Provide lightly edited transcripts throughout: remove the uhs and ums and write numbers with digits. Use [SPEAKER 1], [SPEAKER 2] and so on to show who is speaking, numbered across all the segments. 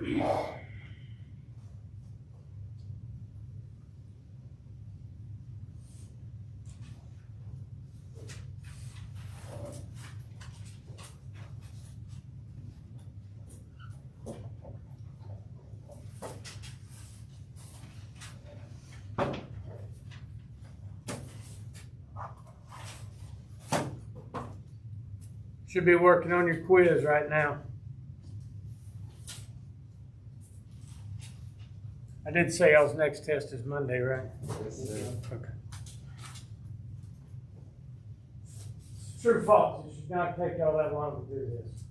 [SPEAKER 1] Should be working on your quiz right now. I did say y'all's next test is Monday, right?
[SPEAKER 2] Yes, sir.
[SPEAKER 1] Okay. True or false? It should not take y'all that long to do this.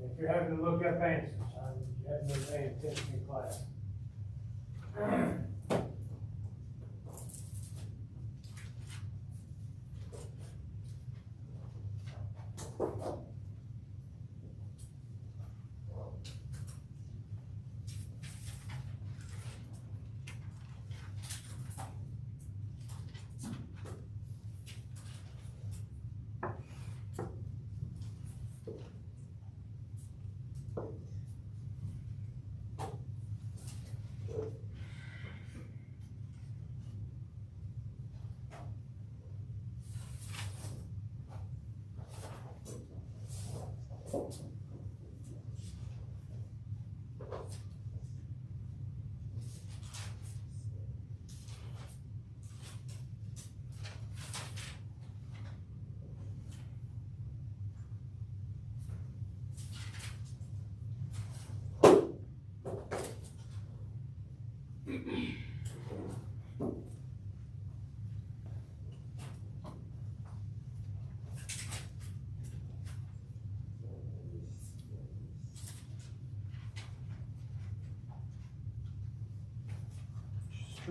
[SPEAKER 1] If you're having to look up answers, you haven't been paying attention in class.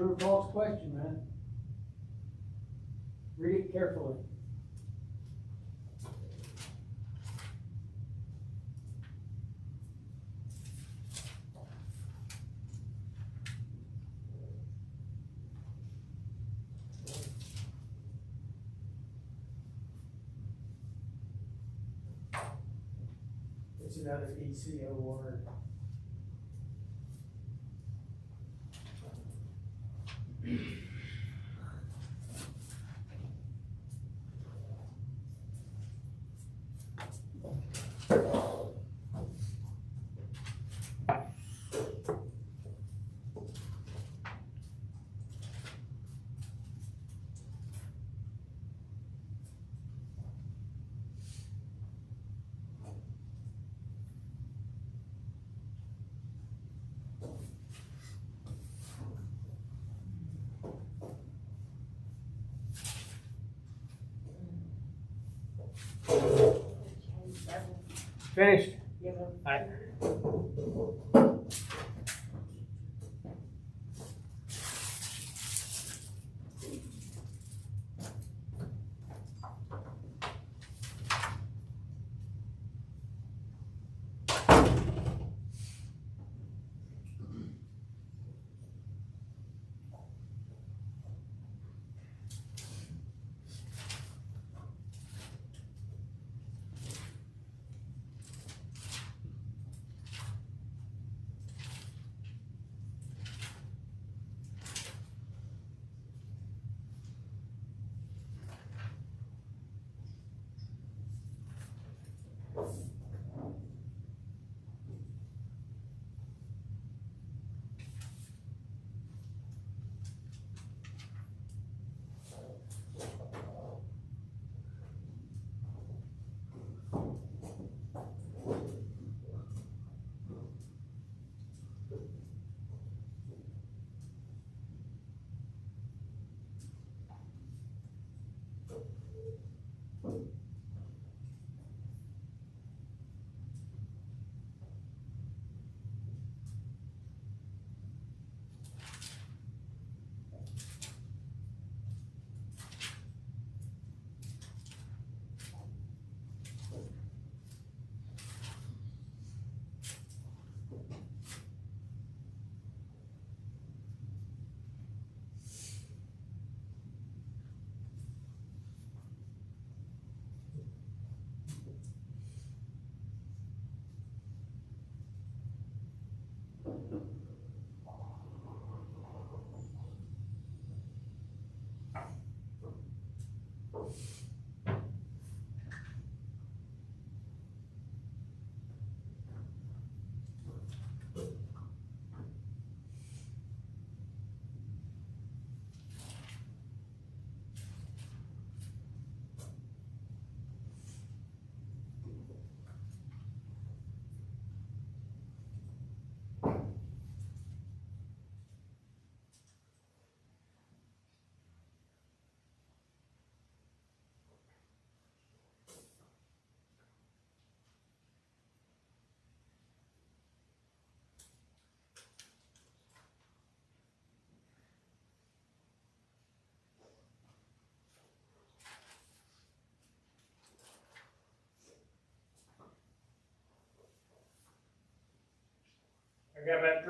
[SPEAKER 1] True or false question, man. Read it carefully. It's another ECO word. Finished?
[SPEAKER 3] Yeah.
[SPEAKER 1] All right.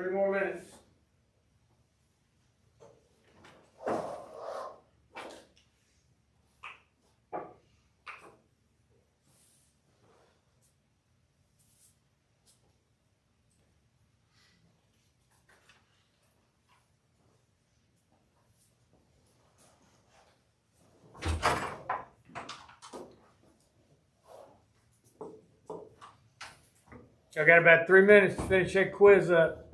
[SPEAKER 1] 3 more minutes. I got about 3 minutes to finish that quiz up.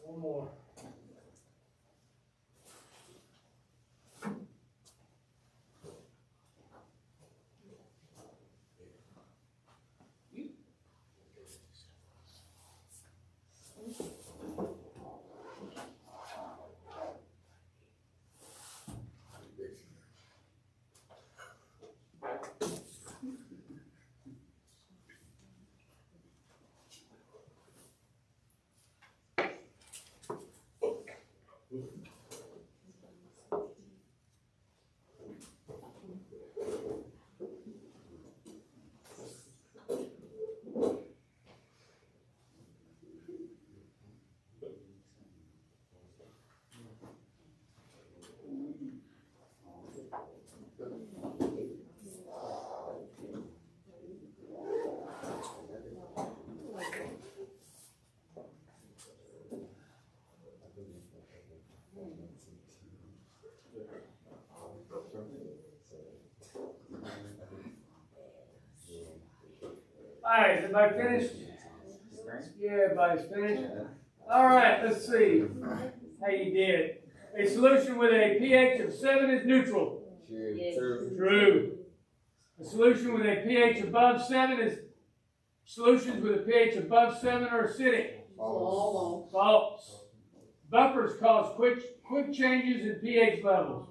[SPEAKER 1] One more. All right, is everybody finished? Yeah, everybody's finished. All right, let's see how you did. A solution with a pH of 7 is neutral.
[SPEAKER 2] Yes.
[SPEAKER 1] True. A solution with a pH above 7 is solutions with a pH above 7 are acidic.
[SPEAKER 2] False.
[SPEAKER 1] False. Buffers cause quick changes in pH levels.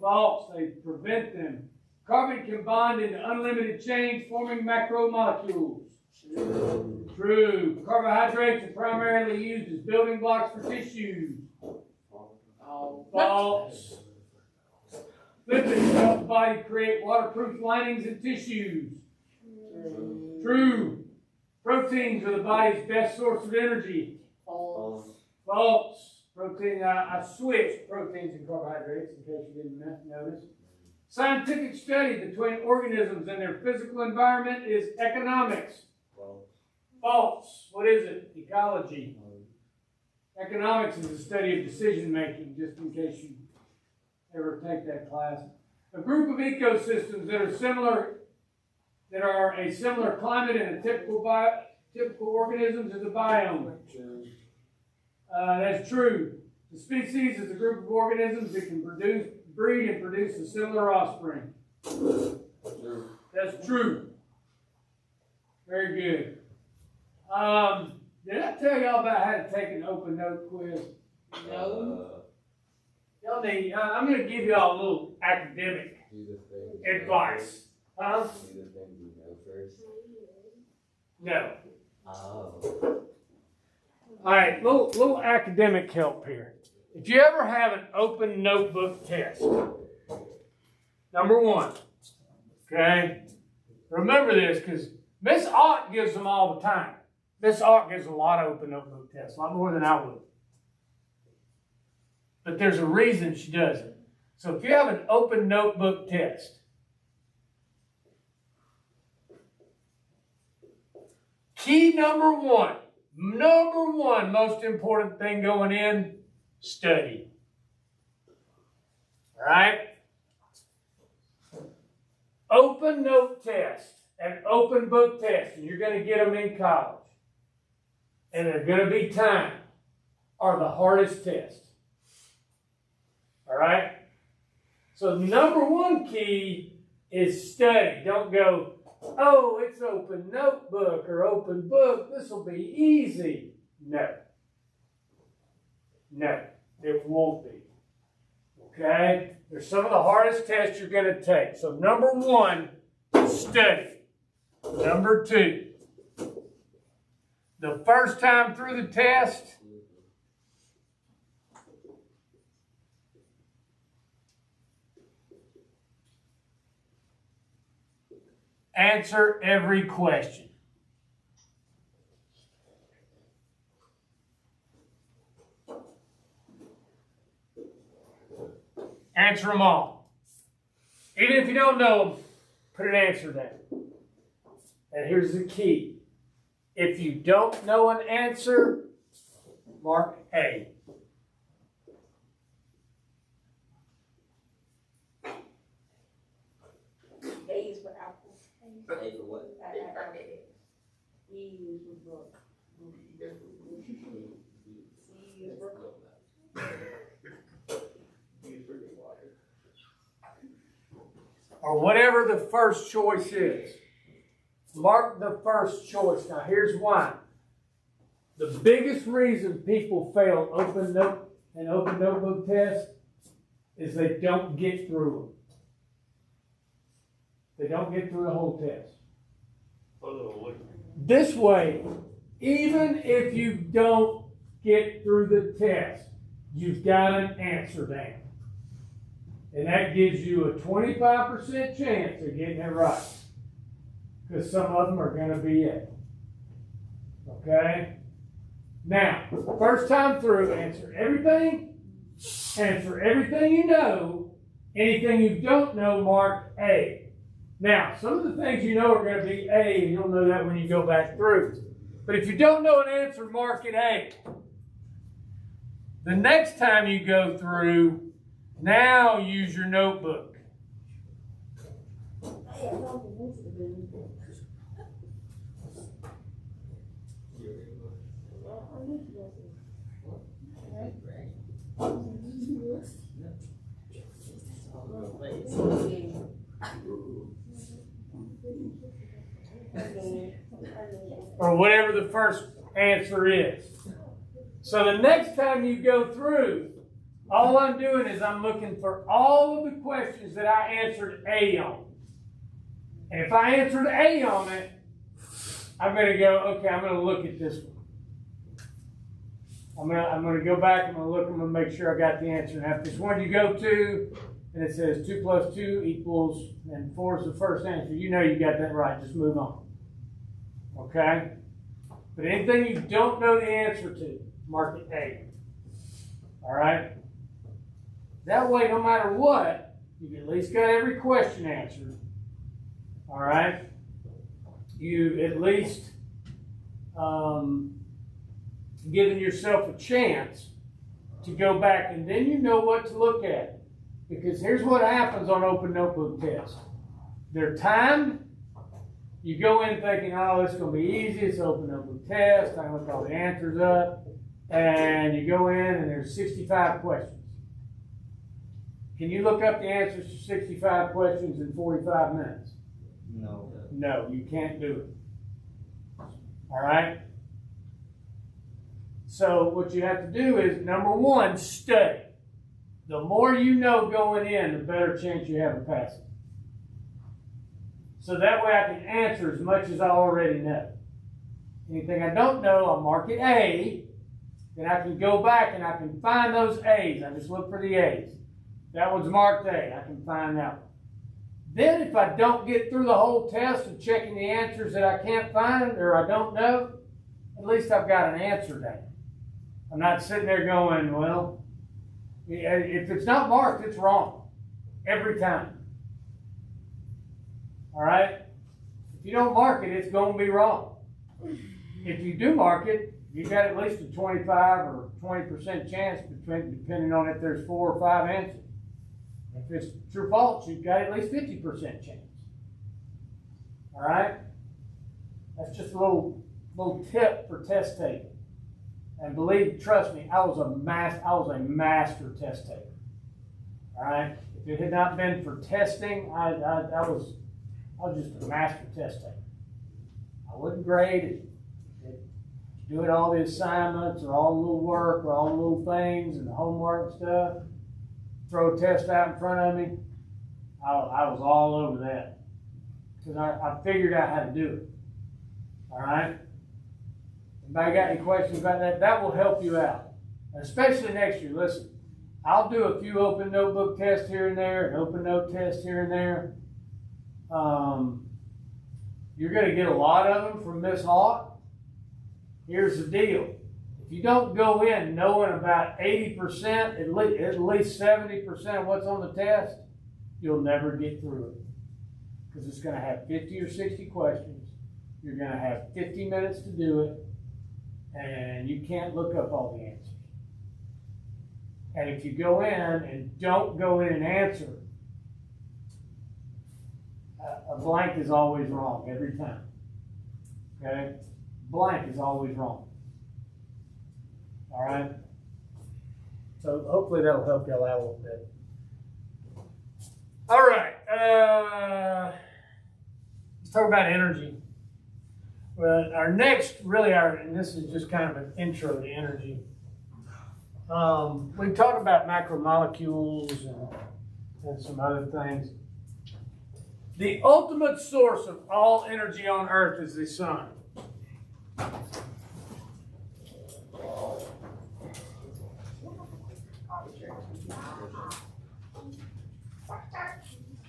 [SPEAKER 1] False. They prevent them. Carbon can bond into unlimited chains, forming macromolecules. True. Carbohydrates are primarily used as building blocks for tissues. False. Lipids help the body create waterproof linings and tissues. True. Proteins are the body's best source of energy.
[SPEAKER 2] False.
[SPEAKER 1] False. Protein. I switched proteins and carbohydrates in case you didn't notice. Scientific study between organisms and their physical environment is economics. False. What is it? Ecology. Economics is the study of decision making, just in case you ever take that class. A group of ecosystems that are a similar climate and a typical organisms is a biome. That's true. The species is a group of organisms that can breed and produce a similar offspring. That's true. Very good. Did I tell y'all about how to take an open note quiz?
[SPEAKER 2] No.
[SPEAKER 1] Y'all need, I'm going to give y'all a little academic
[SPEAKER 3] Do the thing.
[SPEAKER 1] advice. Huh?
[SPEAKER 3] Do the thing you know first.
[SPEAKER 1] No.
[SPEAKER 3] Oh.
[SPEAKER 1] All right, little academic help here. If you ever have an open notebook test, number one, okay, remember this because Miss Ott gives them all the time. Miss Ott gives a lot of open notebook tests, a lot more than I would. But there's a reason she does it. So if you have an open notebook test, key number one most important thing going in, study. All right? Open note test and open book test, and you're going to get them in college. And they're going to be timed, are the hardest tests. All right? So number one key is study. Don't go, oh, it's open notebook or open book. This will be easy. No. No, it won't be. Okay? There's some of the hardest tests you're going to take. So number one, study. Number two, the first time through the test, answer every question. Answer them all. Even if you don't know them, put an answer down. And here's the key. If you don't know an answer, mark A.
[SPEAKER 2] A is for apple.
[SPEAKER 3] Hey, for what?
[SPEAKER 2] E is for book. C is for
[SPEAKER 1] Or whatever the first choice is. Mark the first choice. Now here's why. The biggest reason people fail open notebook tests is they don't get through them. They don't get through the whole test. This way, even if you don't get through the test, you've got an answer down. And that gives you a 25% chance of getting it right. Because some of them are going to be it. Okay? Now, first time through, answer everything. Answer everything you know. Anything you don't know, mark A. Now, some of the things you know are going to be A, and you'll know that when you go back through. But if you don't know an answer, mark it A. The next time you go through, now use your notebook. Or whatever the first answer is. So the next time you go through, all I'm doing is I'm looking for all of the questions that I answered A on. And if I answered A on it, I'm going to go, okay, I'm going to look at this one. I'm going to go back, I'm going to look, I'm going to make sure I got the answer. Now, if this one you go to, and it says 2 plus 2 equals, and 4 is the first answer, you know you got that right. Just move on. Okay? But anything you don't know the answer to, mark it A. All right? That way, no matter what, you've at least got every question answered. All right? You've at least given yourself a chance to go back, and then you know what to look at. Because here's what happens on open notebook tests. They're timed. You go in thinking, oh, this is going to be easy. It's an open notebook test. I look all the answers up. And you go in, and there's 65 questions. Can you look up the answers to 65 questions in 45 minutes?
[SPEAKER 3] No.
[SPEAKER 1] No, you can't do it. All right? So what you have to do is, number one, study. The more you know going in, the better chance you have of passing. So that way I can answer as much as I already know. Anything I don't know, I'll mark it A. Then I can go back and I can find those A's. I just look for the A's. That one's marked A. I can find that one. Then if I don't get through the whole test of checking the answers that I can't find or I don't know, at least I've got an answer down. I'm not sitting there going, well, if it's not marked, it's wrong. Every time. All right? If you don't mark it, it's going to be wrong. If you do mark it, you got at least a 25 or 20% chance, depending on if there's 4 or 5 answers. If it's true or false, you've got at least 50% chance. All right? That's just a little tip for test taking. And trust me, I was a master test taker. All right? If it had not been for testing, I was just a master test taker. I wouldn't grade it. Doing all the assignments or all the little work or all the little things and the homework and stuff, throw a test out in front of me, I was all over that. Because I figured out how to do it. All right? Anybody got any questions about that? That will help you out. Especially next year. Listen, I'll do a few open notebook tests here and there, and open note tests here and there. You're going to get a lot of them from Miss Hawk. Here's the deal. If you don't go in knowing about 80%, at least 70% of what's on the test, you'll never get through it. Because it's going to have 50 or 60 questions. You're going to have 50 minutes to do it. And you can't look up all the answers. And if you go in and don't go in and answer, a blank is always wrong every time. Okay? Blank is always wrong. All right? So hopefully that'll help y'all out a little bit. All right. Let's talk about energy. Well, and this is just kind of an intro to energy. We talked about macromolecules and some other things. The ultimate source of all energy on Earth is the sun.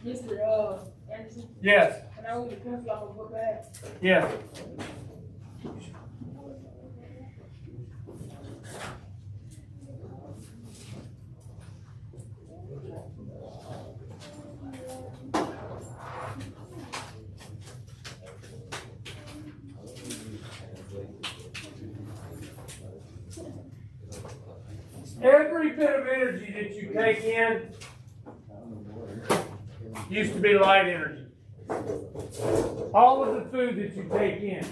[SPEAKER 2] Mr. Anderson,
[SPEAKER 1] Yes.
[SPEAKER 2] can I hold the pencil off a book bag?
[SPEAKER 1] Yes. Every bit of energy that you take in used to be light energy. All of the food that you take in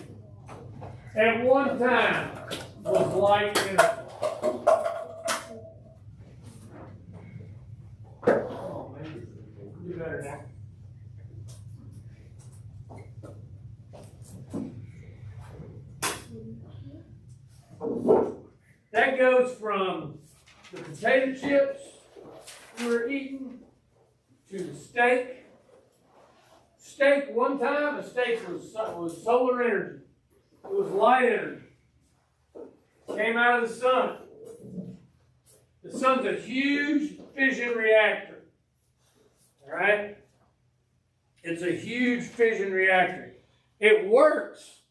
[SPEAKER 1] at one time was light energy. Oh man, do better now. That goes from the potato chips we were eating to the steak. Steak, one time, a steak was solar energy. It was light energy. Came out of the sun. The sun's a huge fission reactor. All right? It's a huge fission reactor. It works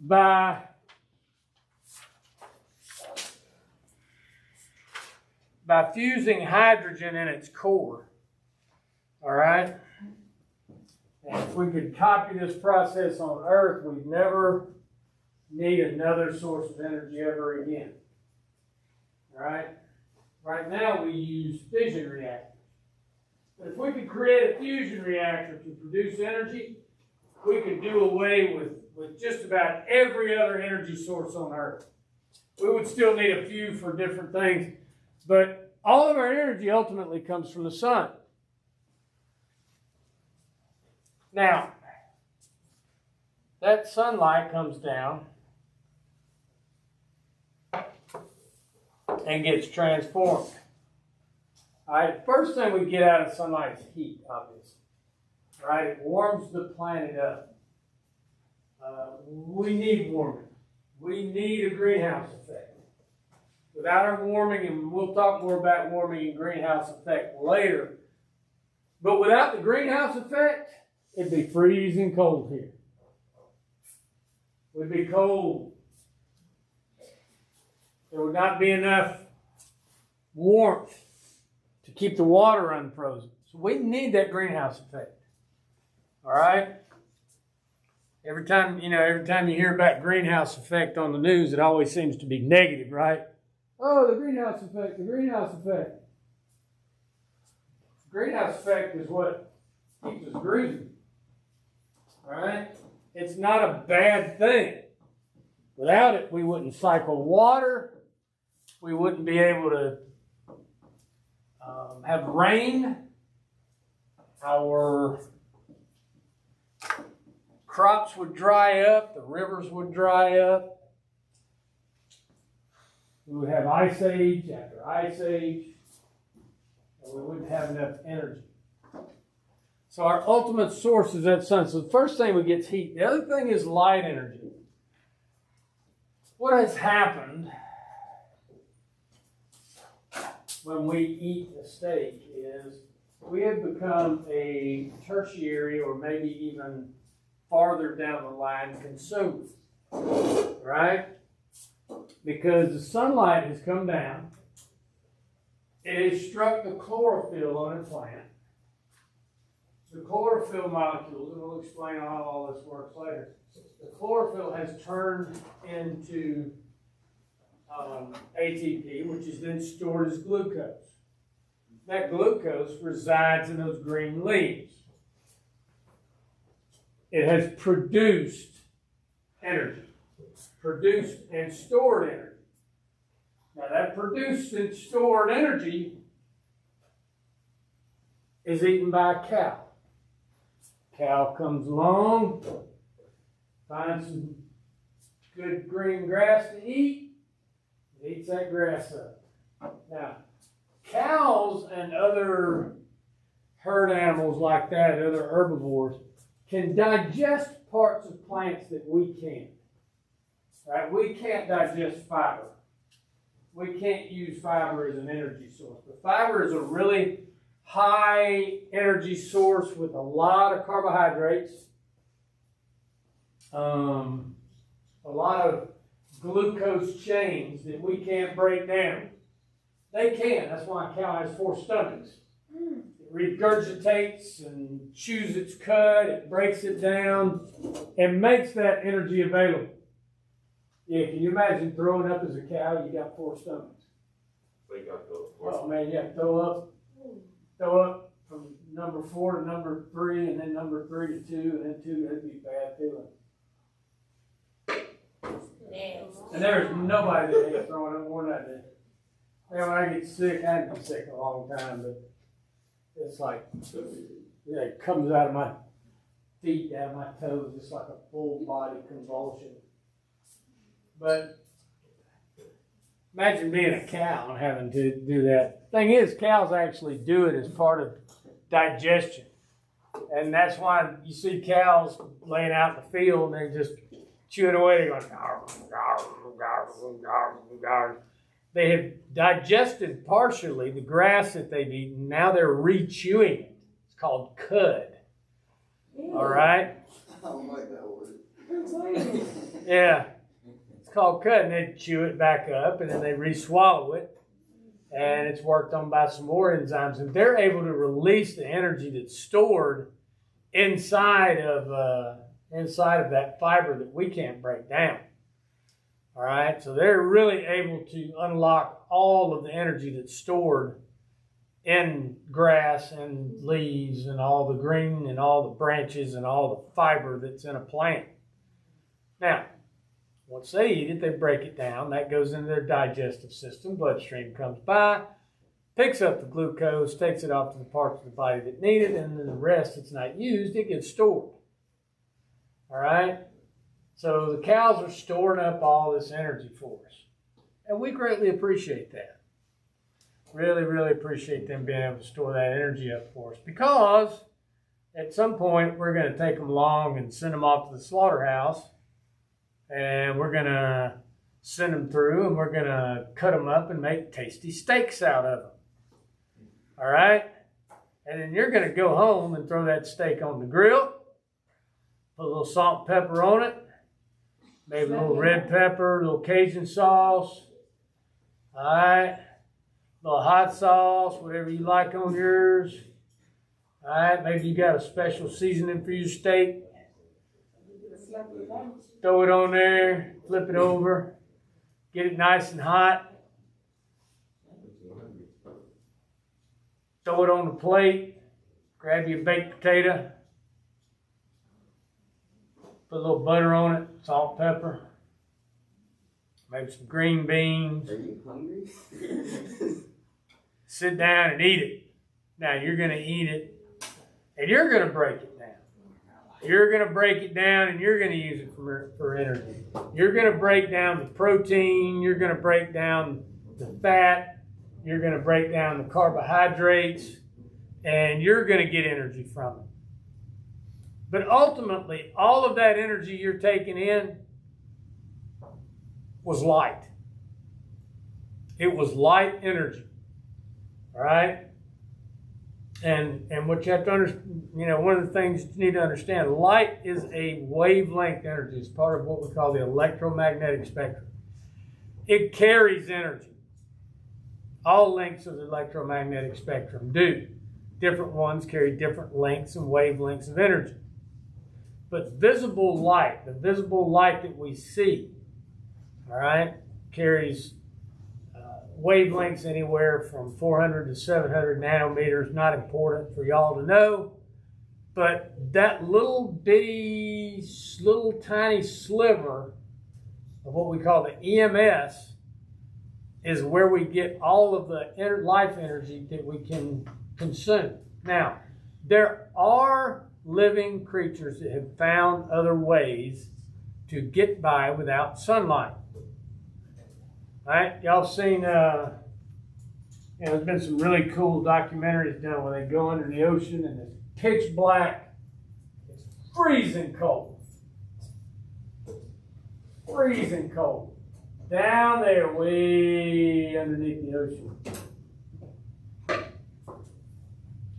[SPEAKER 1] by fusing hydrogen in its core. All right? And if we could copy this process on Earth, we'd never need another source of energy ever again. All right? Right now, we use fission reactors. But if we could create a fusion reactor to produce energy, we could do away with just about every other energy source on Earth. We would still need a few for different things, but all of our energy ultimately comes from the sun. Now, that sunlight comes down and gets transformed. All right, first thing we get out of sunlight is heat, obviously. All right, it warms the planet up. We need warming. We need a greenhouse effect. Without our warming, and we'll talk more about warming and greenhouse effect later, but without the greenhouse effect, it'd be freezing cold here. We'd be cold. There would not be enough warmth to keep the water unfrozen. So we need that greenhouse effect. All right? Every time you hear about greenhouse effect on the news, it always seems to be negative, right? Oh, the greenhouse effect, the greenhouse effect. The greenhouse effect is what keeps us green. All right? It's not a bad thing. Without it, we wouldn't cycle water. We wouldn't be able to have rain. Our crops would dry up. The rivers would dry up. We would have ice age after ice age. And we wouldn't have enough energy. So our ultimate source is that sun. So the first thing we get is heat. The other thing is light energy. What has happened when we eat a steak is we have become a tertiary or maybe even farther down the line consumer, right? Because the sunlight has come down. It has struck the chlorophyll on a plant. The chlorophyll molecules, and we'll explain how all this works later. The chlorophyll has turned into ATP, which is then stored as glucose. That glucose resides in those green leaves. It has produced energy, produced and stored energy. Now that produced and stored energy is eaten by a cow. Cow comes along, finds some good green grass to eat, and eats that grass up. Now, cows and other herd animals like that, other herbivores, can digest parts of plants that we can't. Right? We can't digest fiber. We can't use fiber as an energy source. But fiber is a really high energy source with a lot of carbohydrates, a lot of glucose chains that we can't break down. They can. That's why a cow has 4 stomachs. It regurgitates and chews its cud, it breaks it down, and makes that energy available. Yeah, can you imagine throwing up as a cow? You got 4 stomachs. Oh man, yeah, throw up from number 4 to number 3, and then number 3 to 2, and then 2, that'd be bad feeling. And there's nobody that hates throwing up more than I do. Man, when I get sick, I haven't been sick a long time, but it's like, it comes out of my feet, out of my toes, just like a full body convulsion. But imagine being a cow and having to do that. Thing is, cows actually do it as part of digestion. And that's why you see cows laying out in the field and they're just chewing away. They're going, they have digested partially the grass that they've eaten. Now they're re-chewing it. It's called cud. All right?
[SPEAKER 3] I don't like that word.
[SPEAKER 1] Yeah. It's called cud, and they chew it back up, and then they re-swallow it, and it's worked on by some more enzymes, and they're able to release the energy that's stored inside of that fiber that we can't break down. All right, so they're really able to unlock all of the energy that's stored in grass and leaves and all the green and all the branches and all the fiber that's in a plant. Now, once they eat it, they break it down. That goes into their digestive system. Bloodstream comes by, picks up the glucose, takes it off to the parts of the body that need it, and then the rest that's not used, it gets stored. All right? So the cows are storing up all this energy for us. And we greatly appreciate that. Really, really appreciate them being able to store that energy up for us, because at some point we're going to take them along and send them off to the slaughterhouse, and we're going to send them through, and we're going to cut them up and make tasty steaks out of them. All right? And then you're going to go home and throw that steak on the grill, put a little salt and pepper on it, maybe a little red pepper, a little Cajun sauce. All right? A little hot sauce, whatever you like on yours. All right? Maybe you got a special seasoning for your steak. Throw it on there, flip it over, get it nice and hot. Throw it on the plate, grab your baked potato, put a little butter on it, salt, pepper, maybe some green beans.
[SPEAKER 3] Are you hungry?
[SPEAKER 1] Sit down and eat it. Now you're going to eat it, and you're going to break it down. You're going to break it down, and you're going to use it for energy. You're going to break down the protein. You're going to break down the fat. You're going to break down the carbohydrates, and you're going to get energy from it. But ultimately, all of that energy you're taking in was light. It was light energy. All right? And what you have to understand, one of the things you need to understand, light is a wavelength energy. It's part of what we call the electromagnetic spectrum. It carries energy. All lengths of the electromagnetic spectrum do. Different ones carry different lengths and wavelengths of energy. But visible light, the visible light that we see, all right, carries wavelengths anywhere from 400 to 700 nanometers. Not important for y'all to know. But that little bitty, little tiny sliver of what we call the EMS is where we get all of the life energy that we can consume. Now, there are living creatures that have found other ways to get by without sunlight. All right, y'all seen, there's been some really cool documentaries done where they go under the ocean and it's pitch black. It's freezing cold. Freezing cold. Down there, way underneath the ocean,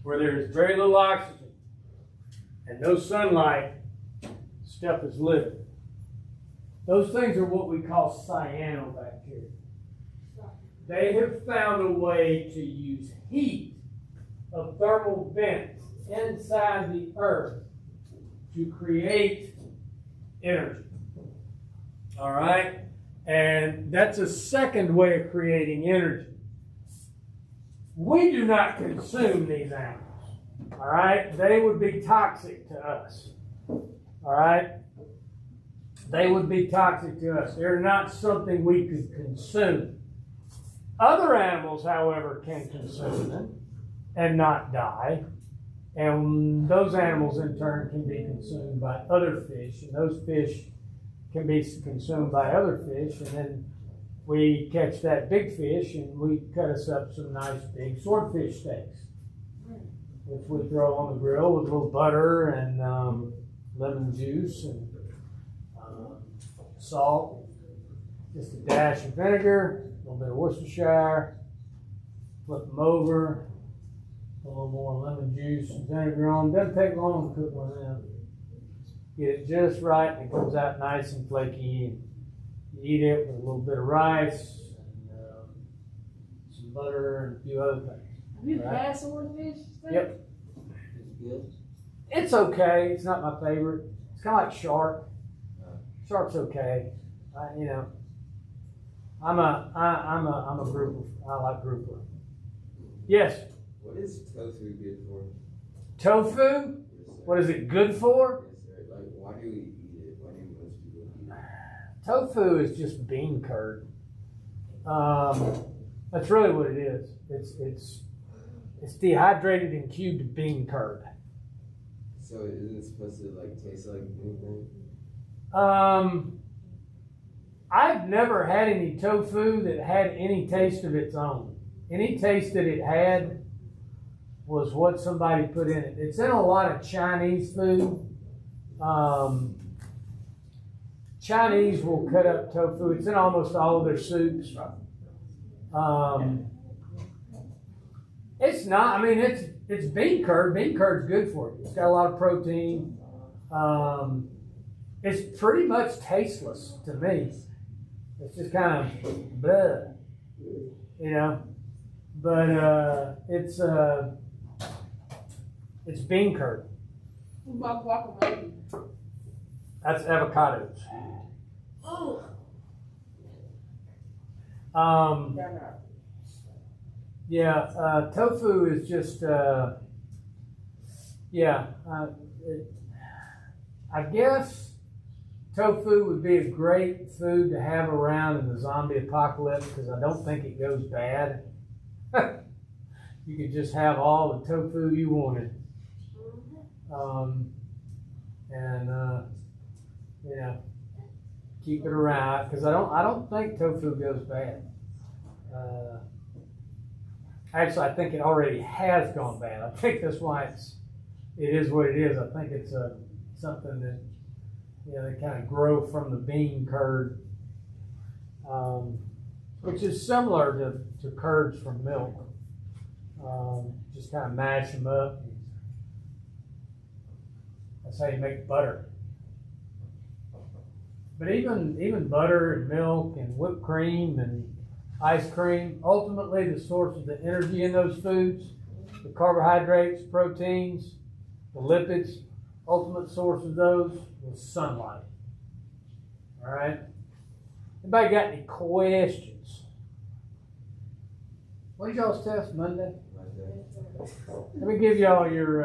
[SPEAKER 1] where there's very little oxygen and no sunlight, stuff is living. Those things are what we call cyanobacteria. They have found a way to use heat of thermal vents inside the earth to create energy. All right? And that's a second way of creating energy. We do not consume these animals. All right? They would be toxic to us. All right? They would be toxic to us. They're not something we could consume. Other animals, however, can consume them and not die. And those animals, in turn, can be consumed by other fish. And those fish can be consumed by other fish. And then we catch that big fish and we cut us up some nice big swordfish steaks, which we throw on the grill with a little butter and lemon juice and salt, just a dash of vinegar, a little bit of Worcestershire, flip them over, a little more lemon juice and vinegar on. Doesn't take long to cook one of them. Get it just right, and it comes out nice and flaky. And you eat it with a little bit of rice and some butter and a few other things.
[SPEAKER 2] Have you had swordfish?
[SPEAKER 1] Yep.
[SPEAKER 3] It's good.
[SPEAKER 1] It's okay. It's not my favorite. It's kind of like shark. Shark's okay. I'm a grouper. I like grouper. Yes.
[SPEAKER 3] What is tofu good for?
[SPEAKER 1] Tofu? What is it good for?
[SPEAKER 3] Yes, sir. Like, why do we eat it? Why do most people eat it?
[SPEAKER 1] Tofu is just bean curd. That's really what it is. It's dehydrated and cubed bean curd.
[SPEAKER 3] So isn't it supposed to like taste like anything?
[SPEAKER 1] I've never had any tofu that had any taste of its own. any taste that it had was what somebody put in it. It's in a lot of Chinese food. Chinese will cut up tofu. It's in almost all of their soups. It's not, I mean, it's bean curd. Bean curd's good for you. It's got a lot of protein. It's pretty much tasteless to me. It's just kind of bleh, you know. But it's bean curd.
[SPEAKER 2] What about guacamole?
[SPEAKER 1] That's avocados.
[SPEAKER 2] Oh.
[SPEAKER 1] Yeah, tofu is just, I guess tofu would be a great food to have around in the zombie apocalypse because I don't think it goes bad. You could just have all the tofu you wanted. Keep it around because I don't think tofu goes bad. Actually, I think it already has gone bad. I think that's why it is what it is. I think it's something that they kind of grow from the bean curd, which is similar to curds from milk. Just kind of mash them up. That's how you make butter. But even butter and milk and whipped cream and ice cream, ultimately the source of the energy in those foods, the carbohydrates, proteins, the lipids, ultimate source of those was sunlight. All right? Anybody got any questions? What did y'all's test Monday? Let me give y'all your,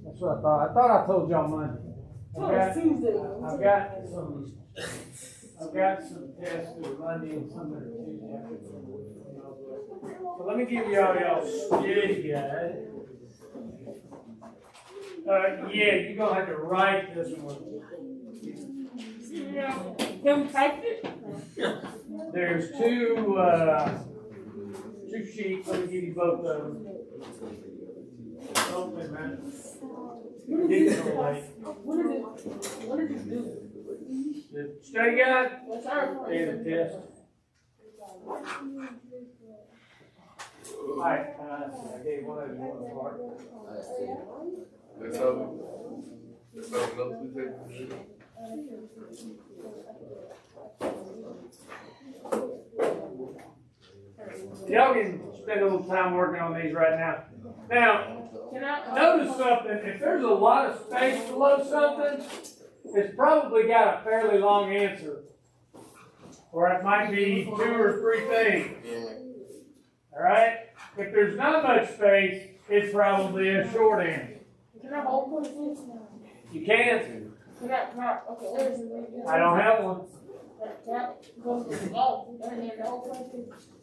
[SPEAKER 1] that's what I thought. I thought I told y'all Monday. I've got some tests that are Monday and some that are Tuesday. So let me give y'all's study guide. Yeah, you're gonna have to write this one.
[SPEAKER 2] Can we type it?
[SPEAKER 1] There's two sheets. Let me give you both of them. Oh, wait a minute.
[SPEAKER 2] What does it do?
[SPEAKER 1] The study guide
[SPEAKER 2] Yes, sir.
[SPEAKER 1] and the test. Alright, I gave one of you one part.
[SPEAKER 3] Let's have another two tables.
[SPEAKER 1] Y'all can spend a little time working on these right now. Now, notice something. If there's a lot of space below something, it's probably got a fairly long answer. Or it might be 2 or 3 things. Alright? If there's not much space, it's probably a short answer.
[SPEAKER 2] Can I hold this?
[SPEAKER 1] You can't.
[SPEAKER 2] Okay, where's the
[SPEAKER 1] I don't have one.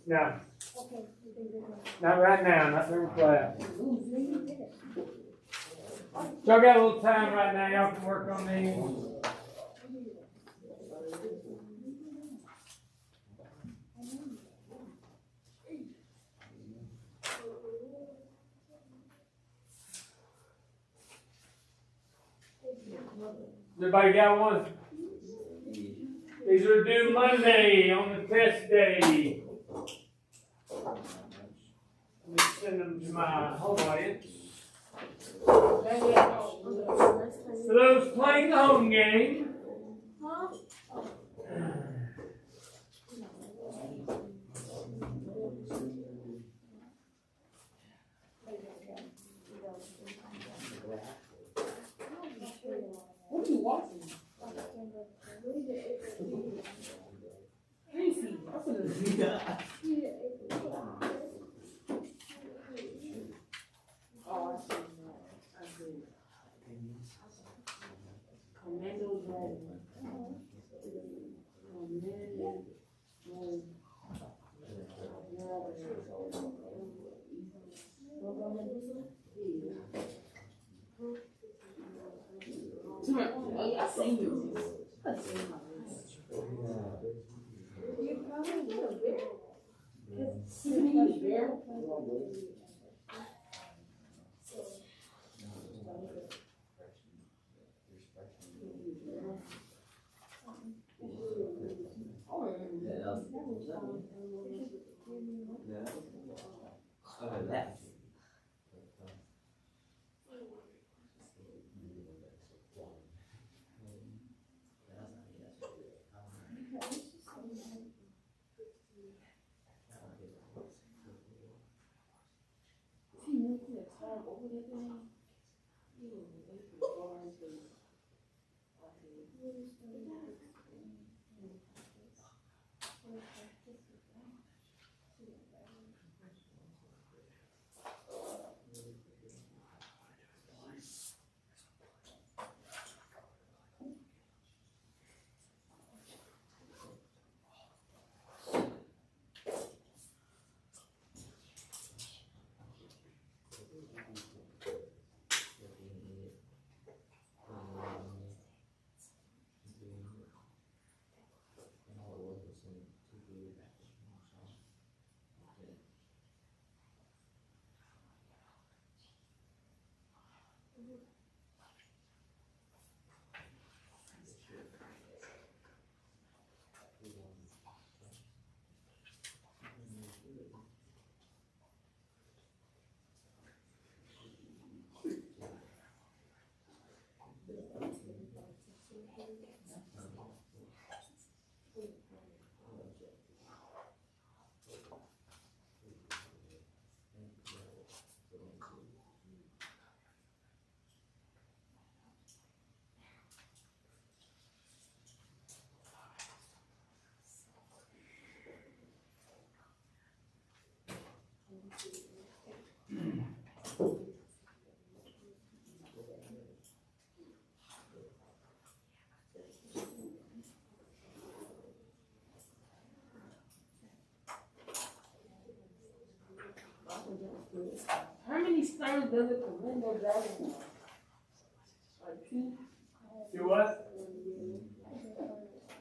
[SPEAKER 1] No. Not right now, not during class. Y'all got a little time right now, y'all can work on these. Everybody got one? These are due Monday on the test day. Let me send them to my home audience. For those playing the home game,
[SPEAKER 2] what are you watching? Oh, I see. Commando Dragon. I seen you. You probably get a bear. How many stars does a Komodo dragon have? Like 2?
[SPEAKER 1] Do what?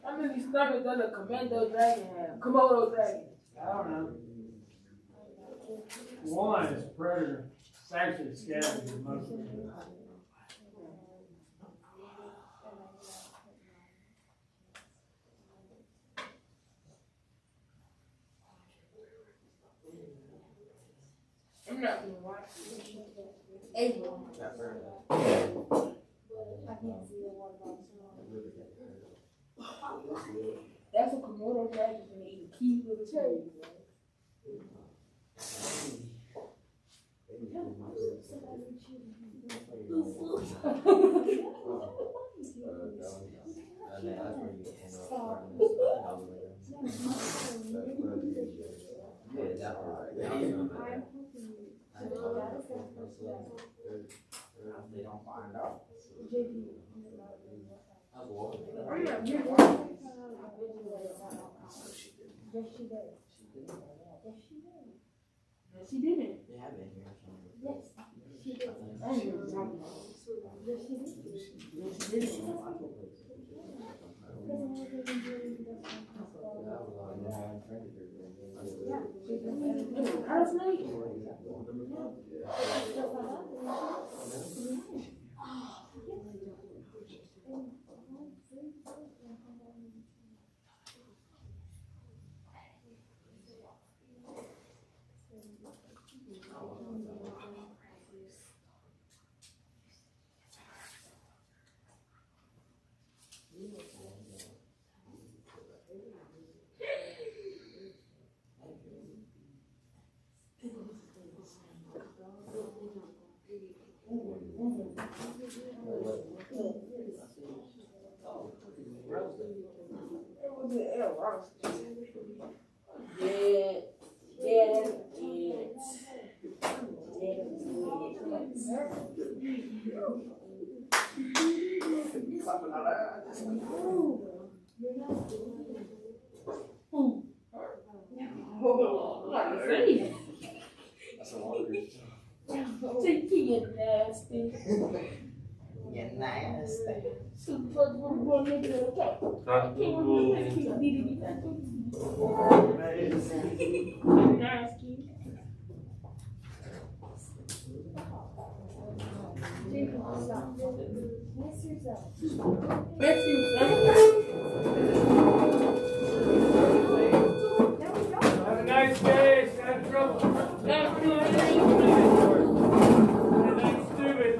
[SPEAKER 2] How many stars does a Komodo dragon have? Komodo dragon.
[SPEAKER 1] I don't know. One is a predator. It's actually scavenger most of the time.
[SPEAKER 2] I'm not gonna watch it. April. That's a Komodo dragon and they eat cute little cherries.
[SPEAKER 3] They don't find out.
[SPEAKER 2] I'm not here. Yes, she didn't.
[SPEAKER 3] They have been here.
[SPEAKER 2] I don't even know. Yes, she didn't. Rattlesnake?
[SPEAKER 3] That's a water.
[SPEAKER 2] You're nasty.
[SPEAKER 3] You're nasty.
[SPEAKER 2] Nasty.
[SPEAKER 1] Have a nice day. Stay out of trouble. Anything stupid.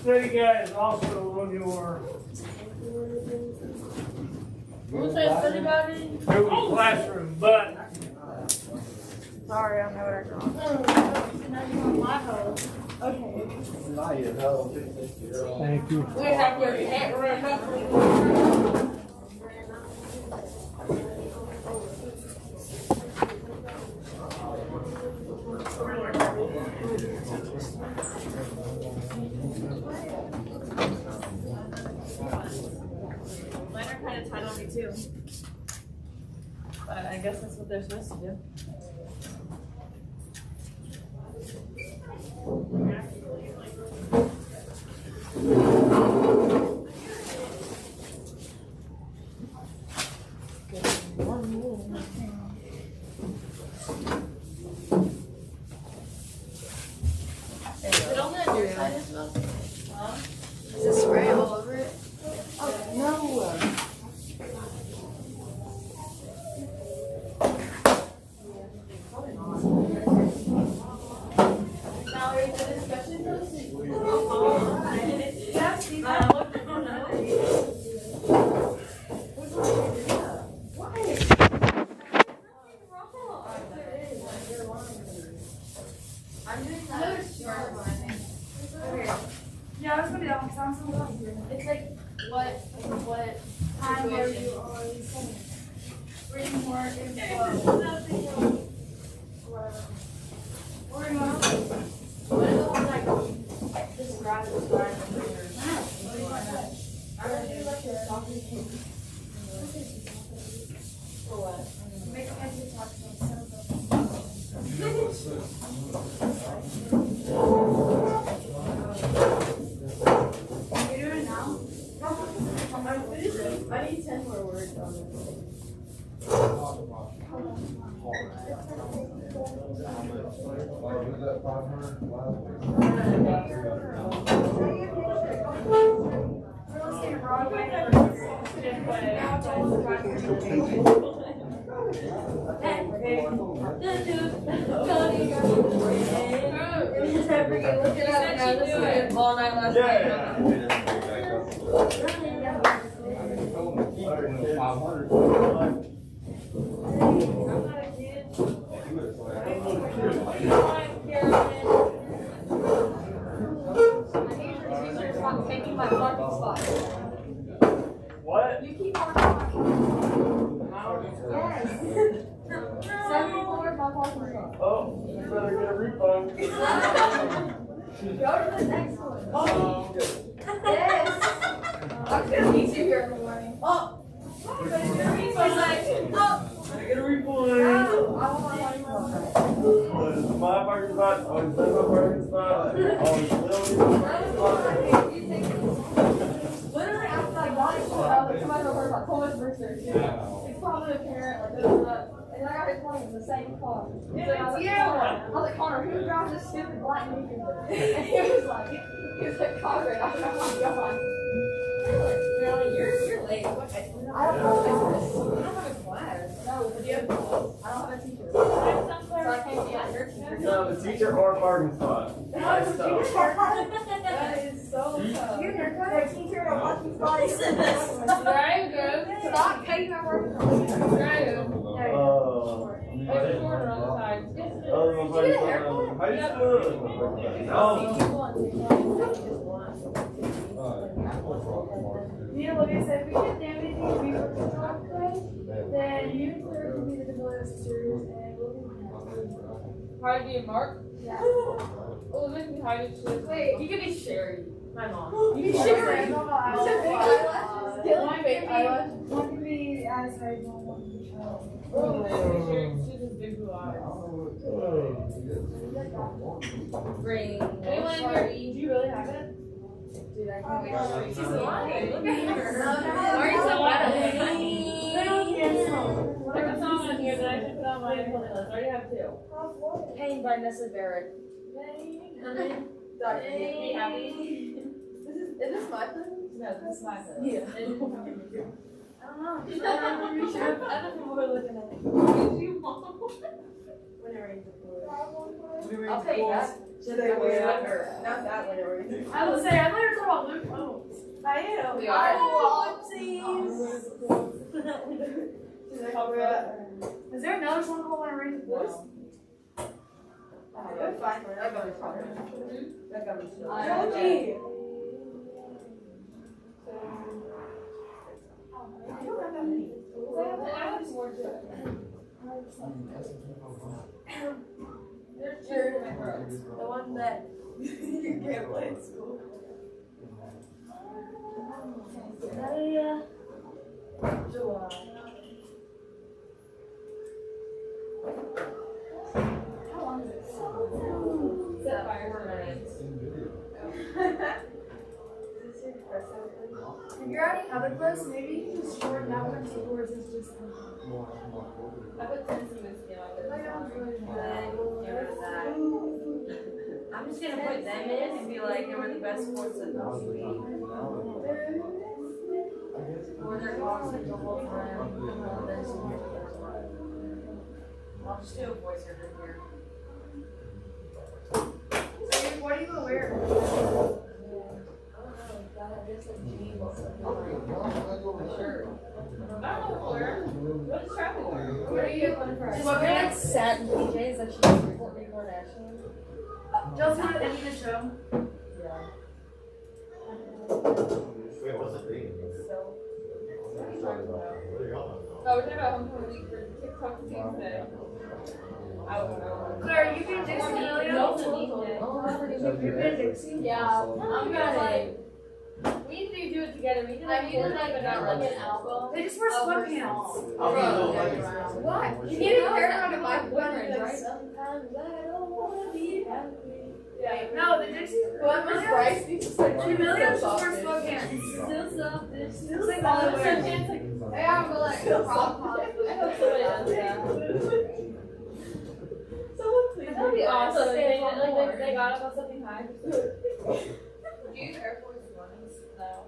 [SPEAKER 1] study guide is also on your
[SPEAKER 2] Who's that study about it?
[SPEAKER 1] Google Classroom, but
[SPEAKER 4] Sorry, I'm never wrong. Okay.
[SPEAKER 1] thank you.
[SPEAKER 2] We have your hat right up.
[SPEAKER 4] Mine are kind of tight on me too. But I guess that's what they're supposed to do. Is it on the other side as well? Is it spray all over it?
[SPEAKER 2] No.
[SPEAKER 5] Yeah, I was gonna be that one, 'cause I'm so lucky. It's like, what time are you always saying? Reading more info. Whatever. Or you want
[SPEAKER 4] What is the one like describe the
[SPEAKER 5] I'm gonna do like a talking
[SPEAKER 4] for what?
[SPEAKER 5] make a head to talk about something. You do it now?
[SPEAKER 4] I need 10 more words on this. All night last night.
[SPEAKER 5] Taking my parking spot.
[SPEAKER 1] What?
[SPEAKER 5] You keep parking my Yes. 74 is my parking spot.
[SPEAKER 1] Oh, you better get a refund.
[SPEAKER 5] Go to the next one. Yes. I'm gonna meet you here in the morning. Oh. He's like, oh.
[SPEAKER 1] Better get a refund.
[SPEAKER 5] No, I want my parking spot.
[SPEAKER 1] This is my parking spot. Oh, is that my parking spot? Oh, it's Lily's parking spot.
[SPEAKER 5] Literally after I got it, somebody over my Coleman's research. It's probably a parent, like, and I got his money in the same car. So I was like, Connor, who drives this stupid black Lincoln? And he was like, Connor, and I was like, oh my god.
[SPEAKER 4] You're late. What?
[SPEAKER 5] I don't know.
[SPEAKER 4] You don't have a class.
[SPEAKER 5] No,
[SPEAKER 4] Do you have class?
[SPEAKER 5] I don't have a teacher. So I can't be at your teacher.
[SPEAKER 1] No, the teacher or parking spot.
[SPEAKER 5] No, the teacher haircut.
[SPEAKER 4] That is so tough.
[SPEAKER 5] Your haircut, a teacher, a parking spot.
[SPEAKER 4] Very good.
[SPEAKER 5] Stop taking my parking spot.
[SPEAKER 4] Very good. It's shorter on the side.
[SPEAKER 5] Did you get a haircut?
[SPEAKER 1] How you doing?
[SPEAKER 5] Me and Olivia said, if we didn't do anything, if we were to talk today, then you and Claire could be the Devilliers sisters, and we'll be
[SPEAKER 4] Heidi and Mark.
[SPEAKER 5] Yeah.
[SPEAKER 4] Oh, this is Heidi.
[SPEAKER 5] Wait.
[SPEAKER 4] You could be Sherry. My mom.
[SPEAKER 5] You can share it. No,
[SPEAKER 4] It's a big eyelash.
[SPEAKER 5] One could be, one could be as hard, one could be
[SPEAKER 4] Oh, she's just big blue eyes.
[SPEAKER 2] Ring.
[SPEAKER 4] Anyone in here? Do you really have it?
[SPEAKER 2] Dude, I can't wait to
[SPEAKER 4] She's
[SPEAKER 2] see it.
[SPEAKER 4] lying. Look at her.
[SPEAKER 2] Why
[SPEAKER 4] Why are you so mad at me?
[SPEAKER 5] What
[SPEAKER 4] There's a song on here that I should put on my playlist. I already have two.
[SPEAKER 2] Pain by Nessa Barrett.
[SPEAKER 4] Be happy.
[SPEAKER 5] Is this my thing?
[SPEAKER 4] No, this is my playlist.
[SPEAKER 2] Yeah.
[SPEAKER 5] I don't know.
[SPEAKER 4] Other people were looking at it. You mom.
[SPEAKER 5] Whenever
[SPEAKER 2] Ranger boys.
[SPEAKER 5] I'll take that.
[SPEAKER 2] Should they wear that or not that way or
[SPEAKER 5] I would say, I thought you were talking about Luke Combs.
[SPEAKER 2] I am.
[SPEAKER 5] We
[SPEAKER 2] Oh,
[SPEAKER 5] whoopsies.
[SPEAKER 2] Should they cover that?
[SPEAKER 5] Is there another song called When Ranger Boys?
[SPEAKER 2] They're fine. That goes fine. That goes fine.
[SPEAKER 5] Joji.
[SPEAKER 2] I don't have that many.
[SPEAKER 5] I have some more too. There's two in my throat.
[SPEAKER 2] The one that you can't play in school. July.
[SPEAKER 5] How long is it?
[SPEAKER 2] Set
[SPEAKER 5] 4 minutes.
[SPEAKER 6] If you're already covered close, maybe you can just shorten that one to yours is just.
[SPEAKER 5] I put Tennessee whiskey on it.
[SPEAKER 4] I'm just gonna put them in and be like, they were the best sports at TV. Or they're toxic the whole time. I'll just do a voice over here.
[SPEAKER 6] What are you gonna wear?
[SPEAKER 5] What are you going for?
[SPEAKER 4] She's wearing like satin PJs that she's Kourtney Kardashian.
[SPEAKER 6] Chelsea, want to end the show?
[SPEAKER 7] Wait, what's the thing? What are y'all talking about?
[SPEAKER 5] Oh, we're talking about homecoming week for TikTok team today. I don't know.
[SPEAKER 6] Claire, you can Dixie
[SPEAKER 5] No,
[SPEAKER 6] You're good, Dixie?
[SPEAKER 5] yeah, I'm gonna like. We need to do it together. We need to like, but not like an album.
[SPEAKER 6] They just wear
[SPEAKER 5] Of her
[SPEAKER 6] sweatpants.
[SPEAKER 5] songs.
[SPEAKER 7] I'll be a little
[SPEAKER 5] Yeah,
[SPEAKER 7] like-
[SPEAKER 5] around.
[SPEAKER 6] What?
[SPEAKER 5] You need to pair around to my
[SPEAKER 6] boyfriend,
[SPEAKER 5] boyfriend,
[SPEAKER 6] right?
[SPEAKER 5] right? Sometimes I don't wanna be happy. Yeah.
[SPEAKER 6] No, the Dixie.
[SPEAKER 2] Whoever's Bryce needs to say
[SPEAKER 6] Chameleons just wear sweatpants.
[SPEAKER 5] Still selfish.
[SPEAKER 6] It's like all the way.
[SPEAKER 5] Yeah, but like prom pop. I hope somebody does that.
[SPEAKER 2] Someone please.
[SPEAKER 5] That'd be awesome. They got up on something high. Do you use Air Force Ones? No.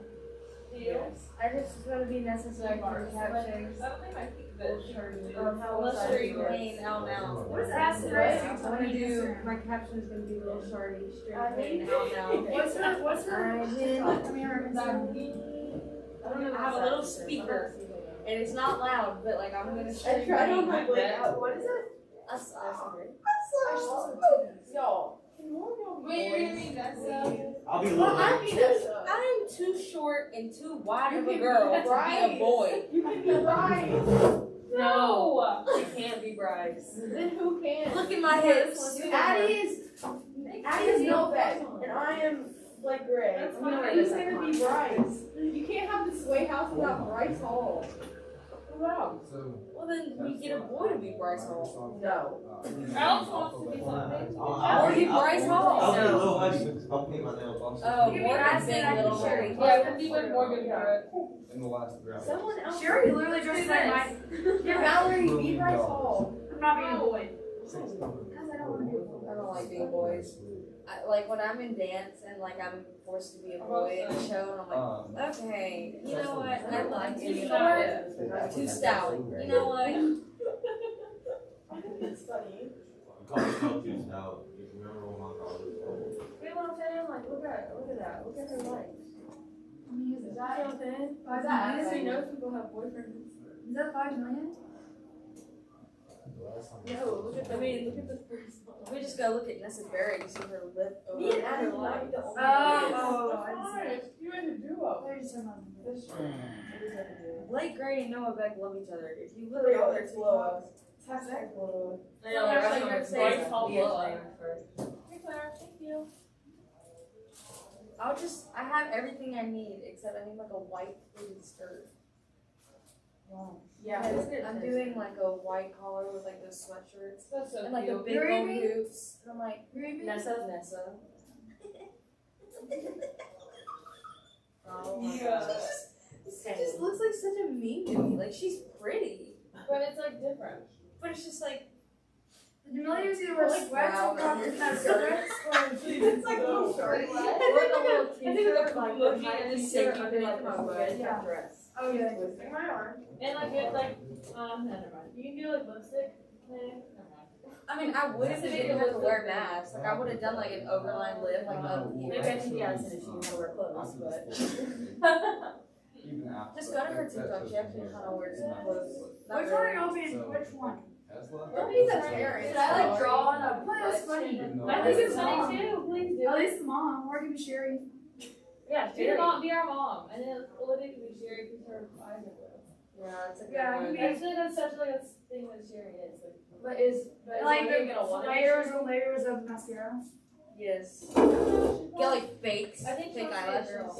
[SPEAKER 5] Do you?
[SPEAKER 4] I just gonna be necessary for captions.
[SPEAKER 5] I don't think my feet fit.
[SPEAKER 4] Unless you're pain out now.
[SPEAKER 6] What is acid rain?
[SPEAKER 4] I'm gonna do, my caption is gonna be little shorty, straight pain out now.
[SPEAKER 6] What's her TikTok? Come here,
[SPEAKER 5] I don't know.
[SPEAKER 4] I have a little speaker, and it's not loud, but like I'm gonna
[SPEAKER 2] I
[SPEAKER 4] straight
[SPEAKER 2] tried on
[SPEAKER 4] pain.
[SPEAKER 2] my way out. What is it? Y'all.
[SPEAKER 5] Wait, you're gonna be that stuff?
[SPEAKER 7] I'll be a
[SPEAKER 2] Well,
[SPEAKER 7] little
[SPEAKER 2] I
[SPEAKER 7] late.
[SPEAKER 2] be that stuff.
[SPEAKER 4] I'm too short and too wide
[SPEAKER 2] You
[SPEAKER 4] of a
[SPEAKER 2] can
[SPEAKER 4] girl
[SPEAKER 2] be
[SPEAKER 4] to be a
[SPEAKER 2] Bryce.
[SPEAKER 4] boy.
[SPEAKER 2] You can be right.
[SPEAKER 5] No.
[SPEAKER 4] I can't be Bryce.
[SPEAKER 2] Then who can?
[SPEAKER 4] Look at my hips.
[SPEAKER 2] Addie is Novak, and I am like Gray.
[SPEAKER 5] That's
[SPEAKER 2] I mean,
[SPEAKER 5] fine.
[SPEAKER 2] who's gonna be Bryce? You can't have the sway house without Bryce Hall. Wow.
[SPEAKER 4] Well then we get a boy to be Bryce Hall.
[SPEAKER 2] No.
[SPEAKER 5] Alex wants to be something.
[SPEAKER 4] Or be Bryce Hall.
[SPEAKER 7] I'll be a little late. I'll paint my nails.
[SPEAKER 4] Oh,
[SPEAKER 6] You can be
[SPEAKER 4] Morgan's
[SPEAKER 6] Aspen,
[SPEAKER 4] being
[SPEAKER 6] I can
[SPEAKER 4] little
[SPEAKER 6] share
[SPEAKER 4] Sherry.
[SPEAKER 6] it.
[SPEAKER 5] Yeah, we'll be with Morgan for it.
[SPEAKER 3] In the last round.
[SPEAKER 2] Someone else.
[SPEAKER 6] Sherry literally dresses like my.
[SPEAKER 2] Yeah, Valerie, be Bryce Hall.
[SPEAKER 6] I'm not being a boy.
[SPEAKER 4] I don't like being boys. Like when I'm in dance and like I'm forced to be a boy in the show, and I'm like, okay, you know what? I like
[SPEAKER 5] Too
[SPEAKER 4] it.
[SPEAKER 5] short.
[SPEAKER 4] Too stout. You know what?
[SPEAKER 2] I think it's funny.
[SPEAKER 7] College too stout. You remember when my college was old?
[SPEAKER 4] You know what I'm saying? Like, look at that. Look at her legs.
[SPEAKER 6] Is that something?
[SPEAKER 2] Is that Ashley knows people have boyfriends?
[SPEAKER 6] Is that 5 million?
[SPEAKER 2] No, look at the look at the first one.
[SPEAKER 4] We just go look at Nessa Berry and see her lip over
[SPEAKER 2] Me and
[SPEAKER 4] her
[SPEAKER 2] Addie
[SPEAKER 4] legs.
[SPEAKER 2] like the only
[SPEAKER 6] Oh, I didn't see it.
[SPEAKER 2] You and the duo.
[SPEAKER 6] They're just talking about
[SPEAKER 2] That's true.
[SPEAKER 4] Blake Gray and Noah Beck love each other. If you look
[SPEAKER 2] Really,
[SPEAKER 4] at all
[SPEAKER 2] all
[SPEAKER 4] their
[SPEAKER 2] their
[SPEAKER 4] TikToks,
[SPEAKER 2] Hashtag blow.
[SPEAKER 4] I know, like,
[SPEAKER 5] Like,
[SPEAKER 4] I'm
[SPEAKER 5] you're
[SPEAKER 4] gonna
[SPEAKER 5] saying
[SPEAKER 4] say
[SPEAKER 5] Paul
[SPEAKER 4] be a
[SPEAKER 5] Blow.
[SPEAKER 4] thing first.
[SPEAKER 5] Hey, Claire, thank you.
[SPEAKER 4] I have everything I need except I need like a white fitted skirt.
[SPEAKER 2] Yeah,
[SPEAKER 4] I'm doing like a white collar with like those sweatshirts
[SPEAKER 5] That's so
[SPEAKER 4] and like the
[SPEAKER 5] cute.
[SPEAKER 4] big
[SPEAKER 6] You're
[SPEAKER 4] gold
[SPEAKER 6] eating?
[SPEAKER 4] hoops. And I'm like, Nessa. Oh my
[SPEAKER 5] Yeah.
[SPEAKER 4] god. She just looks like such a meme to me. Like she's pretty,
[SPEAKER 5] But it's like different.
[SPEAKER 4] but it's just like
[SPEAKER 6] The millions either wear
[SPEAKER 4] Like,
[SPEAKER 6] sweats
[SPEAKER 4] wow.
[SPEAKER 6] or have skirts or
[SPEAKER 2] It's like a little shorty.
[SPEAKER 4] or like a little
[SPEAKER 2] I think
[SPEAKER 4] t-shirt,
[SPEAKER 2] it's
[SPEAKER 4] like
[SPEAKER 2] like
[SPEAKER 4] the
[SPEAKER 2] a
[SPEAKER 4] high
[SPEAKER 2] t-shirt
[SPEAKER 4] t-shirt
[SPEAKER 2] under
[SPEAKER 4] under
[SPEAKER 2] like
[SPEAKER 4] like
[SPEAKER 2] a
[SPEAKER 4] my
[SPEAKER 2] sweat
[SPEAKER 4] yeah.
[SPEAKER 2] dress.
[SPEAKER 6] oh yeah.
[SPEAKER 2] Twisting my arm.
[SPEAKER 5] And like it's like, never mind. You can do like lipstick. Never mind.
[SPEAKER 4] I mean, I would have been able to wear masks. Like, I would have done like an overline lift, like up
[SPEAKER 2] Maybe I
[SPEAKER 4] here.
[SPEAKER 2] should get us in if she knows how to wear clothes, but.
[SPEAKER 4] Just go to her TikTok. She actually kind of wears some clothes. Not
[SPEAKER 6] Which one are
[SPEAKER 4] really.
[SPEAKER 6] y'all being? Which one?
[SPEAKER 5] Maybe that's parents. Should I like draw on a
[SPEAKER 6] But it's funny.
[SPEAKER 2] I think it's funny too, please do.
[SPEAKER 6] At least the mom, or it could be Sherry.
[SPEAKER 2] Yeah, be your mom, be our mom, and then Olivia can be Sherry because her eyes are blue.
[SPEAKER 4] Yeah, it's a good
[SPEAKER 6] Yeah,
[SPEAKER 4] one.
[SPEAKER 6] maybe-
[SPEAKER 2] Actually, that's such like a thing that Sherry is.
[SPEAKER 6] But is like
[SPEAKER 2] Olivia
[SPEAKER 6] the
[SPEAKER 2] gonna want it?
[SPEAKER 6] layers of mascara.
[SPEAKER 4] Yes. Get like fakes.
[SPEAKER 2] I think
[SPEAKER 4] Fake
[SPEAKER 2] she'll say
[SPEAKER 4] eyelashes.
[SPEAKER 2] girl.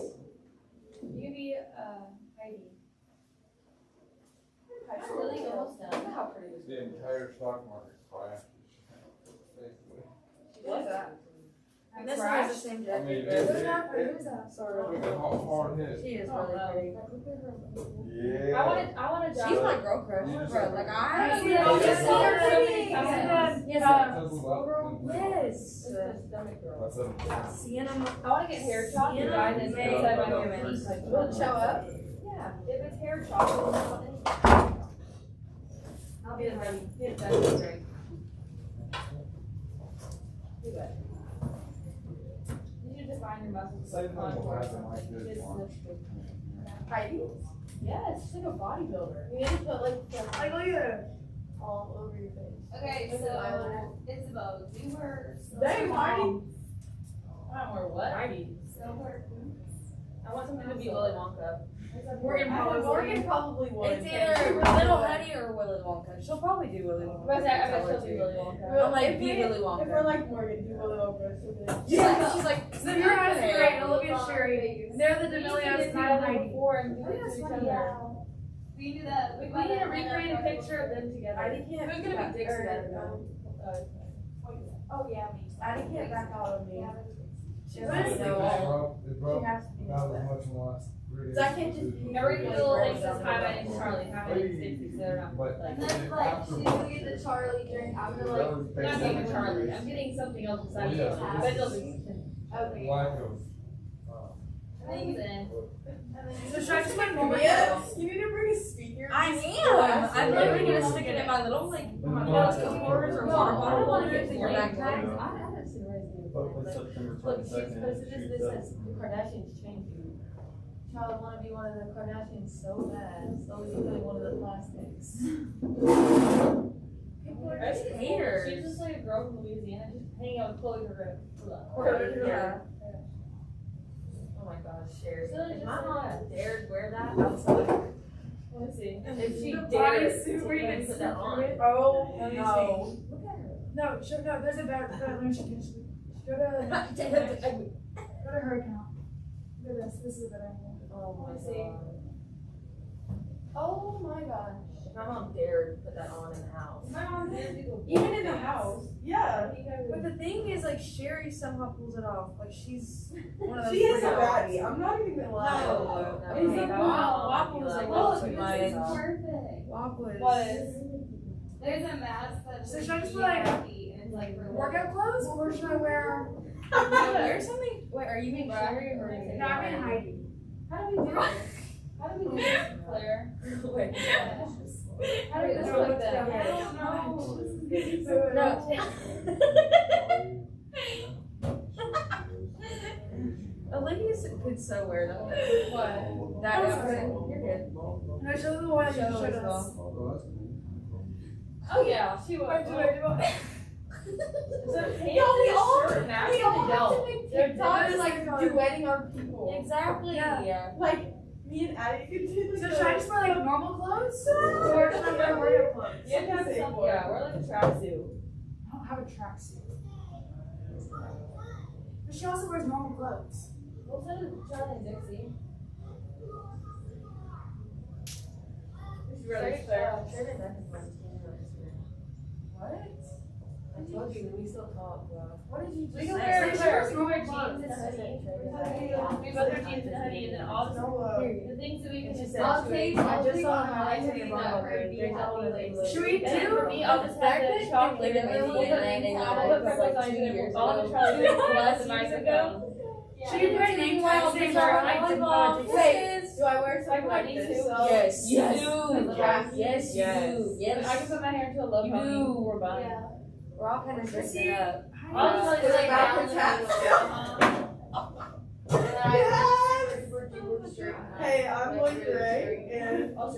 [SPEAKER 2] You can be Heidi. Really almost done.
[SPEAKER 4] Look how pretty this
[SPEAKER 8] The entire stock market crashed. Basically.
[SPEAKER 2] What's that?
[SPEAKER 4] And this one has the same
[SPEAKER 8] I
[SPEAKER 4] jacket.
[SPEAKER 8] mean,
[SPEAKER 4] but
[SPEAKER 8] it-
[SPEAKER 6] Who's that?
[SPEAKER 4] Sort of.
[SPEAKER 8] We got hard hit.
[SPEAKER 4] She is really pretty.
[SPEAKER 8] Yeah.
[SPEAKER 2] I want to
[SPEAKER 4] She's
[SPEAKER 2] job.
[SPEAKER 4] my girl crush,
[SPEAKER 8] You just
[SPEAKER 4] bro.
[SPEAKER 8] have-
[SPEAKER 4] Like
[SPEAKER 6] I
[SPEAKER 4] I.
[SPEAKER 6] see it all
[SPEAKER 4] She's
[SPEAKER 6] the
[SPEAKER 4] so
[SPEAKER 6] time.
[SPEAKER 4] pretty.
[SPEAKER 6] Yes,
[SPEAKER 4] Yes. Yes.
[SPEAKER 2] It's the stomach girl.
[SPEAKER 8] What's up?
[SPEAKER 4] Sienna.
[SPEAKER 2] I want to get hair chopped.
[SPEAKER 4] Sienna
[SPEAKER 2] Guys, and
[SPEAKER 4] May.
[SPEAKER 2] inside my hair.
[SPEAKER 5] Will it show up?
[SPEAKER 2] Yeah, if it's hair chopped, I'll be ready. Get that drink. Do that. You need to define your muscles.
[SPEAKER 8] Same thing will happen like this
[SPEAKER 2] It's
[SPEAKER 8] one.
[SPEAKER 5] Heidi?
[SPEAKER 2] Yeah, it's just like a bodybuilder.
[SPEAKER 5] You need to put like
[SPEAKER 6] Like look at it.
[SPEAKER 5] all over your face.
[SPEAKER 9] Okay,
[SPEAKER 5] With
[SPEAKER 9] so
[SPEAKER 5] the eyeliner.
[SPEAKER 9] it's about we were
[SPEAKER 6] Dang, Heidi.
[SPEAKER 2] I don't know what.
[SPEAKER 9] silver.
[SPEAKER 2] I want something to be Willy Wonka.
[SPEAKER 6] Morgan
[SPEAKER 5] Morgan probably would.
[SPEAKER 4] It's either Little Hetty or Willy Wonka. She'll probably do Willy Wonka.
[SPEAKER 2] But I bet she'll be Willy Wonka.
[SPEAKER 4] I'm like,
[SPEAKER 5] If
[SPEAKER 4] be
[SPEAKER 5] we-
[SPEAKER 4] Willy
[SPEAKER 5] If we're
[SPEAKER 4] Wonka.
[SPEAKER 5] like Morgan, do Willy Wonka. So good.
[SPEAKER 4] Yeah, she's like,
[SPEAKER 6] So your eyes are great. Olivia Sherry. They're the D'Amelios, not Heidi.
[SPEAKER 2] Before and do it to each other.
[SPEAKER 9] We do that.
[SPEAKER 2] We need to recreate a picture of them together.
[SPEAKER 5] Heidi can't.
[SPEAKER 2] Who's gonna be Dixie then?
[SPEAKER 5] Oh yeah, me. Heidi can't back out on me. She
[SPEAKER 6] What
[SPEAKER 5] has
[SPEAKER 6] is
[SPEAKER 5] to
[SPEAKER 6] it?
[SPEAKER 5] know.
[SPEAKER 8] It broke
[SPEAKER 5] She has to be.
[SPEAKER 8] about as much once.
[SPEAKER 5] So I can't just.
[SPEAKER 2] Every little thing says hi, my name's Charlie. Hi, my name's Dixie. So they're not
[SPEAKER 8] But
[SPEAKER 2] like.
[SPEAKER 9] And then like she's gonna get the Charlie drink after like
[SPEAKER 2] I'm not getting Charlie. I'm getting something else besides
[SPEAKER 8] Oh, yeah.
[SPEAKER 2] Charlie. But it doesn't.
[SPEAKER 5] Okay.
[SPEAKER 8] lack of.
[SPEAKER 2] Things in.
[SPEAKER 6] So should I just like normal?
[SPEAKER 5] Yes. You need to bring a speaker.
[SPEAKER 4] I am. I'm literally gonna stick it in my little like quarters or water bottle holders in your backpack.
[SPEAKER 2] Look, she's posted this says the Kardashians changed you. Child want to be one of the Kardashians so bad, slowly becoming one of the plastics.
[SPEAKER 4] That's haters.
[SPEAKER 2] She's just like a girl from Louisiana, just hanging out with Chloe Herrera.
[SPEAKER 4] Yeah.
[SPEAKER 2] Oh my gosh, Sherry.
[SPEAKER 4] So
[SPEAKER 2] If
[SPEAKER 4] just
[SPEAKER 2] my
[SPEAKER 4] like
[SPEAKER 2] mom
[SPEAKER 4] that.
[SPEAKER 2] dared wear that outside, let me see. If she dared
[SPEAKER 6] bodysuit where you can
[SPEAKER 2] put that on.
[SPEAKER 6] Oh
[SPEAKER 5] Let me
[SPEAKER 6] no.
[SPEAKER 2] Look at her.
[SPEAKER 6] No, no. There's a better learning. Go to her account. Look at this. This is a better angle.
[SPEAKER 2] Oh my
[SPEAKER 5] Let me see.
[SPEAKER 2] god.
[SPEAKER 5] Oh my gosh.
[SPEAKER 2] If my mom dared put that on in the house.
[SPEAKER 5] My mom did.
[SPEAKER 2] Even
[SPEAKER 5] Even in the house. Yeah.
[SPEAKER 4] But the thing is, like, Sherry somehow pulls it off. Like, she's one of those.
[SPEAKER 5] She is a
[SPEAKER 4] pretty
[SPEAKER 5] baddie. I'm not even gonna lie.
[SPEAKER 4] No.
[SPEAKER 5] It's
[SPEAKER 4] Okay.
[SPEAKER 5] a
[SPEAKER 4] WAP was like,
[SPEAKER 5] Well,
[SPEAKER 4] oh,
[SPEAKER 5] this
[SPEAKER 4] my.
[SPEAKER 5] is
[SPEAKER 9] perfect.
[SPEAKER 4] WAP was.
[SPEAKER 9] There's a mask that
[SPEAKER 6] So
[SPEAKER 9] should
[SPEAKER 6] should I just
[SPEAKER 9] be
[SPEAKER 6] put, like,
[SPEAKER 9] happy and it's like for
[SPEAKER 6] Workout clothes, or should I wear?
[SPEAKER 4] Wear something. Wait, are you being Sherry or?
[SPEAKER 6] No, I'm in Heidi.
[SPEAKER 2] How do we do this? How do we do this, Claire?
[SPEAKER 4] Wait.
[SPEAKER 2] How do we just like that?
[SPEAKER 6] I don't
[SPEAKER 4] No.
[SPEAKER 6] know.
[SPEAKER 4] Olivia could so wear them.
[SPEAKER 2] What?
[SPEAKER 4] That is good. You're good.
[SPEAKER 6] No, show them the one you
[SPEAKER 4] Show
[SPEAKER 6] showed
[SPEAKER 4] as
[SPEAKER 6] us.
[SPEAKER 4] well.
[SPEAKER 2] Oh yeah, she was.
[SPEAKER 6] Wait, do I do it?
[SPEAKER 2] So
[SPEAKER 5] we all
[SPEAKER 2] shirt,
[SPEAKER 5] We
[SPEAKER 2] now
[SPEAKER 5] all have
[SPEAKER 2] adult.
[SPEAKER 5] to make
[SPEAKER 2] They're
[SPEAKER 5] TikToks like
[SPEAKER 6] different.
[SPEAKER 5] duetting our people.
[SPEAKER 4] Exactly.
[SPEAKER 6] Yeah.
[SPEAKER 5] Like me and Addie could do
[SPEAKER 6] So
[SPEAKER 5] like
[SPEAKER 6] should I just wear like normal clothes, or should I wear workout clothes?
[SPEAKER 2] You have to have some, yeah, wear like a tracksuit.
[SPEAKER 6] I don't have a tracksuit. But she also wears normal clothes.
[SPEAKER 2] Well, so does Charlie and Dixie.
[SPEAKER 5] What?
[SPEAKER 2] I told you, we still talk, bro.
[SPEAKER 5] What did you
[SPEAKER 2] We
[SPEAKER 5] just
[SPEAKER 2] can
[SPEAKER 5] say?
[SPEAKER 2] wear
[SPEAKER 6] She
[SPEAKER 2] Claire,
[SPEAKER 6] wears
[SPEAKER 2] we can wear
[SPEAKER 6] normal
[SPEAKER 2] jeans and
[SPEAKER 6] clothes.
[SPEAKER 2] hoodie. We both wear jeans and hoodie, and then all the
[SPEAKER 5] No,
[SPEAKER 2] things that we can just
[SPEAKER 5] I'll take. I just saw
[SPEAKER 2] how
[SPEAKER 5] how
[SPEAKER 2] I take
[SPEAKER 6] Should we
[SPEAKER 2] And then
[SPEAKER 6] do?
[SPEAKER 2] for me, I'll just have the chocolate and
[SPEAKER 4] Literally
[SPEAKER 2] we'll put
[SPEAKER 4] landing on
[SPEAKER 2] I'll
[SPEAKER 4] it
[SPEAKER 2] put
[SPEAKER 4] was like
[SPEAKER 2] Pringles on
[SPEAKER 4] 2
[SPEAKER 2] it.
[SPEAKER 4] years
[SPEAKER 2] All the
[SPEAKER 4] ago.
[SPEAKER 2] Charlie
[SPEAKER 4] 2
[SPEAKER 2] plus
[SPEAKER 4] plus
[SPEAKER 2] the
[SPEAKER 4] years
[SPEAKER 2] microphone.
[SPEAKER 6] Should we put name tags in
[SPEAKER 4] Volleyball.
[SPEAKER 6] our like
[SPEAKER 2] Volleyball.
[SPEAKER 5] Wait, do I wear something
[SPEAKER 2] Like
[SPEAKER 5] like
[SPEAKER 2] me
[SPEAKER 5] this?
[SPEAKER 2] too?
[SPEAKER 4] Yes.
[SPEAKER 2] Yes.
[SPEAKER 4] You.
[SPEAKER 5] Yes.
[SPEAKER 4] Yes. You.
[SPEAKER 2] I
[SPEAKER 4] Yes.
[SPEAKER 2] can put my hair into a low
[SPEAKER 4] You
[SPEAKER 2] pony
[SPEAKER 4] do.
[SPEAKER 2] or bun.
[SPEAKER 5] Yeah.
[SPEAKER 4] We're all kind of dressing up.
[SPEAKER 2] I was like,
[SPEAKER 5] Like
[SPEAKER 2] backwards
[SPEAKER 5] backwards
[SPEAKER 2] hats.
[SPEAKER 5] Hey, I'm Blake Gray, and
[SPEAKER 4] I'm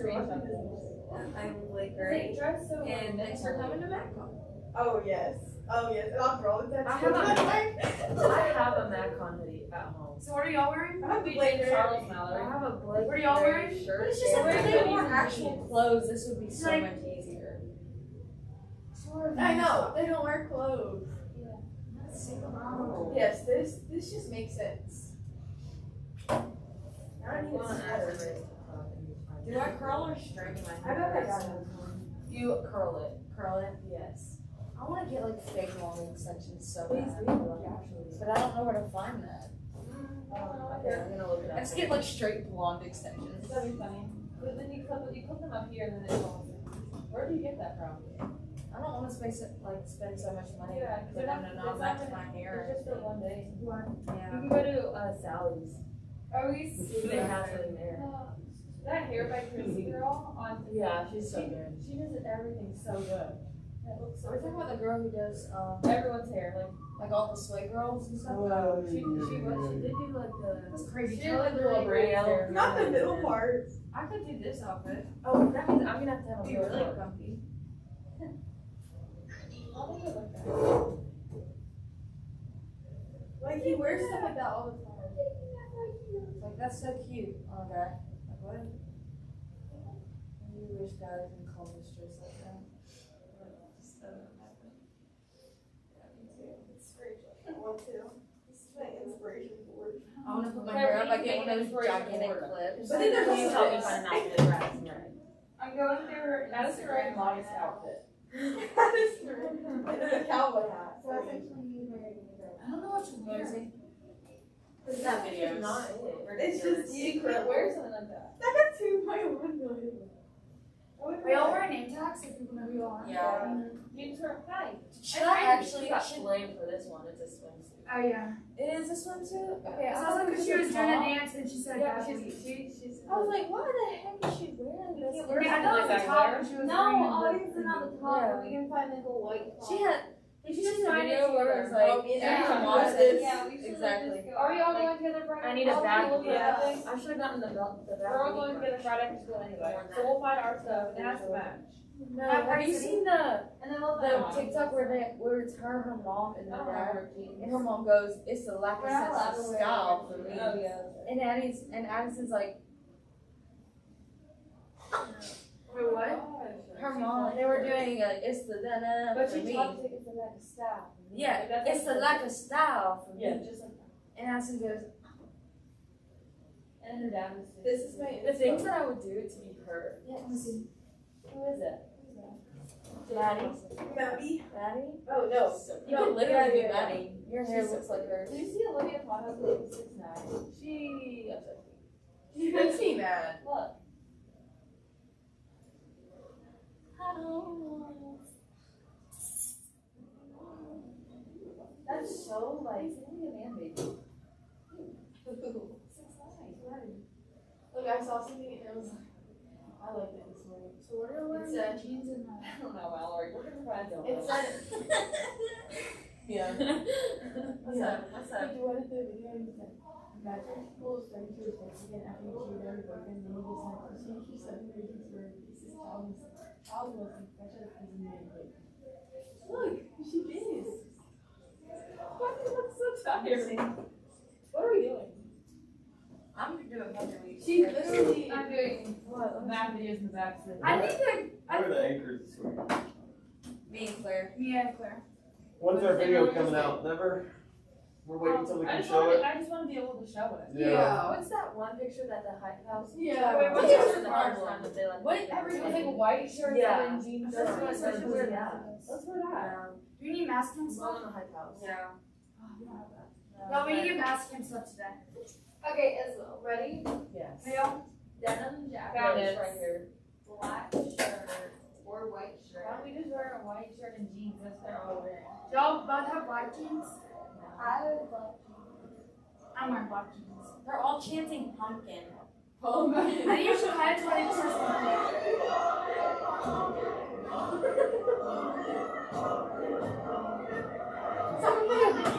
[SPEAKER 4] Blake
[SPEAKER 2] They
[SPEAKER 4] Gray.
[SPEAKER 2] dress so
[SPEAKER 4] And thanks for coming to MacCon.
[SPEAKER 5] oh yes, and I'll draw the
[SPEAKER 2] I
[SPEAKER 5] tattoo.
[SPEAKER 2] have a MacCon hoodie at home.
[SPEAKER 6] So what are y'all wearing?
[SPEAKER 5] I have
[SPEAKER 2] We
[SPEAKER 5] Blake
[SPEAKER 2] did
[SPEAKER 5] Gray.
[SPEAKER 2] Charles
[SPEAKER 4] I
[SPEAKER 2] Mallory.
[SPEAKER 4] have a Blake
[SPEAKER 6] What are y'all
[SPEAKER 4] Gray
[SPEAKER 6] wearing?
[SPEAKER 4] shirt.
[SPEAKER 2] But it's
[SPEAKER 4] It's
[SPEAKER 2] just
[SPEAKER 4] just
[SPEAKER 2] like
[SPEAKER 4] if they
[SPEAKER 2] hoodies
[SPEAKER 4] wore
[SPEAKER 2] and
[SPEAKER 4] actual
[SPEAKER 2] jeans.
[SPEAKER 4] clothes, this would be so
[SPEAKER 6] Like-
[SPEAKER 4] much easier.
[SPEAKER 5] I know they don't wear clothes.
[SPEAKER 2] Oh.
[SPEAKER 5] Yes, this just makes sense. I don't need a sweater.
[SPEAKER 4] Do I curl or straighten my
[SPEAKER 5] I
[SPEAKER 4] hair?
[SPEAKER 5] bet I got it.
[SPEAKER 2] You curl it.
[SPEAKER 4] Curl it?
[SPEAKER 2] Yes.
[SPEAKER 4] I want to get like fake long extensions so
[SPEAKER 2] Please
[SPEAKER 4] bad.
[SPEAKER 2] do. Actually.
[SPEAKER 4] But I don't know where to find that.
[SPEAKER 2] Okay, I'm gonna look it up.
[SPEAKER 4] Let's get like straight blonde extensions.
[SPEAKER 2] That'd be funny. But then you clip them up here and then it falls. Where do you get that from?
[SPEAKER 4] I don't want to spend so much money
[SPEAKER 2] Yeah, 'cause
[SPEAKER 4] for
[SPEAKER 2] they're
[SPEAKER 4] them
[SPEAKER 2] not-
[SPEAKER 4] to
[SPEAKER 2] it's
[SPEAKER 4] not
[SPEAKER 2] not
[SPEAKER 4] match
[SPEAKER 2] gonna-
[SPEAKER 4] my hair.
[SPEAKER 2] It's just for one day. You
[SPEAKER 4] Yeah.
[SPEAKER 2] can go to Sally's.
[SPEAKER 9] Are we
[SPEAKER 2] They have it in there.
[SPEAKER 9] That hair by Chrissy girl on
[SPEAKER 2] Yeah, she's so good.
[SPEAKER 9] she does everything so good. That looks so
[SPEAKER 4] We're talking about the girl who does
[SPEAKER 2] Everyone's hair,
[SPEAKER 4] like all the sway girls and stuff.
[SPEAKER 2] she did do like the.
[SPEAKER 6] That's crazy.
[SPEAKER 2] She did like the little braids there.
[SPEAKER 5] Not the middle part.
[SPEAKER 2] I could do this outfit. Oh, that means I'm gonna have to have a
[SPEAKER 4] Be
[SPEAKER 2] middle
[SPEAKER 4] really
[SPEAKER 2] part.
[SPEAKER 4] comfy.
[SPEAKER 2] I'll make it like that.
[SPEAKER 5] Like he wears stuff like that all the time.
[SPEAKER 4] Like that's so cute on a guy. Like what? You wish guys can call me dress like that. Just doesn't happen. Yeah, me too.
[SPEAKER 5] Inspiration. I want to. This is my inspiration board.
[SPEAKER 4] I want to put my
[SPEAKER 2] Okay,
[SPEAKER 4] hair up.
[SPEAKER 2] we
[SPEAKER 4] I
[SPEAKER 2] can
[SPEAKER 4] get
[SPEAKER 2] make
[SPEAKER 4] one of
[SPEAKER 2] an
[SPEAKER 4] those
[SPEAKER 2] inspiration
[SPEAKER 4] gigantic
[SPEAKER 2] board.
[SPEAKER 4] clips.
[SPEAKER 5] But then there's
[SPEAKER 2] Please help me
[SPEAKER 5] this.
[SPEAKER 2] find an outfit that Brad's wearing.
[SPEAKER 9] I'm going through
[SPEAKER 2] That's the right modest outfit.
[SPEAKER 5] That is true. And then a cowboy hat.
[SPEAKER 9] So that's actually you wearing it.
[SPEAKER 4] I don't know what you're wearing.
[SPEAKER 2] It's
[SPEAKER 4] not
[SPEAKER 2] videos. Not it.
[SPEAKER 5] It's just
[SPEAKER 2] You could wear something like that.
[SPEAKER 5] I got 2.1 million.
[SPEAKER 6] Are y'all wearing name tags so people know who you are?
[SPEAKER 4] Yeah.
[SPEAKER 2] You just wear hi.
[SPEAKER 4] Should I actually?
[SPEAKER 2] got blamed for this one. It's a swimsuit.
[SPEAKER 6] Oh yeah.
[SPEAKER 4] It is this one too. Okay,
[SPEAKER 6] It sounds like because she was doing a dance and she said
[SPEAKER 2] Yeah,
[SPEAKER 6] that.
[SPEAKER 2] she's.
[SPEAKER 4] I was like, why the heck is she wearing this?
[SPEAKER 2] can't wear
[SPEAKER 6] Yeah, I
[SPEAKER 2] something
[SPEAKER 6] thought it
[SPEAKER 2] like
[SPEAKER 6] was
[SPEAKER 2] that,
[SPEAKER 6] a top
[SPEAKER 2] Claire.
[SPEAKER 6] and she was
[SPEAKER 9] No,
[SPEAKER 6] wearing
[SPEAKER 9] obviously not the top,
[SPEAKER 4] Yeah.
[SPEAKER 9] but we can find like a white top.
[SPEAKER 4] She had. Did you see the
[SPEAKER 2] Find it
[SPEAKER 4] video where it was like
[SPEAKER 5] Oh, yeah.
[SPEAKER 4] everyone
[SPEAKER 5] Yeah.
[SPEAKER 4] wants this?
[SPEAKER 9] Yeah, we should
[SPEAKER 4] Exactly.
[SPEAKER 9] Just go
[SPEAKER 2] Are we all
[SPEAKER 9] out,
[SPEAKER 2] going
[SPEAKER 9] together Friday?
[SPEAKER 2] I need a
[SPEAKER 9] I'll
[SPEAKER 2] bag.
[SPEAKER 9] look at
[SPEAKER 2] Yeah.
[SPEAKER 9] that.
[SPEAKER 2] I should have gotten the bag.
[SPEAKER 9] We're all going together Friday after school anyway, so we'll find our stuff and ask match.
[SPEAKER 4] No, have you seen the
[SPEAKER 9] And then we'll
[SPEAKER 4] TikTok where it's her mom, and
[SPEAKER 9] I
[SPEAKER 4] the
[SPEAKER 9] don't
[SPEAKER 4] dad,
[SPEAKER 9] remember jeans.
[SPEAKER 4] and her mom goes, "It's the lack of
[SPEAKER 9] We're not allowed
[SPEAKER 4] sense of
[SPEAKER 9] to wear
[SPEAKER 4] style for me."
[SPEAKER 9] Oh yeah.
[SPEAKER 4] And Addison's like,
[SPEAKER 6] Wait, what?
[SPEAKER 4] her mom. They were doing it's the da
[SPEAKER 9] But
[SPEAKER 4] for
[SPEAKER 9] she
[SPEAKER 4] me.
[SPEAKER 9] talks like it's a lack of style.
[SPEAKER 4] Yeah,
[SPEAKER 9] Like, that's
[SPEAKER 4] it's the
[SPEAKER 9] like-
[SPEAKER 4] lack of style for me.
[SPEAKER 2] Yeah, just like
[SPEAKER 4] And Addison goes,
[SPEAKER 2] and her dad was.
[SPEAKER 5] This is my
[SPEAKER 2] The things that I would do to be her.
[SPEAKER 4] "Yeah, let me see,
[SPEAKER 2] Who is it?
[SPEAKER 4] Maddie,
[SPEAKER 5] Maddie.
[SPEAKER 4] Maddie."
[SPEAKER 5] Oh no.
[SPEAKER 4] You
[SPEAKER 5] No,
[SPEAKER 4] could literally be
[SPEAKER 5] yeah.
[SPEAKER 4] Maddie. Your hair
[SPEAKER 2] She's
[SPEAKER 4] looks like hers.
[SPEAKER 9] Did you see Olivia Poto's baby 6'9"?
[SPEAKER 2] She upsets me.
[SPEAKER 5] You makes me mad.
[SPEAKER 2] Look. That's so like something a man baby. 6'9".
[SPEAKER 9] Look, I saw something and it was like, I like it this morning. So what are you wearing?
[SPEAKER 2] It's
[SPEAKER 9] Jeans and
[SPEAKER 2] I don't know, Mallory. We're gonna find out.
[SPEAKER 9] It said,
[SPEAKER 2] Yeah. What's up? What's up?
[SPEAKER 9] like, what is the video? And he said, imagine school is starting to respect again after you cheated on your boyfriend, then you decide to change your 7 reasons for this is child wasn't such a prison man. Look, she is.
[SPEAKER 2] Why do you look so tired? What are we doing?
[SPEAKER 4] I'm doing Pumpkin Week.
[SPEAKER 9] She literally.
[SPEAKER 2] I'm doing
[SPEAKER 4] What?
[SPEAKER 2] math videos in the back. So
[SPEAKER 6] I think that
[SPEAKER 7] What are the anchors this week?
[SPEAKER 4] Me and Claire.
[SPEAKER 6] me and Claire.
[SPEAKER 7] When's our video coming out? Never? We're waiting until we
[SPEAKER 2] I
[SPEAKER 7] can
[SPEAKER 2] just
[SPEAKER 7] show
[SPEAKER 2] wanna-
[SPEAKER 7] it?
[SPEAKER 2] I just want to be able to show it.
[SPEAKER 5] Yeah.
[SPEAKER 2] What's that one picture that the hype house?
[SPEAKER 9] Yeah.
[SPEAKER 2] Wait, what's
[SPEAKER 4] Yeah.
[SPEAKER 2] the first time that they like?
[SPEAKER 4] What?
[SPEAKER 2] Everything like a white shirt
[SPEAKER 4] Yeah.
[SPEAKER 2] and jeans.
[SPEAKER 4] That's
[SPEAKER 2] That's
[SPEAKER 4] what
[SPEAKER 2] what
[SPEAKER 4] I
[SPEAKER 2] I
[SPEAKER 4] said.
[SPEAKER 2] wear that. Let's wear that.
[SPEAKER 6] Do you need mask cam
[SPEAKER 2] It's
[SPEAKER 6] stuff?
[SPEAKER 2] on the hype house.
[SPEAKER 4] Yeah.
[SPEAKER 6] Oh, we don't have that. No, we need to get mask cam stuff today.
[SPEAKER 9] Okay, Isabel, ready?
[SPEAKER 2] Yes.
[SPEAKER 6] Hey y'all.
[SPEAKER 9] Denim jacket,
[SPEAKER 2] Found it right here.
[SPEAKER 9] black shirt, or white shirt.
[SPEAKER 2] Why don't we just wear a white shirt and jeans? That's what they're all wearing.
[SPEAKER 6] Y'all about to have black jeans?
[SPEAKER 9] I would love
[SPEAKER 6] I'm wearing black jeans.
[SPEAKER 4] They're all chanting pumpkin.
[SPEAKER 9] Oh my.
[SPEAKER 6] I think you should hide it till they just says pumpkin.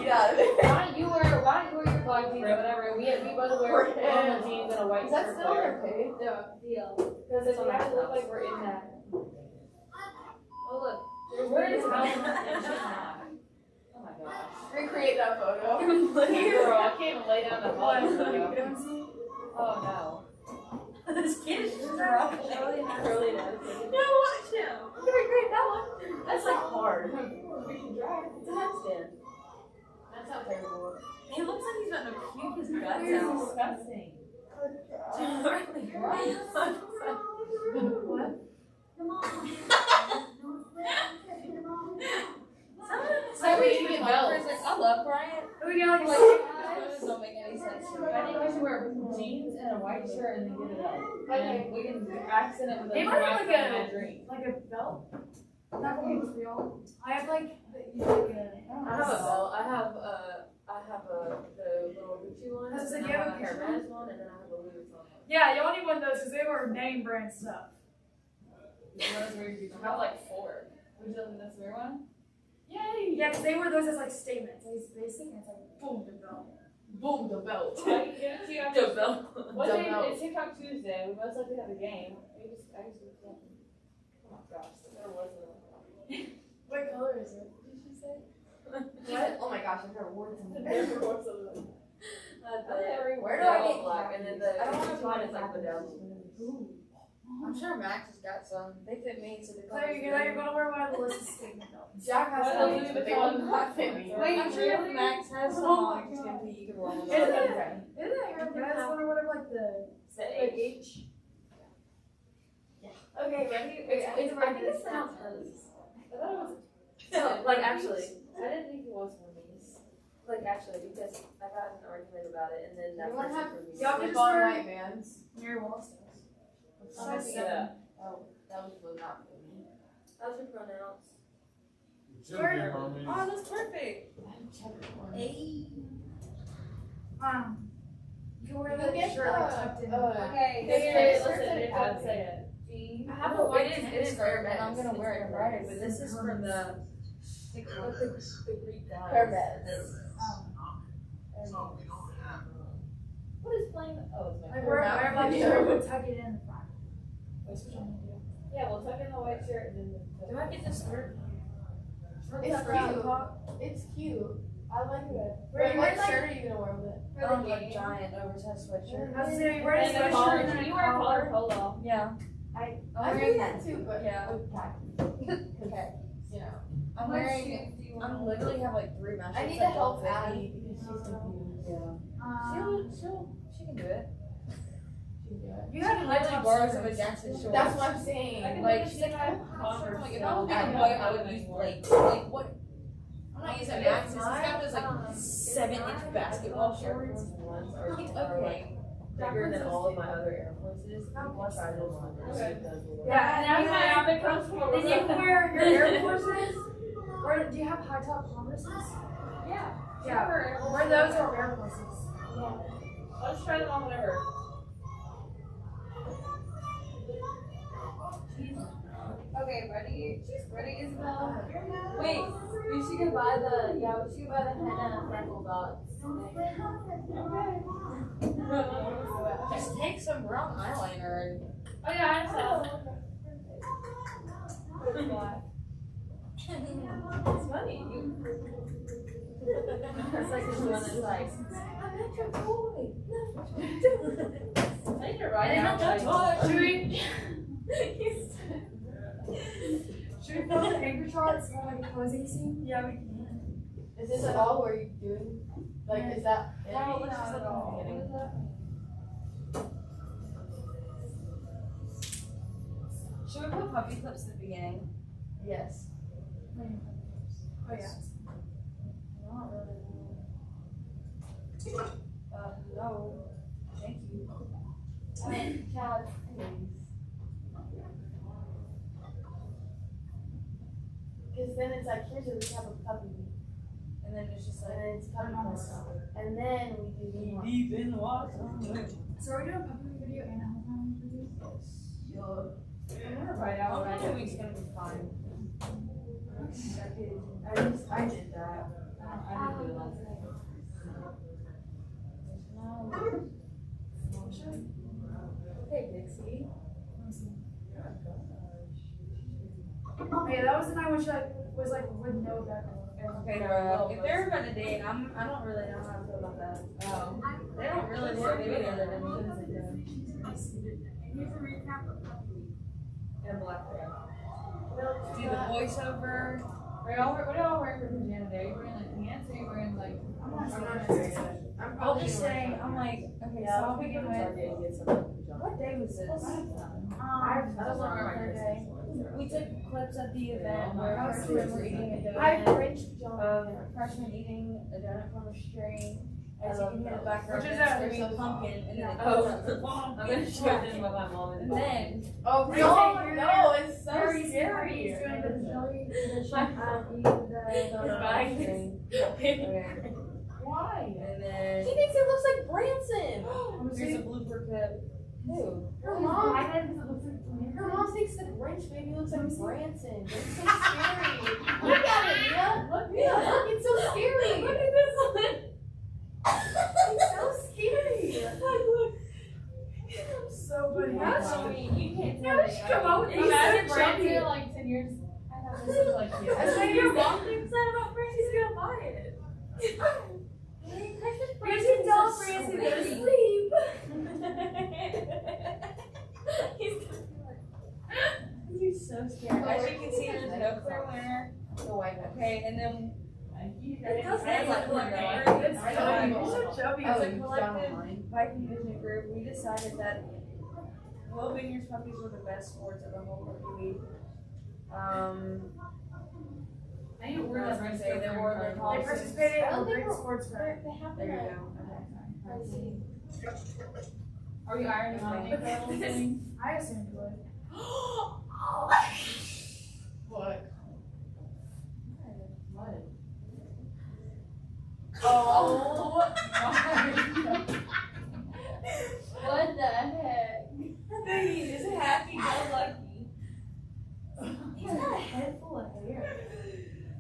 [SPEAKER 5] get out of there.
[SPEAKER 2] Why don't you wear your black jeans or whatever, and we both wear normal jeans and a white
[SPEAKER 5] Is that
[SPEAKER 2] shirt.
[SPEAKER 5] still okay?
[SPEAKER 9] Yeah.
[SPEAKER 2] Deal.
[SPEAKER 9] Because if we have to look like we're in that.
[SPEAKER 2] Oh look, where is Helen? And she's not. Oh my gosh.
[SPEAKER 5] Recreate that photo.
[SPEAKER 2] Girl, I can't even lay down the ball. Oh no.
[SPEAKER 4] This kid is just rough.
[SPEAKER 2] Really
[SPEAKER 4] No,
[SPEAKER 2] nice.
[SPEAKER 4] watch him.
[SPEAKER 5] Recreate that one.
[SPEAKER 4] That's like hard.
[SPEAKER 2] We can drive.
[SPEAKER 4] It's a handstand.
[SPEAKER 2] That's not terrible.
[SPEAKER 4] He looks like he's about to puke his guts
[SPEAKER 2] That's
[SPEAKER 4] out.
[SPEAKER 2] disgusting.
[SPEAKER 9] What?
[SPEAKER 4] Some
[SPEAKER 2] we
[SPEAKER 4] of
[SPEAKER 2] should
[SPEAKER 4] these
[SPEAKER 2] get belts.
[SPEAKER 4] like, I love Bryant.
[SPEAKER 9] Are we going
[SPEAKER 4] Like,
[SPEAKER 9] like
[SPEAKER 4] those don't make any sense to me.
[SPEAKER 2] I think we should wear jeans and a white shirt and then get it up.
[SPEAKER 9] Okay.
[SPEAKER 2] And we can accent it with
[SPEAKER 9] They
[SPEAKER 2] a
[SPEAKER 9] might have like a-
[SPEAKER 2] drink.
[SPEAKER 9] a belt? Not for you, for y'all. I have like, like
[SPEAKER 2] I have a belt. I have the little Gucci one.
[SPEAKER 9] That's
[SPEAKER 2] and
[SPEAKER 9] like,
[SPEAKER 2] I
[SPEAKER 9] you
[SPEAKER 2] have
[SPEAKER 9] have
[SPEAKER 2] a
[SPEAKER 9] a Gucci
[SPEAKER 2] Hermes one, and then I have a Louis Vuitton one.
[SPEAKER 9] Yeah, y'all need one of those because they were name brand stuff.
[SPEAKER 2] Those were you have like 4. Would you like to wear one? Yay!
[SPEAKER 9] Yeah, because they were those as like statements. Like it's basic and it's like boom the belt.
[SPEAKER 5] Boom, the belt.
[SPEAKER 4] The belt.
[SPEAKER 2] What
[SPEAKER 5] The
[SPEAKER 2] day?
[SPEAKER 5] belt.
[SPEAKER 2] It's TikTok Tuesday. We most likely have a game. I just oh my gosh, there wasn't.
[SPEAKER 9] What color is it? Did she say?
[SPEAKER 5] What? Oh my gosh, I've got words in there.
[SPEAKER 4] Where do I get
[SPEAKER 2] black? And then the
[SPEAKER 4] I don't want
[SPEAKER 2] Gucci
[SPEAKER 4] to
[SPEAKER 2] one
[SPEAKER 4] find
[SPEAKER 2] is like the down.
[SPEAKER 4] I'm sure Max has got some. They fit me, so they
[SPEAKER 9] Claire, you're gonna wear one of Melissa's statement belts.
[SPEAKER 5] Jack has
[SPEAKER 2] What
[SPEAKER 5] some,
[SPEAKER 2] Louis
[SPEAKER 5] but they
[SPEAKER 2] Vuitton?
[SPEAKER 5] will not fit me.
[SPEAKER 4] Wait, I'm sure if
[SPEAKER 2] really?
[SPEAKER 4] Max has some
[SPEAKER 9] Oh my
[SPEAKER 4] on
[SPEAKER 9] God.
[SPEAKER 4] Timothy, you can roll them.
[SPEAKER 9] Isn't it?
[SPEAKER 4] Okay.
[SPEAKER 9] Isn't it your guys one or whatever like the like H? Okay, ready?
[SPEAKER 2] I think it's pronounced Hermes. I thought it was.
[SPEAKER 4] No,
[SPEAKER 2] Like actually, I didn't think it was Hermes. Like actually, because I got in an argument about it, and then that
[SPEAKER 5] You wanna
[SPEAKER 2] person
[SPEAKER 5] have-
[SPEAKER 2] for me.
[SPEAKER 9] y'all
[SPEAKER 5] Slip
[SPEAKER 9] just
[SPEAKER 5] on
[SPEAKER 9] wear-
[SPEAKER 5] white bands.
[SPEAKER 9] Mary Wallace does.
[SPEAKER 2] Yeah.
[SPEAKER 5] Oh, that was not for me.
[SPEAKER 2] How's your pronouns?
[SPEAKER 8] Should be Hermes.
[SPEAKER 4] Oh, that's perfect. Hey.
[SPEAKER 9] You can wear
[SPEAKER 5] You
[SPEAKER 9] the
[SPEAKER 5] get
[SPEAKER 9] shirt like
[SPEAKER 5] the,
[SPEAKER 9] tucked in.
[SPEAKER 4] Okay.
[SPEAKER 2] Hey,
[SPEAKER 4] Listen,
[SPEAKER 2] listen,
[SPEAKER 4] if
[SPEAKER 2] if
[SPEAKER 4] I
[SPEAKER 2] I say it. G.
[SPEAKER 9] I have a
[SPEAKER 2] No,
[SPEAKER 9] white
[SPEAKER 2] it is
[SPEAKER 9] tennis
[SPEAKER 2] fair,
[SPEAKER 4] and I'm gonna wear it Friday, but this is for the Greek guys.
[SPEAKER 5] Hermes.
[SPEAKER 2] What is playing? Oh, it's my.
[SPEAKER 9] Like wear a black
[SPEAKER 5] video.
[SPEAKER 9] shirt but tuck it in the front.
[SPEAKER 2] That's what I'm gonna do. Yeah, we'll tuck in the white shirt and then the.
[SPEAKER 4] Do I get this skirt?
[SPEAKER 5] It's cute. It's cute. I like it.
[SPEAKER 9] Wait,
[SPEAKER 5] What
[SPEAKER 9] like-
[SPEAKER 5] shirt are you gonna wear with it?
[SPEAKER 4] A giant oversized sweatshirt.
[SPEAKER 9] I was saying, wear a
[SPEAKER 2] And a
[SPEAKER 9] sweatshirt
[SPEAKER 2] collar.
[SPEAKER 9] and then
[SPEAKER 2] You
[SPEAKER 9] a
[SPEAKER 2] wear a collar
[SPEAKER 9] collar.
[SPEAKER 2] polo.
[SPEAKER 4] Yeah.
[SPEAKER 5] I'm
[SPEAKER 4] I'm
[SPEAKER 5] doing
[SPEAKER 4] wearing.
[SPEAKER 5] that too, but
[SPEAKER 4] Yeah.
[SPEAKER 5] with khakis. Okay. You know.
[SPEAKER 4] I'm wearing. I'm literally have like 3 matches.
[SPEAKER 5] I need to
[SPEAKER 4] that
[SPEAKER 5] help
[SPEAKER 4] don't fit
[SPEAKER 5] Addie
[SPEAKER 4] me.
[SPEAKER 5] because she's confused.
[SPEAKER 4] Yeah. She can do it.
[SPEAKER 9] You have
[SPEAKER 4] She
[SPEAKER 9] high
[SPEAKER 4] literally
[SPEAKER 9] top
[SPEAKER 4] borrows some
[SPEAKER 9] skirts.
[SPEAKER 4] of Jackson's shorts.
[SPEAKER 5] That's what I'm saying.
[SPEAKER 2] I can
[SPEAKER 4] Like,
[SPEAKER 2] like
[SPEAKER 4] she's like, I don't have shorts. I'm like, if I was being
[SPEAKER 5] I
[SPEAKER 4] a
[SPEAKER 5] know.
[SPEAKER 4] boy, I would use Blake. Like, what? I'm not using Max's. He's got those like 7-inch basketball shorts. He's okay.
[SPEAKER 2] Bigger than all of my other Air Forces. I'll try this one. Okay.
[SPEAKER 9] Yeah, and
[SPEAKER 2] I'm
[SPEAKER 9] then
[SPEAKER 2] not been comfortable with
[SPEAKER 9] you can
[SPEAKER 2] it.
[SPEAKER 9] wear your Air Forces. Or do you have high top Converses?
[SPEAKER 2] Yeah.
[SPEAKER 9] Yeah. Wear those or Air Forces.
[SPEAKER 2] I'll just try them on whatever.
[SPEAKER 5] Okay, ready? Ready, Isabel?
[SPEAKER 2] Wait,
[SPEAKER 5] We should go buy the henna and freckle dots.
[SPEAKER 4] Just take some brown eyeliner and.
[SPEAKER 2] oh yeah, I saw.
[SPEAKER 4] It's funny.
[SPEAKER 2] It's like this one that's like.
[SPEAKER 5] I'm not your boy.
[SPEAKER 2] I think you're right.
[SPEAKER 4] And I'm not touched.
[SPEAKER 9] Should we film the anchor shots or like a closing scene? Yeah, we can.
[SPEAKER 5] Is this at all where you're doing? Like, is that?
[SPEAKER 9] No, not at all.
[SPEAKER 4] Should we put puppy clips at the beginning?
[SPEAKER 5] Yes.
[SPEAKER 9] Oh yeah.
[SPEAKER 4] Not really. No. Thank you.
[SPEAKER 5] Chad, please. Because then it's like, here's a recap of puppy week.
[SPEAKER 4] And then it's just
[SPEAKER 5] And
[SPEAKER 4] like.
[SPEAKER 5] then it's puppy clips. And then we do one.
[SPEAKER 4] Deep in water.
[SPEAKER 9] So are we doing a puppy video and a homecoming video?
[SPEAKER 2] I'm gonna write out what I
[SPEAKER 4] 2
[SPEAKER 2] do.
[SPEAKER 4] weeks gonna be fine.
[SPEAKER 5] I did that.
[SPEAKER 2] I didn't do it last
[SPEAKER 5] go back on.
[SPEAKER 4] Okay, bro. If they're about to date, I don't really know how to feel about that. They don't really look good together to me.
[SPEAKER 6] Here's a recap of Puppy Week.
[SPEAKER 4] In a black dress. Do the voiceover.
[SPEAKER 9] What are y'all wearing for pajama day? Are you wearing like pants or are you wearing like?
[SPEAKER 5] I'm not sure.
[SPEAKER 4] I'll just say, I'm like, okay, so I'll begin with. What day was this?
[SPEAKER 5] I don't know my day.
[SPEAKER 4] We took clips at the event where freshmen were eating a
[SPEAKER 5] I have
[SPEAKER 4] donut.
[SPEAKER 5] French pajamas.
[SPEAKER 4] Freshmen eating a donut from a string. As you can hear the background,
[SPEAKER 5] Which is that?
[SPEAKER 4] there's a pumpkin, and then
[SPEAKER 2] I'm gonna show this with my mom
[SPEAKER 4] and then
[SPEAKER 5] Oh,
[SPEAKER 9] No,
[SPEAKER 5] no,
[SPEAKER 9] it's so
[SPEAKER 5] Very
[SPEAKER 9] scary.
[SPEAKER 5] He's doing the jelly, the
[SPEAKER 9] Why?
[SPEAKER 4] and then
[SPEAKER 5] He thinks it looks like Branson.
[SPEAKER 4] here's a blooper clip. Who?
[SPEAKER 5] Her mom thinks the Grinch baby looks like Branson. It's so scary. Look at it, Mia. Look, it's so scary.
[SPEAKER 2] Look at this one.
[SPEAKER 5] It's so scary.
[SPEAKER 9] I'm so funny.
[SPEAKER 4] I mean, you can't tell me.
[SPEAKER 5] Come on,
[SPEAKER 9] If I had Brandy in like 10 years, I thought this was like you.
[SPEAKER 5] That's why your mom thinks that about Branson. She's gonna buy it. You should tell Branson to go to sleep.
[SPEAKER 4] He's so scared. As you can see, there's no clear winner.
[SPEAKER 5] The white one.
[SPEAKER 4] Okay, and then
[SPEAKER 5] It does
[SPEAKER 4] as
[SPEAKER 5] look
[SPEAKER 4] a
[SPEAKER 5] like
[SPEAKER 4] collective
[SPEAKER 5] one.
[SPEAKER 4] group,
[SPEAKER 5] It's
[SPEAKER 4] as
[SPEAKER 5] chubby.
[SPEAKER 9] You're so chubby.
[SPEAKER 4] a collective Viking Vision group, we decided that Will Vineyards puppies were the best sports of the whole puppy week.
[SPEAKER 9] I need to
[SPEAKER 4] I
[SPEAKER 9] wear
[SPEAKER 4] was
[SPEAKER 9] that
[SPEAKER 4] gonna
[SPEAKER 9] red
[SPEAKER 4] say they wore their
[SPEAKER 5] They
[SPEAKER 4] policies.
[SPEAKER 5] participated
[SPEAKER 4] I
[SPEAKER 5] in
[SPEAKER 4] don't
[SPEAKER 5] a
[SPEAKER 4] think
[SPEAKER 5] great
[SPEAKER 4] we're-
[SPEAKER 5] sports fair. They have
[SPEAKER 4] There you
[SPEAKER 5] that.
[SPEAKER 4] go.
[SPEAKER 9] Are you ironing on me?
[SPEAKER 5] I assumed you would.
[SPEAKER 9] What?
[SPEAKER 5] Oh.
[SPEAKER 9] What the heck?
[SPEAKER 4] Is it happy go lucky?
[SPEAKER 5] He's got a head full of hair.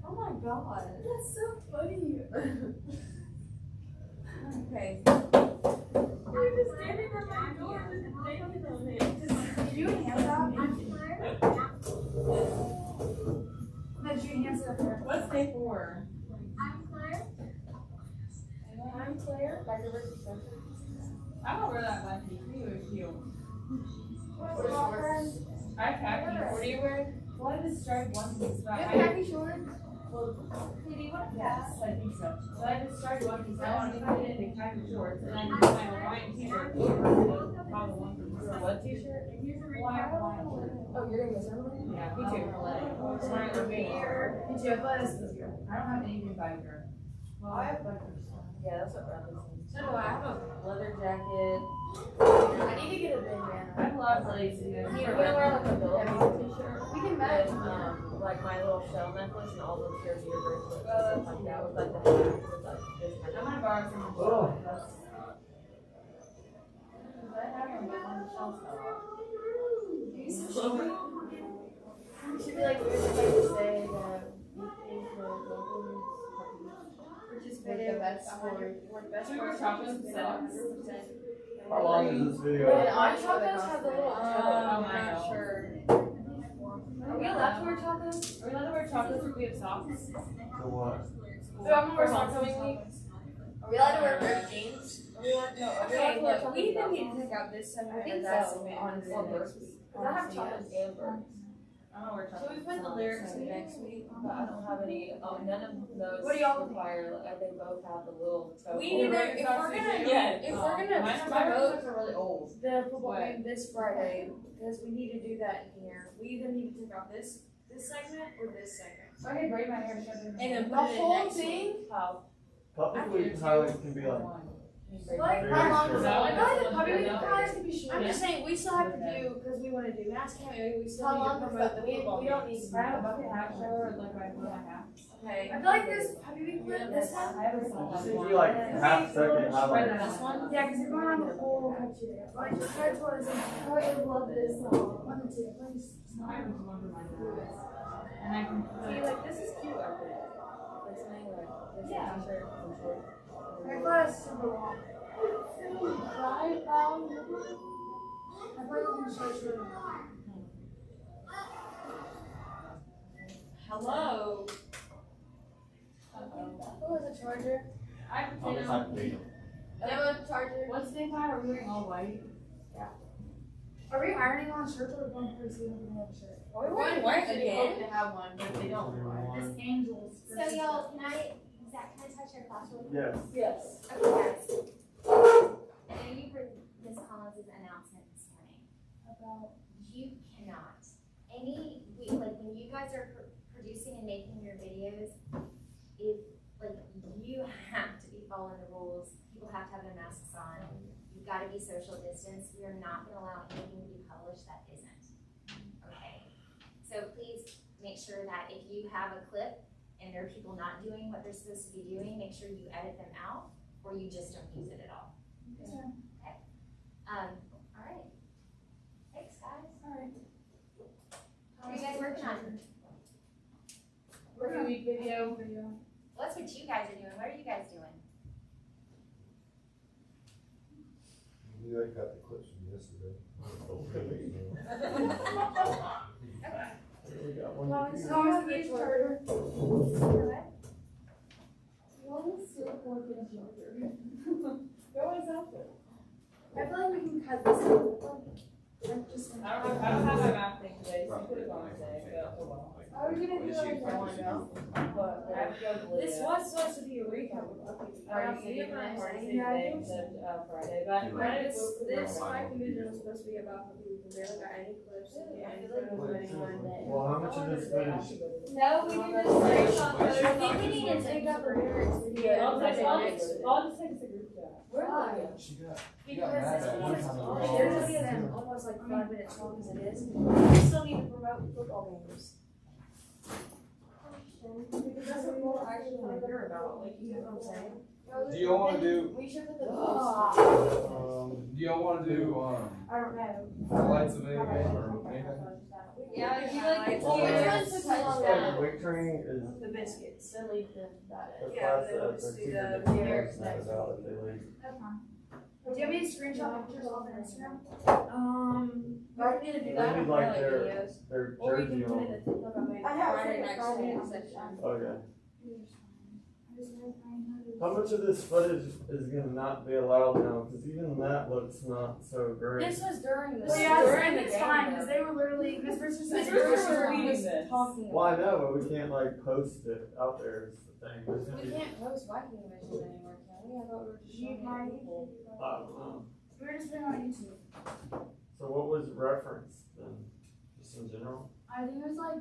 [SPEAKER 4] Oh my god.
[SPEAKER 5] That's so funny.
[SPEAKER 4] Okay.
[SPEAKER 5] You're just standing at my door with a bacon on it. Did you enhance that? Did you enhance that hair?
[SPEAKER 9] What's day 4?
[SPEAKER 6] I'm Claire.
[SPEAKER 5] I'm Claire. Like a versus person.
[SPEAKER 9] I don't wear that like you. You are cute. I have khaki. What do you wear? Well, I have this striped onesie. So
[SPEAKER 5] You have
[SPEAKER 9] I
[SPEAKER 5] khaki shorts?
[SPEAKER 9] Yes, I think so. So I just started one piece. I want to put it into khaki shorts, and I can put my Hawaiian t-shirt over the probably one piece. Or what t-shirt? Hawaiian.
[SPEAKER 5] Oh, you're gonna go somewhere?
[SPEAKER 9] Yeah, me too. Sorry, I'm being here.
[SPEAKER 5] Me too. I thought this was your.
[SPEAKER 9] I don't have anything biker.
[SPEAKER 5] Well, I have bikers.
[SPEAKER 4] Yeah, that's what Bradley's saying. So do I. I have a leather jacket.
[SPEAKER 5] I need to get a bandana.
[SPEAKER 9] I love lacy.
[SPEAKER 4] You know, wear like a Billabong t-shirt.
[SPEAKER 5] We can match.
[SPEAKER 4] With like my little shell necklace and all those pairs of ear bracelets and stuff like that. With like the hat with like this kind
[SPEAKER 9] I'm
[SPEAKER 4] of.
[SPEAKER 9] gonna borrow some.
[SPEAKER 3] Oh.
[SPEAKER 9] I have them, but one shell fell off.
[SPEAKER 5] It should be like weird to say that we think the locals participated the best sport. We're the best
[SPEAKER 9] Do we wear
[SPEAKER 5] sport.
[SPEAKER 9] chocolates and socks?
[SPEAKER 3] How long is this video?
[SPEAKER 5] And our chocolates have the little toe.
[SPEAKER 9] Oh
[SPEAKER 5] I'm
[SPEAKER 9] my
[SPEAKER 5] not
[SPEAKER 9] God.
[SPEAKER 5] sure.
[SPEAKER 9] Are we allowed to wear chocolates? Are we allowed to wear chocolates if we have socks?
[SPEAKER 3] So what?
[SPEAKER 5] So I'm gonna wear socks coming week. Are we allowed to wear ripped jeans?
[SPEAKER 4] Okay, look, we even need to take out this segment.
[SPEAKER 5] I think
[SPEAKER 4] that
[SPEAKER 5] so,
[SPEAKER 4] segment
[SPEAKER 5] honestly.
[SPEAKER 4] for next week.
[SPEAKER 5] Cause I have chocolates and burgers.
[SPEAKER 9] I don't wear
[SPEAKER 4] So
[SPEAKER 9] chocolates.
[SPEAKER 4] we put the lyrics in next week, but I don't have any, none of those
[SPEAKER 5] What do y'all
[SPEAKER 4] require, they both have the little toe.
[SPEAKER 5] We either, if we're gonna, if we're gonna
[SPEAKER 9] My
[SPEAKER 5] promote
[SPEAKER 9] are really old.
[SPEAKER 5] the football
[SPEAKER 9] What?
[SPEAKER 5] game this Friday, because we need to do that in here, we either need to take out this segment or this segment.
[SPEAKER 9] So I can braid my hair and shove it in.
[SPEAKER 4] And then
[SPEAKER 5] The
[SPEAKER 4] put it in
[SPEAKER 5] whole
[SPEAKER 4] next
[SPEAKER 5] thing?
[SPEAKER 4] week. How?
[SPEAKER 3] Puppy week highlights can be like
[SPEAKER 5] Like,
[SPEAKER 3] very
[SPEAKER 5] how long
[SPEAKER 3] short.
[SPEAKER 5] is it? I feel like the puppy week prize could be short. I'm
[SPEAKER 9] Yeah.
[SPEAKER 5] just saying, we still have to do, because we wanna do mass cameo, we still
[SPEAKER 6] How
[SPEAKER 5] need
[SPEAKER 6] long
[SPEAKER 5] to
[SPEAKER 6] is
[SPEAKER 5] promote
[SPEAKER 6] that?
[SPEAKER 5] the football
[SPEAKER 6] We don't
[SPEAKER 5] games.
[SPEAKER 6] need
[SPEAKER 9] I have a bucket hat show or like my full hat.
[SPEAKER 4] Okay.
[SPEAKER 5] I feel like this puppy week clip, this one,
[SPEAKER 9] I have a small
[SPEAKER 3] Just
[SPEAKER 9] one.
[SPEAKER 3] if you like half second highlights.
[SPEAKER 9] This one?
[SPEAKER 5] yeah, because you're going on the whole country. Like, the first one is like, oh, I love this song. One and two, please.
[SPEAKER 9] I have one for my hat. And I can put
[SPEAKER 4] See, like, this is cute, I think. Like, something like, this
[SPEAKER 9] Yeah.
[SPEAKER 4] t-shirt, some shorts.
[SPEAKER 5] My class is super long. I feel like we can start short.
[SPEAKER 4] Hello.
[SPEAKER 9] charger. I have a
[SPEAKER 7] I'll just
[SPEAKER 9] potato.
[SPEAKER 7] have to wait.
[SPEAKER 9] I have a charger. What's the time? Are we wearing all white?
[SPEAKER 6] Are we ironing on shirts or going for a season to have a shirt?
[SPEAKER 4] Are we wearing white
[SPEAKER 9] Hope
[SPEAKER 4] again?
[SPEAKER 9] to have one, but they don't.
[SPEAKER 6] This Angel's.
[SPEAKER 5] So y'all, Zach, can I touch your class really quick?
[SPEAKER 8] Yes.
[SPEAKER 9] Yes.
[SPEAKER 5] Okay, guys. I know you heard Ms. Collins' announcement this morning about you cannot, when you guys are producing and making your videos, you have to be following the rules. People have to have their masks on. You've got to be social distance. We are not going to allow anything to be published that isn't. Okay? So please make sure that if you have a clip and there are people not doing what they're supposed to be doing, make sure you edit them out or you just don't use it at all.
[SPEAKER 6] Okay.
[SPEAKER 5] Okay. All right. Thanks, guys.
[SPEAKER 6] All right.
[SPEAKER 5] What are you guys working on?
[SPEAKER 9] Working week video.
[SPEAKER 5] Well, that's what you guys are doing. What are you guys doing?
[SPEAKER 3] We already got the clips from yesterday.
[SPEAKER 8] We got one.
[SPEAKER 6] Well,
[SPEAKER 8] to
[SPEAKER 6] so
[SPEAKER 8] do.
[SPEAKER 6] I'm gonna use charger.
[SPEAKER 5] What?
[SPEAKER 9] You always still work in a charger. You're always out there.
[SPEAKER 6] I feel like we can cut this out. I'm just gonna.
[SPEAKER 9] I don't have my math thing today, so you could have gone today, but oh well.
[SPEAKER 6] Are we gonna do like
[SPEAKER 9] I wanna go, but I have to go to Lydia.
[SPEAKER 4] This was supposed to be a recap.
[SPEAKER 9] Party City event, Party City today instead of Friday, but Friday,
[SPEAKER 6] This five division was supposed to be about how people barely got any clips.
[SPEAKER 9] I feel like there's anyone that.
[SPEAKER 8] Well, how much of this footage?
[SPEAKER 6] No, we can just screenshot those. I think we need to take up our Eric's video.
[SPEAKER 9] I'll just text the group chat.
[SPEAKER 6] Where are you?
[SPEAKER 8] She got
[SPEAKER 6] Because
[SPEAKER 8] mad
[SPEAKER 6] it's
[SPEAKER 8] at one time.
[SPEAKER 6] there's a video almost like 5 minutes long as it is. We still need to promote football games. Because that's what people actually want to hear about, like, you know what I'm saying?
[SPEAKER 8] Do y'all wanna do,
[SPEAKER 6] We should put the.
[SPEAKER 8] do y'all wanna do,
[SPEAKER 6] I don't know.
[SPEAKER 8] highlights of any game or anything?
[SPEAKER 4] Yeah, if you like
[SPEAKER 6] Well,
[SPEAKER 4] the
[SPEAKER 6] we're trying to touch that.
[SPEAKER 8] Weight training is
[SPEAKER 6] The biscuits.
[SPEAKER 9] Delete that.
[SPEAKER 8] a
[SPEAKER 6] Yeah,
[SPEAKER 8] class
[SPEAKER 6] they
[SPEAKER 8] that
[SPEAKER 6] would just
[SPEAKER 8] the
[SPEAKER 6] do
[SPEAKER 8] teacher
[SPEAKER 6] the
[SPEAKER 8] gets
[SPEAKER 6] lyrics
[SPEAKER 8] mad
[SPEAKER 6] next
[SPEAKER 8] about if they leave.
[SPEAKER 6] That's fine. Do you have any screenshot pictures off of Instagram?
[SPEAKER 4] I need to do
[SPEAKER 8] They
[SPEAKER 4] that
[SPEAKER 8] need
[SPEAKER 4] on
[SPEAKER 8] like
[SPEAKER 4] highlight
[SPEAKER 8] their,
[SPEAKER 4] videos.
[SPEAKER 8] their
[SPEAKER 4] Or we
[SPEAKER 8] jersey
[SPEAKER 4] can put it
[SPEAKER 8] on.
[SPEAKER 4] in the TikTok on my
[SPEAKER 6] I have
[SPEAKER 4] Friday
[SPEAKER 6] seen it
[SPEAKER 4] night
[SPEAKER 6] Friday
[SPEAKER 4] stream
[SPEAKER 6] night.
[SPEAKER 4] section.
[SPEAKER 8] Okay. How much of this footage is gonna not be allowed now? Cause even that looks not so great.
[SPEAKER 4] This was during the.
[SPEAKER 6] Well, yeah,
[SPEAKER 4] during the
[SPEAKER 6] it's
[SPEAKER 4] game,
[SPEAKER 6] fine,
[SPEAKER 4] though.
[SPEAKER 6] because they were literally, Miss Brewster said.
[SPEAKER 9] Miss
[SPEAKER 6] they
[SPEAKER 9] Brewster
[SPEAKER 6] were
[SPEAKER 9] was
[SPEAKER 6] reading
[SPEAKER 9] this.
[SPEAKER 4] Talking
[SPEAKER 8] Well, I
[SPEAKER 4] about.
[SPEAKER 8] know, but we can't like post it out there is the thing. There's gonna
[SPEAKER 4] We
[SPEAKER 8] be,
[SPEAKER 4] can't post Viking divisions anymore, can we? I thought we were just
[SPEAKER 6] You
[SPEAKER 4] showing
[SPEAKER 6] might.
[SPEAKER 4] people.
[SPEAKER 8] I don't know.
[SPEAKER 6] We were just putting it on YouTube.
[SPEAKER 8] So what was referenced then? Just in general?
[SPEAKER 6] I think it was like,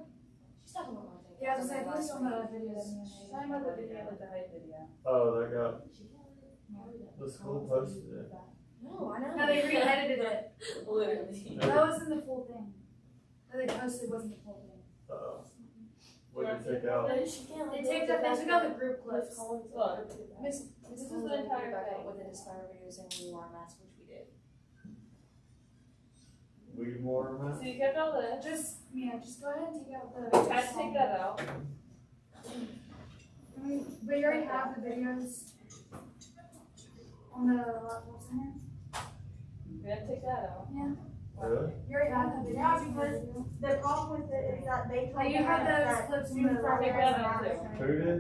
[SPEAKER 4] She's talking about one thing.
[SPEAKER 6] yeah, I was like, this on the videos.
[SPEAKER 9] She's talking about the video, like the hype video.
[SPEAKER 8] Oh, that got, the school posted it.
[SPEAKER 4] No, I know.
[SPEAKER 6] No, they re-edited it.
[SPEAKER 9] Literally.
[SPEAKER 6] That wasn't the full thing. That they posted wasn't the full thing.
[SPEAKER 8] What did you take out?
[SPEAKER 6] They took out the group clips.
[SPEAKER 9] Look,
[SPEAKER 6] Miss,
[SPEAKER 4] This
[SPEAKER 9] is
[SPEAKER 4] was
[SPEAKER 9] the
[SPEAKER 4] the
[SPEAKER 9] entire
[SPEAKER 4] entire
[SPEAKER 9] thing.
[SPEAKER 4] with the Discover videos and we wore masks, which we did.
[SPEAKER 8] We more
[SPEAKER 9] so
[SPEAKER 8] man?
[SPEAKER 9] you kept all this.
[SPEAKER 6] just, yeah, just go ahead and take out
[SPEAKER 9] I
[SPEAKER 6] the.
[SPEAKER 9] had to take that out.
[SPEAKER 6] But you already have the videos on the laptop center.
[SPEAKER 9] We had to take that out.
[SPEAKER 8] Really?
[SPEAKER 6] You already have the videos.
[SPEAKER 5] Yeah, because the problem with it is that they
[SPEAKER 6] Like you have those clips in the
[SPEAKER 9] Take that out too.
[SPEAKER 8] Who did?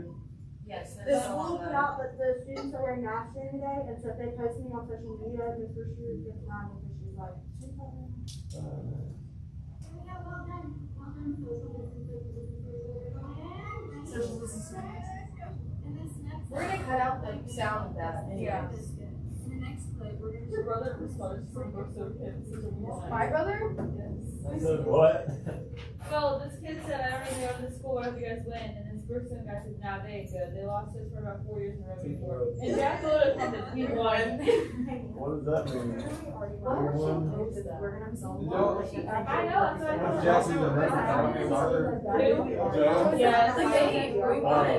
[SPEAKER 9] Yes.
[SPEAKER 5] The school put out that the students are wearing masks during the day, and so if they post me on social media, Miss Brewster gets mad because she's like,
[SPEAKER 6] Social distancing.
[SPEAKER 9] We're gonna cut out the sound of that.
[SPEAKER 6] Yeah.
[SPEAKER 5] In the next clip, we're gonna.
[SPEAKER 9] Your brother responds to some books of kids.
[SPEAKER 6] My brother?
[SPEAKER 9] Yes.
[SPEAKER 8] I said what?
[SPEAKER 9] Well, this kid said, I don't even go to the school, what if you guys win? And this Brooklyn guy said, nah, they ain't good. They lost this for about 4 years in a row before. And Jack Loda said, he won.
[SPEAKER 8] What does that mean?
[SPEAKER 6] What? We're gonna have some.
[SPEAKER 8] Did y'all-
[SPEAKER 9] I know, that's what I
[SPEAKER 8] Was
[SPEAKER 9] thought.
[SPEAKER 8] Jackson the next soccer? Joe?
[SPEAKER 9] Yeah, it's like, hey, we won.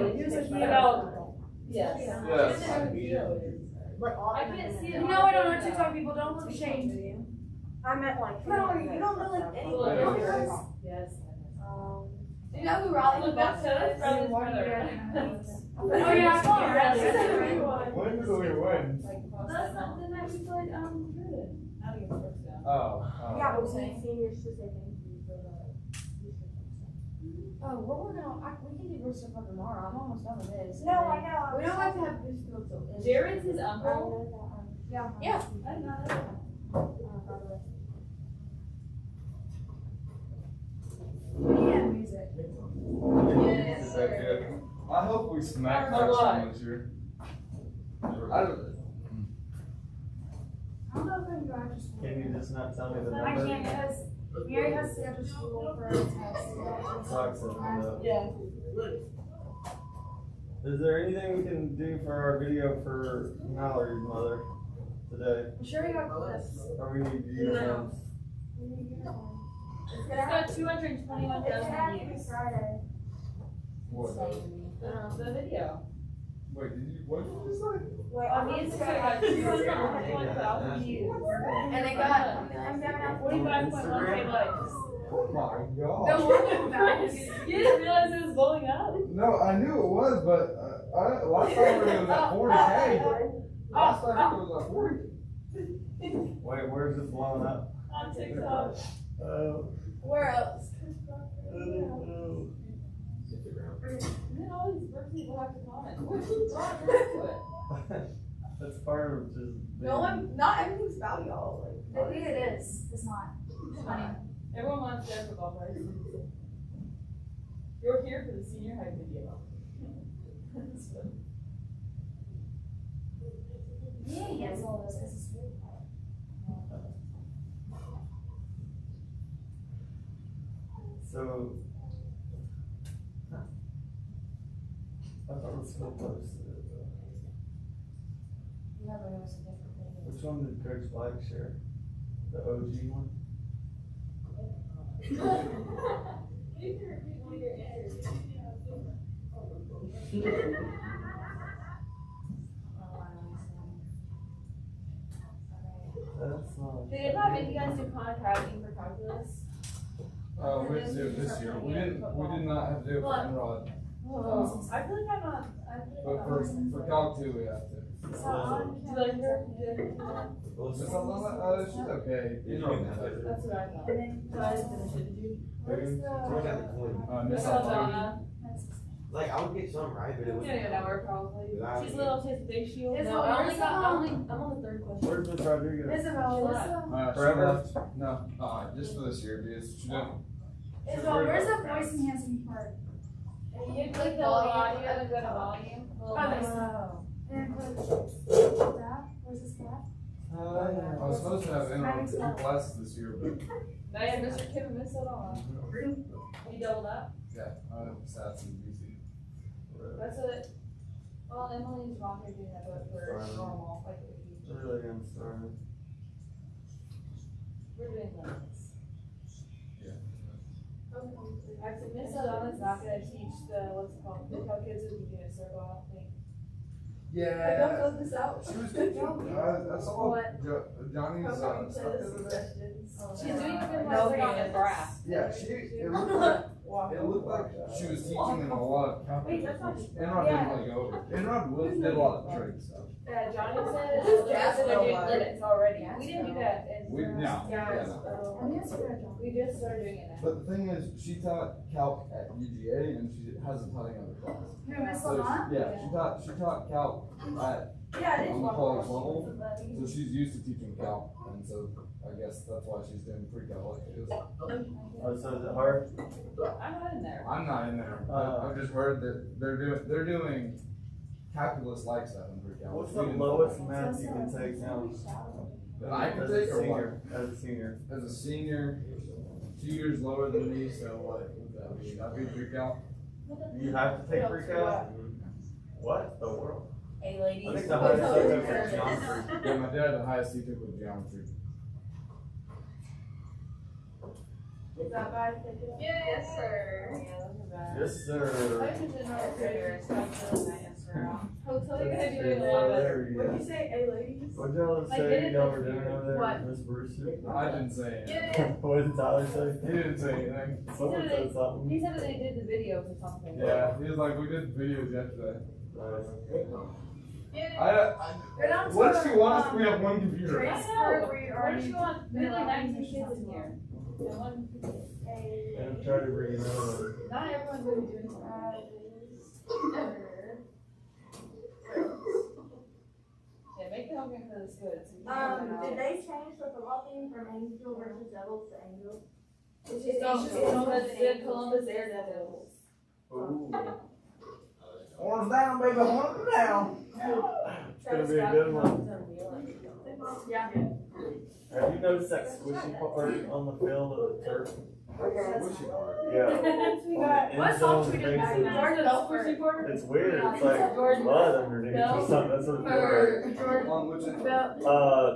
[SPEAKER 8] Wow.
[SPEAKER 9] Yes.
[SPEAKER 8] Yes.
[SPEAKER 9] I can't see it.
[SPEAKER 6] You know I don't know TikTok people, don't look ashamed.
[SPEAKER 5] I meant like, no, you don't know like any.
[SPEAKER 9] Yes.
[SPEAKER 6] Do you know who Raleigh
[SPEAKER 9] Look, that's brother's brother.
[SPEAKER 6] Oh yeah, I saw her.
[SPEAKER 8] When did we win?
[SPEAKER 9] That's not the night we played, Jordan. Not even Brooks down.
[SPEAKER 8] Oh.
[SPEAKER 5] Yeah, but we seniors should say thank you for the.
[SPEAKER 6] Oh, we're working on, we can do Brewster Park tomorrow, I'm almost done with this.
[SPEAKER 5] No, I know.
[SPEAKER 6] We don't have to have Brewster Park till.
[SPEAKER 2] Jared's his uncle?
[SPEAKER 5] Yeah.
[SPEAKER 6] Yeah.
[SPEAKER 2] I didn't know that.
[SPEAKER 5] Yeah, music.
[SPEAKER 2] Yes, sir.
[SPEAKER 8] I hope we smack
[SPEAKER 2] A
[SPEAKER 8] that
[SPEAKER 2] lot.
[SPEAKER 8] one this year. I don't,
[SPEAKER 5] I don't know if I can go after school.
[SPEAKER 8] can you just not tell me the
[SPEAKER 5] I
[SPEAKER 8] number?
[SPEAKER 5] can't because Mary has to go to school for a test.
[SPEAKER 8] Talk to them,
[SPEAKER 2] Yeah.
[SPEAKER 8] Is there anything we can do for our video for Mallory's mother today?
[SPEAKER 5] I'm sure you got clips.
[SPEAKER 8] Or we need uniforms?
[SPEAKER 5] It's
[SPEAKER 2] It's
[SPEAKER 5] gonna have
[SPEAKER 2] got 221,000
[SPEAKER 5] to be
[SPEAKER 2] views.
[SPEAKER 5] Friday.
[SPEAKER 2] The video.
[SPEAKER 8] Wait, what did you say?
[SPEAKER 5] Wait,
[SPEAKER 2] On Instagram, got 221,000 views.
[SPEAKER 6] And it got,
[SPEAKER 5] I'm gonna have
[SPEAKER 2] 45.1K likes.
[SPEAKER 8] Oh my
[SPEAKER 2] No
[SPEAKER 8] god.
[SPEAKER 2] wonder. You didn't realize it was blowing up?
[SPEAKER 8] No, I knew it was, but last time it was at 40K. Last time it was at 40. Wait, where's it blowing up?
[SPEAKER 2] On TikTok.
[SPEAKER 6] where else?
[SPEAKER 8] I don't know.
[SPEAKER 2] And then all these bird people have to comment. Who's brought her to it?
[SPEAKER 8] That's part of just
[SPEAKER 6] No one, not everything's about y'all, like.
[SPEAKER 5] I think it is. It's not.
[SPEAKER 2] It's funny. Everyone wants their football players. You're here for the senior high video. That's funny.
[SPEAKER 5] Yeah, he gets all this because it's really hard.
[SPEAKER 8] So, I thought the school posted it.
[SPEAKER 6] Yeah, but it was a different thing.
[SPEAKER 8] Which one did Coach Black share? The OG one? That's not.
[SPEAKER 2] Did it not make you guys do contracting for calculus?
[SPEAKER 8] We didn't do it this year. We did not have to do it for Enrod.
[SPEAKER 2] Oh, I feel like I'm not. I feel
[SPEAKER 8] But
[SPEAKER 2] like I'm
[SPEAKER 8] for Calc 2, we have to.
[SPEAKER 2] Do you like her? Do you like her?
[SPEAKER 8] She's okay.
[SPEAKER 7] You know that.
[SPEAKER 2] That's what I thought. So I didn't finish it, did you?
[SPEAKER 5] Where's the?
[SPEAKER 8] Miss
[SPEAKER 2] Aldana.
[SPEAKER 7] Like, I would get some right, but it
[SPEAKER 2] You
[SPEAKER 7] was.
[SPEAKER 2] don't even know her probably.
[SPEAKER 7] Without
[SPEAKER 2] She's
[SPEAKER 7] you.
[SPEAKER 2] little, she has a big shield.
[SPEAKER 5] Is
[SPEAKER 2] No,
[SPEAKER 5] it-
[SPEAKER 2] I only
[SPEAKER 5] where's
[SPEAKER 2] got,
[SPEAKER 5] the-
[SPEAKER 2] I'm on the third question.
[SPEAKER 8] Where's Miss Rodriguez?
[SPEAKER 5] Isabel, where's the?
[SPEAKER 8] Forever?
[SPEAKER 10] No, just for this year because she didn't.
[SPEAKER 5] Isabel, where's the voice enhancing part?
[SPEAKER 2] You click the audio and go to volume.
[SPEAKER 5] Oh, there's and click that. Where's the stat?
[SPEAKER 10] I was supposed to have in 2 classes this year, but
[SPEAKER 2] Now you have Mr. Kim and Miss Aldana. You doubled up?
[SPEAKER 10] yeah, I have stats and BC.
[SPEAKER 2] That's it. Well, Emily and Javante are doing that, but for normal, like if you.
[SPEAKER 8] Really getting started.
[SPEAKER 2] We're doing limits.
[SPEAKER 10] Yeah.
[SPEAKER 2] Actually, Miss Aldana's not gonna teach the, what's it called, the how kids with the unit circle, I don't think.
[SPEAKER 10] Yeah.
[SPEAKER 2] Don't fill this out.
[SPEAKER 10] She was teaching. I saw
[SPEAKER 2] What?
[SPEAKER 10] Johnny's stuff the other day.
[SPEAKER 2] She's doing it in
[SPEAKER 6] No,
[SPEAKER 2] like
[SPEAKER 6] being
[SPEAKER 2] on
[SPEAKER 6] a
[SPEAKER 2] graph.
[SPEAKER 10] Yeah, it looked like she was teaching them a lot of calculus, which Enrod didn't really go over. Enrod did a lot of trig stuff.
[SPEAKER 2] Yeah, Johnny said,
[SPEAKER 6] That's
[SPEAKER 2] they're doing
[SPEAKER 6] no
[SPEAKER 2] limits already. We didn't do that in.
[SPEAKER 10] We, no,
[SPEAKER 2] Yeah,
[SPEAKER 10] yeah, no.
[SPEAKER 2] so
[SPEAKER 5] I'm gonna screw it on.
[SPEAKER 2] we just started doing it now.
[SPEAKER 10] But the thing is, she taught calc at UGA and she hasn't taught any other class.
[SPEAKER 5] Who, Miss
[SPEAKER 10] So
[SPEAKER 5] Ladonna?
[SPEAKER 10] yeah, she taught calc at
[SPEAKER 5] Yeah, it is
[SPEAKER 10] on the
[SPEAKER 5] one.
[SPEAKER 10] college level, so she's used to teaching calc, and so I guess that's why she's doing pre-calc like she is.
[SPEAKER 8] Oh, so is it hard?
[SPEAKER 2] I'm not in there.
[SPEAKER 10] I'm not in there. I've just heard that they're doing calculus like stuff in pre-calc.
[SPEAKER 8] What's the lowest math you can take now?
[SPEAKER 10] that I can
[SPEAKER 8] As a
[SPEAKER 10] take or
[SPEAKER 8] senior? As a senior.
[SPEAKER 10] what? As a senior, 2 years lower than me, so what would that be? That'd be pre-calc.
[SPEAKER 8] You have to take pre-cal? What the world?
[SPEAKER 6] Hey, ladies.
[SPEAKER 8] I think the highest subject was geometry.
[SPEAKER 10] Yeah, my dad, the highest he took was geometry.
[SPEAKER 2] Is that bad? Yes, sir. Yeah, those are bad.
[SPEAKER 8] Yes,
[SPEAKER 2] I
[SPEAKER 8] sir.
[SPEAKER 2] just didn't know if you're stuff really nice for hotel. You're gonna do
[SPEAKER 8] Yes,
[SPEAKER 2] it a lot better.
[SPEAKER 8] there you
[SPEAKER 5] What'd
[SPEAKER 8] go.
[SPEAKER 5] you say, hey ladies?
[SPEAKER 8] What'd y'all
[SPEAKER 2] I did
[SPEAKER 8] say
[SPEAKER 2] it
[SPEAKER 8] y'all
[SPEAKER 2] this
[SPEAKER 8] were doing
[SPEAKER 2] year.
[SPEAKER 8] over there,
[SPEAKER 2] What?
[SPEAKER 8] Miss Brewster?
[SPEAKER 10] I didn't say it.
[SPEAKER 8] What did Tyler say?
[SPEAKER 10] He didn't say anything.
[SPEAKER 8] Someone said something.
[SPEAKER 2] He said that they did the videos or something.
[SPEAKER 10] Yeah, he was like, we did videos yesterday.
[SPEAKER 8] Nice.
[SPEAKER 5] They're not
[SPEAKER 10] What does she
[SPEAKER 5] to,
[SPEAKER 10] want us? We have one computer.
[SPEAKER 5] Transfer, we
[SPEAKER 2] Where
[SPEAKER 5] already.
[SPEAKER 2] does she want? We have like 19 kids in here.
[SPEAKER 7] And try to bring another one.
[SPEAKER 9] Not everyone's gonna be doing Fridays. Ever. Yeah, make the home game for this good. So you can have
[SPEAKER 5] Did
[SPEAKER 9] it
[SPEAKER 5] they change the football team from Angel versus Devils to Angel?
[SPEAKER 9] It's just Columbus Daredevils.
[SPEAKER 7] Ooh.
[SPEAKER 8] Horns down, baby, horns down.
[SPEAKER 7] It's gonna be a good one.
[SPEAKER 5] Yeah.
[SPEAKER 7] Have you noticed that squishy part on the field of the turf?
[SPEAKER 8] Squishy part.
[SPEAKER 7] Yeah.
[SPEAKER 5] What song should we do back
[SPEAKER 7] Facing-
[SPEAKER 5] now?
[SPEAKER 7] It's weird. It's like blood underneath or something. That's what it feels like.
[SPEAKER 8] On which end?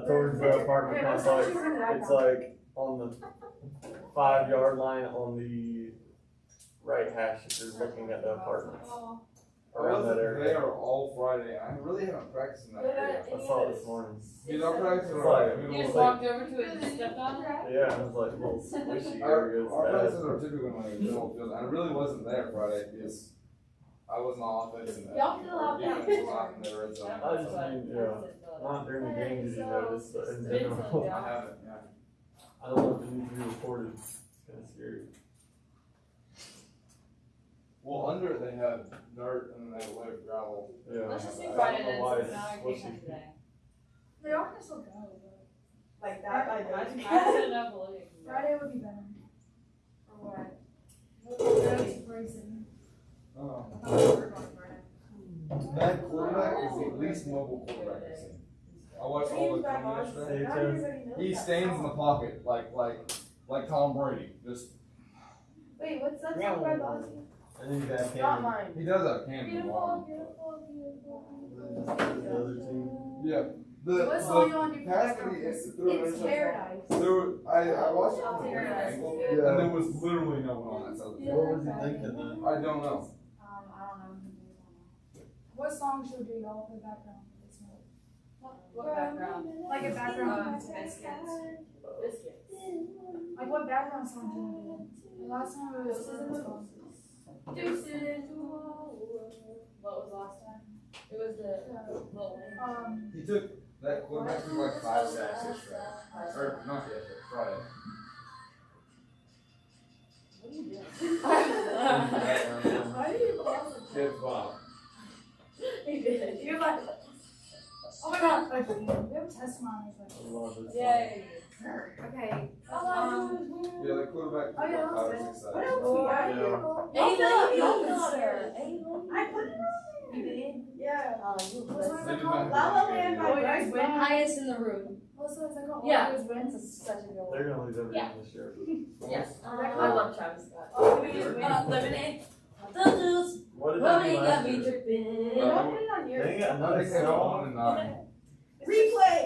[SPEAKER 7] Towards the apartment complex. It's like on the 5-yard line on the right hash if you're looking at the apartments. Around that
[SPEAKER 8] They
[SPEAKER 7] area.
[SPEAKER 8] are all Friday. I really haven't practiced in that area.
[SPEAKER 7] I saw it this morning.
[SPEAKER 8] You don't practice
[SPEAKER 7] It's
[SPEAKER 8] or
[SPEAKER 7] like-
[SPEAKER 8] what?
[SPEAKER 9] You just walked over to it and stepped on it?
[SPEAKER 7] Yeah, it was like little squishy
[SPEAKER 8] Our
[SPEAKER 7] areas.
[SPEAKER 8] practices are typically in like a middle field. I really wasn't there Friday because I was on offense and
[SPEAKER 5] Y'all fill out that
[SPEAKER 8] defense was not in the red zone.
[SPEAKER 7] I just mean, not during the game did you notice, but in general.
[SPEAKER 8] I haven't, yeah.
[SPEAKER 7] I don't know if it needs to be reported. It's kind of scary.
[SPEAKER 8] Well, under it they have dirt and then they have a layer of gravel.
[SPEAKER 7] Yeah.
[SPEAKER 9] Let's just do
[SPEAKER 7] I
[SPEAKER 9] Friday
[SPEAKER 7] don't
[SPEAKER 9] then,
[SPEAKER 7] know why
[SPEAKER 9] since
[SPEAKER 7] it's
[SPEAKER 9] now I game
[SPEAKER 7] squishy.
[SPEAKER 9] today.
[SPEAKER 5] They are gonna still go, but like
[SPEAKER 9] I
[SPEAKER 5] that.
[SPEAKER 9] said no bullying.
[SPEAKER 5] Friday would be better.
[SPEAKER 9] For what?
[SPEAKER 5] That's racing.
[SPEAKER 8] Oh.
[SPEAKER 5] I thought we were going Friday.
[SPEAKER 8] That quarterback is the least mobile quarterback I've seen. I watched all the film yesterday.
[SPEAKER 5] Not everybody knows
[SPEAKER 8] He
[SPEAKER 5] that
[SPEAKER 8] stands in
[SPEAKER 5] song.
[SPEAKER 8] the pocket like Tom Brady. Just
[SPEAKER 5] Wait, what's that song by Boston?
[SPEAKER 7] And then you got
[SPEAKER 5] Not
[SPEAKER 7] Cam.
[SPEAKER 5] mine.
[SPEAKER 8] he does have Camden
[SPEAKER 5] Beautiful,
[SPEAKER 8] Long.
[SPEAKER 5] beautiful, beautiful.
[SPEAKER 7] The other team.
[SPEAKER 8] Yeah. The
[SPEAKER 5] What song you want to do for
[SPEAKER 8] pass
[SPEAKER 5] background?
[SPEAKER 8] that he threw an
[SPEAKER 5] It's
[SPEAKER 8] interception.
[SPEAKER 5] Paradise.
[SPEAKER 8] I watched it
[SPEAKER 5] Oh,
[SPEAKER 8] from the
[SPEAKER 5] Paradise.
[SPEAKER 8] angle,
[SPEAKER 7] Yeah.
[SPEAKER 8] and there was literally no one on that side of the
[SPEAKER 7] What
[SPEAKER 8] field.
[SPEAKER 7] was he thinking then?
[SPEAKER 8] I don't know.
[SPEAKER 5] I don't know. What song should we do y'all for background?
[SPEAKER 9] What background?
[SPEAKER 5] Like a background.
[SPEAKER 9] Biscuits. Biscuits.
[SPEAKER 5] Like what background song do you want to do? The last time it was Deuces.
[SPEAKER 9] What was last time? It was the Lil Wayne.
[SPEAKER 8] He took that quarterback took like 5 sacks yesterday. Or not yesterday, Friday.
[SPEAKER 9] What are you doing?
[SPEAKER 5] Why did you pause it?
[SPEAKER 8] Kids Bob.
[SPEAKER 9] He did.
[SPEAKER 5] You're like, oh my god, like, we have a testimony.
[SPEAKER 7] I love this.
[SPEAKER 9] Yay.
[SPEAKER 5] Okay.
[SPEAKER 8] Yeah, the quarterback
[SPEAKER 5] Oh, yeah,
[SPEAKER 8] took like 5 or 6 sacks.
[SPEAKER 5] What else we got
[SPEAKER 7] Yeah.
[SPEAKER 5] here? I put it on. You did? Yeah.
[SPEAKER 8] They did not
[SPEAKER 5] La La Land by
[SPEAKER 9] Oh, you guys
[SPEAKER 5] Bryce
[SPEAKER 9] win?
[SPEAKER 5] Brown.
[SPEAKER 4] Highest in the room.
[SPEAKER 5] What's that called?
[SPEAKER 9] Yeah.
[SPEAKER 5] Always wins.
[SPEAKER 4] It's such a good one.
[SPEAKER 7] They're gonna lose everything this year.
[SPEAKER 9] Yes.
[SPEAKER 5] I
[SPEAKER 9] love Travis Scott.
[SPEAKER 5] Oh, we just win.
[SPEAKER 4] Lemonade. Those
[SPEAKER 7] What did they do
[SPEAKER 4] got
[SPEAKER 7] last
[SPEAKER 4] me
[SPEAKER 7] year?
[SPEAKER 4] dripping.
[SPEAKER 5] Don't put it on yours.
[SPEAKER 7] Dang it,
[SPEAKER 8] I
[SPEAKER 7] another
[SPEAKER 8] think they got
[SPEAKER 7] song.
[SPEAKER 8] 1 and 9.
[SPEAKER 5] Replay.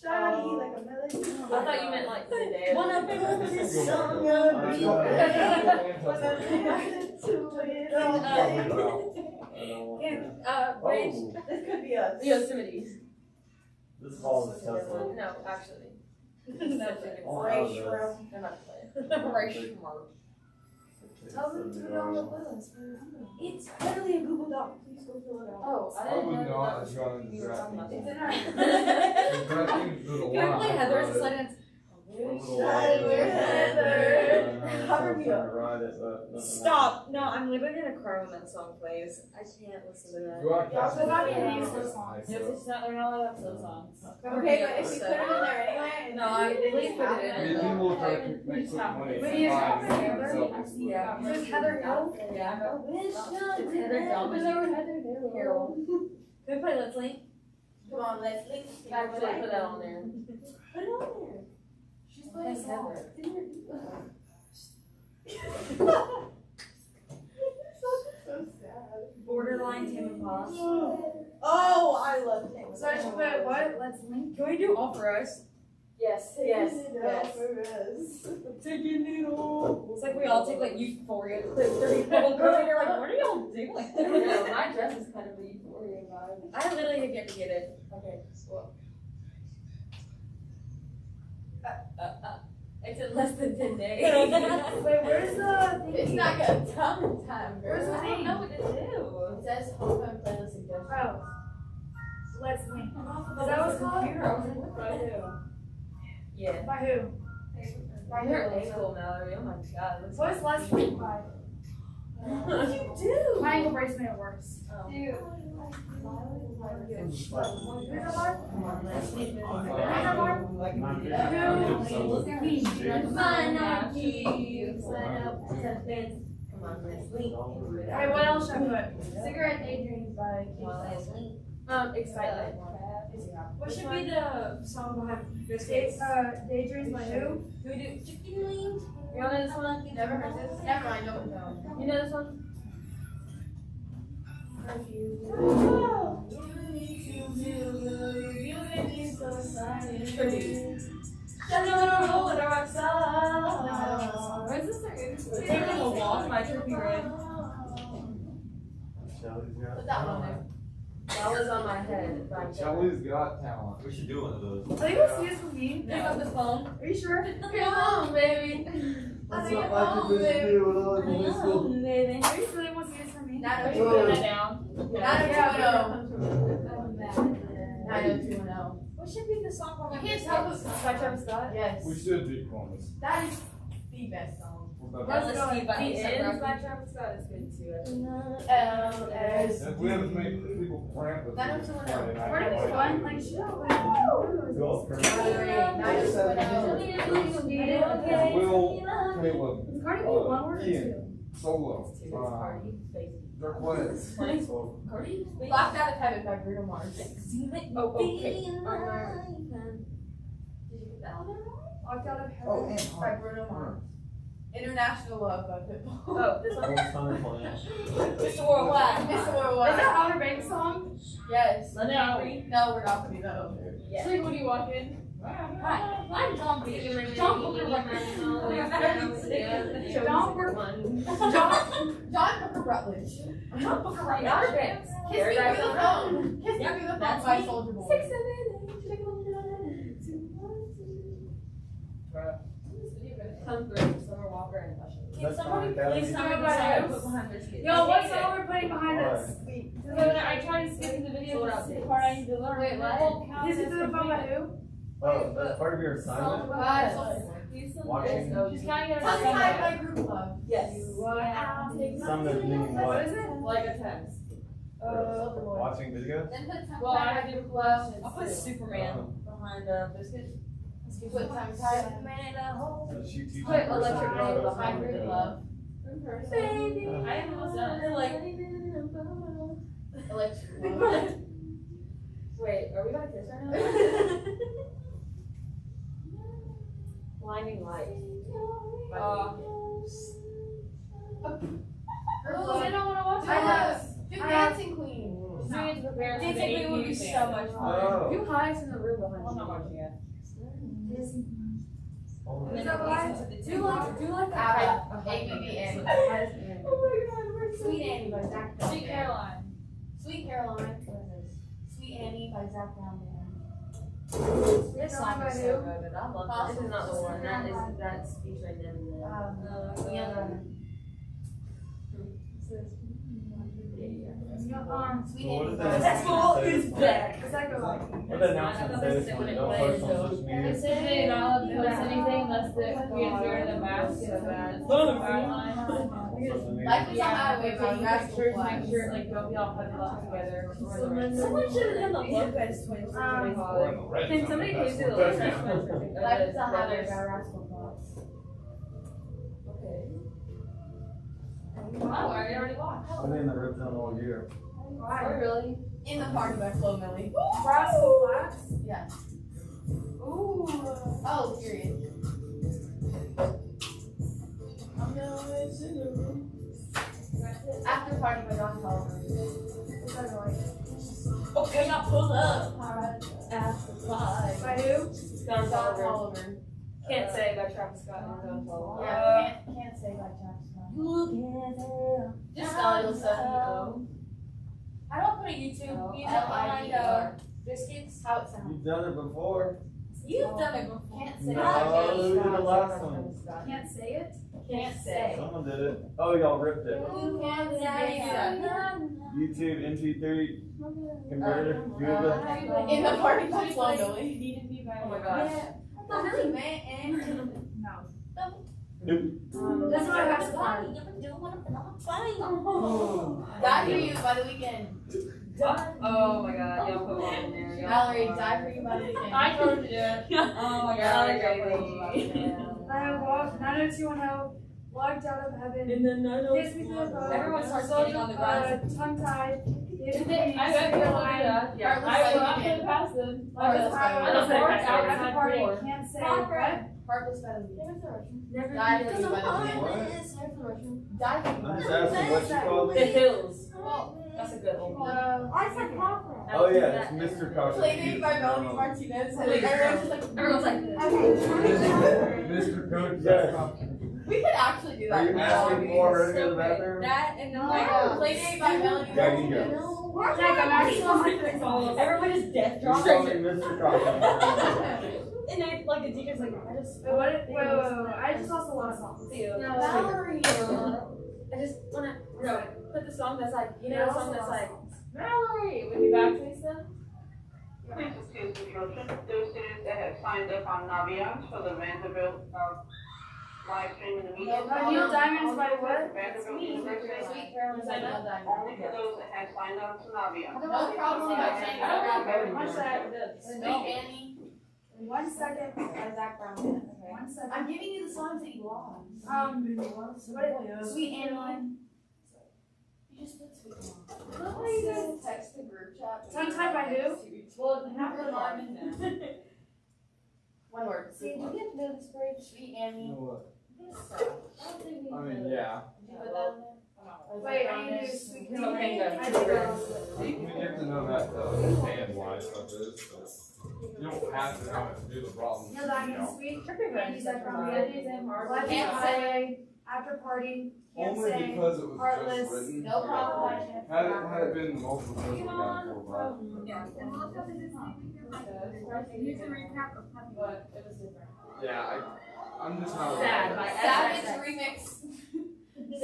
[SPEAKER 5] Shawty like a melody.
[SPEAKER 9] I thought you meant like the day.
[SPEAKER 4] Wanna put this song
[SPEAKER 7] I
[SPEAKER 4] on
[SPEAKER 7] know.
[SPEAKER 5] Rage.
[SPEAKER 7] Oh,
[SPEAKER 5] This could be us.
[SPEAKER 9] Yosemite.
[SPEAKER 7] this ball is tough.
[SPEAKER 9] No, actually.
[SPEAKER 7] Oh,
[SPEAKER 5] Rage
[SPEAKER 7] that
[SPEAKER 5] room.
[SPEAKER 9] They're not playing.
[SPEAKER 4] Ration mark.
[SPEAKER 5] Tell them to download with us.
[SPEAKER 6] It's literally a Google Doc. Please go fill it out.
[SPEAKER 9] Oh, I
[SPEAKER 8] I
[SPEAKER 9] didn't
[SPEAKER 8] wouldn't
[SPEAKER 9] know
[SPEAKER 8] know
[SPEAKER 9] that
[SPEAKER 8] how
[SPEAKER 9] was
[SPEAKER 8] to draw in
[SPEAKER 9] you were talking about.
[SPEAKER 5] It's in
[SPEAKER 9] that.
[SPEAKER 5] our.
[SPEAKER 4] Can we play Heather's a second?
[SPEAKER 5] Cover me up.
[SPEAKER 4] Stop. No, I'm literally gonna cry when that song plays. I can't listen to that.
[SPEAKER 5] Y'all not even use those songs.
[SPEAKER 9] If it's not, they're not allowed to have songs.
[SPEAKER 5] Okay, but if you put it in there anyway.
[SPEAKER 4] No, I please put it
[SPEAKER 8] I
[SPEAKER 4] in.
[SPEAKER 8] mean, people will try to make quick money.
[SPEAKER 5] But you have
[SPEAKER 8] Fine,
[SPEAKER 5] Heather?
[SPEAKER 8] selfies.
[SPEAKER 4] Yeah.
[SPEAKER 5] Is this Heather Hill?
[SPEAKER 4] Yeah.
[SPEAKER 9] It's Heather Hill.
[SPEAKER 4] Carol. Can we play Leslie?
[SPEAKER 5] Come on, Leslie.
[SPEAKER 9] Actually, put that on there.
[SPEAKER 6] Put it on there.
[SPEAKER 5] She's playing Heather. So sad.
[SPEAKER 4] Borderline Tim and Paws.
[SPEAKER 5] Oh, I love Tim. So I should put what? Let's link.
[SPEAKER 4] Can we do All For Us?
[SPEAKER 9] Yes,
[SPEAKER 5] Yes.
[SPEAKER 9] yes.
[SPEAKER 5] Taking it all.
[SPEAKER 4] It's like we all take like Euphoria clips. 30 people go and you're like, what are y'all doing?
[SPEAKER 9] No, my dress is kind of a Euphoria vibe.
[SPEAKER 4] I literally get to get it. Okay, well. It's in less than 10 days.
[SPEAKER 5] Wait, where's the thing?
[SPEAKER 9] It's not gonna tell time, girl.
[SPEAKER 5] Where's the
[SPEAKER 9] I don't
[SPEAKER 5] thing?
[SPEAKER 9] know what to do. It says homecoming playlist suggestions.
[SPEAKER 5] Oh. Let's link. Is that what it's called?
[SPEAKER 9] Computer, I was like, what do I do?
[SPEAKER 4] Yeah.
[SPEAKER 5] By who?
[SPEAKER 2] Right here, ankle, Mallory. Oh my god. Looks
[SPEAKER 5] What's less than 5?
[SPEAKER 2] What do you do?
[SPEAKER 5] My ankle bracelet works.
[SPEAKER 2] Oh.
[SPEAKER 5] Dude.
[SPEAKER 2] Come on, let's lean.
[SPEAKER 5] Alright, what else should I put? Cigarette Daydreams by Excitement.
[SPEAKER 6] What should be the song behind Biscuits?
[SPEAKER 5] Daydreams by who?
[SPEAKER 6] Do we do chicken wings?
[SPEAKER 2] You know this one?
[SPEAKER 5] Never heard this. Never mind, no.
[SPEAKER 2] You know this one?
[SPEAKER 5] Where's this song?
[SPEAKER 2] Taking a walk by Trippie Redd.
[SPEAKER 7] Shelly's got.
[SPEAKER 5] Put that one there.
[SPEAKER 2] That was on my head. By
[SPEAKER 10] Shelly's got talent.
[SPEAKER 3] We should do one of those.
[SPEAKER 5] Are you gonna see this with me?
[SPEAKER 2] Pick up the phone.
[SPEAKER 5] Are you sure?
[SPEAKER 2] Come on, baby.
[SPEAKER 7] That's what Michael Bishop do with all the school.
[SPEAKER 2] baby.
[SPEAKER 5] Are you really want to see this from me?
[SPEAKER 2] Are you putting that down?
[SPEAKER 5] 90210.
[SPEAKER 6] What should be the song
[SPEAKER 5] You
[SPEAKER 6] behind
[SPEAKER 5] can't tell
[SPEAKER 6] Biscuits?
[SPEAKER 5] us.
[SPEAKER 2] By Travis Scott?
[SPEAKER 5] Yes.
[SPEAKER 10] We should do Columbus.
[SPEAKER 5] That is the best song.
[SPEAKER 2] Let's
[SPEAKER 5] go.
[SPEAKER 2] keep by
[SPEAKER 5] The
[SPEAKER 2] the
[SPEAKER 5] Ends
[SPEAKER 2] ends
[SPEAKER 5] by
[SPEAKER 2] by Travis Scott is good too.
[SPEAKER 10] If we have to make people cramp with
[SPEAKER 5] That
[SPEAKER 10] it.
[SPEAKER 5] is one.
[SPEAKER 10] Friday night.
[SPEAKER 5] We're gonna be fun. Like,
[SPEAKER 7] Go for it.
[SPEAKER 10] Will, Caleb,
[SPEAKER 5] Is Cardi B one word or
[SPEAKER 10] Ian,
[SPEAKER 5] two?
[SPEAKER 10] Solo, Darquez.
[SPEAKER 5] Locked Out of Heaven by Bruno Mars.
[SPEAKER 2] Oh, okay.
[SPEAKER 5] Locked Out of
[SPEAKER 10] Oh,
[SPEAKER 5] Heaven
[SPEAKER 10] and
[SPEAKER 5] by Bruno Mars. International Love by Pitbull.
[SPEAKER 2] Oh, this one?
[SPEAKER 5] Mr. Worldwide. Mr. Worldwide. Is that Outer Banks song? Yes.
[SPEAKER 2] Let it out.
[SPEAKER 5] No, we're not putting that over there.
[SPEAKER 2] Yeah.
[SPEAKER 5] Like when you walk in. Hi, I'm John B. John Booker Rutledge. John Booker Rutledge. John Booker Rutledge. Outer Banks. Kiss Me Through the Phone. Kiss Me Through the Phone by Soulja Boy.
[SPEAKER 2] 6, 7, 8, 2, 1. Come through, Summer Walker and Usher.
[SPEAKER 5] Can somebody
[SPEAKER 7] That's
[SPEAKER 5] please
[SPEAKER 7] fine.
[SPEAKER 5] tell me what I
[SPEAKER 2] Put behind Biscuits.
[SPEAKER 5] Yo, what song we're putting behind us?
[SPEAKER 9] Because when I tried to skip in the video,
[SPEAKER 2] So
[SPEAKER 9] the part I need to learn.
[SPEAKER 2] Wait, what?
[SPEAKER 5] Kiss Me Through the Phone by who?
[SPEAKER 7] Oh, that's part of your assignment? Watching.
[SPEAKER 9] Just kind of
[SPEAKER 5] Tongue Tied by Group Love.
[SPEAKER 2] Yes.
[SPEAKER 7] Summit meaning what?
[SPEAKER 5] What is it?
[SPEAKER 2] Like a text.
[SPEAKER 7] Watching videos?
[SPEAKER 5] Then put Tongue
[SPEAKER 2] Well, I
[SPEAKER 5] Tied by
[SPEAKER 2] do
[SPEAKER 5] Group Love.
[SPEAKER 2] questions. I'll put Superman behind Biscuits.
[SPEAKER 5] You put Tongue Tied.
[SPEAKER 7] Does she teach
[SPEAKER 2] Put
[SPEAKER 7] you
[SPEAKER 2] Electric
[SPEAKER 7] personal
[SPEAKER 2] Love
[SPEAKER 7] stuff?
[SPEAKER 2] behind Group Love.
[SPEAKER 5] Baby.
[SPEAKER 2] I am almost done. Like,
[SPEAKER 5] Electric Love.
[SPEAKER 2] wait, are we gonna kiss right now? Blinding Light.
[SPEAKER 5] Girls, I don't want to watch that. Do Dancing Queen.
[SPEAKER 2] Dancing
[SPEAKER 6] Queen would be so much fun.
[SPEAKER 7] Oh.
[SPEAKER 2] You highest in the room behind
[SPEAKER 6] I'm
[SPEAKER 2] you.
[SPEAKER 6] not watching it.
[SPEAKER 7] Oh.
[SPEAKER 2] And
[SPEAKER 5] Is
[SPEAKER 2] then
[SPEAKER 5] that
[SPEAKER 2] it
[SPEAKER 5] what
[SPEAKER 2] leads
[SPEAKER 5] I-
[SPEAKER 2] into the
[SPEAKER 5] do like-
[SPEAKER 2] do like
[SPEAKER 5] ABBN. Sweet Annie by Zach Brown.
[SPEAKER 6] Sweet Caroline.
[SPEAKER 5] Sweet Caroline. Sweet Annie by Zach Brown Band.
[SPEAKER 2] This song is so good. I love this. This is not the one. That's featuring them.
[SPEAKER 5] Sweet
[SPEAKER 7] What
[SPEAKER 5] Annie.
[SPEAKER 7] is
[SPEAKER 5] by
[SPEAKER 7] that?
[SPEAKER 5] Zach Brown Band.
[SPEAKER 2] is back.
[SPEAKER 5] It's like a
[SPEAKER 7] What announcement say this morning? Don't post on social
[SPEAKER 9] They
[SPEAKER 7] media.
[SPEAKER 9] said they not allowed to post anything unless the kids wear the mask.
[SPEAKER 2] So bad.
[SPEAKER 5] Like it's a highway by
[SPEAKER 9] Make
[SPEAKER 5] Rascal
[SPEAKER 9] sure,
[SPEAKER 5] Flatts.
[SPEAKER 9] like, don't be all huddled up together.
[SPEAKER 2] Someone should have done the Lopez twins.
[SPEAKER 9] Can somebody please do the Lopez twins?
[SPEAKER 5] Like it's a highway by Rascal Flatts.
[SPEAKER 9] Wow, I already watched.
[SPEAKER 7] I've been in the rip zone all year.
[SPEAKER 5] Why?
[SPEAKER 2] Really?
[SPEAKER 5] In the Party by Flo Milli.
[SPEAKER 9] Rascal Flatts?
[SPEAKER 5] Yeah.
[SPEAKER 9] Ooh.
[SPEAKER 5] Oh, period. After Party by Don Toliver.
[SPEAKER 2] Okay, now pull up.
[SPEAKER 5] Alright.
[SPEAKER 2] After 5.
[SPEAKER 5] By who?
[SPEAKER 2] Don
[SPEAKER 5] Don
[SPEAKER 2] Toliver.
[SPEAKER 5] Toliver.
[SPEAKER 2] Can't say by Travis Scott and Don Toliver.
[SPEAKER 5] Yeah, can't say by Travis Scott. Just spell it yourself. I don't put a YouTube. You know, like Biscuits. How it sounds.
[SPEAKER 7] You've done it before.
[SPEAKER 5] You've done it before. Can't say
[SPEAKER 7] No, who did the last one?
[SPEAKER 5] Can't say it. Can't say.
[SPEAKER 7] Someone did it. Oh, y'all ripped it.
[SPEAKER 5] You can't say it.
[SPEAKER 7] YouTube MP3 converter. Google.
[SPEAKER 5] In the Party by Flo Milli.
[SPEAKER 9] Needed me by.
[SPEAKER 2] Oh my gosh.
[SPEAKER 5] Not really, man. That's what I have to find. Die for you by the weekend.
[SPEAKER 6] Oh my god, y'all put one in there. Y'all
[SPEAKER 5] Valerie, die for you by the weekend.
[SPEAKER 2] I told her to do it.
[SPEAKER 6] Oh my god, baby.
[SPEAKER 9] I walked 90210, logged out of heaven.
[SPEAKER 6] And then
[SPEAKER 9] Kiss me through the phone.
[SPEAKER 6] Everyone starts getting on the ground.
[SPEAKER 9] Tongue tied.
[SPEAKER 2] I bet you're lying. Yeah, I'm gonna pass them.
[SPEAKER 9] At the party, can't say.
[SPEAKER 5] Heartless felony.
[SPEAKER 9] Never
[SPEAKER 5] Die for you by the
[SPEAKER 3] What?
[SPEAKER 5] weekend. Die for you by
[SPEAKER 3] I'm
[SPEAKER 5] the
[SPEAKER 3] just asking what you called
[SPEAKER 6] The
[SPEAKER 3] it.
[SPEAKER 6] Hills. That's a good one.
[SPEAKER 9] I said Cochran.
[SPEAKER 7] Oh yeah, it's Mr. Cochran.
[SPEAKER 5] Playdate by Melanie Martinez. And everyone's like,
[SPEAKER 7] Mr. Coach, yeah.
[SPEAKER 5] we could actually do
[SPEAKER 7] Are
[SPEAKER 5] that.
[SPEAKER 7] you asking for her to go to the bathroom?
[SPEAKER 4] That and then
[SPEAKER 5] Playdate by Melanie
[SPEAKER 7] Yeah, you
[SPEAKER 5] Martinez.
[SPEAKER 7] go.
[SPEAKER 6] Everyone just death
[SPEAKER 7] You call me Mr. Cochran.
[SPEAKER 6] And then like the teacher's like, I just
[SPEAKER 9] Wait. I just lost a lot of songs.
[SPEAKER 5] Valerie.
[SPEAKER 6] I just wanna put the song that's like, you know, the song that's like,
[SPEAKER 2] Valerie, would you backspace them?
[SPEAKER 11] Please excuse interruption. Those students that have signed up on Naviance for the Vanderbilt live stream in the media.
[SPEAKER 9] Neil Diamond's by what?
[SPEAKER 11] Vanderbilt University. Only for those that have signed up to Naviance.
[SPEAKER 5] No problem.
[SPEAKER 9] One sec.
[SPEAKER 5] Sweet Annie.
[SPEAKER 9] One second. Zach Brown. One second.
[SPEAKER 5] I'm giving you the songs that you lost.
[SPEAKER 9] Sweet Annie.
[SPEAKER 5] You just put Sweet Annie. Look how you guys text the group chat.
[SPEAKER 9] Tongue tied by who?
[SPEAKER 5] Well, half of them in there. One word. See, do we have to know this bridge? Sweet Annie.
[SPEAKER 8] I mean, yeah.
[SPEAKER 5] Did you put that in there?
[SPEAKER 9] Wait, I need to do Sweet
[SPEAKER 6] It's okay,
[SPEAKER 9] Annie.
[SPEAKER 6] guys.
[SPEAKER 9] I think
[SPEAKER 8] I mean, you have to know that the band why stuff is, but you don't have to know it to do the problem.
[SPEAKER 9] Neil Diamond, Sweet Annie, Zach Brown.
[SPEAKER 5] Can't
[SPEAKER 9] Can't
[SPEAKER 5] say.
[SPEAKER 9] say. After party. Can't
[SPEAKER 8] Only
[SPEAKER 9] say.
[SPEAKER 8] because it was
[SPEAKER 9] Heartless.
[SPEAKER 8] just written.
[SPEAKER 5] No problem.
[SPEAKER 8] Had it been multiple choice, we got 4 or 5.
[SPEAKER 2] But it was different.
[SPEAKER 8] Yeah, I'm just not.
[SPEAKER 6] Sad by
[SPEAKER 5] Savage remix.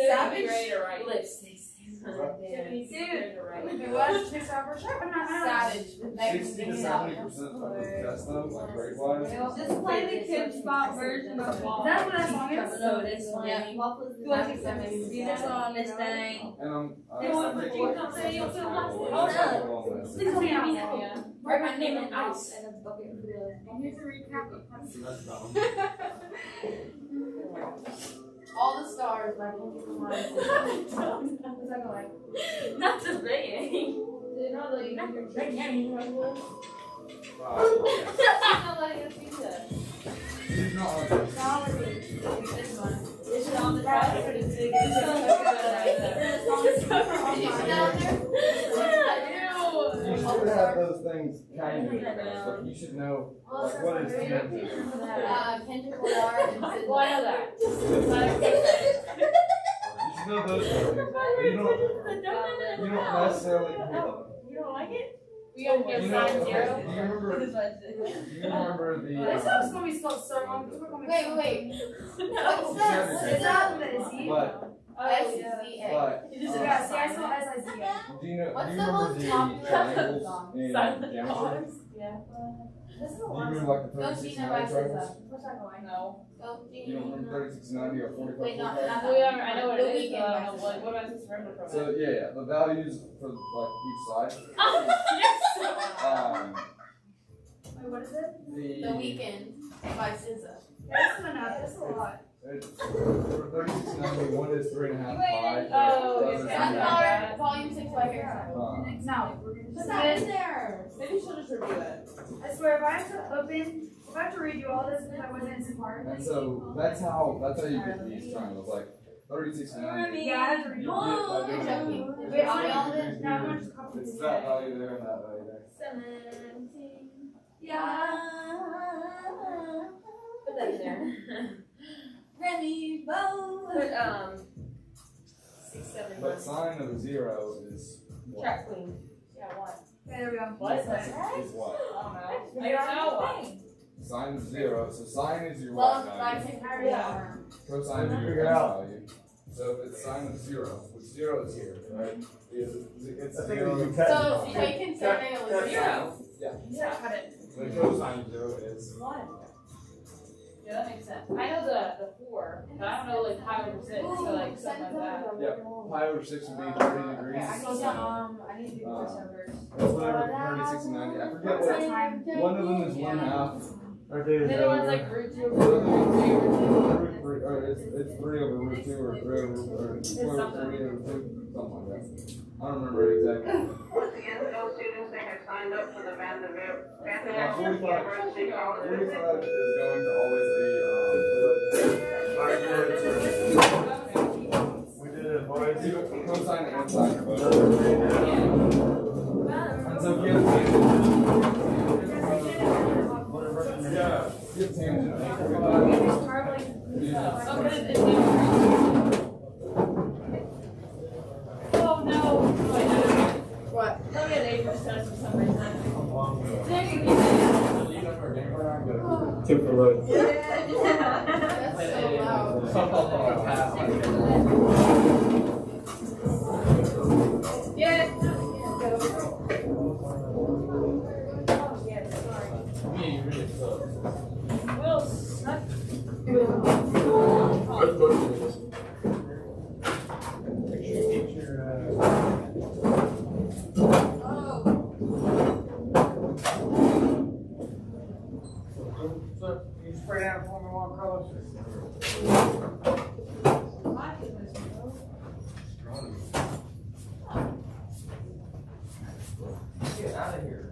[SPEAKER 2] Savage ready to write.
[SPEAKER 6] lipstick.
[SPEAKER 9] It was 6 hours.
[SPEAKER 5] Savage.
[SPEAKER 8] 60 to 70% of the test though, like grade wise.
[SPEAKER 6] Just play the Kid Spot version of
[SPEAKER 9] Is that what that song is?
[SPEAKER 6] No, this one.
[SPEAKER 5] Yeah.
[SPEAKER 6] Who wants to do this one on this thing?
[SPEAKER 8] And I'm
[SPEAKER 6] Don't say you'll feel lost.
[SPEAKER 8] Hold
[SPEAKER 6] Hold up.
[SPEAKER 8] on.
[SPEAKER 9] Please tell me how.
[SPEAKER 2] Yeah.
[SPEAKER 6] Write my name in ice.
[SPEAKER 9] Here's a recap of
[SPEAKER 8] That's about
[SPEAKER 5] All the stars by Kendrick Lamar.
[SPEAKER 9] What's that going?
[SPEAKER 6] Not the big.
[SPEAKER 2] They're not letting you
[SPEAKER 6] Right now, you know.
[SPEAKER 2] not letting us do that.
[SPEAKER 8] He's not on this.
[SPEAKER 2] This one. Is it on the
[SPEAKER 9] That's
[SPEAKER 2] top?
[SPEAKER 9] pretty
[SPEAKER 2] It's
[SPEAKER 9] big.
[SPEAKER 8] You should have those things kind of memorized, like you should know, like what is connected.
[SPEAKER 5] Kendrick Lamar.
[SPEAKER 2] Well, I know that.
[SPEAKER 8] You should know those things. You don't necessarily.
[SPEAKER 6] You don't like it?
[SPEAKER 2] We gotta get
[SPEAKER 8] You know,
[SPEAKER 2] sign zero.
[SPEAKER 8] do you remember
[SPEAKER 9] This
[SPEAKER 8] the?
[SPEAKER 9] song's gonna be spelled so wrong. People are gonna be
[SPEAKER 5] Wait.
[SPEAKER 9] What's
[SPEAKER 5] that?
[SPEAKER 9] Is that what it is?
[SPEAKER 8] But
[SPEAKER 5] S-Z-A.
[SPEAKER 9] Yeah, see, I saw S-I-Z-A.
[SPEAKER 8] do you know?
[SPEAKER 5] What's
[SPEAKER 8] Do you
[SPEAKER 5] the
[SPEAKER 8] remember
[SPEAKER 5] most
[SPEAKER 8] the
[SPEAKER 5] popular
[SPEAKER 8] triangles
[SPEAKER 5] song?
[SPEAKER 8] in
[SPEAKER 6] Silent
[SPEAKER 8] geometry?
[SPEAKER 2] Yeah.
[SPEAKER 9] This is a
[SPEAKER 8] Do you
[SPEAKER 9] lot of
[SPEAKER 8] remember like the
[SPEAKER 5] Go
[SPEAKER 8] 36
[SPEAKER 5] Gina
[SPEAKER 8] and
[SPEAKER 5] by
[SPEAKER 8] 90 triangles?
[SPEAKER 5] SZA.
[SPEAKER 9] What's that going?
[SPEAKER 2] No.
[SPEAKER 5] Go
[SPEAKER 8] You don't remember 36 and 90 or 45?
[SPEAKER 5] Wait, not
[SPEAKER 8] 45?
[SPEAKER 2] I know what
[SPEAKER 5] The
[SPEAKER 2] it is,
[SPEAKER 5] Weeknd
[SPEAKER 2] but I
[SPEAKER 5] by
[SPEAKER 2] don't know what am I supposed to remember from
[SPEAKER 8] So
[SPEAKER 2] it?
[SPEAKER 8] yeah, the values for like each side.
[SPEAKER 9] Wait, what is it?
[SPEAKER 5] The Weeknd by SZA.
[SPEAKER 9] This is enough. This is a lot.
[SPEAKER 8] For 36 and 90, one is 3.5 pi.
[SPEAKER 2] Oh,
[SPEAKER 8] the
[SPEAKER 2] yes,
[SPEAKER 8] other is
[SPEAKER 2] yeah.
[SPEAKER 8] 3.5.
[SPEAKER 5] Sunflower, Volume 6 by Harry.
[SPEAKER 9] No.
[SPEAKER 5] What's that in there?
[SPEAKER 2] Maybe she'll just review it.
[SPEAKER 9] I swear, if I have to redo all this because I wasn't smart.
[SPEAKER 8] And so that's how you get these triangles, like 36 and 90.
[SPEAKER 9] Yeah, I have to redo all
[SPEAKER 5] You're joking.
[SPEAKER 9] Wait, all of it? No, I'm gonna just copy
[SPEAKER 8] It's
[SPEAKER 9] it.
[SPEAKER 8] that value there and that value there.
[SPEAKER 6] 17.
[SPEAKER 9] Yeah.
[SPEAKER 6] Put that in there.
[SPEAKER 4] Remy Bo.
[SPEAKER 6] Put 6, 7,
[SPEAKER 8] But sine of 0 is what?
[SPEAKER 6] Track queen.
[SPEAKER 2] Yeah, what?
[SPEAKER 9] Okay, there we go.
[SPEAKER 2] What?
[SPEAKER 8] Is what?
[SPEAKER 2] I don't know why.
[SPEAKER 8] Sine of 0. So sine is your
[SPEAKER 5] Well,
[SPEAKER 8] y value.
[SPEAKER 5] yeah.
[SPEAKER 8] Cosine is your x value. So if it's sine of 0, which 0 is here, right? It's 0.
[SPEAKER 5] So, take and turn it was 0.
[SPEAKER 8] Yeah.
[SPEAKER 2] Yeah, cut it.
[SPEAKER 8] The cosine of 0 is
[SPEAKER 2] 1.
[SPEAKER 9] that makes sense. I know the 4, but I don't know like pi over 6, so like something like that.
[SPEAKER 10] Yep, pi over 6 would be 30 degrees.
[SPEAKER 6] I need to do voice overs.
[SPEAKER 10] That's whatever, 30, 60, 90. I forget what. One of them is 1/2.
[SPEAKER 9] The other one's like root 2 over root 2 or 2.
[SPEAKER 10] Or it's 3 over root 2 or 3 over, or 3 over 3 or 2, something like that. I don't remember exactly.
[SPEAKER 11] Once again, those students that have signed up for the Vanderbilt
[SPEAKER 10] 45
[SPEAKER 11] University College.
[SPEAKER 10] 45 is going to always be,
[SPEAKER 7] We did it, boys.
[SPEAKER 10] cosine and sine are both. And so give yeah, give tangent.
[SPEAKER 9] Oh no!
[SPEAKER 5] What?
[SPEAKER 9] Let me an 8 test for some reason.
[SPEAKER 7] Tip for load.
[SPEAKER 5] That's so loud.
[SPEAKER 9] Yeah. Will suck.
[SPEAKER 1] So, you spray down for me while Carlos?
[SPEAKER 7] Get out of here.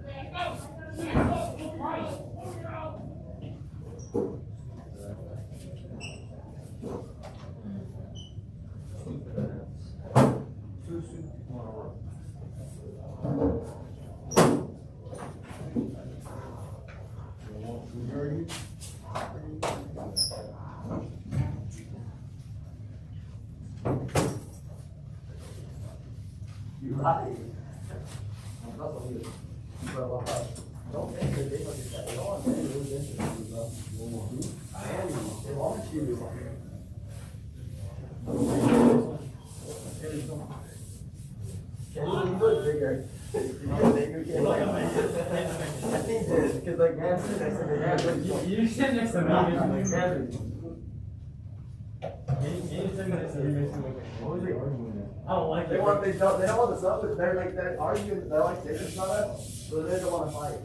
[SPEAKER 7] You right. Don't think that they look at that. They don't think it was interesting. They want you. Can you look bigger? I think this, because like Gavin said next to me, you sit next to me, Gavin. Can you sit next to me? What was they arguing at? I don't like that. They don't want the stuff, they're arguing, they're like taking stuff up, so they don't want to fight.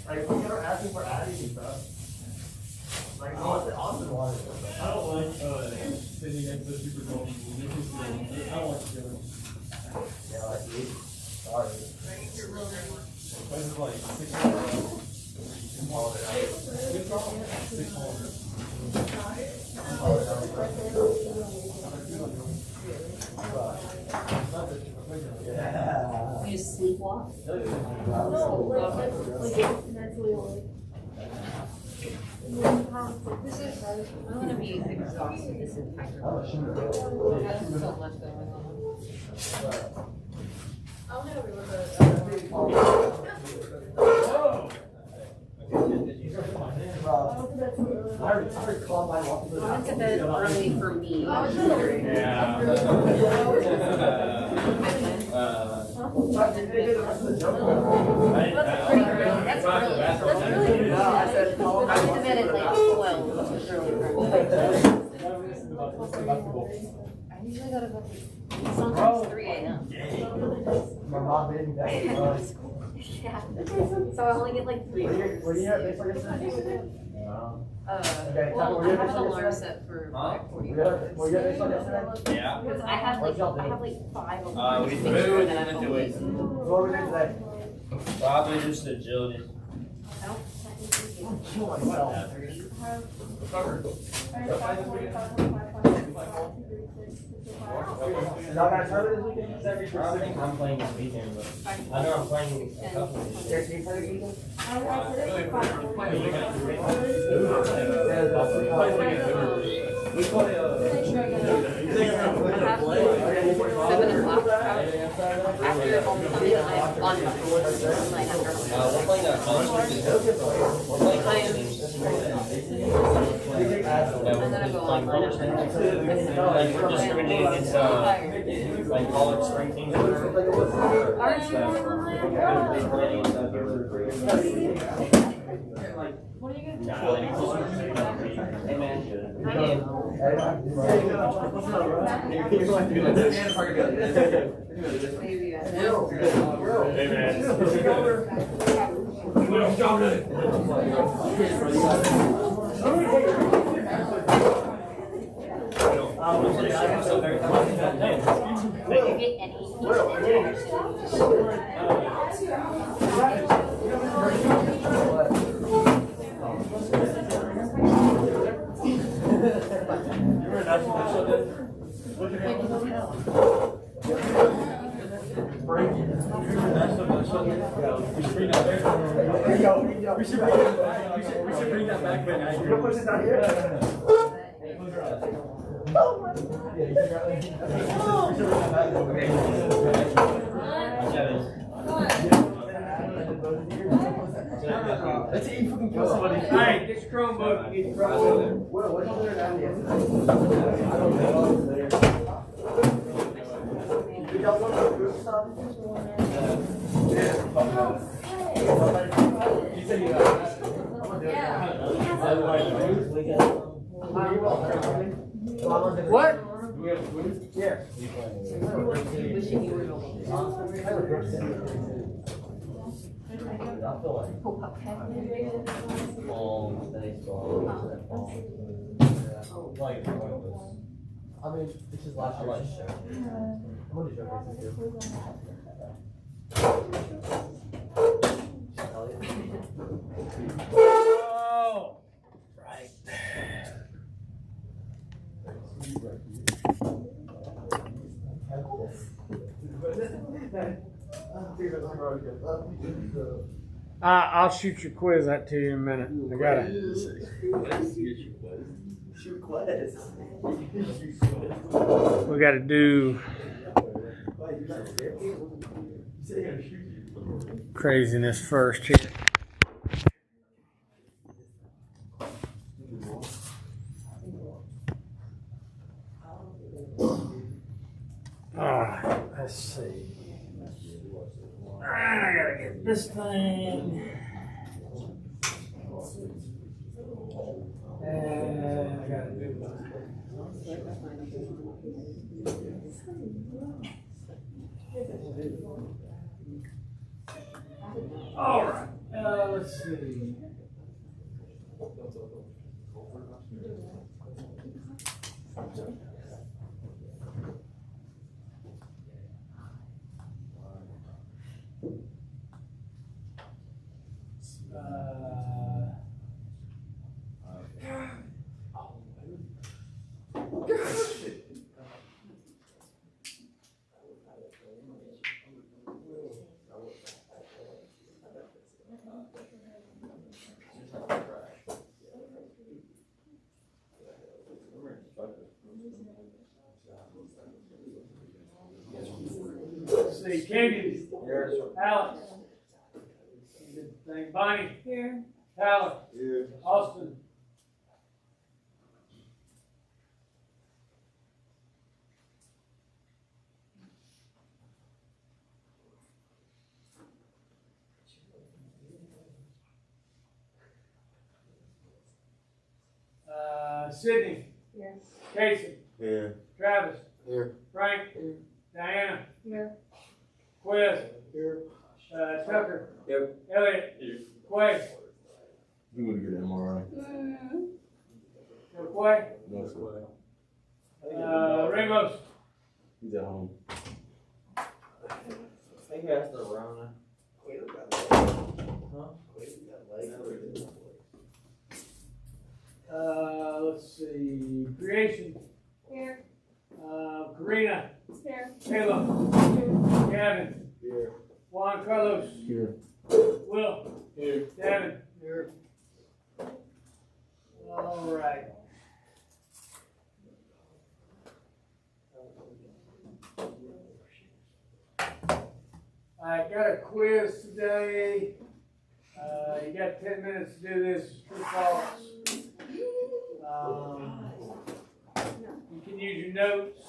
[SPEAKER 7] Like, when you're asking for adding and stuff. Like, Austin wanted it.
[SPEAKER 12] I don't like, sitting next to super tall people. I don't like to do it.
[SPEAKER 7] Yeah, like, sorry.
[SPEAKER 12] This is like 600. 600.
[SPEAKER 6] You just sleepwalk?
[SPEAKER 5] No, like that's literally.
[SPEAKER 6] This is, I'm gonna be exhausted this entire
[SPEAKER 7] I'm a shooter.
[SPEAKER 6] There's so much going on.
[SPEAKER 9] I'll have a look at
[SPEAKER 7] I already called my walk.
[SPEAKER 6] I went to bed early for me. That's really good. I went to bed at like 12, which was really early. I usually go to bed sometimes 3 a.m.
[SPEAKER 7] My mom made me that.
[SPEAKER 6] Yeah. So I only get like 3 hours.
[SPEAKER 7] Were you here for yesterday?
[SPEAKER 6] Well, I have an alarm set for 5:45.
[SPEAKER 7] Were you here for yesterday?
[SPEAKER 12] Yeah.
[SPEAKER 6] Because I have like 5 alarms.
[SPEAKER 12] We moved and then do it.
[SPEAKER 7] What were we doing today?
[SPEAKER 12] Probably just agility.
[SPEAKER 6] I don't technically get
[SPEAKER 7] Kill myself. Y'all got a tournament this weekend?
[SPEAKER 12] I'm playing this weekend, but I know I'm playing a couple of these.
[SPEAKER 7] Can you play the weekend? We play
[SPEAKER 6] 7 o'clock. After all the time I'm on my phone, like after
[SPEAKER 12] We're playing that concert. We're playing
[SPEAKER 6] and then I go online after that.
[SPEAKER 12] like we're just competing against like college spring teams.
[SPEAKER 6] Aren't you?
[SPEAKER 5] What are you gonna do?
[SPEAKER 7] Hey, man.
[SPEAKER 12] We should bring that back when I hear.
[SPEAKER 7] Let's see you fucking kill somebody.
[SPEAKER 1] Hey, get your Chromebook. Get your Chromebook.
[SPEAKER 7] Well, what's over there now? I don't know. Did y'all want to do stuff?
[SPEAKER 12] You said you
[SPEAKER 1] What?
[SPEAKER 12] Do we have food?
[SPEAKER 1] Yeah.
[SPEAKER 6] Wishing you were
[SPEAKER 7] I mean, this is last year's show. I'm gonna showcase this too.
[SPEAKER 1] Oh, right. I'll shoot your quiz out to you in a minute. I gotta.
[SPEAKER 7] Shoot quiz.
[SPEAKER 1] We gotta do craziness first here. Let's see. Alright, I gotta get this thing. And I gotta do Alright, let's see. Let's see, Candy.
[SPEAKER 8] Yes.
[SPEAKER 1] Alex. Good thing. Bonnie.
[SPEAKER 2] Here.
[SPEAKER 1] Tyler.
[SPEAKER 8] Here.
[SPEAKER 1] Austin. Sydney.
[SPEAKER 2] Here.
[SPEAKER 1] Casey.
[SPEAKER 8] Here.
[SPEAKER 1] Travis.
[SPEAKER 8] Here.
[SPEAKER 1] Frank. Diana.
[SPEAKER 2] Here.
[SPEAKER 1] Quiz.
[SPEAKER 8] Here.
[SPEAKER 1] Tucker.
[SPEAKER 8] Yep.
[SPEAKER 1] Elliot. Quay.
[SPEAKER 8] You would get MRI.
[SPEAKER 1] Quay.
[SPEAKER 8] No, sir.
[SPEAKER 1] Ramos.
[SPEAKER 8] He's at home.
[SPEAKER 7] I think that's the Rona.
[SPEAKER 1] Let's see. Creation.
[SPEAKER 5] Here.
[SPEAKER 1] Karina.
[SPEAKER 5] Here.
[SPEAKER 1] Caleb. Gavin.
[SPEAKER 8] Here.
[SPEAKER 1] Juan Carlos.
[SPEAKER 8] Here.
[SPEAKER 1] Will.
[SPEAKER 8] Here.
[SPEAKER 1] Gavin. Here. All right. I got a quiz today. You got 10 minutes to do this. True, false. You can use your notes.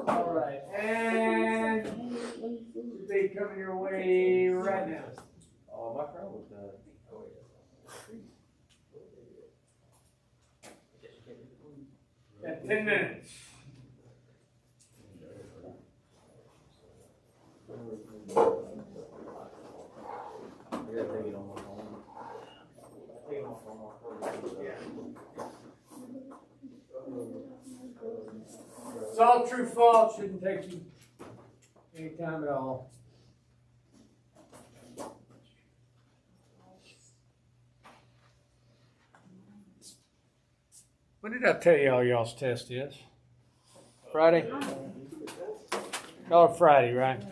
[SPEAKER 1] All right, and should be coming your way right now.
[SPEAKER 7] Oh, my friend was dead.
[SPEAKER 1] Got 10 minutes.
[SPEAKER 7] I gotta take it on my phone. Take it on my phone.
[SPEAKER 1] It's all true false, shouldn't take you any time at all. When did I tell y'all y'all's test is? Friday? Oh, Friday, right?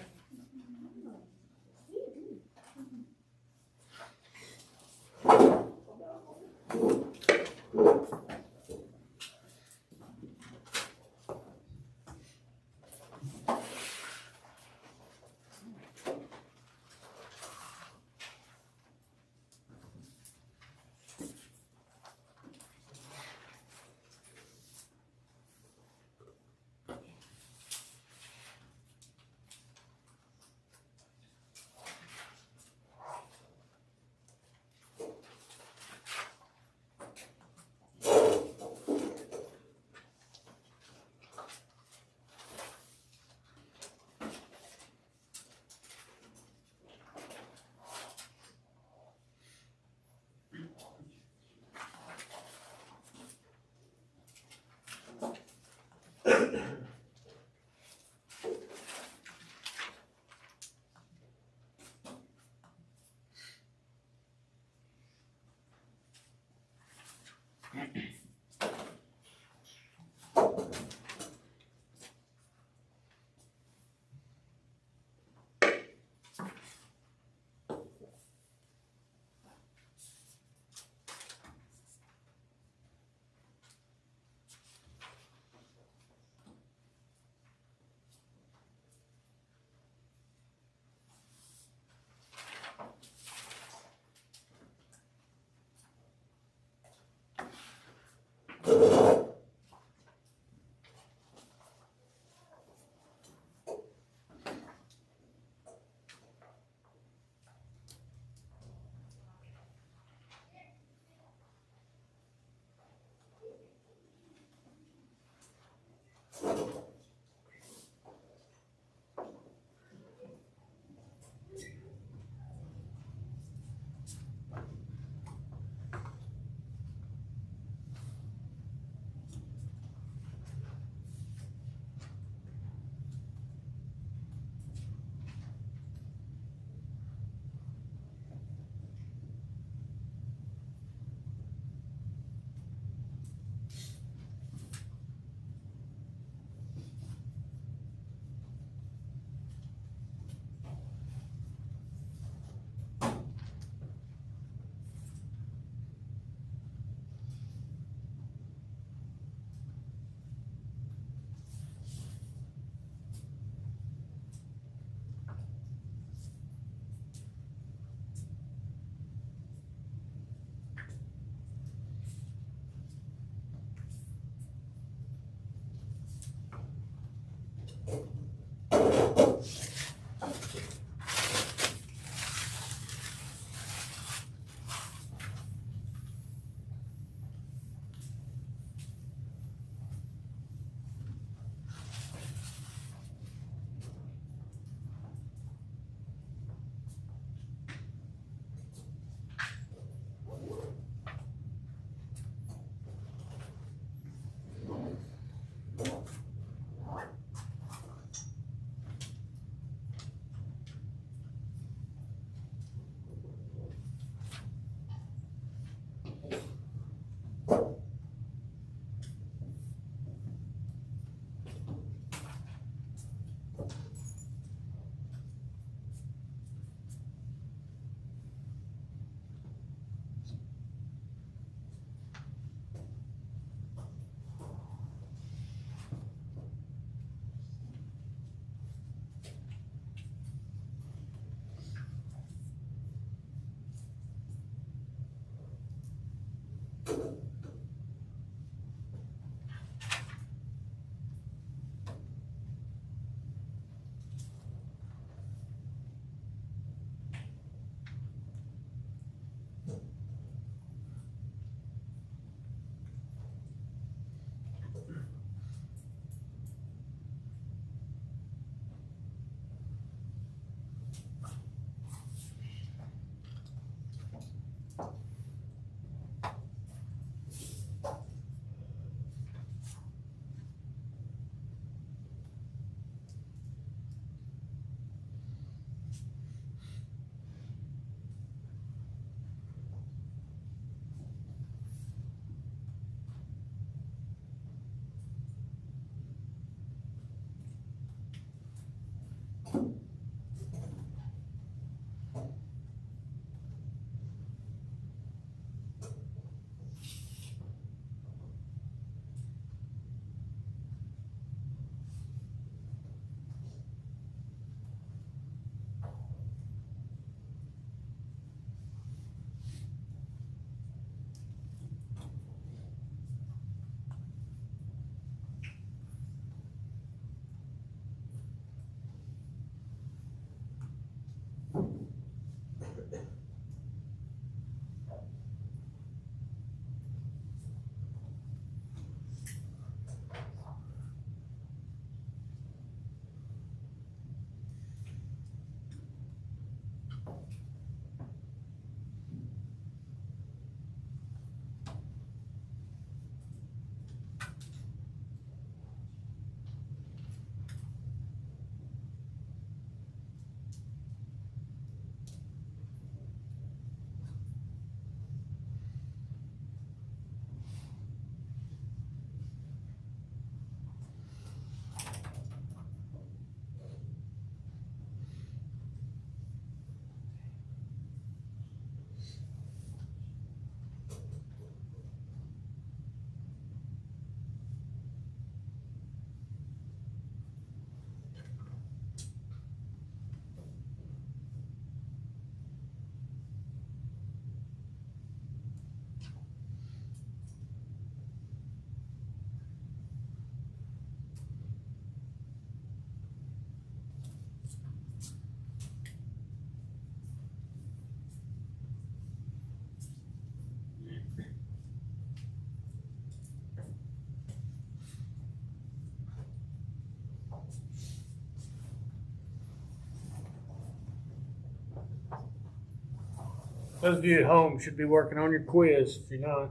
[SPEAKER 1] Those of you at home should be working on your quiz if you're not.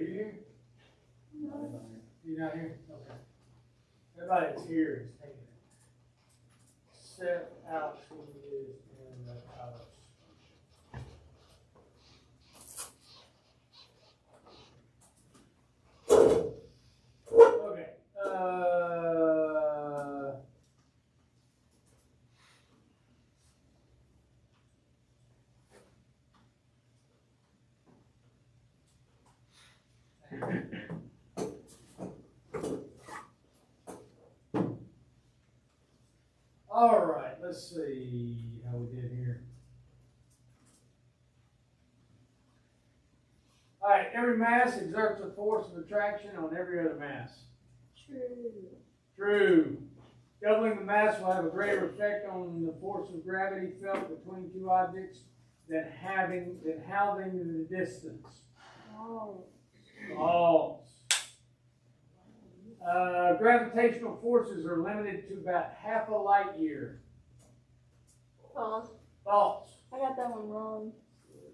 [SPEAKER 1] you here? You not here? Okay. Everybody that's here is taking it. Set out who is in the house. Okay. All right, let's see how we did here. All right, every mass exerts a force of attraction on every other mass. True. Doubling the mass will have a greater effect on the force of gravity felt between two objects than halving the distance. False. Gravitational forces are limited to about half a light year.
[SPEAKER 5] False.
[SPEAKER 1] False.
[SPEAKER 5] I got that one wrong.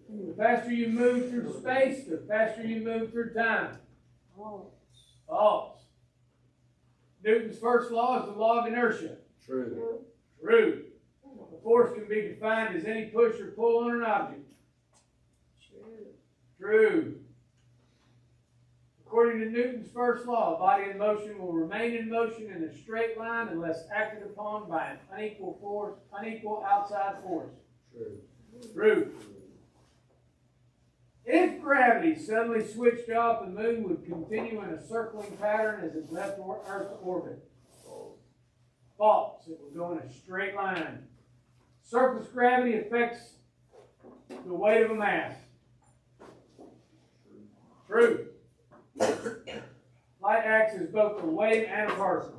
[SPEAKER 1] The faster you move through space, the faster you move through time. False. Newton's first law is the law of inertia.
[SPEAKER 3] True.
[SPEAKER 1] True. The force can be defined as any push or pull on an object. True. According to Newton's first law, a body in motion will remain in motion in a straight line unless acted upon by an unequal outside force. True. If gravity suddenly switched off, the moon would continue in a circling pattern as it left Earth's orbit. False. It will go in a straight line. Surface gravity affects the weight of a mass. True. Light acts as both a wave and a particle.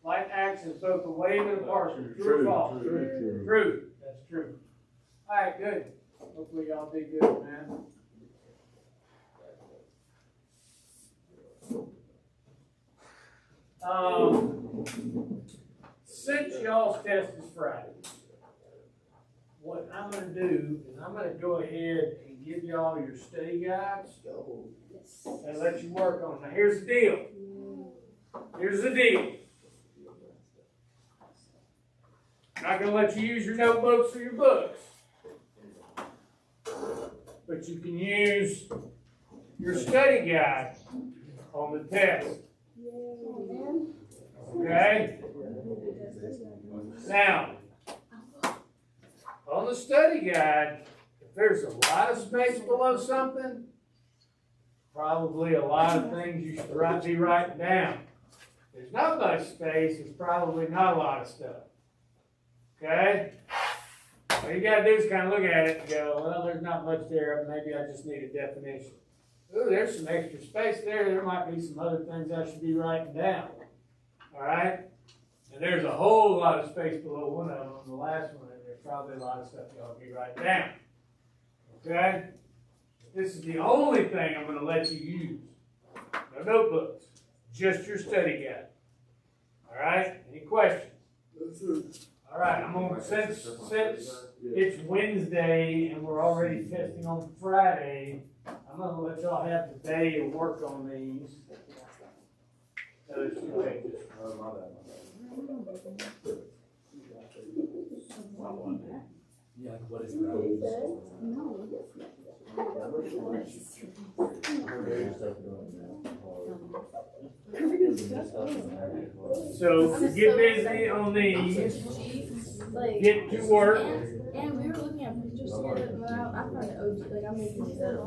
[SPEAKER 1] Light acts as both a wave and a particle. True or false? True. That's true. All right, good. Hopefully y'all did good, man. Since y'all's test is Friday, what I'm going to do is I'm going to go ahead and give y'all your study guides and let you work on them. Now here's the deal. Here's the deal. I'm not going to let you use your notebooks or your books, but you can use your study guide on the test. Okay? Now, on the study guide, if there's a lot of space below something, probably a lot of things you should be writing down. If there's not much space, it's probably not a lot of stuff. Okay? All you gotta do is kind of look at it and go, well, there's not much there, maybe I just need a definition. Ooh, there's some extra space there. There might be some other things I should be writing down. All right? And there's a whole lot of space below one of them. The last one, and there's probably a lot of stuff you ought to be writing down. Okay? This is the only thing I'm going to let you use. No notebooks. Just your study guide. All right? Any questions? All right. I'm going to, since it's Wednesday and we're already testing on Friday, I'm going to let y'all have the day to work on these. So it should take just
[SPEAKER 3] Yeah, what is gravity?
[SPEAKER 1] So get busy on these. Get to work.
[SPEAKER 9] And we were looking at pictures together, but I found the OG, like I'm making it up.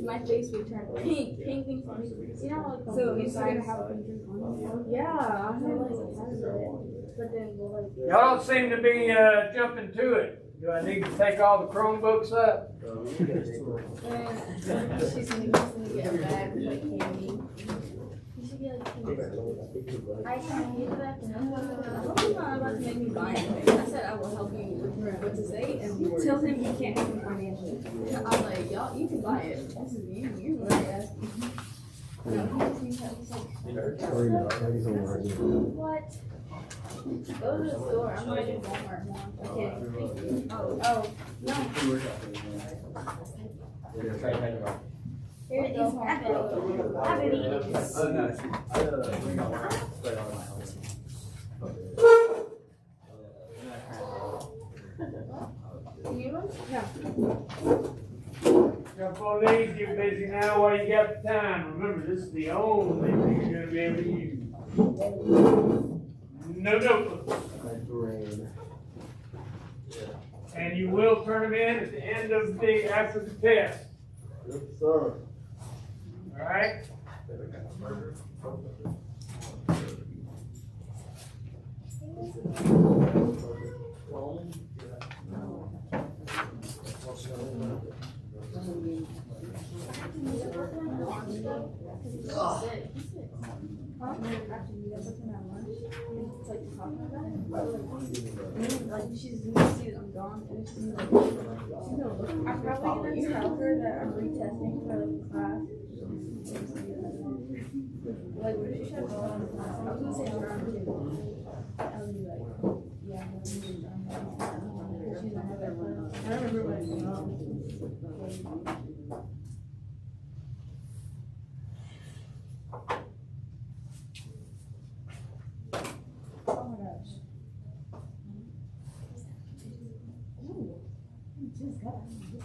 [SPEAKER 9] My face would turn pink things on me. You know, like, so you said have a pink drink on. Yeah, I know like it has it. But then we'll like.
[SPEAKER 1] Y'all don't seem to be jumping to it. Do I need to take all the Chromebooks up?
[SPEAKER 9] She's gonna get a bag with like candy. You should get like candy. I can't get that. I'm not about to make me buy it. I said I will help you with what to say and tell him you can't help him financially. I'm like, y'all, you can buy it. This is you. You're really asking.
[SPEAKER 5] No, he just needs to, he's like, what? Go to the store, I'm gonna do Walmart more. Okay. Oh, no. Here it is. I haven't eaten this. You? No.
[SPEAKER 1] Jump on these, get busy now while you got the time. Remember, this is the only thing you're gonna be able to use. No notebooks. And you will turn them in at the end of the, after the test.
[SPEAKER 7] Yes, sir.
[SPEAKER 1] All right?
[SPEAKER 5] Like she's gonna see that I'm gone, and she's gonna I'm probably gonna tell her that I'm retesting for the class. Like what if she should go on class? I was gonna say around 2. I was be like, yeah, she's gonna have that fun. I don't remember what it's called. Oh my gosh. Ooh, just got it.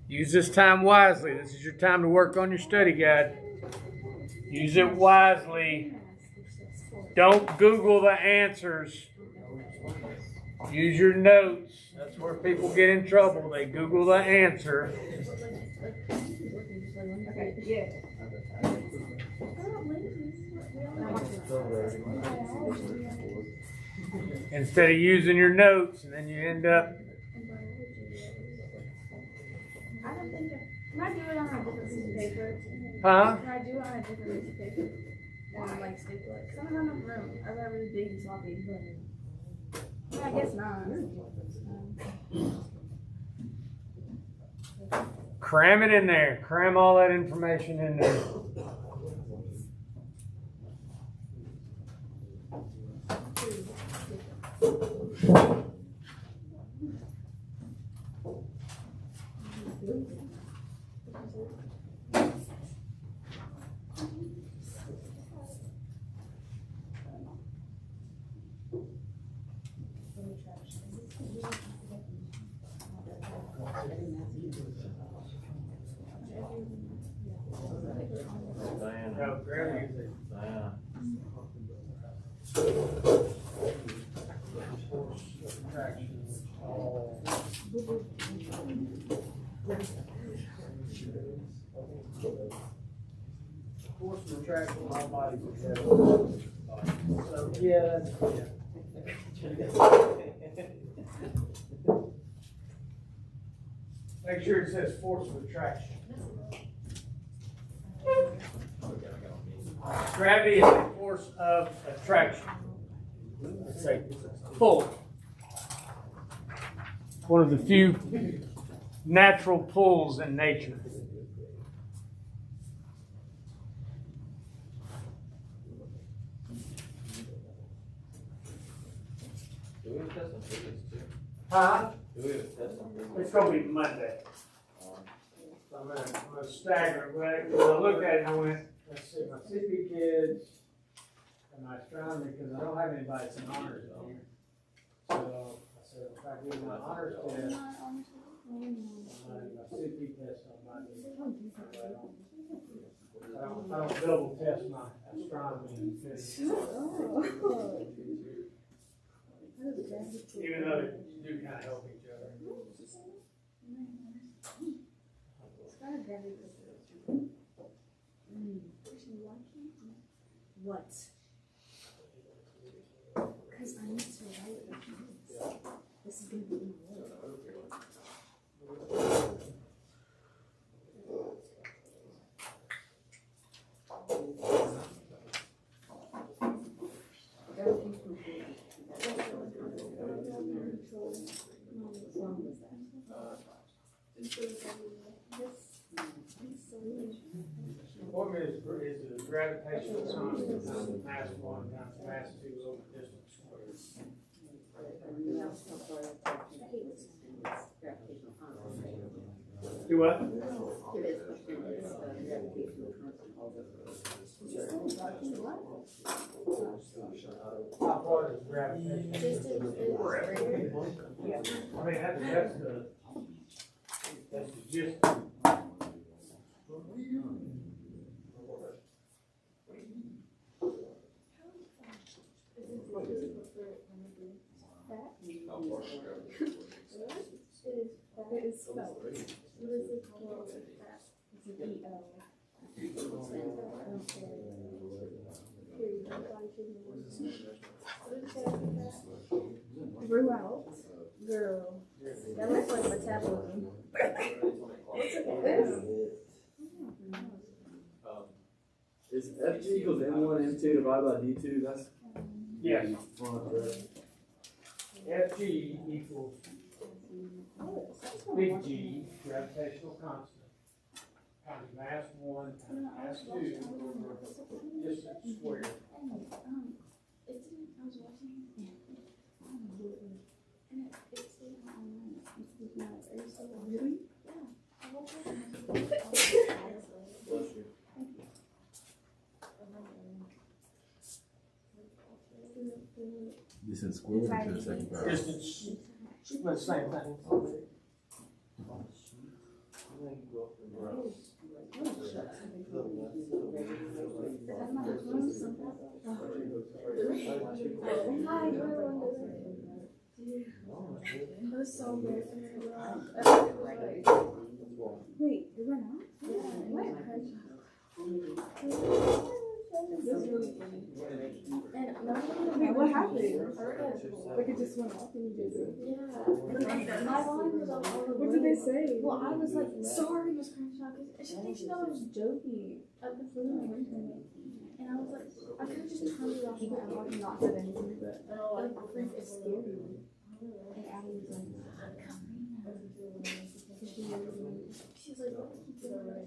[SPEAKER 1] Use this time wisely. This is your time to work on your study guide. Use it wisely. Don't Google the answers. Use your notes. That's where people get in trouble. They Google the answer. Instead of using your notes, and then you end up.
[SPEAKER 5] I don't think can I do it on a different piece of paper?
[SPEAKER 1] Huh?
[SPEAKER 5] Can I do it on a different piece of paper? Than like staple it? 'Cause I don't have enough room. I got really big and sloppy. But I guess not.
[SPEAKER 1] cram it in there. Cram all that information in there. Force and attraction of all bodies together. So, yeah, that's, Make sure it says force of attraction. Gravity is a force of attraction. It's a pull. One of the few natural pulls in nature. Huh? It's gonna be Monday. So I'm gonna stagger it. When I looked at it, I went, let's see, my CP kids and my astronomy, because I don't have anybody that's in honors on here. So I said, if I do my honors test, my CP test on Monday. I don't double test my astronomy and physics. Even though they do kind of help each other.
[SPEAKER 9] What? Because I need to write the things. This is going to be in
[SPEAKER 1] What is the gravitational constant times mass 1 times mass 2 over distance squared? Do what? How far is gravitation? I mean, that's the gist.
[SPEAKER 9] It is spelled. What is it called? It's a D-O. Grew out. Girl. That looks like metabolism.
[SPEAKER 7] Is FG equals M1, M2 divided by D2? That's
[SPEAKER 1] Yes.
[SPEAKER 7] fun, right?
[SPEAKER 1] FG equals big G, gravitational constant, times mass 1 times mass 2 over distance squared.
[SPEAKER 3] Distance squared to the second power.
[SPEAKER 1] Distance, but same thing.
[SPEAKER 9] Wait, you went out? What? Wait, what happened? Like it just went off and you did it?
[SPEAKER 5] Yeah. My line was on all the way.
[SPEAKER 9] What did they say?
[SPEAKER 5] Well, I was like, sorry, Miss Crenshaw, because she thinks she thought I was joking at the food. And I was like, I could have just turned it off and not said anything, but like, it's scary. And Abby was like, Karina. She
[SPEAKER 9] She's like, what keeps it over?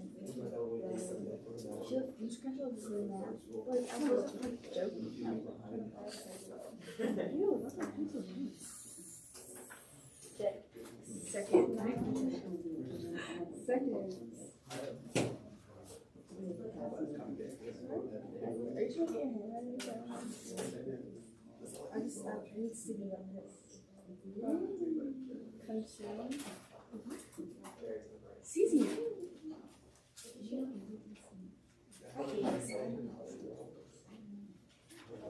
[SPEAKER 9] She like, you scratch all this really mad. Like, I was like joking. Ew, that's like pencil juice. Second. Are you trying to get your hair out of your I just stopped. I need to be on this. Consume. Season.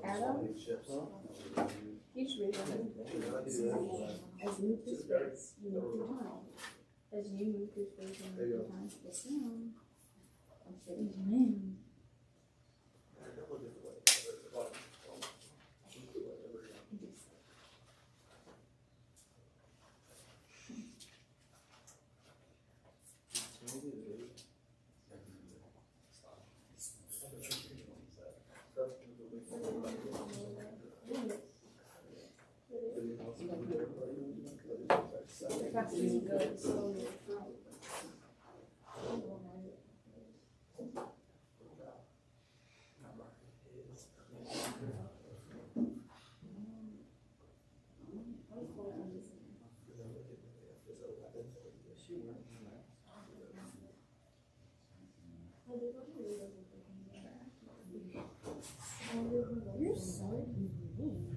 [SPEAKER 9] Adam? Each reason. As you move through space, you move through time. As you move through space, you move through time. Yes, ma'am. Yes, ma'am. You're so mean.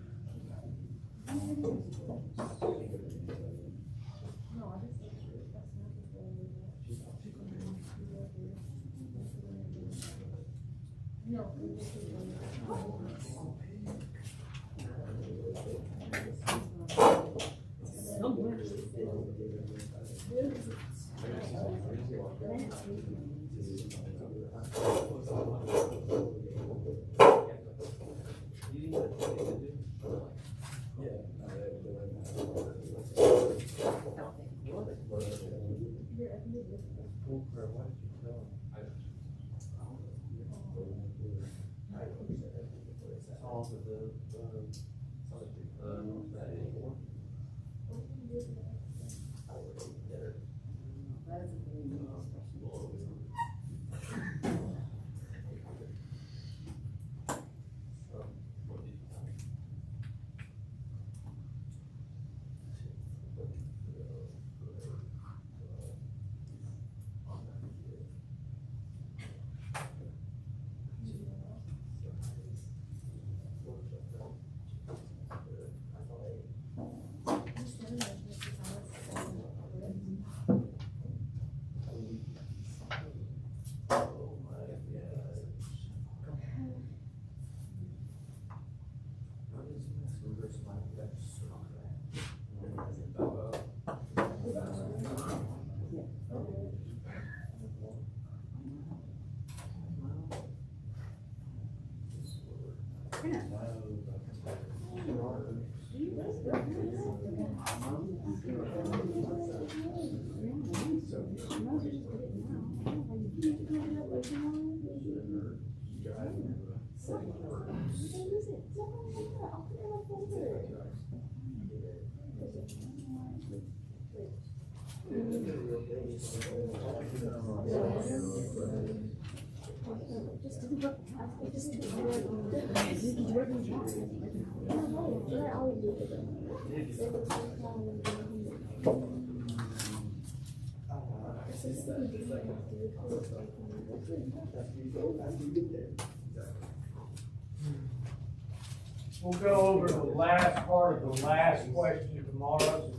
[SPEAKER 1] We'll go over the last part of the last question tomorrow.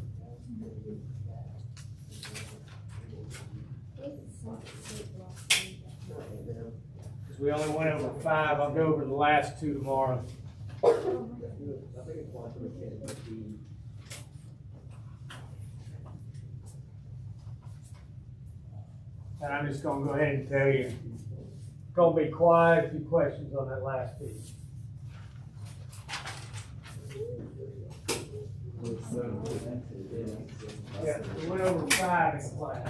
[SPEAKER 1] Because we only went over 5, I'll go over the last 2 tomorrow. And I'm just going to go ahead and tell you, it's going to be quite a few questions on that last piece. Yeah, we went over 5 in class.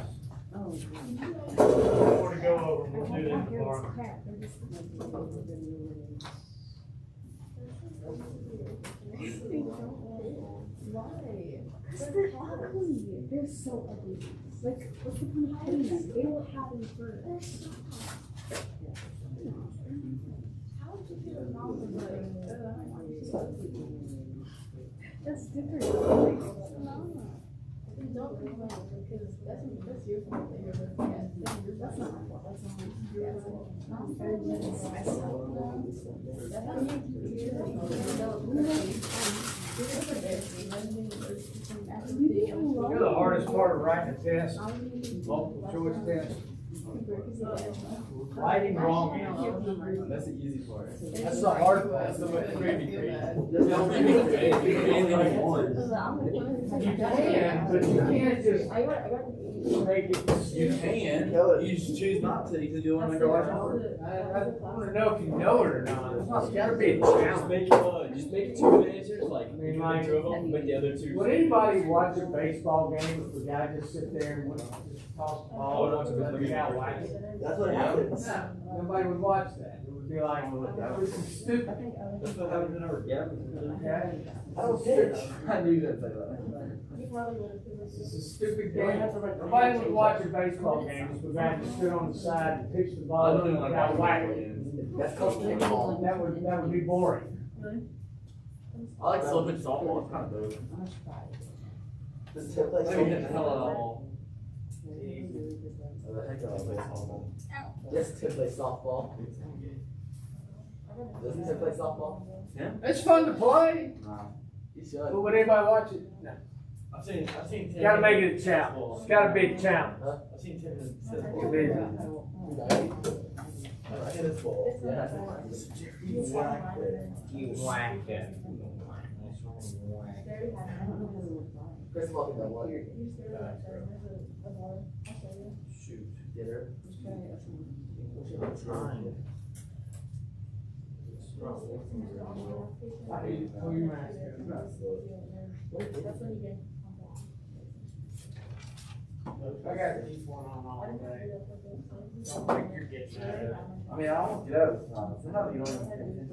[SPEAKER 1] More to go over, we'll do that tomorrow.
[SPEAKER 9] They're ugly. They're so ugly. Like, what's the point of petting them? They will have them first. How would you feel if mom was like, she's ugly? That's different. Don't complain because that's your fault that you're looking at. That's not my fault. That's not your fault. I'm very jealous of myself. That's how
[SPEAKER 1] You're the hardest part of writing a test, multiple choice test. Writing wrong answers.
[SPEAKER 12] That's the easy part.
[SPEAKER 1] That's the hard part.
[SPEAKER 12] That's the most crazy.
[SPEAKER 1] You can, but you can't just make it.
[SPEAKER 12] You can, you just choose not to because you don't understand hard.
[SPEAKER 1] I want to know if you know it or not. It's gotta be a
[SPEAKER 12] Just
[SPEAKER 1] challenge.
[SPEAKER 12] make it two answers, like
[SPEAKER 1] mean,
[SPEAKER 12] you
[SPEAKER 1] like,
[SPEAKER 12] make two of them, but the other two.
[SPEAKER 1] Would anybody watch a baseball game if the guy just sit there and just toss the ball up and look out whack it?
[SPEAKER 7] That's what happens.
[SPEAKER 1] No, nobody would watch that. It would be like, this is stupid.
[SPEAKER 7] That's what happens in our gathering.
[SPEAKER 1] Okay?
[SPEAKER 7] I don't care. I knew you'd say that.
[SPEAKER 1] This is a stupid game. Nobody would watch a baseball game if the guy just stood on the side and pitched the ball and look out whack it.
[SPEAKER 7] That's called kickball.
[SPEAKER 1] That would be boring.
[SPEAKER 12] I like slow pitch softball, it's kind of dope.
[SPEAKER 7] This tip play
[SPEAKER 12] I mean, hit the hell out of
[SPEAKER 7] softball.
[SPEAKER 12] the ball.
[SPEAKER 7] Oh, the heck out of play softball. Yes, Tip play softball. Doesn't Tip play softball?
[SPEAKER 1] It's fun to play.
[SPEAKER 7] You should.
[SPEAKER 1] But would anybody watch it? No.
[SPEAKER 12] I've seen Tim.
[SPEAKER 1] You gotta make it a challenge. It's gotta be a challenge.
[SPEAKER 12] I've seen Tim and
[SPEAKER 1] It is.
[SPEAKER 7] I hit his ball. Yeah. You whacked it.
[SPEAKER 1] You whacked it.
[SPEAKER 7] Chris walking that one.
[SPEAKER 12] Shoot.
[SPEAKER 7] Dinner.
[SPEAKER 12] I'm trying.
[SPEAKER 1] I need to pull your mask I got to keep one on all day. Don't think you're getting out of it.
[SPEAKER 7] I mean, I don't get out of this time. Sometimes you don't even pay attention.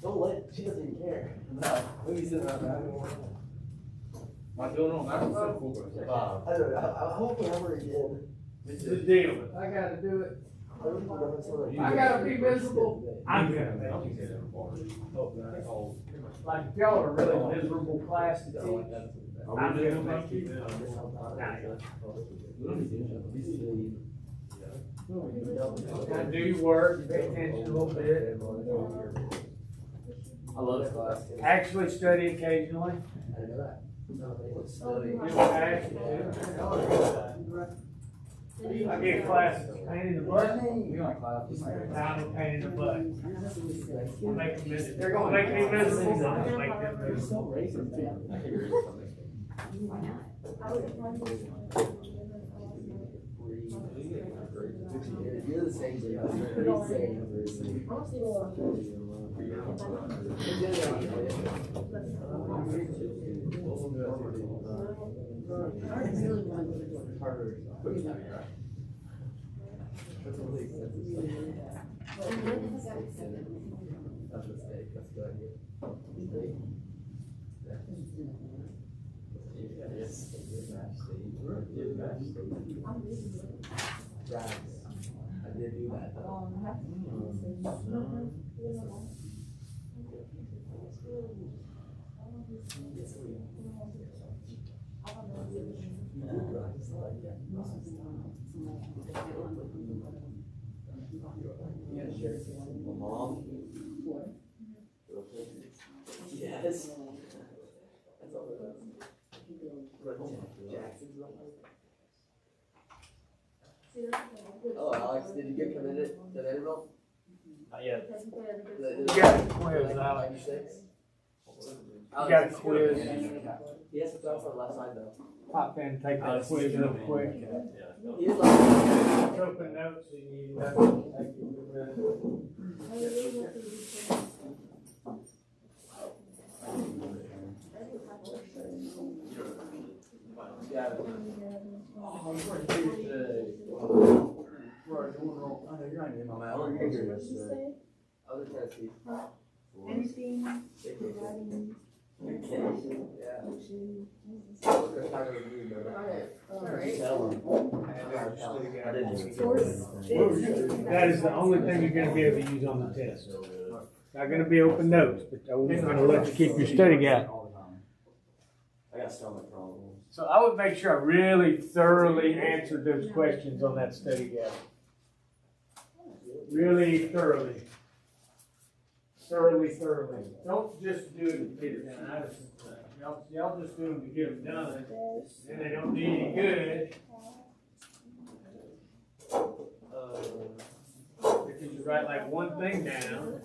[SPEAKER 7] Don't let, she doesn't even care. No. Maybe sitting around that.
[SPEAKER 12] Am I doing it? I'm so cool.
[SPEAKER 7] I don't know. I hope we never again.
[SPEAKER 1] This is the deal. I gotta do it. I gotta be miserable. I'm gonna make it. Like if y'all are a really miserable class to teach, I'm gonna make you. Gotta do your work, pay attention a little bit.
[SPEAKER 7] I love this class.
[SPEAKER 1] Actually study occasionally.
[SPEAKER 7] I didn't know that.
[SPEAKER 1] You know, actually, I get classes, pain in the butt.
[SPEAKER 12] You like classes?
[SPEAKER 1] Now I'm a pain in the butt. Make them miserable. They're gonna make me miserable, I'm gonna make them miserable.
[SPEAKER 7] You're the same. You're the same. That's a mistake. That's a good idea. I did do that though. Mom? Yes. That's all it is. Jackson's Oh, Alex, did you get committed to Vanderbilt?
[SPEAKER 12] Not yet.
[SPEAKER 1] You got a quiz, Alex.
[SPEAKER 7] 96?
[SPEAKER 1] You got a quiz.
[SPEAKER 7] He has to throw for the left side though.
[SPEAKER 1] Pop in and take that quiz real quick.
[SPEAKER 7] He is like.
[SPEAKER 1] Open notes, so you need to take
[SPEAKER 7] Yeah.
[SPEAKER 12] Oh, you weren't here today.
[SPEAKER 7] I know you're not even in my mouth. You're here yesterday. Other Tennessee.
[SPEAKER 9] Anything regarding
[SPEAKER 1] That is the only thing you're gonna be able to use on the test. Not gonna be open notes, but I'm gonna let you keep your study guide.
[SPEAKER 7] I got stomach problems.
[SPEAKER 1] So I would make sure I really thoroughly answered those questions on that study guide. Really thoroughly. Thoroughly. Don't just do it to get it done. Y'all just do them to get them done, and they don't do any good. Because you write like one thing down.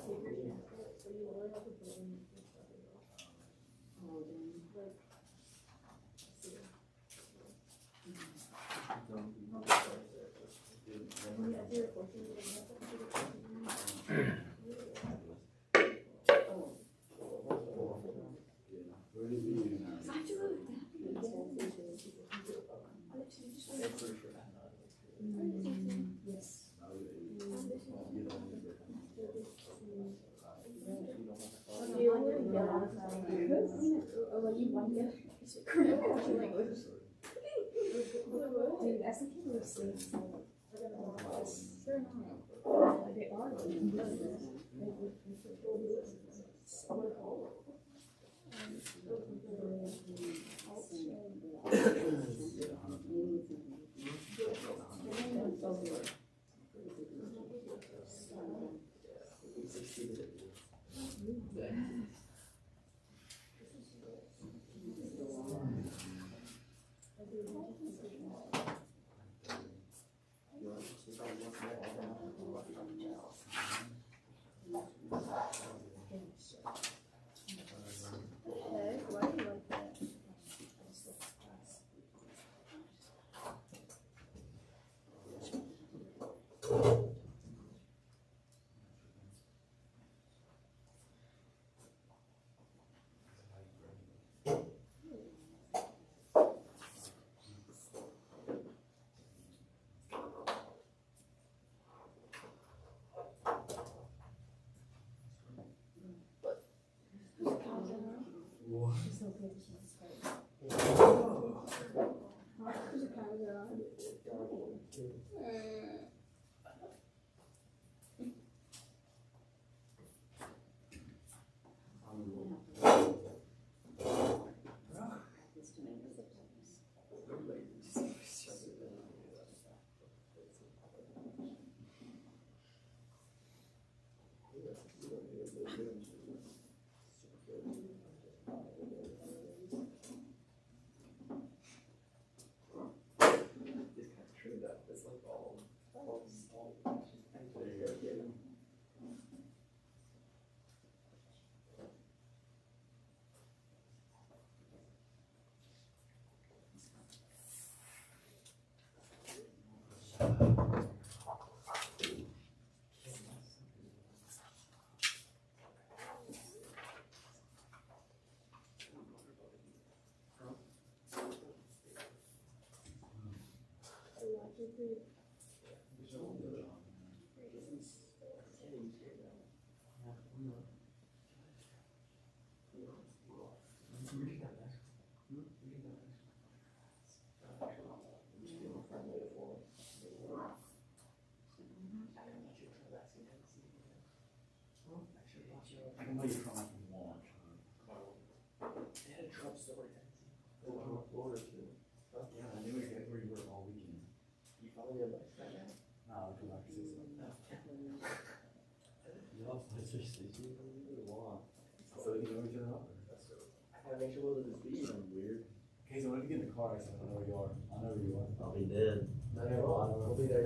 [SPEAKER 7] He did. We'll be there.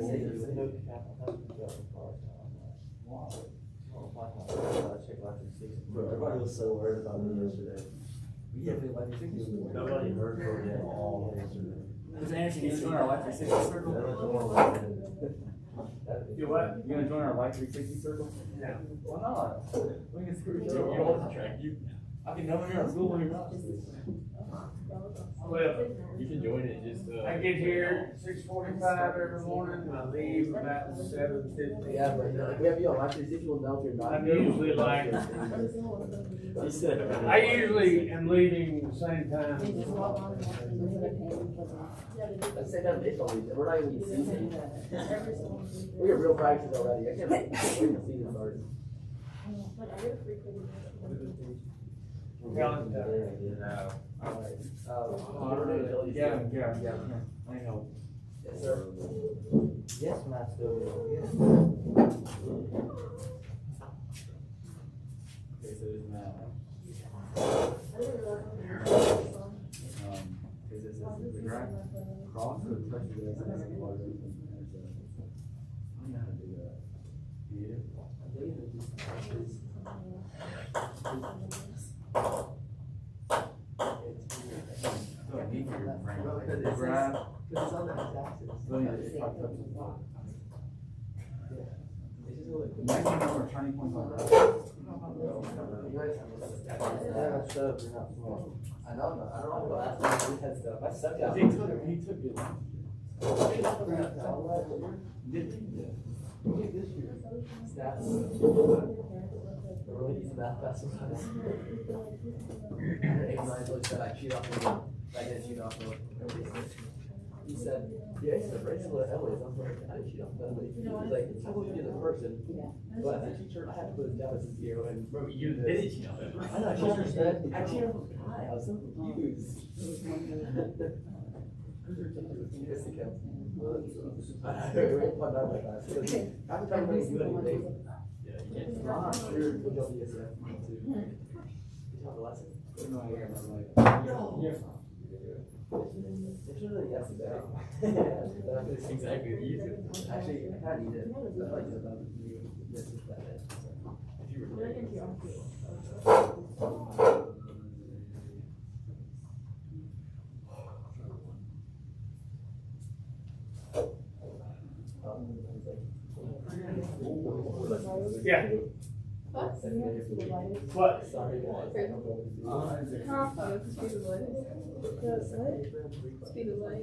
[SPEAKER 7] Everybody was so worried about me yesterday. Nobody heard from me at all yesterday.
[SPEAKER 12] Does Anderson gonna join our Life 360 circle?
[SPEAKER 1] You what?
[SPEAKER 12] You gonna join our Life 360 circle?
[SPEAKER 1] No.
[SPEAKER 12] Why not? We can screw each other.
[SPEAKER 1] You
[SPEAKER 12] You
[SPEAKER 1] don't
[SPEAKER 12] want to track you.
[SPEAKER 7] I can come here on school when you're not.
[SPEAKER 1] Well,
[SPEAKER 12] You can join it, just,
[SPEAKER 1] I get here at 6:45 every morning, and I leave about 7:50.
[SPEAKER 7] Yeah, but if we have you on live 360, we'll know if you're not.
[SPEAKER 1] I'm usually like,
[SPEAKER 7] He said.
[SPEAKER 1] I usually am leaving the same time.
[SPEAKER 7] Let's say that baseball league, we're not even season. We have real practice already. I can't wait till the season starts.
[SPEAKER 1] Yeah.
[SPEAKER 7] I know. Yes, sir. Yes, master. Yes.
[SPEAKER 12] Okay, so there's Matt. Is this the right cross or touch the other side? I don't know how to do that. You get it? Don't need your frame. Grab.
[SPEAKER 7] Because it's on the axis.
[SPEAKER 12] Imagine how we're turning points on that.
[SPEAKER 7] I know, I don't know the last time we had stuff. I suck at
[SPEAKER 12] He
[SPEAKER 7] it.
[SPEAKER 12] took it.
[SPEAKER 7] Stats. Really easy math class sometimes. 8, 9 looks that I cheat off of. I didn't cheat off of. He said, yeah, he said, Rachel, what the hell is? I was like, I didn't cheat off of Emily. He was like, I would be the person. But as a teacher, I had to put his deficit 0 and.
[SPEAKER 12] Bro, you didn't cheat on it.
[SPEAKER 7] I know, I teacher said, I cheated off of Kai. I was so confused. Yes, he can. I really put that like that. Half the time when you do anything,
[SPEAKER 12] Yeah, you can't.
[SPEAKER 7] I'm not sure what y'all do too. Did you have a lesson?
[SPEAKER 12] No, I got my life.
[SPEAKER 1] Yeah.
[SPEAKER 7] It's really yesterday.
[SPEAKER 12] That's exactly what you do.
[SPEAKER 7] Actually, I kind of need it. I feel like it's about you. This is that it.
[SPEAKER 12] If you were there.
[SPEAKER 1] Yeah.
[SPEAKER 9] What?
[SPEAKER 1] What?
[SPEAKER 7] Sorry, guys.
[SPEAKER 9] Speed of light.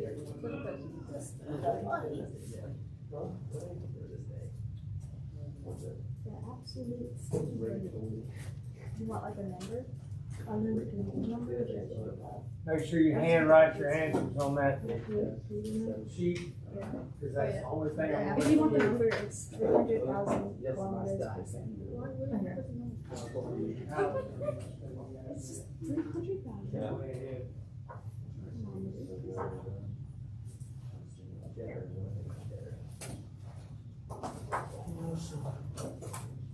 [SPEAKER 9] The absolute speed limit. You want like a number? Unlimited number?
[SPEAKER 1] Make sure you handwrite your answers on that sheet, because that's the only thing I'm.
[SPEAKER 9] If you want the number, it's 300,000 kilometers per second. It's just 300,000.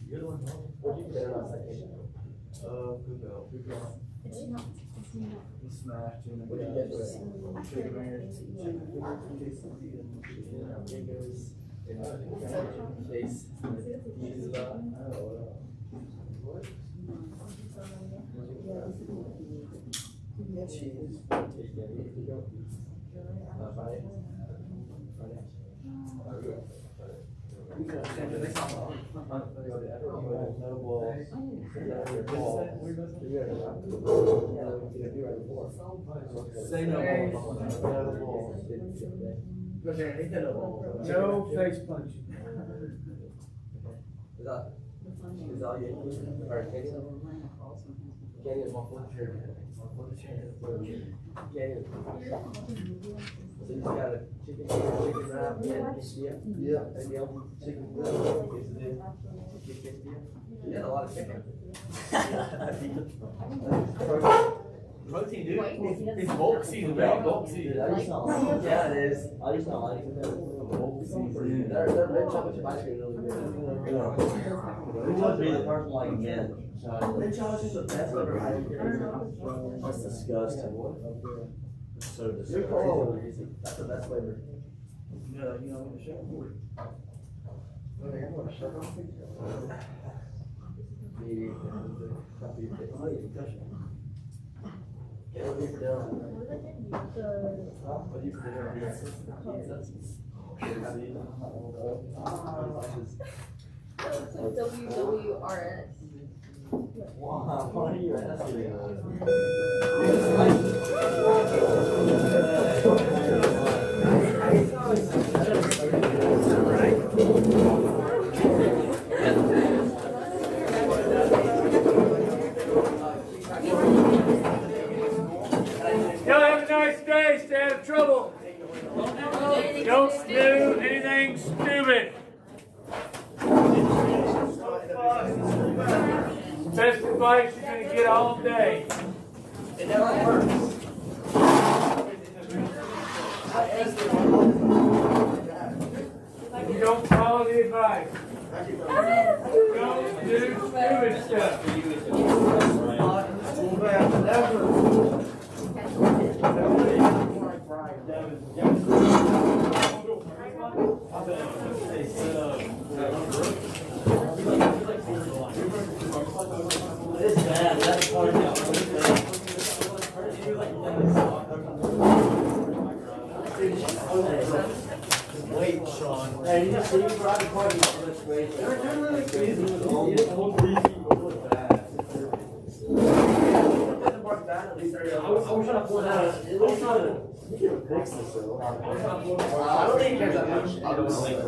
[SPEAKER 7] Good one. What did you get on second?
[SPEAKER 9] It's not.
[SPEAKER 12] You smashed in the.
[SPEAKER 7] What did you get?
[SPEAKER 12] Chicken fingers.
[SPEAKER 7] Case. Cheese. Friday.
[SPEAKER 12] Say no
[SPEAKER 1] No face punching.
[SPEAKER 7] Is all you? Alright, Katie. Katie is 1 foot chair. Katie. So you got a chicken wrap and quesadilla? Yeah. And the other chicken quesadilla? You had a lot of chicken. Protein, dude. It's bulk season, right? Bulk season. Yeah, it is. I just don't like it. Bulk season. Their red chocolate chip ice cream is really good. Who would be the person like mint? Red chocolate is the best ever ice cream. That's disgusting. So disgusting. That's the best flavor. You know what the show? What do you for dinner? What do you for dinner?
[SPEAKER 4] WWRS.
[SPEAKER 7] Wow, why are you asking
[SPEAKER 1] Y'all have a nice day. Stay out of trouble. Don't do anything stupid. Best advice you're going to get all day.
[SPEAKER 7] It never works.
[SPEAKER 1] You don't follow the advice. Don't do stupid stuff.
[SPEAKER 7] It's bad. That's part of Wait, Sean. Hey, you just see me drive the car. They're really crazy with the whole bad. I was trying to pull that out. It was trying to. You can fix this though. I don't think there's that much. I don't think it's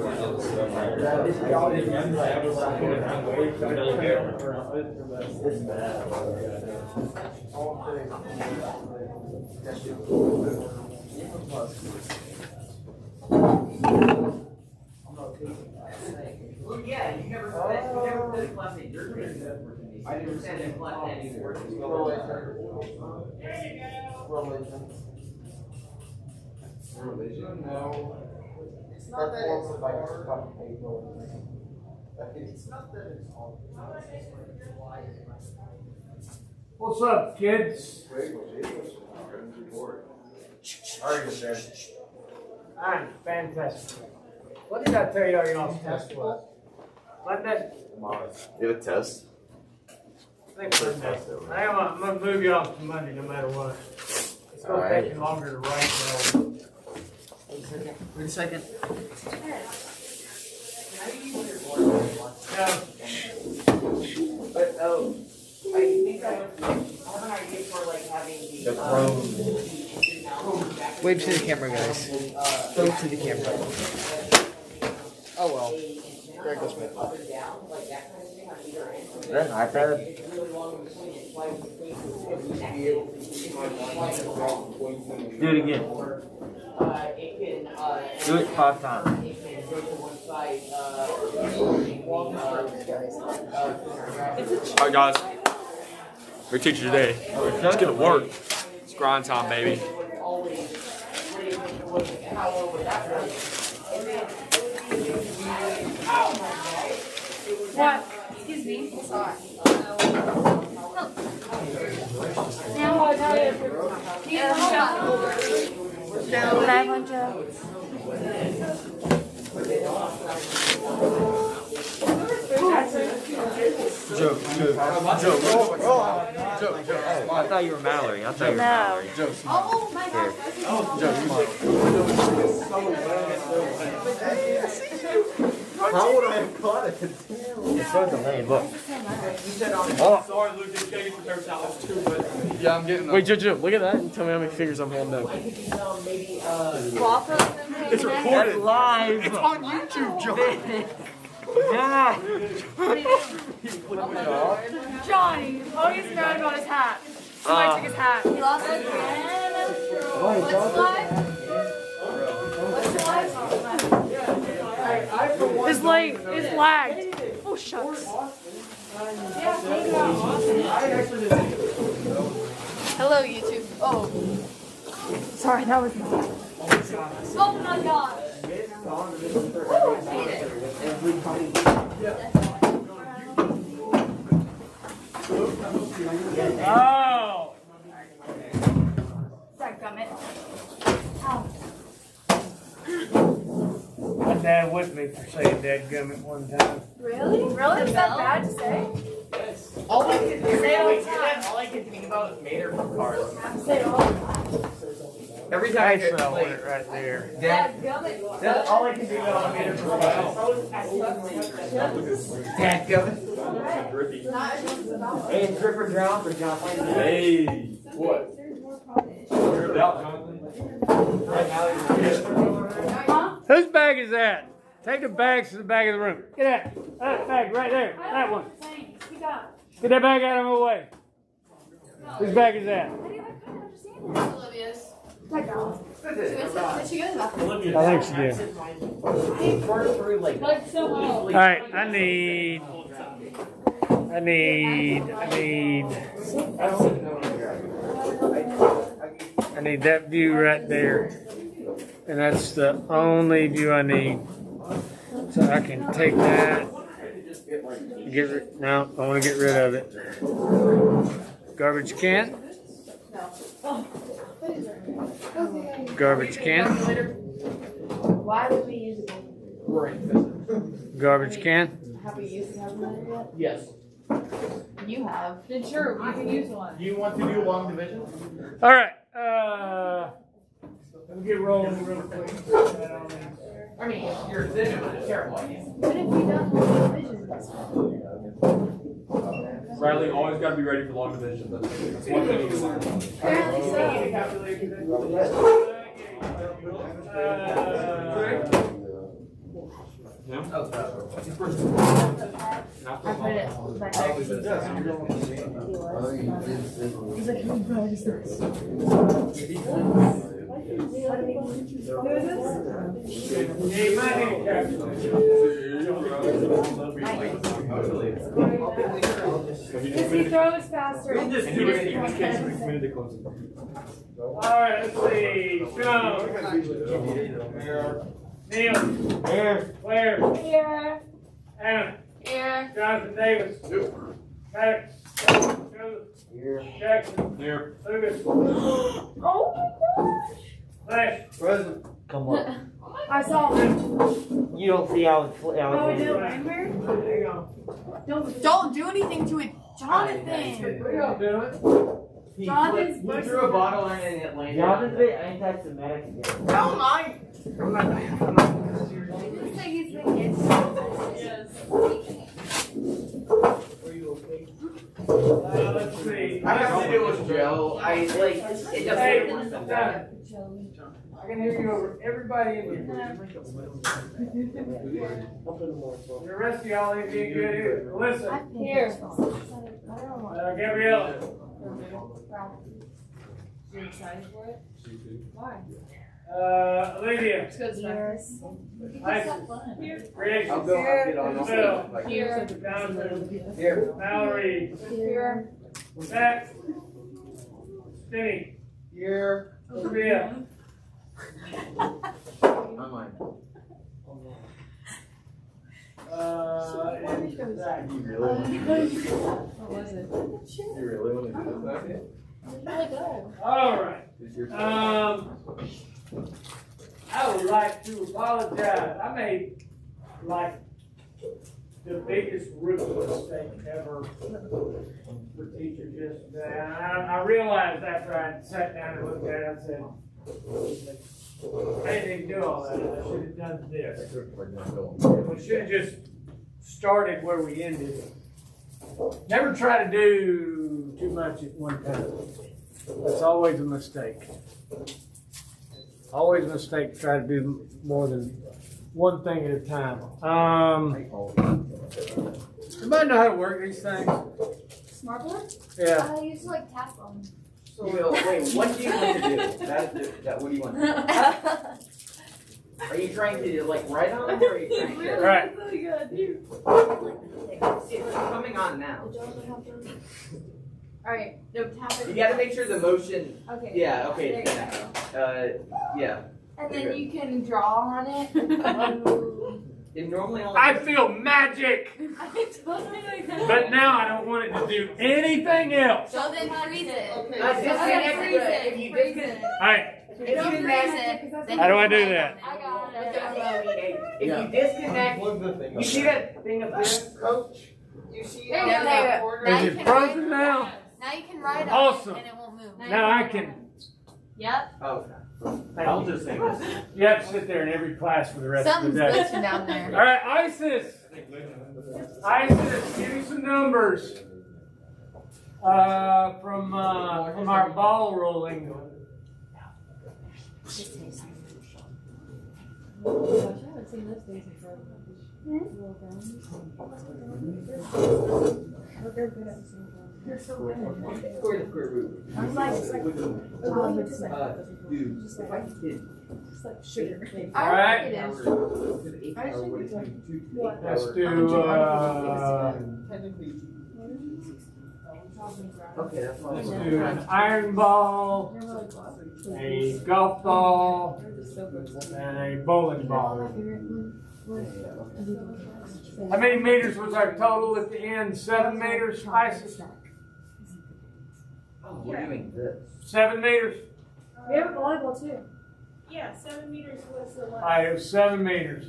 [SPEAKER 7] bad.
[SPEAKER 13] Yeah, you never said class 8. You're pretty good. I never said in class 10 either.
[SPEAKER 8] Religion? No.
[SPEAKER 7] It's not that it's It's not that it's all.
[SPEAKER 1] What's up, kids? I'm fantastic. What did I tell you y'all's test was? Monday?
[SPEAKER 3] You have a test?
[SPEAKER 1] I think Monday. I'm going to move you off to Monday no matter what. It's going to take you longer to write than
[SPEAKER 13] Wait a second. But I think I have an idea for like having the
[SPEAKER 14] Wave to the camera, guys. Wave to the camera. Oh well. There goes my phone.
[SPEAKER 3] Is that an iPad? Do it again. Do it 5 times.
[SPEAKER 15] Alright guys, we're teacher today. Let's get to work. It's grind time, baby.
[SPEAKER 5] What? Excuse me. Sorry. Now I tell you. Do you know that one, Joe?
[SPEAKER 3] Joe. I thought you were Mallory. Joe.
[SPEAKER 5] Oh my God.
[SPEAKER 7] How would I have caught it?
[SPEAKER 3] It's so delayed. Look.
[SPEAKER 12] Sorry, Luke, this game for $30 too, but
[SPEAKER 15] Yeah, I'm getting
[SPEAKER 12] wait, Joe, look at that and tell me how many fingers I'm holding up.
[SPEAKER 5] It's
[SPEAKER 3] recorded
[SPEAKER 14] live.
[SPEAKER 3] It's on YouTube, Joe. Yeah.
[SPEAKER 5] Johnny, oh, he's mad about his hat. Somebody took his hat. He lost it again. What's live? His leg is lagged. Oh, shucks. Hello, YouTube. Oh. Sorry, that was me. Oh my God.
[SPEAKER 1] Oh!
[SPEAKER 5] Dadgummit.
[SPEAKER 1] My dad whipped me for saying dadgummit one time.
[SPEAKER 5] Really? Really? Is that bad to say?
[SPEAKER 13] All I can think about is Mater from Cars.
[SPEAKER 5] Say it all the time.
[SPEAKER 13] Every time I
[SPEAKER 1] That's
[SPEAKER 13] get
[SPEAKER 1] that
[SPEAKER 13] like,
[SPEAKER 1] one right there.
[SPEAKER 5] Dadgummit.
[SPEAKER 13] that's all I can think about is Mater from Cars. Dadgummit.
[SPEAKER 5] Not as much as about.
[SPEAKER 13] Hey, it's Drip or Drown for John.
[SPEAKER 15] Hey, what? You're out, Jonathan.
[SPEAKER 5] Huh?
[SPEAKER 1] Whose bag is that? Take the bags to the back of the room. Get that bag right there. That one. Get that bag out of my way. Whose bag is that?
[SPEAKER 5] Olivia's. Did she go to the bathroom?
[SPEAKER 1] I think she did.
[SPEAKER 5] Like so well.
[SPEAKER 1] All right, I need that view right there. And that's the only view I need. So I can take that. No, I want to get rid of it. Garbage can. Garbage can.
[SPEAKER 5] Why would we use it?
[SPEAKER 1] Garbage can.
[SPEAKER 5] Have we used it yet?
[SPEAKER 13] Yes.
[SPEAKER 5] You have. Then sure, you can use one.
[SPEAKER 7] You want to do long division?
[SPEAKER 1] All right. Let me get rolling real quick.
[SPEAKER 13] I mean, you're sitting with a terrible idea.
[SPEAKER 5] What have you done with division?
[SPEAKER 15] Riley, always got to be ready for long division. That's one thing you can learn.
[SPEAKER 5] I put it back there. He's like, how bad is this? Because he throws faster.
[SPEAKER 1] Alright, let's see. Sean. Neil.
[SPEAKER 7] Here.
[SPEAKER 1] Claire.
[SPEAKER 5] Here.
[SPEAKER 1] Anna.
[SPEAKER 5] Here.
[SPEAKER 1] Jonathan Davis. Maddox. Joseph.
[SPEAKER 7] Here.
[SPEAKER 1] Jackson.
[SPEAKER 15] Here.
[SPEAKER 1] Lucas.
[SPEAKER 5] Oh my gosh.
[SPEAKER 1] Flash.
[SPEAKER 7] Present.
[SPEAKER 13] Come on.
[SPEAKER 5] I saw him.
[SPEAKER 13] You don't see how it's
[SPEAKER 5] Oh,
[SPEAKER 1] Hang on.
[SPEAKER 5] don't do anything to it, Jonathan.
[SPEAKER 1] What are y'all doing?
[SPEAKER 5] Jonathan's
[SPEAKER 13] He threw a bottle in and it landed. Jonathan's been anti-Semitic again.
[SPEAKER 5] Oh my.
[SPEAKER 1] Let's see.
[SPEAKER 13] I have to do with Joe. I like it doesn't.
[SPEAKER 1] Hey, I can hear you over everybody in here. The rest of y'all ain't being good here. Melissa.
[SPEAKER 5] Here.
[SPEAKER 1] Gabriella.
[SPEAKER 5] You excited for it? Why?
[SPEAKER 1] Olivia.
[SPEAKER 5] Because
[SPEAKER 1] Rich.
[SPEAKER 7] I'll get on.
[SPEAKER 1] Phil.
[SPEAKER 5] Here.
[SPEAKER 1] Jonathan.
[SPEAKER 7] Here.
[SPEAKER 1] Mallory.
[SPEAKER 5] Here.
[SPEAKER 1] Zach. Stinny.
[SPEAKER 7] Here.
[SPEAKER 1] Sophia.
[SPEAKER 7] I'm mine.
[SPEAKER 1] And Zach.
[SPEAKER 5] What was it?
[SPEAKER 7] You really want to do that?
[SPEAKER 5] Really good.
[SPEAKER 1] All right. I would like to apologize. I made like the biggest rookie mistake ever for teachers yesterday. I realized after I sat down and looked at it, I said, I didn't even do all that. I should have done this. We should have just started where we ended. Never try to do too much at one time. That's always a mistake. Always a mistake to try to do more than one thing at a time. Everybody know how to work these things?
[SPEAKER 5] Smartboard?
[SPEAKER 1] Yeah.
[SPEAKER 5] I used to like tap them.
[SPEAKER 13] Wait, what do you want to do? What do you want to do? Are you trying to like write on it or are you trying to?
[SPEAKER 1] Right.
[SPEAKER 13] It's coming on now.
[SPEAKER 5] Alright, no, tap it.
[SPEAKER 13] You gotta make sure the motion.
[SPEAKER 5] Okay.
[SPEAKER 13] Yeah, okay.
[SPEAKER 5] There you go.
[SPEAKER 13] Yeah.
[SPEAKER 5] And then you can draw on it.
[SPEAKER 13] It normally only.
[SPEAKER 1] I feel magic!
[SPEAKER 5] I totally like that.
[SPEAKER 1] But now I don't want it to do anything else.
[SPEAKER 5] So then freeze it.
[SPEAKER 13] If you disconnect.
[SPEAKER 1] Alright,
[SPEAKER 13] If you disconnect.
[SPEAKER 1] how do I do that?
[SPEAKER 5] I got it.
[SPEAKER 13] If you disconnect, you see that thing up there, Coach?
[SPEAKER 11] You see
[SPEAKER 5] There
[SPEAKER 11] how
[SPEAKER 5] you go.
[SPEAKER 11] that border?
[SPEAKER 5] Now
[SPEAKER 1] Is
[SPEAKER 5] you
[SPEAKER 1] it
[SPEAKER 5] can
[SPEAKER 1] frozen
[SPEAKER 5] write on
[SPEAKER 1] now?
[SPEAKER 5] it. Now you can write on
[SPEAKER 1] Awesome.
[SPEAKER 5] it and it won't move.
[SPEAKER 1] Now I can.
[SPEAKER 5] Yep.
[SPEAKER 13] Okay. I'll just say this.
[SPEAKER 1] You have to sit there in every class for the rest of the
[SPEAKER 5] Something's
[SPEAKER 1] day.
[SPEAKER 5] glitching down there.
[SPEAKER 1] Alright, Isis! Isis, give me some some numbers from our ball rolling.
[SPEAKER 5] They're so good.
[SPEAKER 13] Square the square root.
[SPEAKER 5] I'm like, it's like,
[SPEAKER 13] Dude, if I did.
[SPEAKER 5] it's like sugar.
[SPEAKER 1] All right. Let's do
[SPEAKER 13] Okay, that's
[SPEAKER 1] let's do an iron ball, a golf ball, and a bowling ball. How many meters was our total at the end? 7 meters, Isis?
[SPEAKER 13] Oh, we're doing this.
[SPEAKER 1] 7 meters?
[SPEAKER 5] We have a volleyball too.
[SPEAKER 9] Yeah, 7 meters was the last.
[SPEAKER 1] I have 7 meters.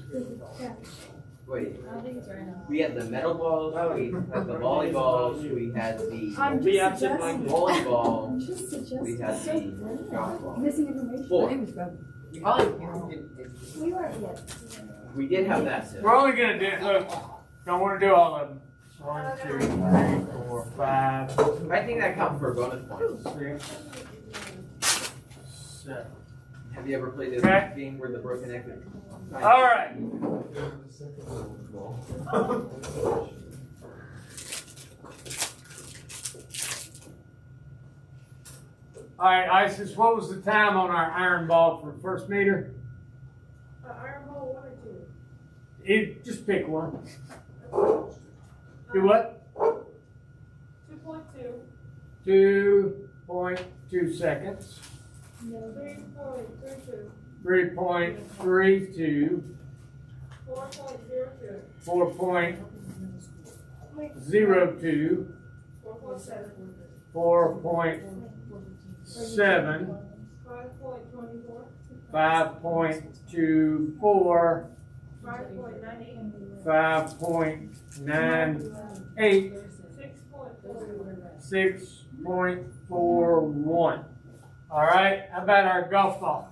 [SPEAKER 13] Wait,
[SPEAKER 2] I don't think it's right now.
[SPEAKER 13] we had the metal balls, we had the volleyballs, we had the
[SPEAKER 5] I'm just suggesting.
[SPEAKER 13] volleyball,
[SPEAKER 5] Just suggesting.
[SPEAKER 13] we had
[SPEAKER 5] So
[SPEAKER 13] the
[SPEAKER 5] brilliant.
[SPEAKER 13] golf ball.
[SPEAKER 5] Missing information.
[SPEAKER 13] 4.
[SPEAKER 5] We weren't yet.
[SPEAKER 13] We did have that set.
[SPEAKER 1] We're only gonna do, look, don't wanna do all of them. 1, 2, 3, 4, 5,
[SPEAKER 13] I think that counts for bonus points.
[SPEAKER 1] 6, 7.
[SPEAKER 13] Have you ever played this
[SPEAKER 1] Okay.
[SPEAKER 13] game where the broken egg?
[SPEAKER 1] All right. All right, Isis, what was the time on our iron ball for first meter?
[SPEAKER 9] Iron ball 1 or 2?
[SPEAKER 1] Just pick one. Do what?
[SPEAKER 9] 2.2.
[SPEAKER 1] 2.2 seconds.
[SPEAKER 9] 3.32.
[SPEAKER 1] 3.32.
[SPEAKER 9] 4.02.
[SPEAKER 1] 4.02.
[SPEAKER 9] 4.7.
[SPEAKER 1] 4.7.
[SPEAKER 9] 5.24.
[SPEAKER 1] 5.24.
[SPEAKER 9] 5.98.
[SPEAKER 1] 5.98. 6.41. All right, how about our golf ball?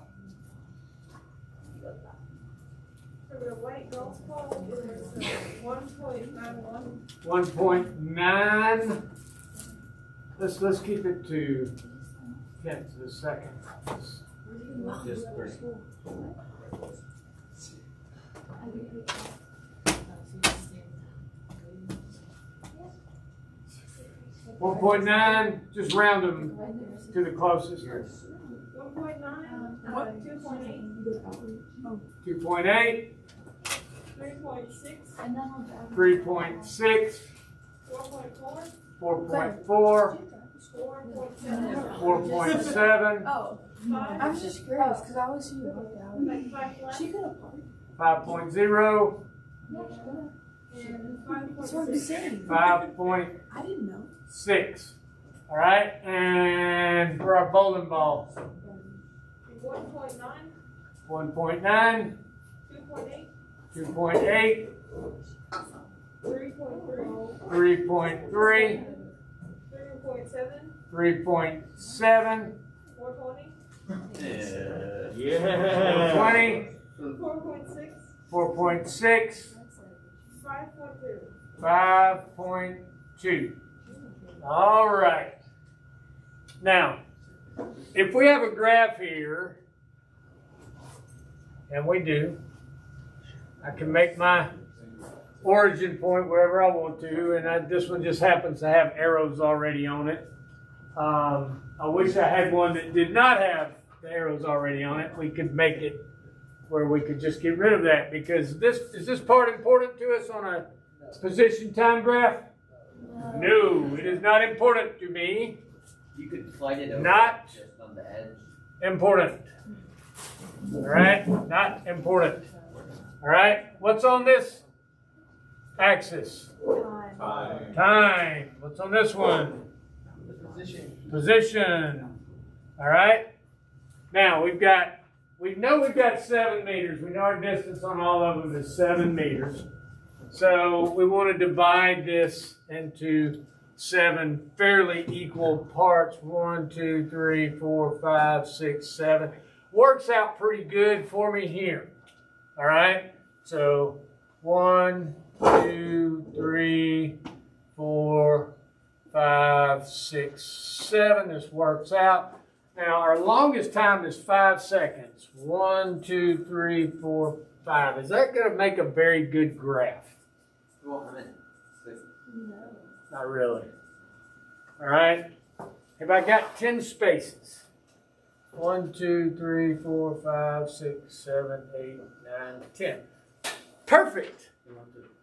[SPEAKER 9] For the white golf ball, it was 1.91.
[SPEAKER 1] 1.9. Let's keep it to get to the second.
[SPEAKER 13] Just 3.
[SPEAKER 1] One 1.9, just round them to the closest.
[SPEAKER 9] 1.9. 2.8.
[SPEAKER 1] 2.8.
[SPEAKER 9] 3.6.
[SPEAKER 1] 3.6.
[SPEAKER 9] 4.4.
[SPEAKER 1] 4.4.
[SPEAKER 9] 4.7.
[SPEAKER 1] 4.7.
[SPEAKER 5] Oh, I was just curious because I always see you look down.
[SPEAKER 9] Like 5 left.
[SPEAKER 5] She could have parted.
[SPEAKER 1] 5.0.
[SPEAKER 9] And
[SPEAKER 5] That's what I'm
[SPEAKER 9] 5.6.
[SPEAKER 5] saying.
[SPEAKER 1] 5.6.
[SPEAKER 5] I didn't know.
[SPEAKER 1] All right, and for our bowling ball,
[SPEAKER 9] 1.9.
[SPEAKER 1] 1.9.
[SPEAKER 9] 2.8.
[SPEAKER 1] 2.8.
[SPEAKER 9] 3.3.
[SPEAKER 1] 3.3.
[SPEAKER 9] 3.7.
[SPEAKER 1] 3.7.
[SPEAKER 9] 4.20.
[SPEAKER 1] Yeah. 20.
[SPEAKER 9] 4.6.
[SPEAKER 1] 4.6.
[SPEAKER 9] 5.2.
[SPEAKER 1] 5.2. All right. Now, if we have a graph here, and we do, I can make my origin point wherever I want to, and this one just happens to have arrows already on it. I wish I had one that did not have the arrows already on it. We could make it where we could just get rid of that, because is this part important to us on a position time graph? No, it is not important to me.
[SPEAKER 13] You could slide it over
[SPEAKER 1] Not
[SPEAKER 13] just on the edge.
[SPEAKER 1] important. All right, not important. All right, what's on this axis? Time. What's on this one? Position. All right. Now we know we've got 7 meters. We know our distance on all of them is 7 meters. So we want to divide this into 7 fairly equal parts. 1, 2, 3, 4, 5, 6, 7. Works out pretty good for me here. All right. So 1, 2, 3, 4, 5, 6, 7. This works out. Now, our longest time is 5 seconds. 1, 2, 3, 4, 5. Is that going to make a very good graph?
[SPEAKER 13] Well, I mean,
[SPEAKER 1] Not really. All right. If I got 10 spaces, 1, 2, 3, 4, 5, 6, 7, 8, 9, 10. Perfect.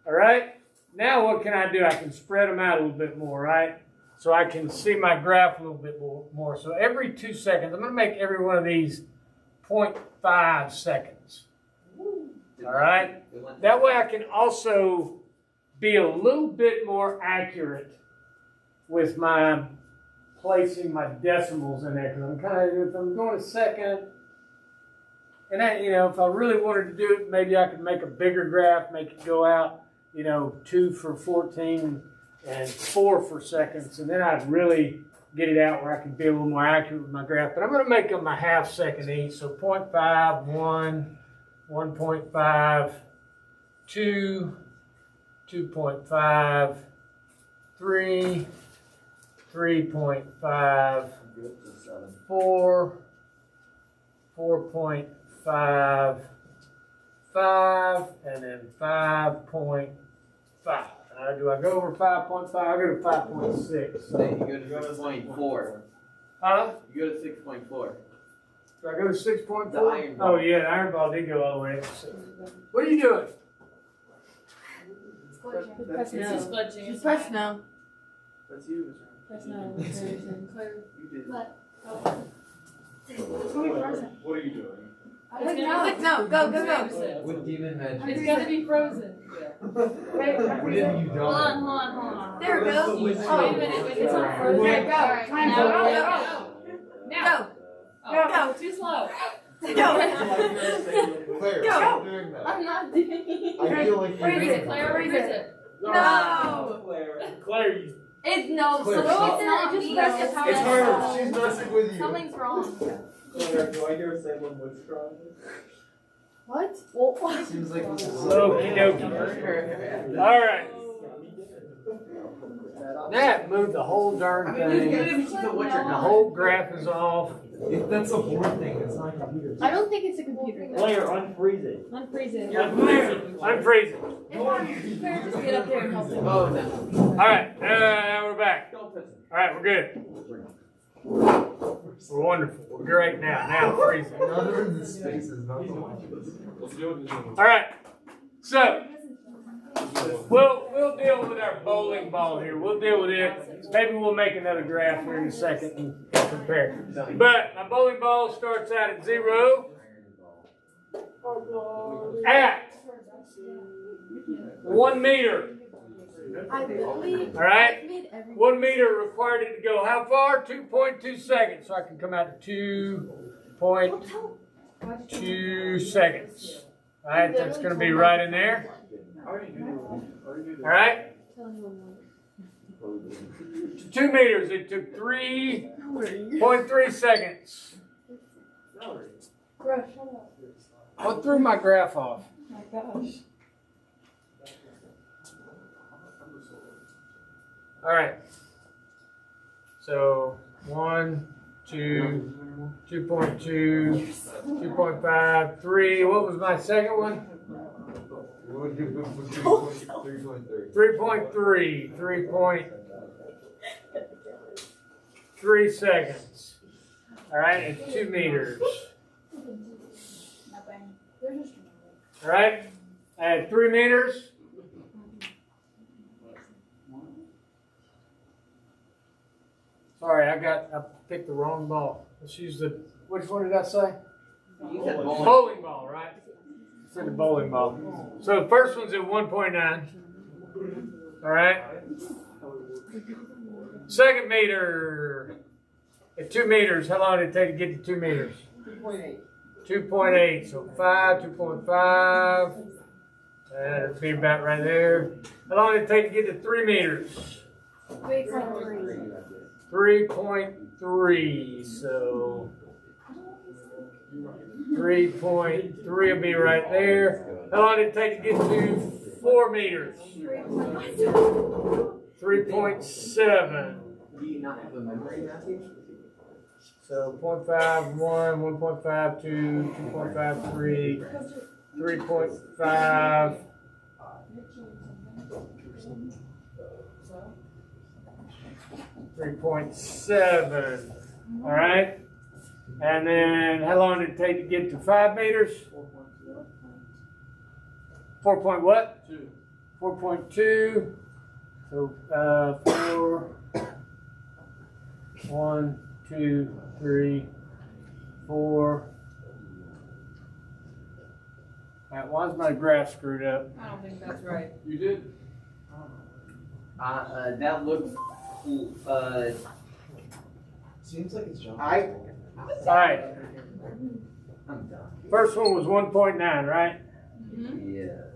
[SPEAKER 1] All right. Now what can I do? I can spread them out a little bit more, right? So I can see my graph a little bit more. So every 2 seconds, I'm going to make every one of these 0.5 seconds. All right. That way I can also be a little bit more accurate with my placing my decimals in there, because I'm kind of, if I'm going a second, and that, you know, if I really wanted to do it, maybe I could make a bigger graph, make it go out, you know, 2 for 14 and 4 for seconds, and then I'd really get it out where I could be a little more accurate with my graph. But I'm going to make them a half second each, so 0.5, 1, 1.5, 2, 2.5, 3, 3.5, 4, 4.5, 5, and then 5.5. Do I go over 5.5? I go to 5.6.
[SPEAKER 13] Then you go to 6.4.
[SPEAKER 1] Huh?
[SPEAKER 13] You go to 6.4.
[SPEAKER 1] Do I go to 6.4?
[SPEAKER 13] The iron ball.
[SPEAKER 1] Oh yeah, the iron ball did go all the way up to 6. What are you doing?
[SPEAKER 2] Press no.
[SPEAKER 6] Just press no.
[SPEAKER 13] That's you.
[SPEAKER 2] Press no.
[SPEAKER 13] You did.
[SPEAKER 2] What?
[SPEAKER 12] What are you doing?
[SPEAKER 2] Click no. Go.
[SPEAKER 3] With demon magic.
[SPEAKER 2] It's gotta be frozen.
[SPEAKER 3] What have you
[SPEAKER 2] Hold
[SPEAKER 3] done?
[SPEAKER 2] on.
[SPEAKER 6] There we go.
[SPEAKER 2] Wait a minute. It's on frozen.
[SPEAKER 5] Okay, go.
[SPEAKER 2] Alright,
[SPEAKER 5] Time
[SPEAKER 2] now.
[SPEAKER 6] Go.
[SPEAKER 2] Oh, too slow.
[SPEAKER 6] Go.
[SPEAKER 3] Claire,
[SPEAKER 6] Go.
[SPEAKER 3] stop doing that.
[SPEAKER 2] I'm not doing it.
[SPEAKER 3] I feel like
[SPEAKER 2] Freeze
[SPEAKER 3] you're
[SPEAKER 2] it, Claire. Freeze it.
[SPEAKER 6] No.
[SPEAKER 1] Claire, you.
[SPEAKER 6] It's no.
[SPEAKER 3] Claire,
[SPEAKER 6] So
[SPEAKER 3] stop.
[SPEAKER 6] it's not
[SPEAKER 2] Just
[SPEAKER 6] me.
[SPEAKER 2] press the power.
[SPEAKER 3] It's her. She's messing with you.
[SPEAKER 2] Something's wrong.
[SPEAKER 12] Claire, do I hear someone was trying?
[SPEAKER 6] What? Well,
[SPEAKER 3] Seems like this is
[SPEAKER 1] Okie dokie. All right. That moved the whole darn thing. The whole graph is off.
[SPEAKER 7] If that's a board thing, it's not a computer.
[SPEAKER 5] I don't think it's a computer thing.
[SPEAKER 7] Claire, unfreeze it.
[SPEAKER 5] Unfreeze it.
[SPEAKER 1] I'm freezing.
[SPEAKER 2] Claire, just get up there and help him.
[SPEAKER 13] Oh, no.
[SPEAKER 1] All right, now we're back. All right, we're good. We're wonderful. We're great now. Now freezing.
[SPEAKER 3] Now they're in the spaces, not the ones.
[SPEAKER 1] All right. So we'll deal with our bowling ball here. We'll deal with it. Maybe we'll make another graph here in a second and compare. But my bowling ball starts out at 0 at 1 meter. All right. 1 meter required it to go how far? 2.2 seconds. So I can come out to 2.2 seconds. All right, that's going to be right in there. All right. 2 meters. It took 3.3 seconds. I threw my graph off.
[SPEAKER 5] Oh my gosh.
[SPEAKER 1] All right. So 1, 2, 2.2, 2.5, 3. What was my second one?
[SPEAKER 3] 3.3.
[SPEAKER 1] 3.3. 3.3 seconds. All right, it's 2 meters. All right, at 3 meters. Sorry, I picked the wrong ball. Let's use which one did I say?
[SPEAKER 13] You said bowling.
[SPEAKER 1] Bowling ball, right? I said the bowling ball. So the first one's at 1.9. All right. Second meter at 2 meters. How long did it take to get to 2 meters?
[SPEAKER 7] 2.8.
[SPEAKER 1] 2.8. So 5, 2.5. That'd be about right there. How long did it take to get to 3 meters? 3.3. So 3.3 will be right there. How long did it take to get to 4 meters? 3.4. 3.7.
[SPEAKER 13] Do you not have a memory, Matthew?
[SPEAKER 1] So 0.51, 1.52, 2.53, 3.5. 3.7. All right. And then how long did it take to get to 5 meters? 4 point what? 4.2. So 4. 1, 2, 3, 4. All right, why is my graph screwed up?
[SPEAKER 2] I don't think that's right.
[SPEAKER 12] You did?
[SPEAKER 13] That looks cool.
[SPEAKER 7] Seems like it's John.
[SPEAKER 1] All right.
[SPEAKER 13] I'm done.
[SPEAKER 1] First one was 1.9, right?
[SPEAKER 13] Yeah.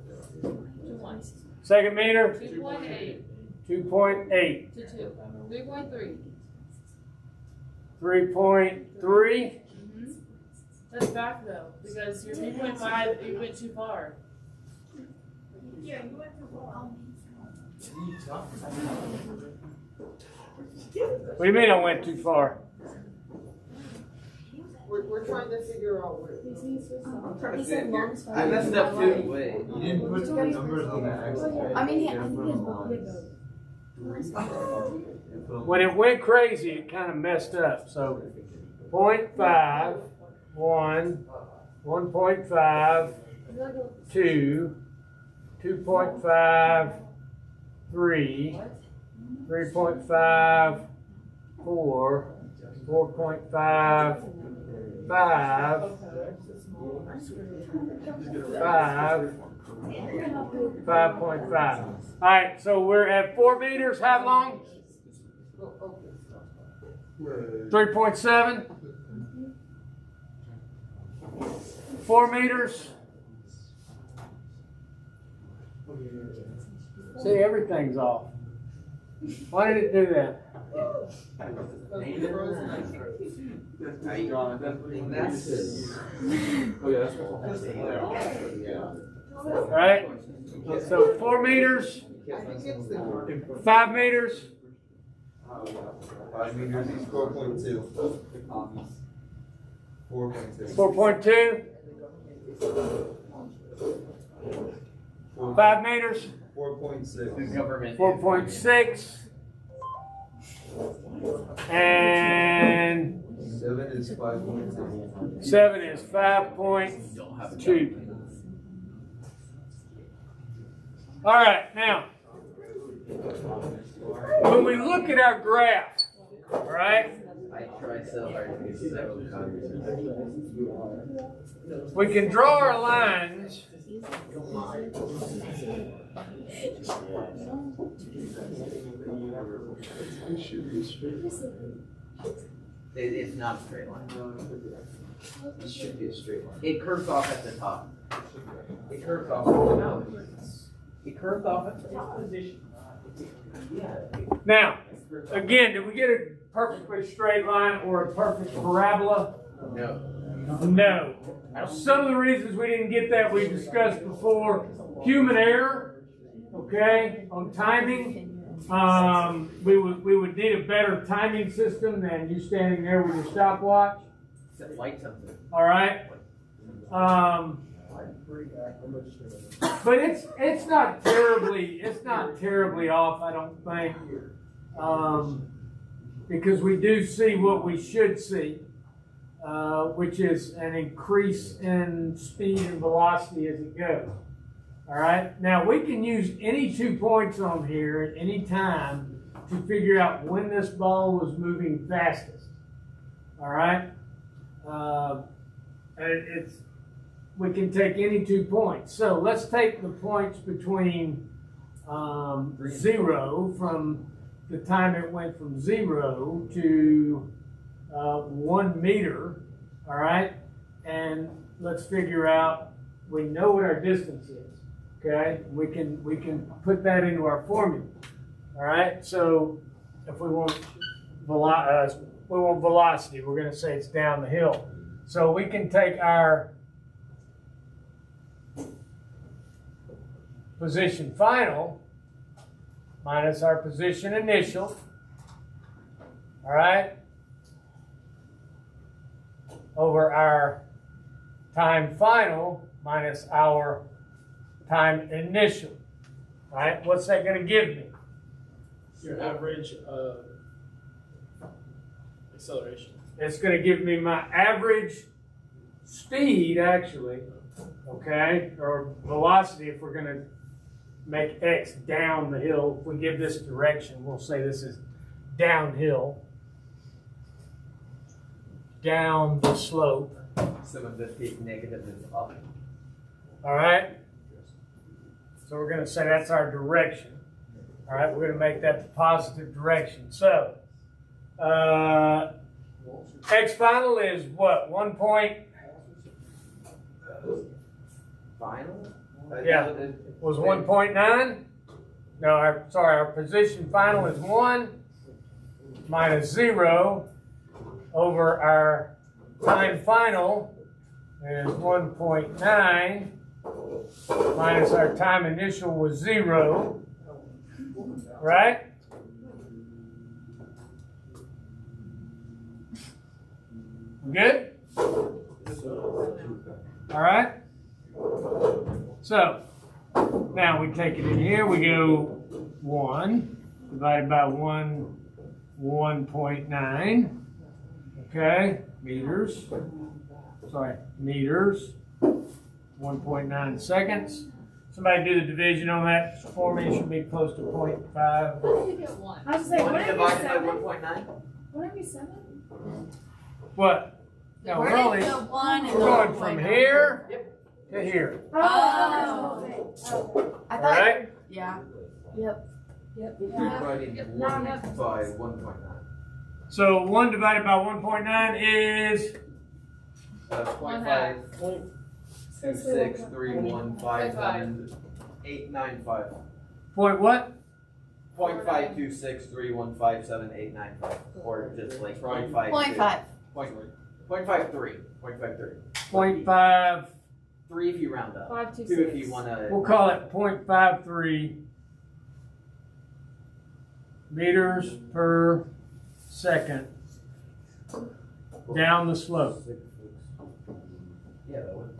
[SPEAKER 2] 2.1.
[SPEAKER 1] Second meter?
[SPEAKER 2] 2.8
[SPEAKER 1] 2.8.
[SPEAKER 2] to 2. 3.3.
[SPEAKER 1] 3.3.
[SPEAKER 2] That's back though, because your 3.5, you went too far.
[SPEAKER 5] Yeah, you went too far.
[SPEAKER 1] What do you mean I went too far?
[SPEAKER 2] We're trying to figure out where.
[SPEAKER 13] I'm trying to figure. I messed up too. Wait.
[SPEAKER 8] You didn't put the numbers on the axis.
[SPEAKER 9] I mean, he has
[SPEAKER 1] When it went crazy, it kind of messed up. So 0.5, 1, 1.5, 2, 2.5, 3, 3.5, 4, 4.5, 5, 5.5. All right, so we're at 4 meters. How long? 3.7. 4 meters. See, everything's off. Why did it do that? All right. So 4 meters. 5 meters.
[SPEAKER 8] 5 meters is 4.2. 4.2.
[SPEAKER 1] 4.2. 5 meters.
[SPEAKER 8] 4.6.
[SPEAKER 13] Government.
[SPEAKER 1] 4.6. And
[SPEAKER 8] 7 is 5.2.
[SPEAKER 1] 7 is 5.2. All right, now, when we look at our graph, all right,
[SPEAKER 13] I try so hard to get several conversations.
[SPEAKER 1] we can draw our lines.
[SPEAKER 13] It's not a straight line.
[SPEAKER 3] It should be a straight line.
[SPEAKER 13] It curves off at the top. It curves off at the top. It curves off at the top.
[SPEAKER 1] Now, again, did we get a perfectly straight line or a perfect parabola?
[SPEAKER 13] No.
[SPEAKER 1] No. Now, some of the reasons we didn't get that we discussed before. Human error, okay, on timing. We would need a better timing system than you standing there with your stopwatch.
[SPEAKER 13] Set lights up there.
[SPEAKER 1] All right. But it's not terribly off, I don't think, because we do see what we should see, which is an increase in speed and velocity as it goes. All right. Now we can use any 2 points on here at any time to figure out when this ball was moving fastest. All right. And we can take any 2 points. So let's take the points between 0 from the time it went from 0 to 1 meter. All right. And let's figure out, we know what our distance is. Okay, we can put that into our formula. All right, so if we want velocity, we're going to say it's down the hill. So we can take our position final minus our position initial. All right? Over our time final minus our time initial. All right? What's that going to give me?
[SPEAKER 12] Your average acceleration.
[SPEAKER 1] It's going to give me my average speed, actually, okay, or velocity if we're going to make x down the hill. If we give this direction, we'll say this is downhill, down the slope.
[SPEAKER 13] Some of this being negative is up.
[SPEAKER 1] All right? So we're going to say that's our direction. All right, we're going to make that the positive direction. So, x final is what? 1 point?
[SPEAKER 13] Final?
[SPEAKER 1] Yeah, was 1.9? No, our position final is 1 minus 0 over our time final is 1.9 minus our time initial was 0. Right? Good? All right? So, now we take it in here. We go 1 divided by 1.9. Okay? Meters. 1.9 seconds. Somebody do the division on that for me. It should be close to 0.5.
[SPEAKER 5] What did you get 1? I was saying,
[SPEAKER 13] One
[SPEAKER 5] wouldn't it be
[SPEAKER 13] divided by
[SPEAKER 5] 7?
[SPEAKER 13] 1.9?
[SPEAKER 5] Wouldn't it be 7?
[SPEAKER 1] What? No, we're only we're going from here to here.
[SPEAKER 5] Oh.
[SPEAKER 6] I
[SPEAKER 1] All
[SPEAKER 6] thought.
[SPEAKER 1] right?
[SPEAKER 6] Yeah.
[SPEAKER 5] Yep.
[SPEAKER 13] Divided by 1.9.
[SPEAKER 1] So 1 divided by 1.9 is
[SPEAKER 13] 0.5. 263157895.
[SPEAKER 1] point what?
[SPEAKER 13] 0.526315789, or just like 0.5.
[SPEAKER 6] 0.5.
[SPEAKER 13] 0.53. 0.53.
[SPEAKER 1] 0.5.
[SPEAKER 13] 3 if you round up.
[SPEAKER 5] 526.
[SPEAKER 13] 2 if you want to.
[SPEAKER 1] We'll call it 0.53 meters per second down the slope.
[SPEAKER 13] Yeah, that would.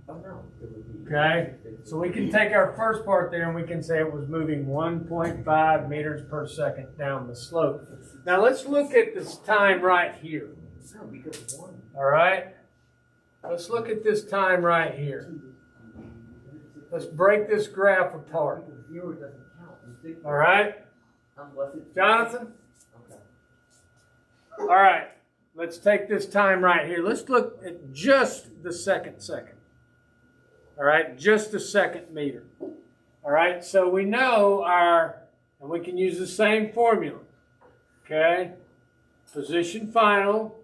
[SPEAKER 13] Oh no, it would be.
[SPEAKER 1] Okay? So we can take our first part there and we can say it was moving 1.5 meters per second down the slope. Now let's look at this time right here.
[SPEAKER 13] No, because 1.
[SPEAKER 1] All right? Let's look at this time right here. Let's break this graph apart. All right? Jonathan?
[SPEAKER 13] Okay.
[SPEAKER 1] All right. Let's take this time right here. Let's look at just the second. All right? Just the second meter. All right? So we know and we can use the same formula. Okay? Position final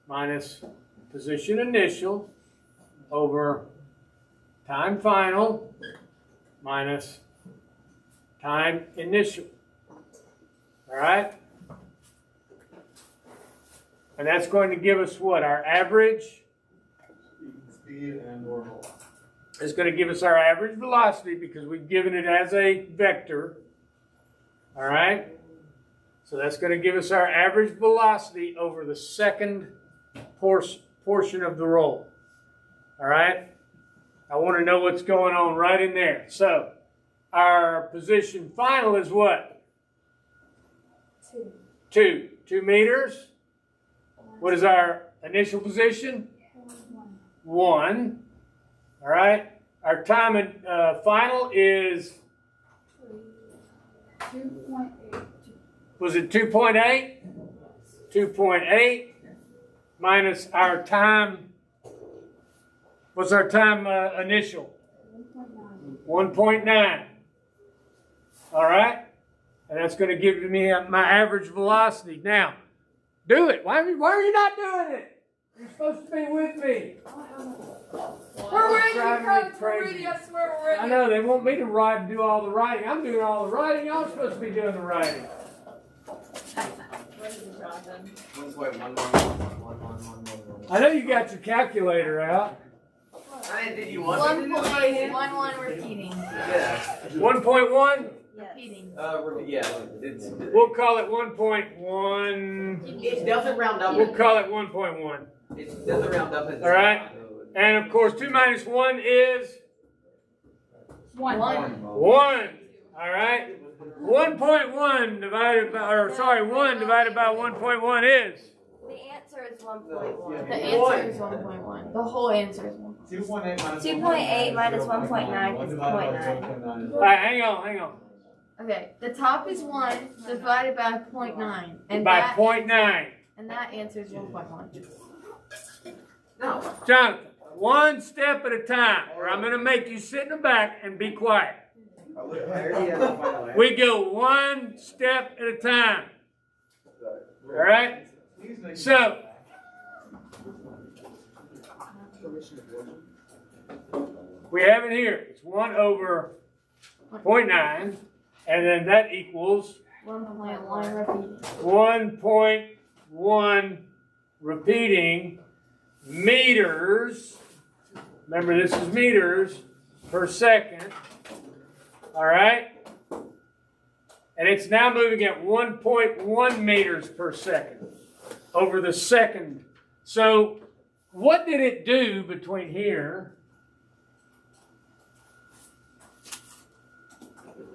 [SPEAKER 1] minus position initial over time final minus time initial. All right? And that's going to give us what? Our average?
[SPEAKER 10] Speed and or velocity.
[SPEAKER 1] It's going to give us our average velocity because we've given it as a vector. All right? So that's going to give us our average velocity over the second portion of the roll. All right? I want to know what's going on right in there. So our position final is what? 2. 2 meters. What is our initial position? 1. All right. Our time final is
[SPEAKER 5] 2.8.
[SPEAKER 1] Was it 2.8? 2.8 minus our time. What's our time initial? 1.9. All right. And that's going to give me my average velocity. Now, do it. Why are you not doing it? You're supposed to be with me.
[SPEAKER 5] We're ready,
[SPEAKER 1] driving me
[SPEAKER 5] we're
[SPEAKER 1] crazy.
[SPEAKER 5] ready, I swear we're ready.
[SPEAKER 1] I know, they want me to ride and do all the writing. I'm doing all the writing. Y'all supposed to be doing the writing.
[SPEAKER 2] What is it, Jonathan?
[SPEAKER 13] 1.111111.
[SPEAKER 1] I know you got your calculator out.
[SPEAKER 13] I mean, did you want me to do it?
[SPEAKER 6] 1.11 repeating.
[SPEAKER 13] Yeah.
[SPEAKER 1] 1.1?
[SPEAKER 9] repeating.
[SPEAKER 13] Yeah, it's.
[SPEAKER 1] We'll call it 1.1.
[SPEAKER 13] It doesn't round up.
[SPEAKER 1] We'll call it 1.1.
[SPEAKER 13] It doesn't round up.
[SPEAKER 1] All right. And of course, 2 minus 1 is
[SPEAKER 9] 1.
[SPEAKER 1] 1. All right. 1.1 divided by, or sorry, 1 divided by 1.1 is.
[SPEAKER 4] The answer is 1.1.
[SPEAKER 9] The answer is 1.1. The whole answer is 1.
[SPEAKER 4] 2.8 minus 1.9 is 0.9.
[SPEAKER 1] All right, hang on.
[SPEAKER 9] Okay, the top is 1 divided by 0.9. And
[SPEAKER 1] By
[SPEAKER 9] that
[SPEAKER 1] 0.9.
[SPEAKER 9] And that answer is 1.1.
[SPEAKER 13] No.
[SPEAKER 1] Jonathan, one step at a time, or I'm going to make you sit in the back and be quiet. We go one step at a time. All right? So, we have it here. It's 1 over 0.9, and then that equals 1.1 repeating meters. Remember, this is meters per second. All right? And it's now moving at 1.1 meters per second over the second. So, what did it do between here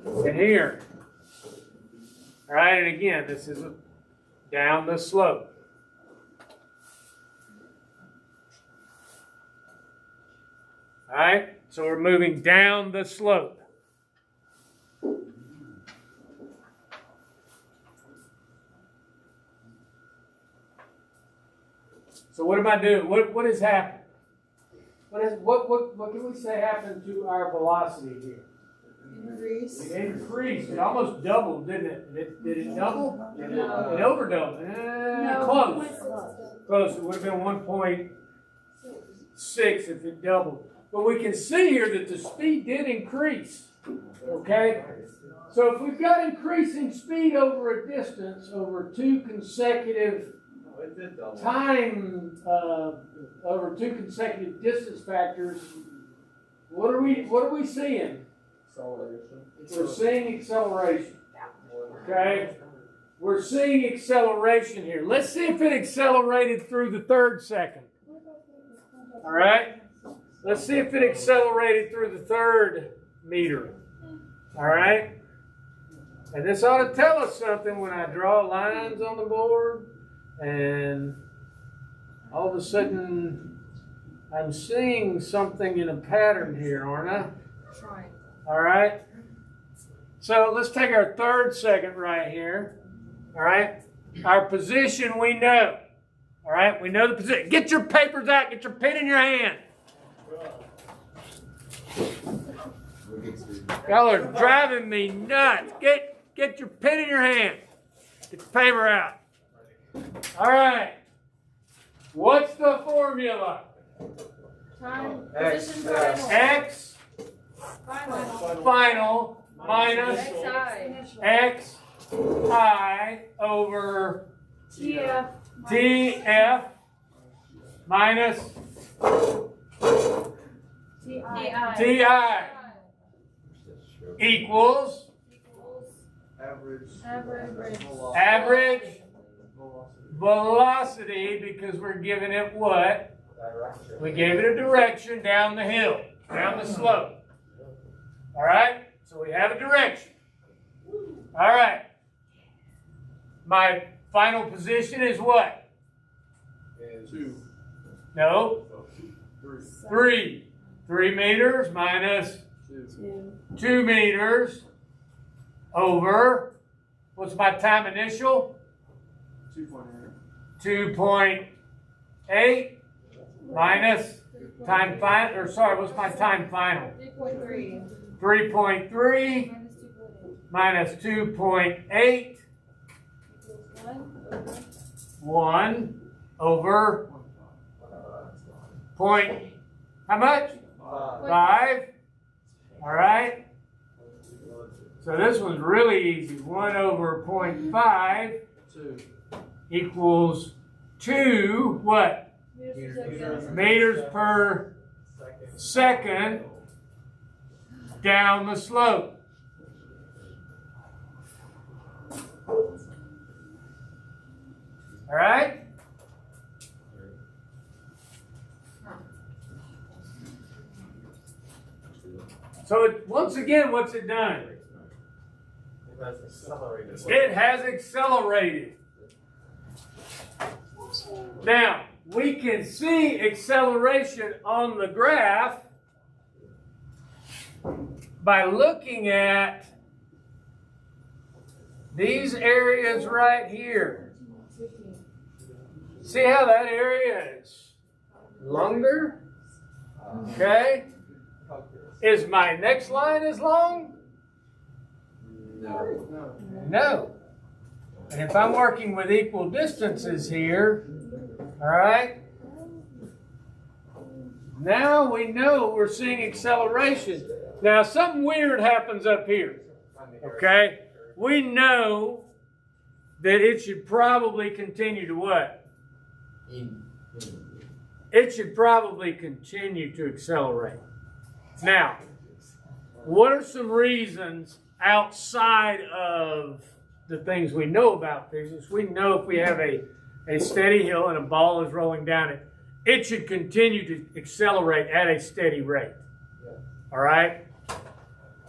[SPEAKER 1] and here? All right, and again, this is down the slope. All right, so we're moving down the slope. So what am I doing? What has happened? What can we say happened to our velocity here?
[SPEAKER 9] Increase.
[SPEAKER 1] It increased. It almost doubled, didn't it? Did it double?
[SPEAKER 9] No.
[SPEAKER 1] It overdoubled. Close. Close. It would have been 1.6 if it doubled. But we can see here that the speed did increase. Okay? So if we've got increasing speed over a distance over 2 consecutive over 2 consecutive distance factors, what are we seeing?
[SPEAKER 8] Acceleration.
[SPEAKER 1] We're seeing acceleration. Okay? We're seeing acceleration here. Let's see if it accelerated through the 3rd second. All right? Let's see if it accelerated through the 3rd meter. All right? And this ought to tell us something when I draw lines on the board. And all of a sudden, I'm seeing something in a pattern here, aren't I? All right? So let's take our 3rd second right here. All right? Our position we know. All right? We know the position. Get your papers out. Get your pen in your hand. Y'all are driving me nuts. Get your pen in your hand. Get the paper out. All right. What's the formula?
[SPEAKER 9] Time.
[SPEAKER 8] X.
[SPEAKER 9] Position final.
[SPEAKER 1] X final minus X I over TF minus TI equals average velocity, because we're giving it what? We gave it a direction down the hill, down the slope. All right? So we have a direction. All right. My final position is what?
[SPEAKER 8] 2.
[SPEAKER 1] No. 3. 3 meters minus 2 meters over, what's my time initial? 2.8 minus time final, or sorry, what's my time final? 3.3 minus 2.8, 1 over point, how much? 5. All right. So this one's really easy. 1 over 0.5 equals 2, what? Meters per second down the slope. All right? So once again, what's it done?
[SPEAKER 7] It has accelerated.
[SPEAKER 1] It has accelerated. Now, we can see acceleration on the graph by looking at these areas right here. See how that area is longer? Okay. Is my next line as long?
[SPEAKER 3] No.
[SPEAKER 1] No. And if I'm working with equal distances here, all right, now we know we're seeing acceleration. Now, something weird happens up here, okay? We know that it should probably continue to what? It should probably continue to accelerate. Now, what are some reasons outside of the things we know about physics? We know if we have a steady hill and a ball is rolling down it, it should continue to accelerate at a steady rate. All right?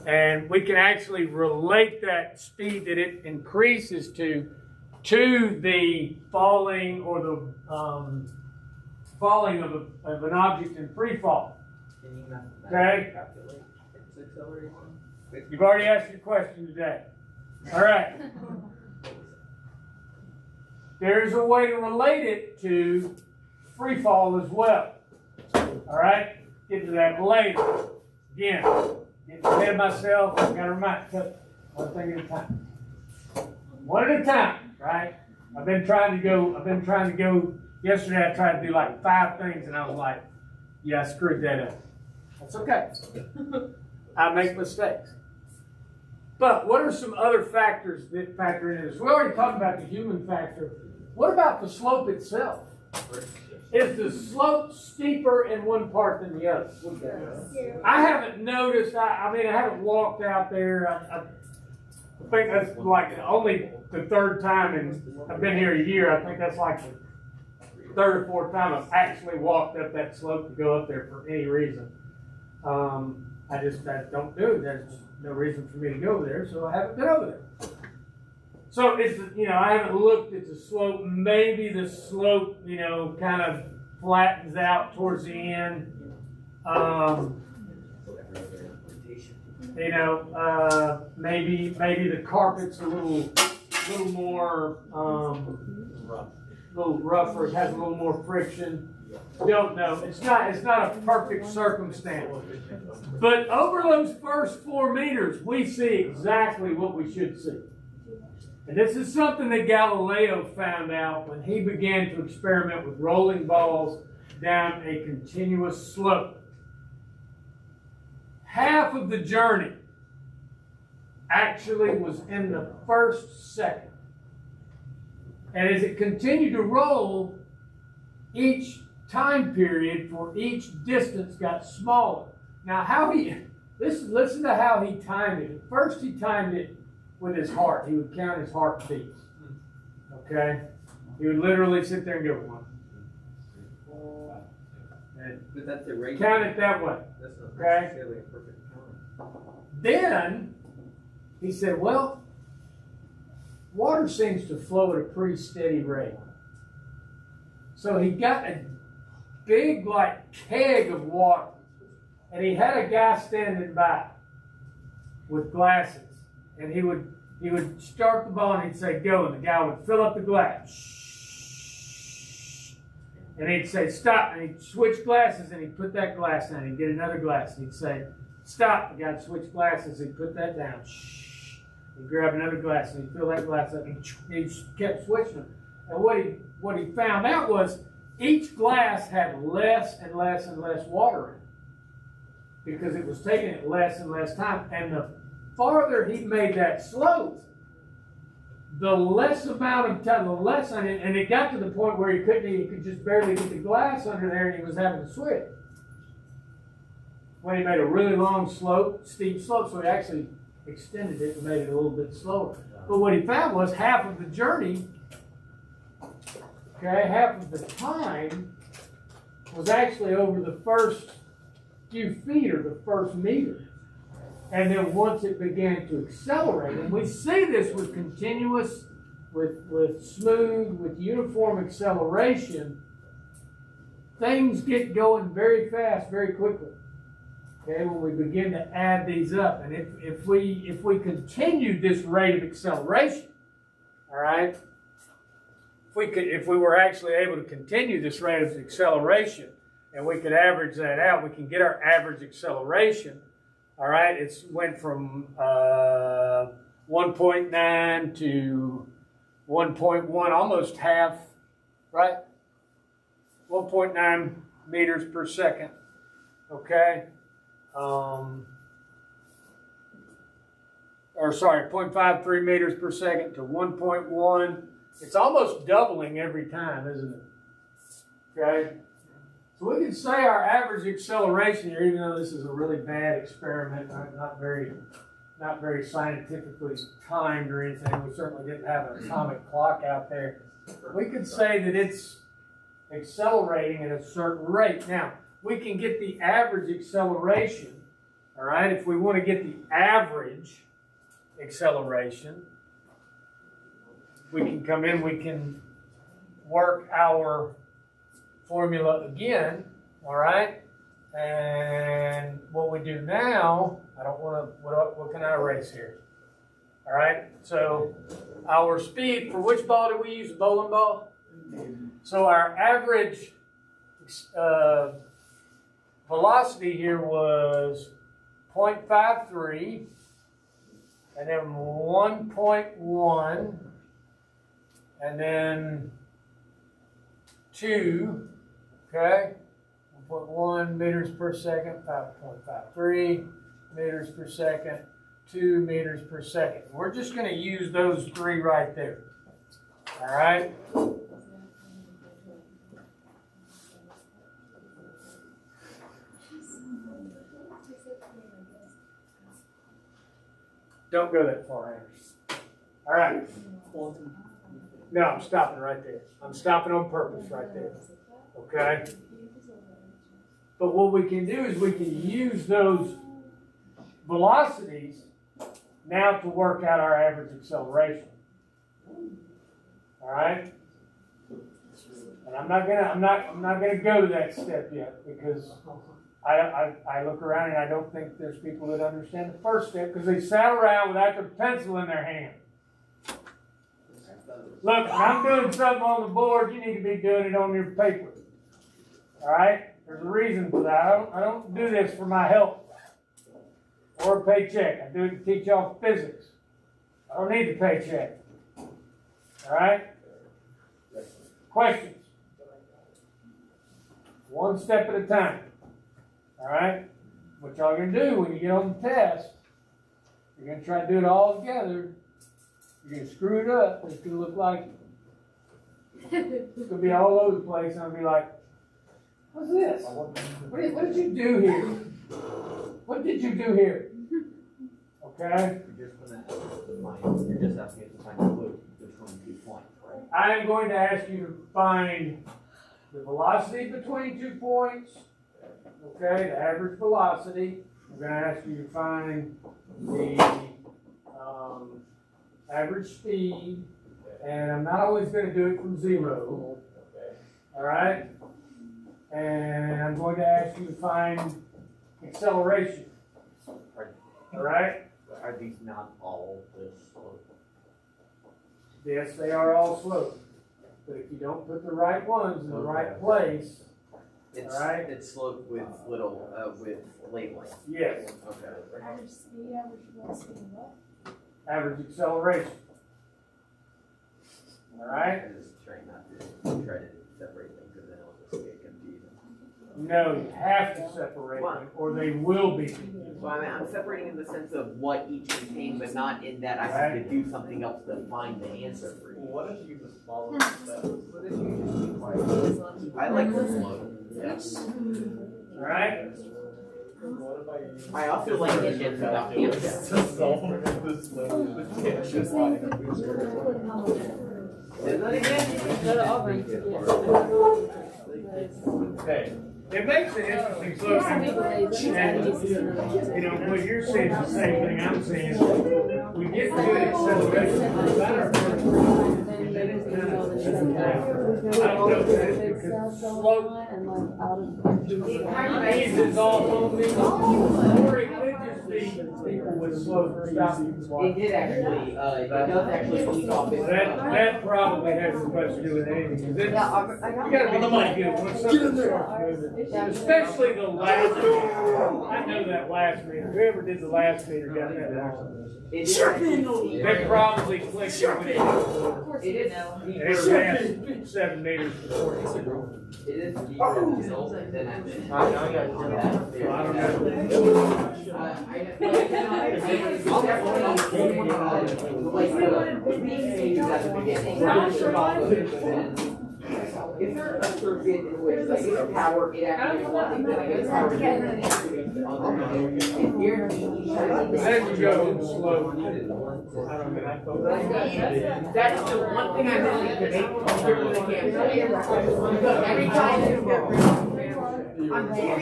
[SPEAKER 1] And we can actually relate that speed that it increases to the falling or the falling of an object in free fall. Okay? You've already asked your question today. All right. There's a way to relate it to free fall as well. All right? Get to that later. Again, getting ahead of myself. I've got to remind you, one thing at a time. One at a time, right? I've been trying to go. Yesterday I tried to do like 5 things and I was like, yeah, I screwed that up. That's okay. I make mistakes. But what are some other factors that factor into this? We already talked about the human factor. What about the slope itself? Is the slope steeper in one part than the other? I haven't noticed. I mean, I haven't walked out there. I think that's like only the 3rd time, and I've been here a year. I think that's like the 3rd or 4th time I've actually walked up that slope to go up there for any reason. I don't do it. There's no reason for me to go there, so I haven't been over there. So it's, I haven't looked at the slope. Maybe the slope, kind of flattens out towards the end. Maybe the carpet's a little more, little rougher. It has a little more friction. Don't know. It's not a perfect circumstance. But over those first 4 meters, we see exactly what we should see. And this is something that Galileo found out when he began to experiment with rolling balls down a continuous slope. Half of the journey actually was in the first second. And as it continued to roll, each time period for each distance got smaller. Now, listen to how he timed it. At first, he timed it with his heart. He would count his heartbeats. Okay? He would literally sit there and go 1.
[SPEAKER 13] But that's a rate.
[SPEAKER 1] Count it that way.
[SPEAKER 13] That's not
[SPEAKER 1] okay?
[SPEAKER 13] necessarily a perfect count.
[SPEAKER 1] Then he said, well, water seems to flow at a pretty steady rate. So he got a big, keg of water. And he had a guy standing by with glasses. And he would start the ball and he'd say, go. And the guy would fill up the glass. Shh. And he'd say, stop. And he'd switch glasses and he'd put that glass down. He'd get another glass. And he'd say, stop. The guy would switch glasses. He'd put that down. Shh. He'd grab another glass and he'd fill that glass up. And he kept switching them. And what he found out was each glass had less and less and less water in it. Because it was taking it less and less time. And the farther he made that slope, the less amount of time, the less on it, and it got to the point where he could just barely get the glass under there and he was having to switch. When he made a really long slope, steep slope, so he actually extended it and made it a little bit slower. But what he found was half of the journey okay, half of the time was actually over the first few feet or the first meter. And then once it began to accelerate, and we see this with continuous, with smooth, with uniform acceleration, things get going very fast, very quickly. Okay, when we begin to add these up, and if we continue this rate of acceleration, all right, if we were actually able to continue this rate of acceleration, and we could average that out, we can get our average acceleration. All right, it's went from 1.9 to 1.1, almost half, right? 1.9 meters per second. Okay. Or sorry, 0.53 meters per second to 1.1. It's almost doubling every time, isn't it? Okay. So we can say our average acceleration here, even though this is a really bad experiment, not very scientifically timed or anything. We certainly didn't have an atomic clock out there. We could say that it's accelerating at a certain rate. Now, we can get the average acceleration, all right? If we want to get the average acceleration, we can come in, we can work our formula again, all right? And what we do now, I don't want to, what can I erase here? All right, so our speed, for which ball do we use, bowling ball? So our average velocity here was 0.53, and then 1.1, and then 2, okay? 1.1 meters per second, 5.53 meters per second, 2 meters per second. We're just going to use those three right there. All right? Don't go that far, Anders. All right. No, I'm stopping right there. I'm stopping on purpose right there. Okay? But what we can do is we can use those velocities now to work out our average acceleration. All right? And I'm not gonna go to that step yet, because I look around and I don't think there's people that understand the first step, because they sat around without their pencil in their hand. Look, when I'm doing something on the board, you need to be doing it on your paper. All right? There's a reason for that. I don't do this for my health or a paycheck. I do it to teach y'all physics. I don't need the paycheck. All right? Questions? One step at a time. All right? What y'all going to do when you get on the test, you're going to try to do it all together. You're going to screw it up. It's going to look like it's going to be all over the place. And I'll be like, what's this? What did you do here? What did you do here? Okay?
[SPEAKER 13] You're just asking to find a clue between 2 points, right?
[SPEAKER 1] I am going to ask you to find the velocity between 2 points. Okay, the average velocity. I'm going to ask you to find the average speed, and I'm not always going to do it from 0. All right? And I'm going to ask you to find acceleration. All right?
[SPEAKER 13] Are these not all this slope?
[SPEAKER 1] Yes, they are all sloped. But if you don't put the right ones in the right place,
[SPEAKER 13] It's,
[SPEAKER 1] all right?
[SPEAKER 13] It's sloped with little, with labeling.
[SPEAKER 1] Yes.
[SPEAKER 13] Okay.
[SPEAKER 9] Average speed, average velocity, and what?
[SPEAKER 1] Average acceleration. All right?
[SPEAKER 13] I'm just trying not to try to separate them, because then it'll just get confusing.
[SPEAKER 1] No, you have to separate them, or they will be.
[SPEAKER 13] Well, I mean, I'm separating in the sense of what each contains, but not in that I have to do something else to find the answer for you.
[SPEAKER 12] What if you just follow the steps? What if you just
[SPEAKER 13] I like the slope. Yes.
[SPEAKER 1] All right?
[SPEAKER 13] I also like engines without camshafts.
[SPEAKER 12] Just solve the slope.
[SPEAKER 9] You're saying put how much?
[SPEAKER 13] Then that again?
[SPEAKER 9] Go to Auburn.
[SPEAKER 1] Okay. It makes it interesting, so, and, you know, what you're saying is the same thing I'm saying. We get good acceleration for about our first and then it's kind of, I don't know if that's because slope eases off on me, or it could just be people with slow stopping.
[SPEAKER 13] It did actually, it does actually ease off.
[SPEAKER 1] That probably has as much to do with anything, because it's, you gotta be pretty good when something starts moving. Especially the last meter. I know that last meter. Whoever did the last meter got that one. They probably clicked it when it was 7 meters before.
[SPEAKER 13] It is.
[SPEAKER 1] I don't know.
[SPEAKER 13] Is there a circuit in which, like, it's power, it actually wants to get power and here,
[SPEAKER 1] As you go slow. I don't know.
[SPEAKER 13] That's the one thing I really debate compared to the camera. Because every time you go, I'm doing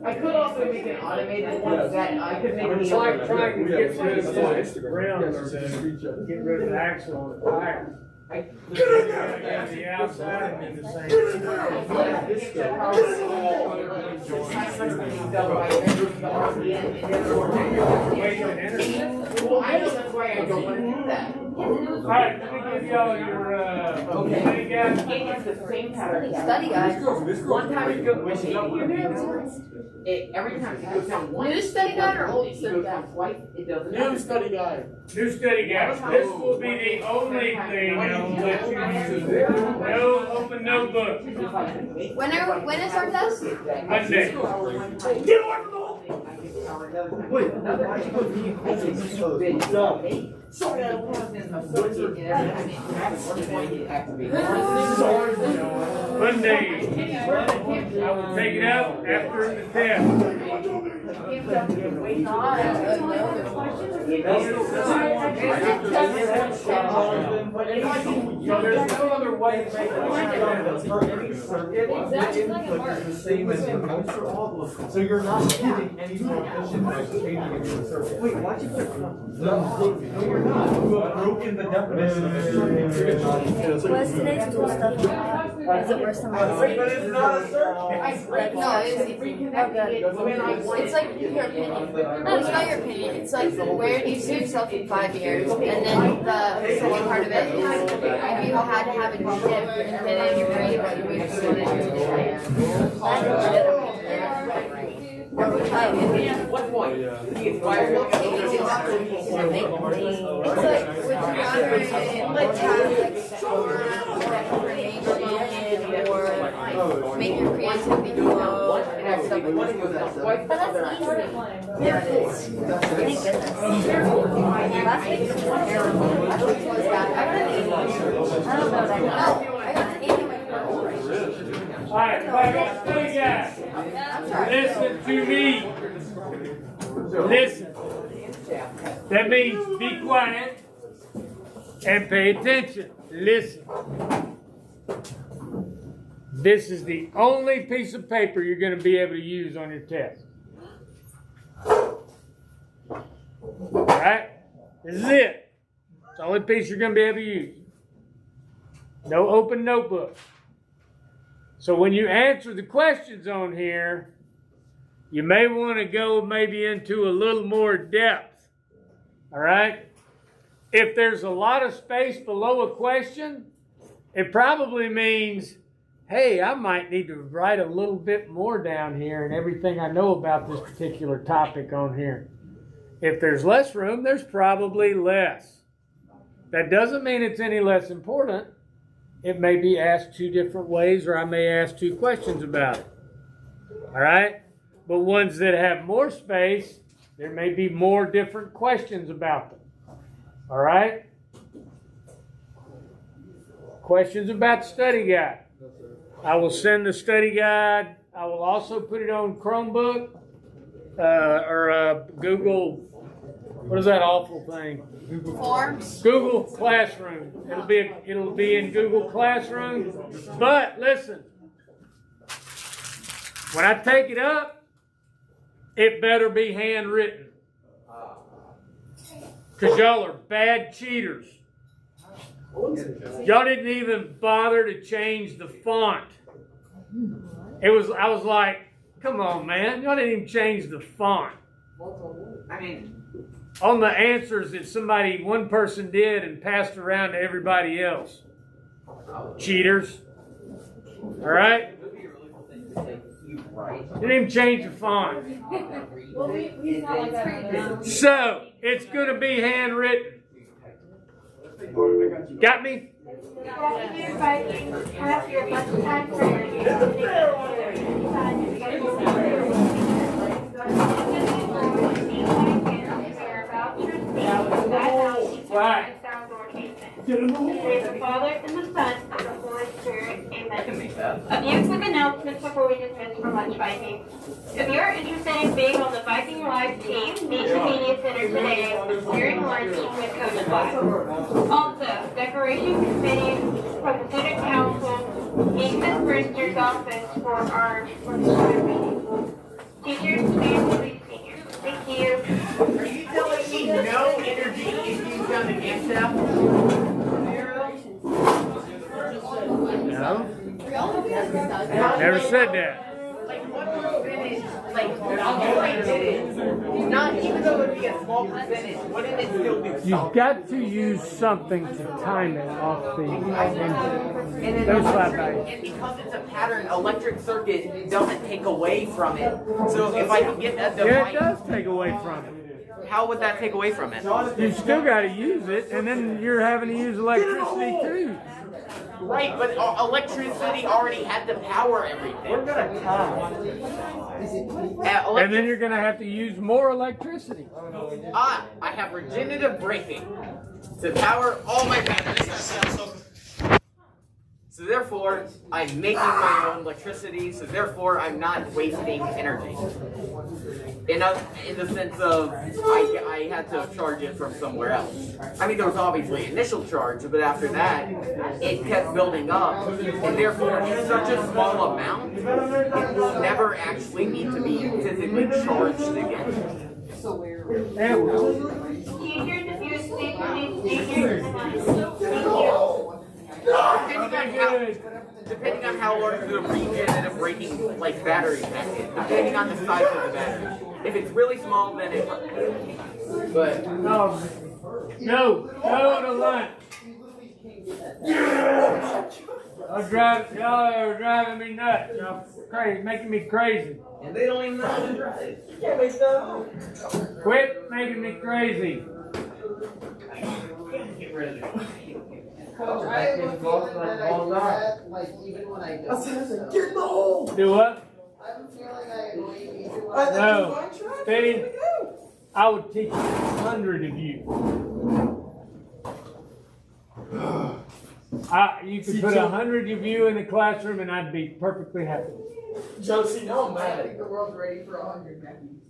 [SPEAKER 13] I could also make an automated one that I could make.
[SPEAKER 1] It's like trying to get rid of the ground or get rid of the axle on the tire. The outside and then the same.
[SPEAKER 13] Well, I know that's why I don't want to do that.
[SPEAKER 1] Alright, let me give y'all your study guide.
[SPEAKER 13] It's the same pattern.
[SPEAKER 4] Study guide.
[SPEAKER 13] One time it goes every time it goes down one.
[SPEAKER 4] New study guide or old study guide?
[SPEAKER 13] Twice, it doesn't.
[SPEAKER 12] New study guide.
[SPEAKER 1] New study guide. This will be the only thing I'll let you use. No open notebook.
[SPEAKER 4] When is our test?
[SPEAKER 1] Monday.
[SPEAKER 13] Get away from the wall! Wait, sorry, I don't have this.
[SPEAKER 1] Monday. I will take it out after the test. So there's no other way to make it.
[SPEAKER 7] So you're not getting any more efficient by changing it to a circuit. Wait, why'd you put no, you're not. You have broken the definition of a circuit.
[SPEAKER 9] What's today's tool stuff? Is it worse than last
[SPEAKER 7] But it's not a circuit.
[SPEAKER 4] No, it's like your opinion. No, it's not your opinion. It's like where do you see yourself in 5 years? And then the second part of it is if you had to have a shift and then in your brain what you would want to
[SPEAKER 13] What point? The environment.
[SPEAKER 4] It's like, would you rather like have like store information or make your creativity flow and have stuff like that? But that's easy. There it is. Thank goodness. Last week was terrible. Last week was bad. I got an 80. I don't know that. No, I got an 80 in my first.
[SPEAKER 1] Alright, study guide. Listen to me. Listen. That means be quiet and pay attention. Listen. This is the only piece of paper you're going to be able to use on your test. Alright? This is it. It's the only piece you're going to be able to use. No open notebook. So when you answer the questions on here, you may want to go maybe into a little more depth. Alright? If there's a lot of space below a question, it probably means, hey, I might need to write a little bit more down here and everything I know about this particular topic on here. If there's less room, there's probably less. That doesn't mean it's any less important. It may be asked 2 different ways, or I may ask 2 questions about it. All right? But ones that have more space, there may be more different questions about them. All right? Questions about the study guide. I will send the study guide. I will also put it on Chromebook or Google what is that awful thing?
[SPEAKER 4] Forms.
[SPEAKER 1] Google Classroom. It'll be in Google Classroom. But listen, when I take it up, it better be handwritten. Because y'all are bad cheaters. Y'all didn't even bother to change the font. I was like, come on, man. Y'all didn't even change the font.
[SPEAKER 13] I mean,
[SPEAKER 1] On the answers that one person did and passed around to everybody else. Cheaters. All right? Didn't even change the font. So, it's going to be handwritten. Got me? Right.
[SPEAKER 11] In the name of the Father, and the Son, and the Holy Spirit. Amen. A few quick announcements before we dismiss for lunch Viking. If you are interested in being on the Viking Live team, meet the Media Center today during lunch with Coach Black. Also, decoration committee from the student council, meet Ms. Brewster's office for our meeting. Teachers, please seniors. Thank you.
[SPEAKER 13] are you telling me no energy issues down the game staff?
[SPEAKER 1] No. Never said that.
[SPEAKER 13] Like, what percentage, I did it, not even though it would be a small percentage, wouldn't it still do something?
[SPEAKER 1] You've got to use something to time it off the engine. Those flat values.
[SPEAKER 13] And because it's a pattern, electric circuit doesn't take away from it. So if I can get that device...
[SPEAKER 1] Yeah, it does take away from it.
[SPEAKER 13] How would that take away from it?
[SPEAKER 1] You still got to use it, and then you're having to use electricity too.
[SPEAKER 13] Right, but electricity already had to power everything. We're gonna
[SPEAKER 1] And then you're going to have to use more electricity.
[SPEAKER 13] I have regenerative braking to power all my batteries. So therefore, I'm making my own electricity, so therefore I'm not wasting energy. In the sense of, I had to charge it from somewhere else. I mean, there was obviously initial charge, but after that, it kept building up, and therefore, in such a small amount, it will never actually need to be physically charged again.
[SPEAKER 11] Teachers, if you would please seniors. Thank you.
[SPEAKER 13] Depending on how large the regenerative braking battery pack is, depending on the size of the battery. If it's really small, then it works. But
[SPEAKER 1] No to lunch. Y'all are driving me nuts. Y'all crazy, making me crazy.
[SPEAKER 13] And they don't even know how to drive. You can't make that.
[SPEAKER 1] Quit making me crazy.
[SPEAKER 13] Get rid of it.
[SPEAKER 7] Coach, I have a feeling that I do that, like, even when I don't.
[SPEAKER 1] Get in the hole. Do what?
[SPEAKER 7] I have a feeling I annoy you even when I
[SPEAKER 1] No. Steve, I would teach 100 of you. You could put 100 of you in the classroom and I'd be perfectly happy.
[SPEAKER 7] Josie, no, man. I think the world's ready for 100, man.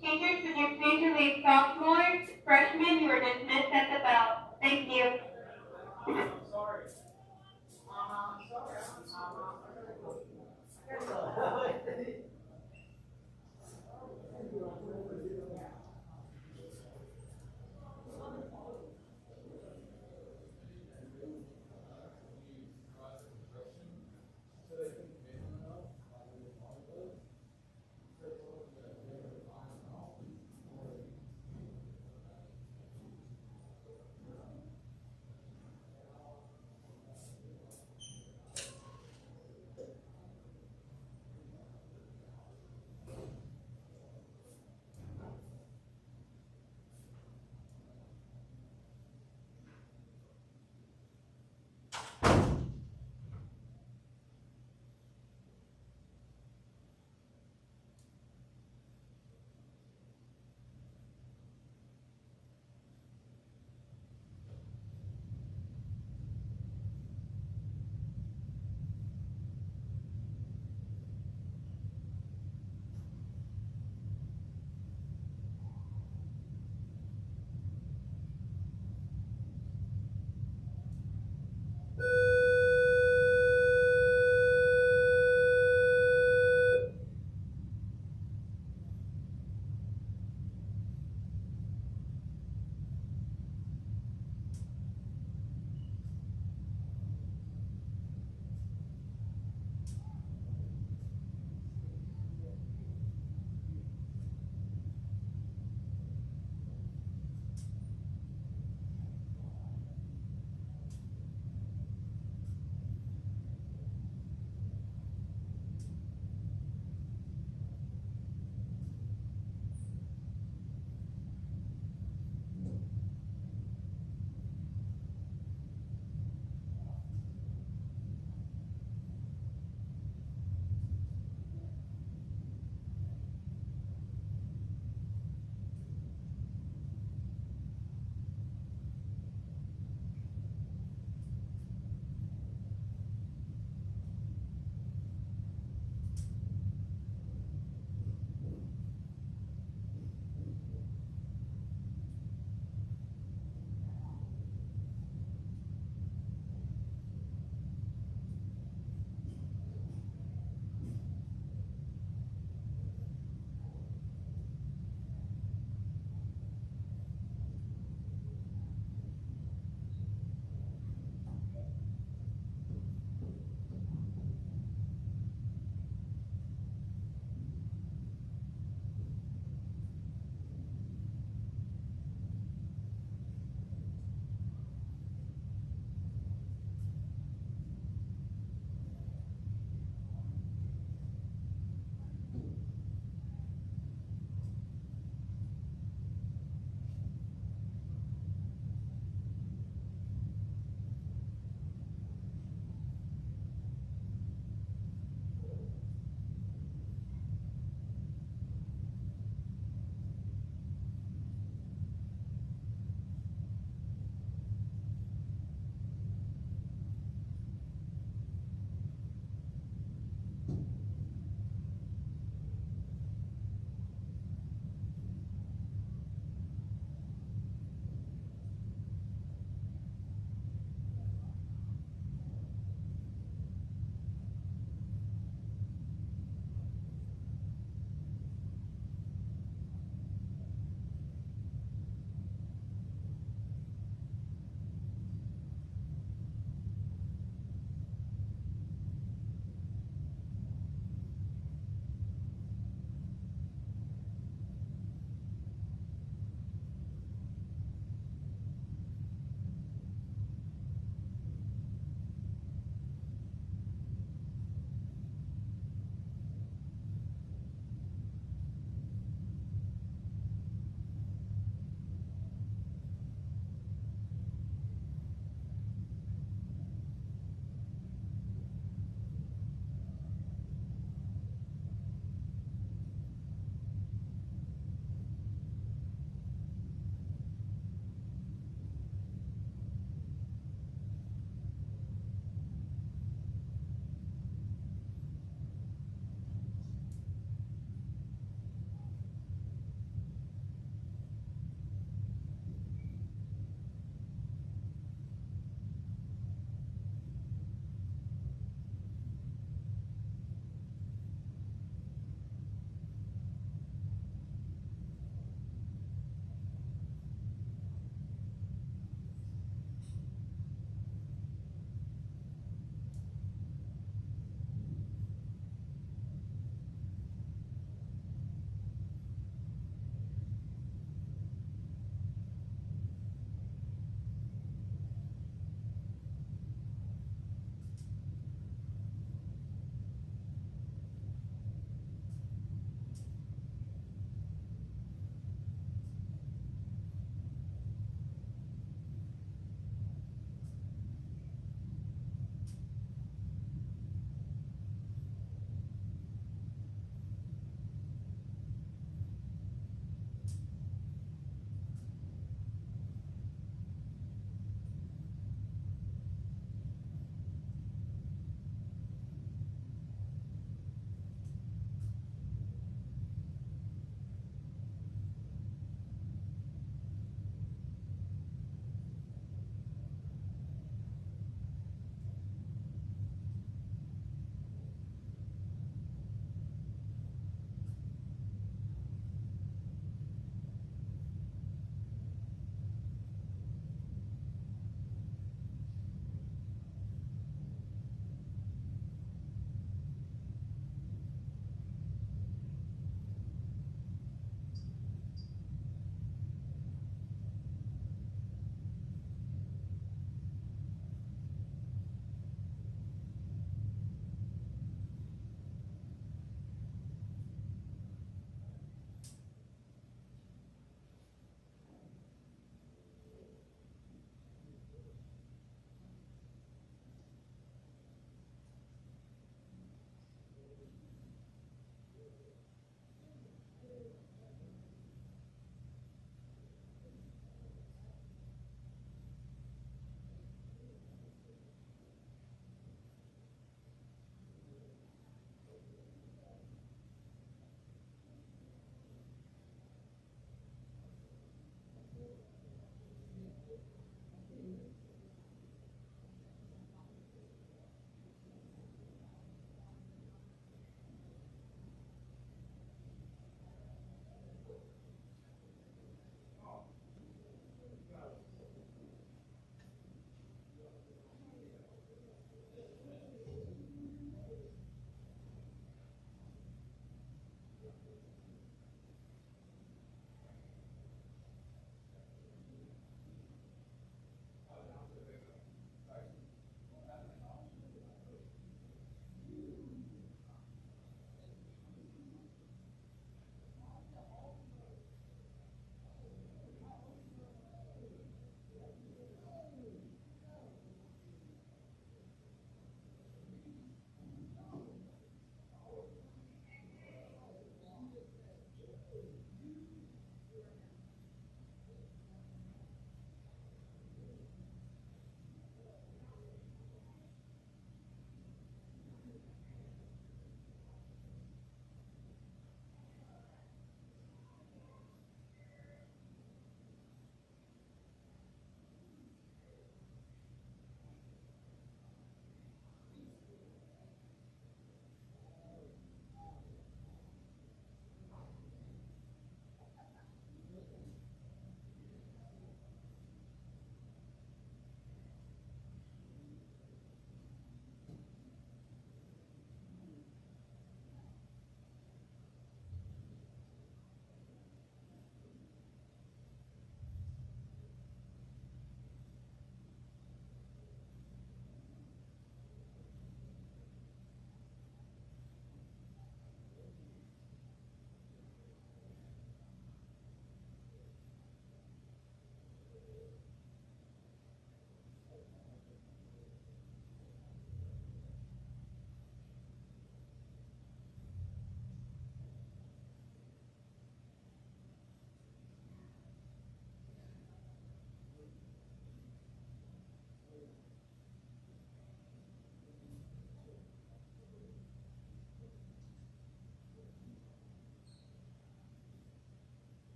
[SPEAKER 11] Teachers, would you please relieve sophomores, freshmen who are dismissed at the bell? Thank you.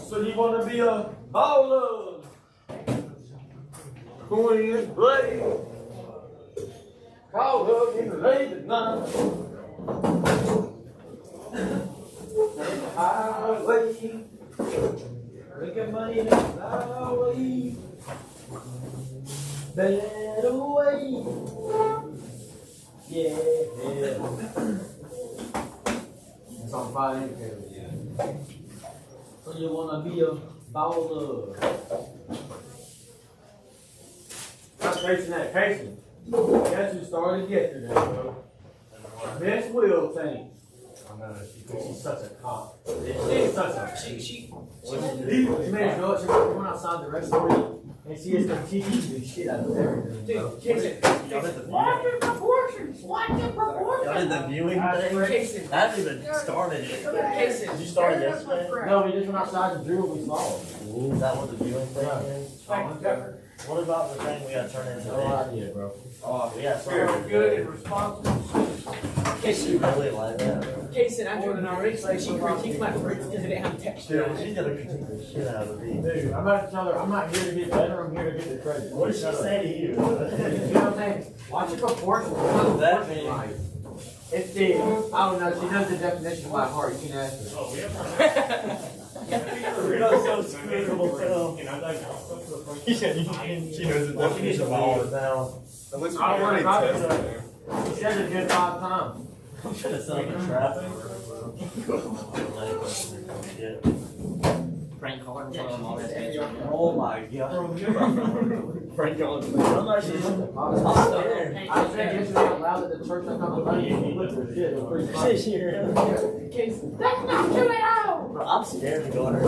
[SPEAKER 7] So you wanna be a baller? Queen play. Call up in the late at night. Highway. Making money in the highway. Better way. Yeah. It's on fire. So you wanna be a baller? Stop chasing that Casey. Guess who started yesterday, bro? Miss Will thing. I know she's such a cop. She's such a she. Man, girl, she went outside the restaurant and she is teaching the shit out of everything. Dude, Casey, watch your proportions. Watch your proportions.
[SPEAKER 16] Y'all did the viewing thing? I haven't even started it. Did you start it yesterday?
[SPEAKER 7] No, we just went outside and drew what we saw.
[SPEAKER 16] Is that what the viewing thing is? What about the thing we gotta turn into?
[SPEAKER 7] No idea, bro.
[SPEAKER 16] Oh, yeah,
[SPEAKER 1] Very good and responsible.
[SPEAKER 16] Casey really like that.
[SPEAKER 13] Casey, I'm doing an already, so she critiqued my fruits because it didn't have texture.
[SPEAKER 16] Dude, she's gonna critique the shit out of me.
[SPEAKER 7] Dude, I'm about to tell her, I'm not here to get better, I'm here to get the credit.
[SPEAKER 16] What did she say to you?
[SPEAKER 7] You know what I'm saying? Watch your proportions.
[SPEAKER 16] What does that mean?
[SPEAKER 7] It's the, I don't know, she knows the definition by heart, you can ask her.
[SPEAKER 16] Oh, yeah. You're so spiritual, Phil.
[SPEAKER 10] She knows the definition of all
[SPEAKER 16] now.
[SPEAKER 10] At least
[SPEAKER 7] I don't worry about it.
[SPEAKER 10] it.
[SPEAKER 7] She said it good 5 times.
[SPEAKER 16] I'm should have set up in traffic.
[SPEAKER 13] Frank calling me all that.
[SPEAKER 16] Oh my god.
[SPEAKER 13] Frank calling me.
[SPEAKER 16] I'm actually
[SPEAKER 7] I said yesterday out loud that the church I come to money and he looked for shit. It was pretty funny.
[SPEAKER 5] That's not true at all.
[SPEAKER 16] Bro, I'm scared to go on her.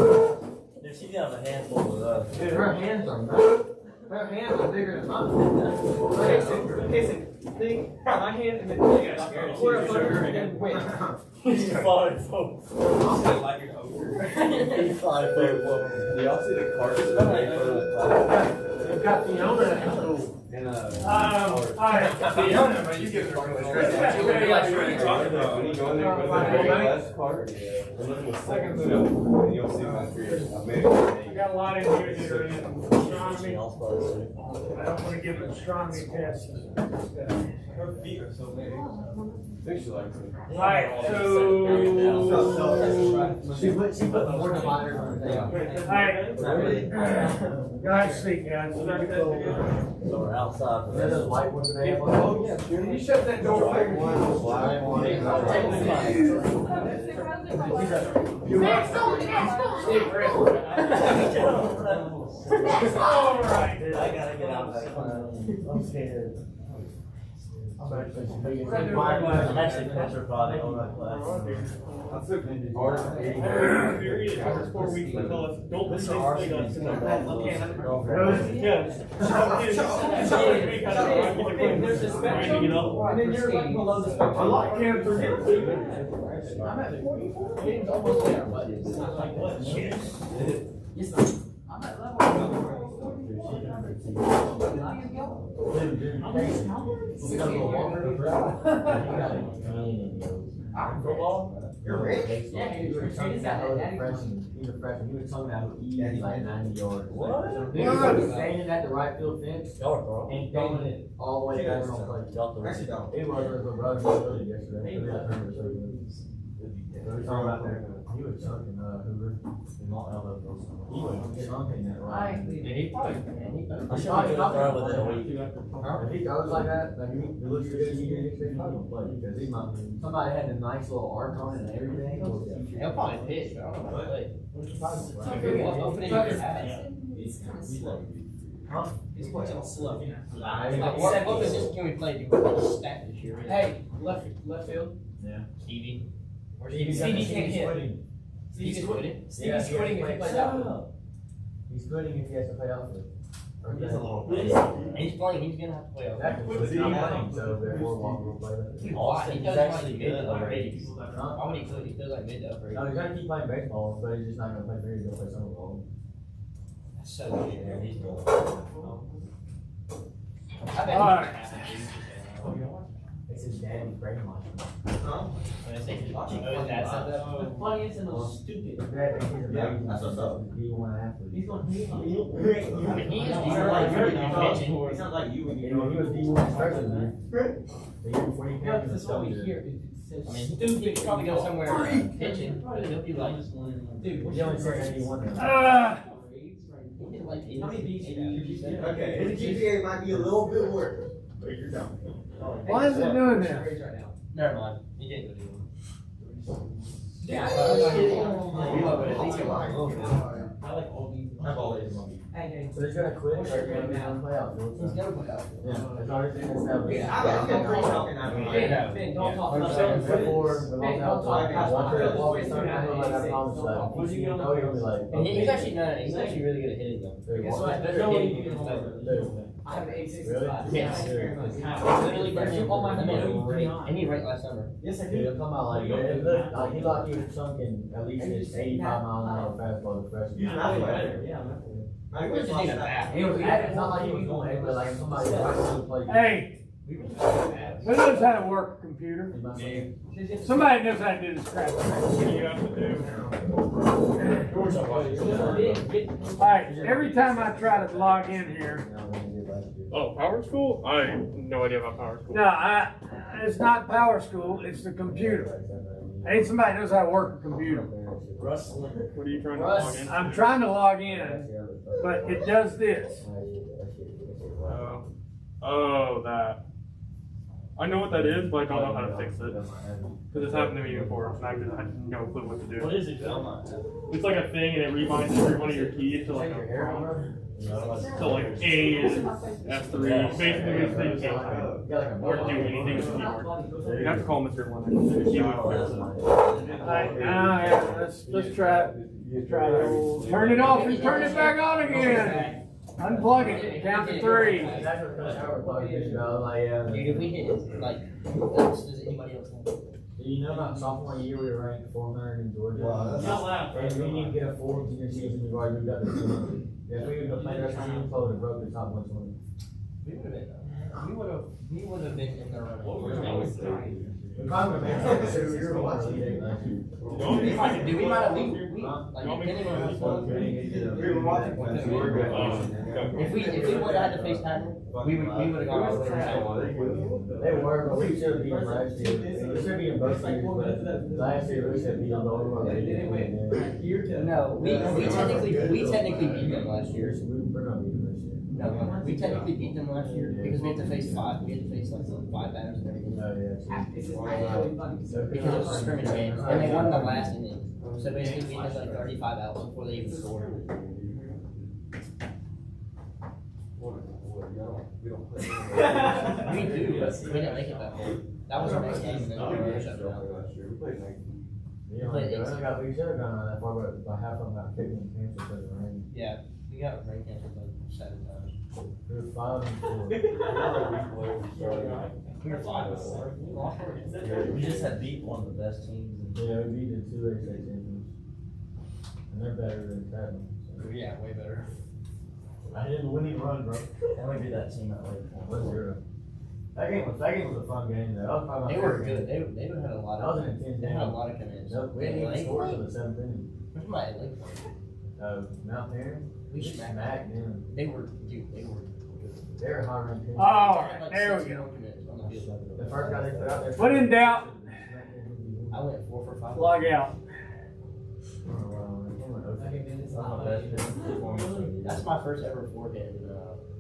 [SPEAKER 16] Dude, she's gonna have a handful of us.
[SPEAKER 7] Dude, her hands are massive. Her hands are bigger than mine.
[SPEAKER 13] Casey, think my hand and then quarter of and wait.
[SPEAKER 16] He's 5 foot.
[SPEAKER 10] Like an ogre.
[SPEAKER 16] He's 5 foot.
[SPEAKER 10] Do y'all see the cards that they put in the class?
[SPEAKER 7] You've got Fiona at school.
[SPEAKER 10] Fiona, man, you give her a straight. When you go in there with the last card, and look at the second one, you'll see my three. I made it.
[SPEAKER 1] We got a lot in here that are in astronomy. I
[SPEAKER 16] Else
[SPEAKER 1] don't want to give an astronomy test.
[SPEAKER 10] Her feet are so big. I think she likes it.
[SPEAKER 1] Right, so.
[SPEAKER 7] She put more dividers on the thing.
[SPEAKER 1] Alright. Guys, sleep, guys.
[SPEAKER 16] So we're outside.
[SPEAKER 7] Are those white ones that they have?
[SPEAKER 10] Oh, yeah.
[SPEAKER 1] Can you shut that door?
[SPEAKER 5] Next door, next door.
[SPEAKER 1] Alright.
[SPEAKER 16] Dude, I gotta get out of that clown. I'm scared.
[SPEAKER 7] I'm actually petrified on that class.
[SPEAKER 12] After 4 weeks, they tell us, don't listen to us.
[SPEAKER 1] And then you're like below the spectrum. I like cancer.
[SPEAKER 7] I'm at 44 games, almost there, but it's not like what? Yes, I'm at level. Football? You're rich? Yeah, he was freshman. He was freshman. He was coming out easy like 90 yards. What? He was standing at the right field fence and throwing it all the way back on play. It was a road yesterday. He was chunking Hoover and all elbow throws. He was chunking that right. And he played. I shot him with it a week. If he goes like that, like he looks good, he can play because he might. Somebody had a nice little arc on it and everything. He'll probably pitch, but I don't know.
[SPEAKER 14] He's playing slow.
[SPEAKER 7] What position can we play? Do we play stack this year?
[SPEAKER 14] Hey, left field.
[SPEAKER 7] Yeah. Stevie.
[SPEAKER 14] Stevie can't hit. Stevie's quitting. Stevie's quitting if he plays outfield.
[SPEAKER 7] He's quitting if he has to play outfield.
[SPEAKER 14] He's a little bit. He's playing. He's gonna have to play outfield.
[SPEAKER 7] He's not playing, so therefore Walker will play that.
[SPEAKER 14] He does like mid to upper 80s. How many he does like mid to upper 80s?
[SPEAKER 7] No, he's gonna keep playing baseball, but he's just not gonna play fair. He's gonna play summer ball.
[SPEAKER 14] That's so weird. He's doing. I bet
[SPEAKER 1] All right.
[SPEAKER 7] It's his daddy brainwashed.
[SPEAKER 14] Huh? The funniest and most stupid.
[SPEAKER 7] That's what's up. He's going athlete.
[SPEAKER 14] He's going to be. I mean, he is
[SPEAKER 7] He's not like you when you know he was D1 freshman. The year before he came.
[SPEAKER 14] Yeah, that's what we hear. I mean, stupid probably go somewhere pitching, but he'll be like, dude,
[SPEAKER 7] He only said 81 now.
[SPEAKER 14] How many B's
[SPEAKER 3] Okay, his GPA might be a little bit worse, but you're done.
[SPEAKER 1] Why is it doing this?
[SPEAKER 14] Never mind. He didn't go do it. Yeah, I like all these.
[SPEAKER 7] I've always loved you. So he's gonna quit or he's gonna play out? He's gonna play out. Yeah, that's all he's gonna establish.
[SPEAKER 14] Ben, don't talk about that. He's actually really good at hitting them. I have an 865. Yes. Literally, and he ranked last summer.
[SPEAKER 7] Yes, I did. Come out like he thought he was chunking at least 85 mile an hour fastball the freshman.
[SPEAKER 3] Yeah.
[SPEAKER 7] It's not like he was going ahead, but like somebody play.
[SPEAKER 1] Hey, who knows how to work a computer? Somebody knows how to do this crap. What do you have to do? Alright, every time I try to log in here.
[SPEAKER 15] Oh, Power School? I have no idea about Power School.
[SPEAKER 1] No, it's not Power School, it's the computer. I need somebody who knows how to work a computer.
[SPEAKER 15] What are you trying to log in?
[SPEAKER 1] I'm trying to log in, but it does this.
[SPEAKER 15] Oh, that. I know what that is, but I don't know how to fix it. Because it's happened to me before, and I had no clue what to do.
[SPEAKER 12] What is it?
[SPEAKER 15] It's like a thing, and it rebinds every one of your keys to like a prompt. So like A and F3. Basically, it's the same thing. Or do anything with the keyboard. You have to call Mr. One.
[SPEAKER 1] Let's try it. Turn it off and turn it back on again. Unplug it. Count to 3.
[SPEAKER 14] Dude, if we hit like, what else does anybody else want?
[SPEAKER 7] You know, about sophomore year, we were ranked 400 in Georgia. And we need to get a 4 junior season. We've already moved up to 200. If we would have played our season, we would have broke the top 120.
[SPEAKER 14] We would have been in the running.
[SPEAKER 7] We probably would have been so we were watching it last year.
[SPEAKER 14] We might have, depending on who's if we would have had to FaceTime, we would have gone all the way.
[SPEAKER 7] They were, but we should have beat them last year. We should have beat them both years, but last year we should have beat them the only one.
[SPEAKER 14] No, we technically beat them last year.
[SPEAKER 7] We're not beating them this year.
[SPEAKER 14] No, we technically beat them last year because we had to face 5. We had to face like 5 batters and everything.
[SPEAKER 7] Oh yeah.
[SPEAKER 14] Because it was a scrimmage game, and they won the last inning. So basically, we had like 35 outs before they even scored.
[SPEAKER 10] We don't play.
[SPEAKER 14] We do, but we didn't make it that far. That was our next game, and then we shut down.
[SPEAKER 10] We played 19.
[SPEAKER 14] We played 18.
[SPEAKER 7] We should have gone that far, but by half of them got kicked in cancer because of the rain.
[SPEAKER 14] Yeah, we got rain canceled like 7 times.
[SPEAKER 7] We were 5 and 4.
[SPEAKER 14] We were 5 and 4. We just had beat one of the best teams.
[SPEAKER 7] Yeah, we beat the 2 A state champions. And they're better than Tadman.
[SPEAKER 14] So. Yeah, way better.
[SPEAKER 7] I didn't winning run, bro.
[SPEAKER 14] And we beat that team at like
[SPEAKER 7] 1-0. That game was a fun game though. That was probably my
[SPEAKER 14] They were
[SPEAKER 7] favorite
[SPEAKER 14] good.
[SPEAKER 7] game.
[SPEAKER 14] They had a lot
[SPEAKER 7] That
[SPEAKER 14] of.
[SPEAKER 7] was an intense
[SPEAKER 14] They
[SPEAKER 7] game.
[SPEAKER 14] had a lot of commands.
[SPEAKER 7] Nope, we didn't even score till the 7th inning.
[SPEAKER 14] Where's my lake point?
[SPEAKER 7] Mount Perrin.
[SPEAKER 14] We smacked
[SPEAKER 7] them.
[SPEAKER 14] They were, dude, they were good.
[SPEAKER 7] They were high run team.
[SPEAKER 1] All right, there we go.
[SPEAKER 7] The first guy they put out there.
[SPEAKER 1] When in doubt,
[SPEAKER 14] I went 4 for 5.
[SPEAKER 1] log out.
[SPEAKER 14] That's my first ever 4 hit in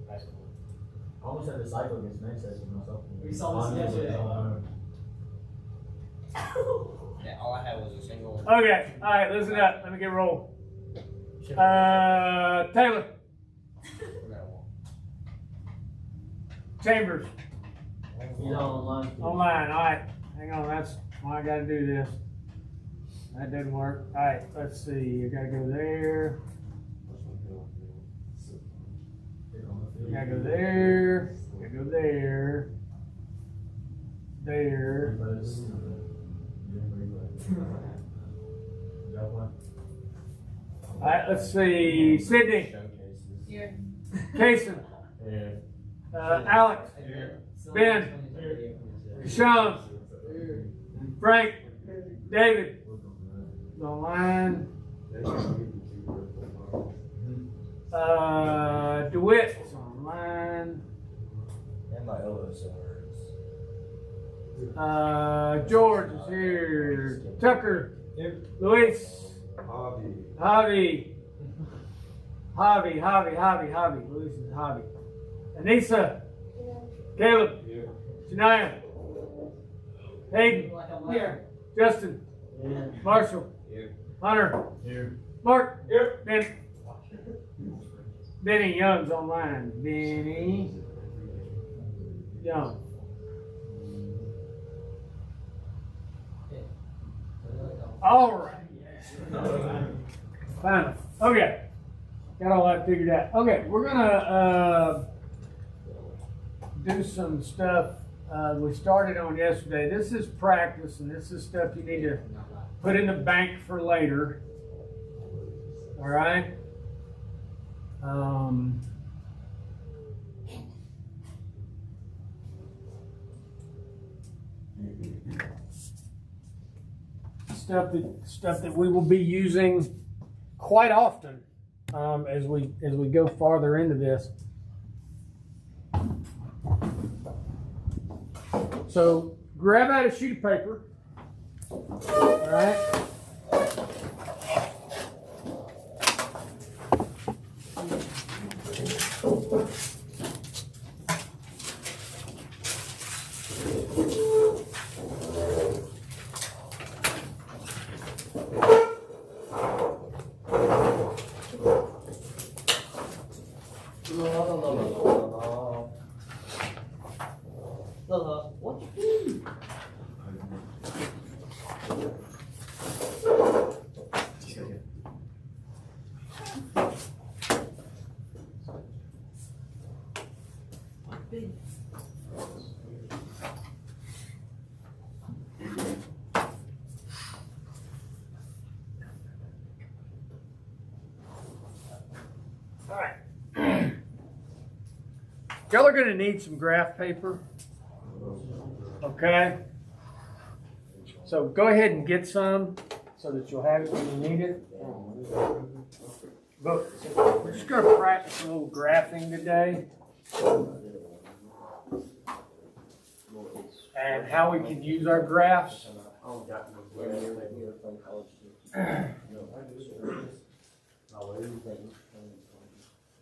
[SPEAKER 14] high school.
[SPEAKER 7] I almost had to cycle against Main Station myself.
[SPEAKER 12] We saw this yesterday.
[SPEAKER 14] Yeah, all I had was a single.
[SPEAKER 1] Okay, all right, listen up. Let me get roll. Taylor. Chambers.
[SPEAKER 7] He's online.
[SPEAKER 1] Online, all right. Hang on, that's why I gotta do this. That didn't work. All right, let's see. You gotta go there. You gotta go there. You gotta go there. There. All right, let's see. Sydney.
[SPEAKER 2] Here.
[SPEAKER 1] Kason. Alex. Ben. Sean. Frank. David. Online. DeWitt is online.
[SPEAKER 14] And my elbow sores.
[SPEAKER 1] George is here. Tucker. Luis. Javi. Luis is Javi. Anissa. Caleb. Shania. Hayden. Here. Justin. Marshall. Hunter. Mark. Benny Young's online. Benny Young. All right. Fine. Okay. Got all that figured out. Okay, we're gonna do some stuff we started on yesterday. This is practice, and this is stuff you need to put in the bank for later. All right. Stuff that we will be using quite often as we go farther into this. So grab out a sheet of paper. All right.
[SPEAKER 14] What you do?
[SPEAKER 1] All right. Y'all are going to need some graph paper. Okay. So go ahead and get some so that you'll have it when you need it. But we're just going to practice a little graphing today. And how we can use our graphs.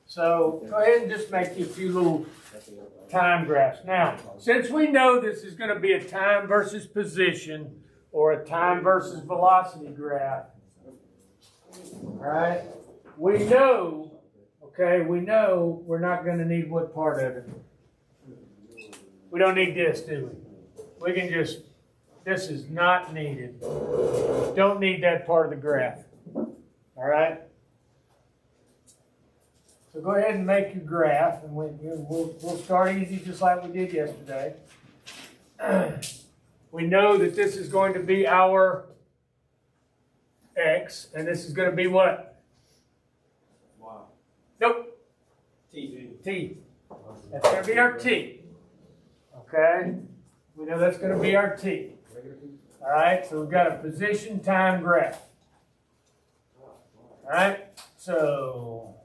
[SPEAKER 1] So go ahead and just make you a few little time graphs. Now, since we know this is going to be a time versus position or a time versus velocity graph, all right, we know, Okay, we know we're not going to need what part of it? We don't need this, do we? We can just, this is not needed. Don't need that part of the graph. All right? So go ahead and make your graph, and we'll start easy just like we did yesterday. We know that this is going to be our X, and this is going to be what?
[SPEAKER 12] Wow.
[SPEAKER 1] Nope. T. That's going to be our T. Okay? We know that's going to be our T. All right? So we've got a position time graph. All right? So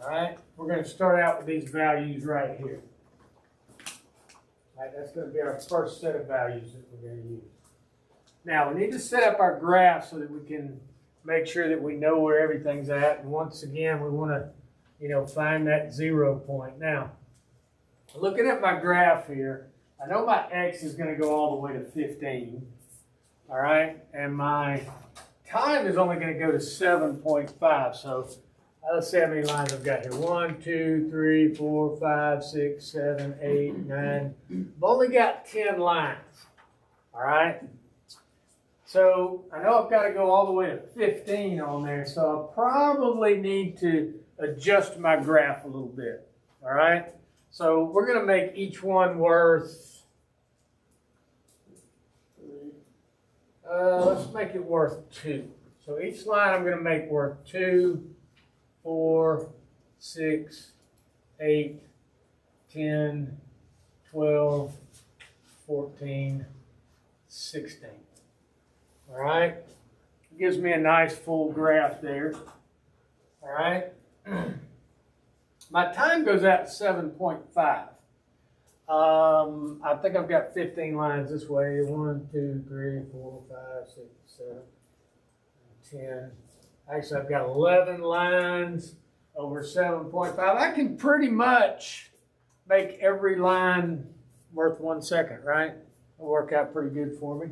[SPEAKER 1] Alright, we're going to start out with these values right here. Alright, that's going to be our first set of values that we're going to use. Now, we need to set up our graph so that we can make sure that we know where everything's at. And once again, we want to, find that 0 point. Now, looking at my graph here, I know my X is going to go all the way to 15. Alright, and my time is only going to go to 7.5. So, let's see how many lines I've got here. 1, 2, 3, 4, 5, 6, 7, 8, 9. I've only got 10 lines. All right? So I know I've got to go all the way to 15 on there, so I'll probably need to adjust my graph a little bit. All right? So we're going to make each one worth, let's make it worth 2. So each line I'm going to make worth 2, 4, 6, 8, 10, 12, 14, 16. All right? It gives me a nice full graph there. All right? My time goes out to 7.5. I think I've got 15 lines this way. 1, 2, 3, 4, 5, 6, 7, 10. Actually, I've got 11 lines over 7.5. I can pretty much make every line worth 1 second, right? It'll work out pretty good for me.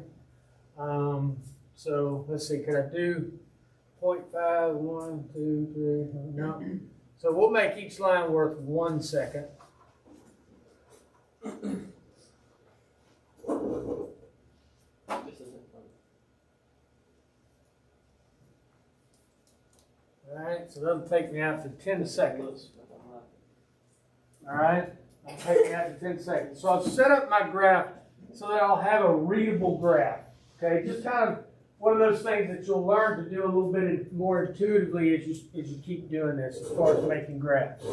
[SPEAKER 1] So let's see, can I do 0.5, 1, 2, 3, no. So we'll make each line worth 1 second. Alright, so that'll take me out to 10 seconds. Alright, that'll take me out to 10 seconds. So I've set up my graph so that I'll have a readable graph. Okay, just kind of one of those things that you'll learn to do a little bit more intuitively as you keep doing this as far as making graphs.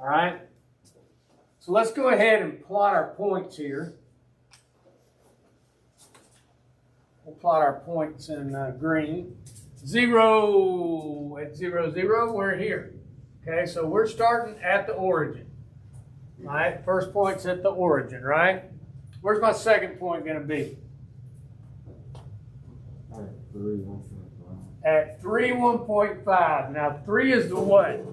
[SPEAKER 1] Alright, so let's go ahead and plot our points here. We'll plot our points in green. 0 at 0, 0, we're here. Okay, so we're starting at the origin. Right, first point's at the origin, right? Where's my second point going to be? At 3, 1.5. Now 3 is the what?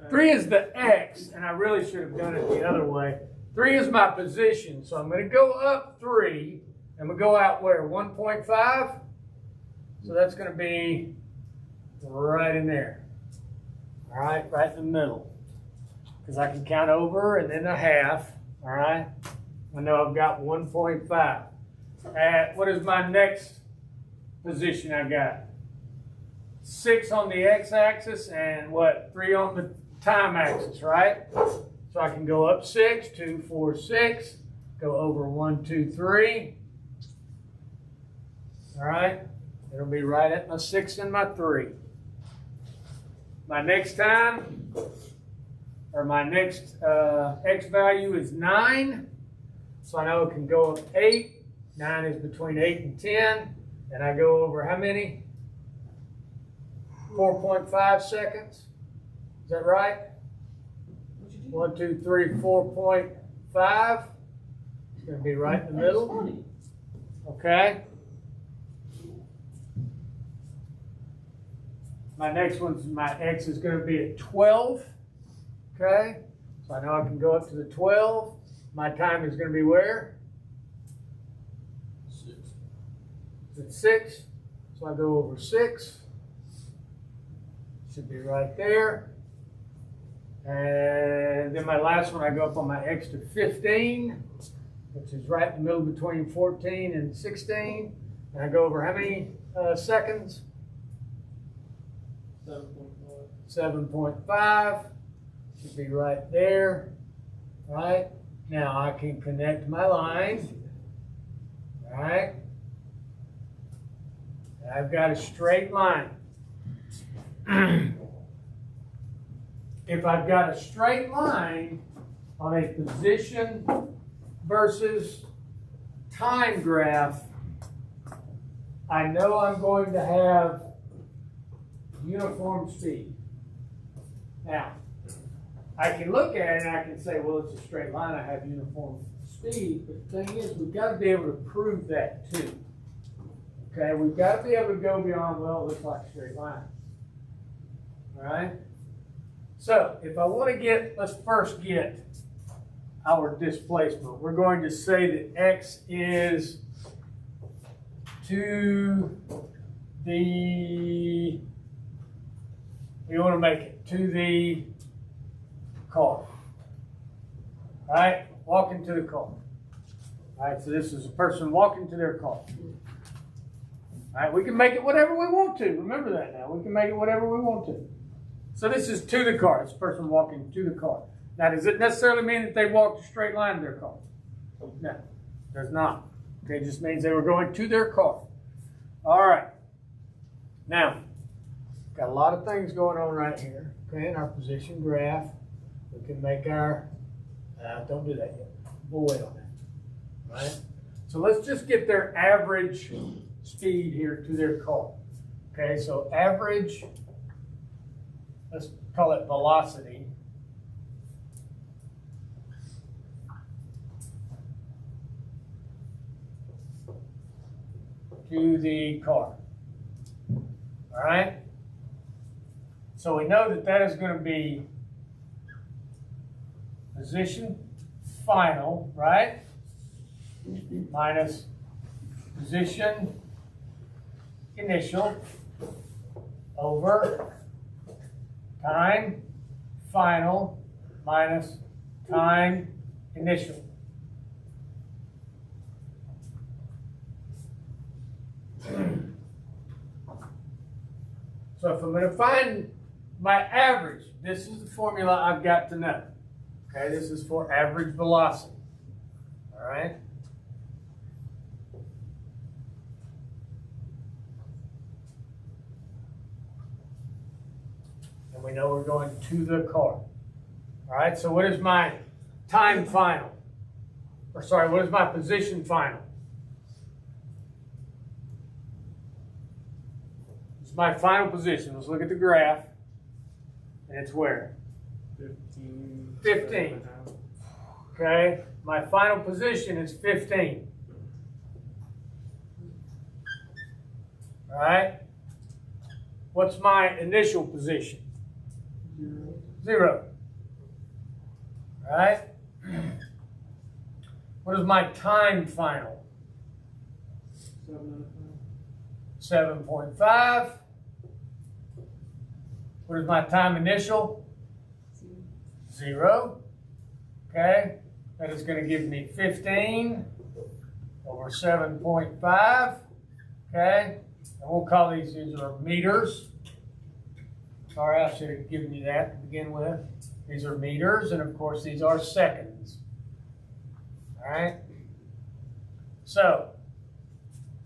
[SPEAKER 1] 3 is the X, and I really should have done it the other way. 3 is my position, so I'm going to go up 3, and we go out where? 1.5? So that's going to be right in there. All right, right in the middle. Because I can count over and then a half. All right. I know I've got 1.5. At what is my next position I got? 6 on the x-axis and what? 3 on the time axis, right? So I can go up 6, 2, 4, 6. Go over 1, 2, 3. All right. It'll be right at my 6 and my 3. My next time, or my next x value is 9. So I know it can go up 8. 9 is between 8 and 10. And I go over how many? 4.5 seconds. Is that right? 1, 2, 3, 4.5. It's going to be right in the middle. Okay. My next one's, my x is going to be at 12. Okay. So I know I can go up to the 12. My time is going to be where? 6. Is it 6? So I go over 6. Should be right there. And then my last one, I go up on my x to 15, which is right in the middle between 14 and 16. And I go over how many seconds? 7.5. Should be right there. Right? Now I can connect my line. Right? I've got a straight line. If I've got a straight line on a position versus time graph, I know I'm going to have uniform speed. Now, I can look at it and I can say, well, it's a straight line, I have uniform speed, but the thing is, we've got to be able to prove that too. Okay, we've got to be able to go beyond, well, it looks like a straight line. All right? So, if I want to get, let's first get our displacement. We're going to say that x is to the, we want to make it to the car. All right, walking to the car. All right, so this is a person walking to their car. All right, we can make it whatever we want to. Remember that now. We can make it whatever we want to. So this is to the car. It's a person walking to the car. Now, does it necessarily mean that they walked a straight line to their car? No, it does not. Okay, it just means they were going to their car. All right. Now, got a lot of things going on right here. Okay, in our position graph, we can make our, don't do that yet. We'll wait on that. All right. So let's just get their average speed here to their car. Okay, so average, let's call it velocity. To the car. All right? So we know that that is going to be position final, right? Minus position initial over time final minus time initial. So if I'm going to find my average, this is the formula I've got to know. Okay, this is for average velocity. All right? And we know we're going to the car. All right, so what is my time final? Or sorry, what is my position final? My final position. Let's look at the graph. And it's where? 15. Okay. My final position is 15. All right. What's my initial position? 0. All right. What is my time final? 7.5. What is my time initial? 0. Okay. That is going to give me 15 over 7.5. Okay. And we'll call these are meters. Sorry, I should have given you that to begin with. These are meters, and of course these are seconds. All right. So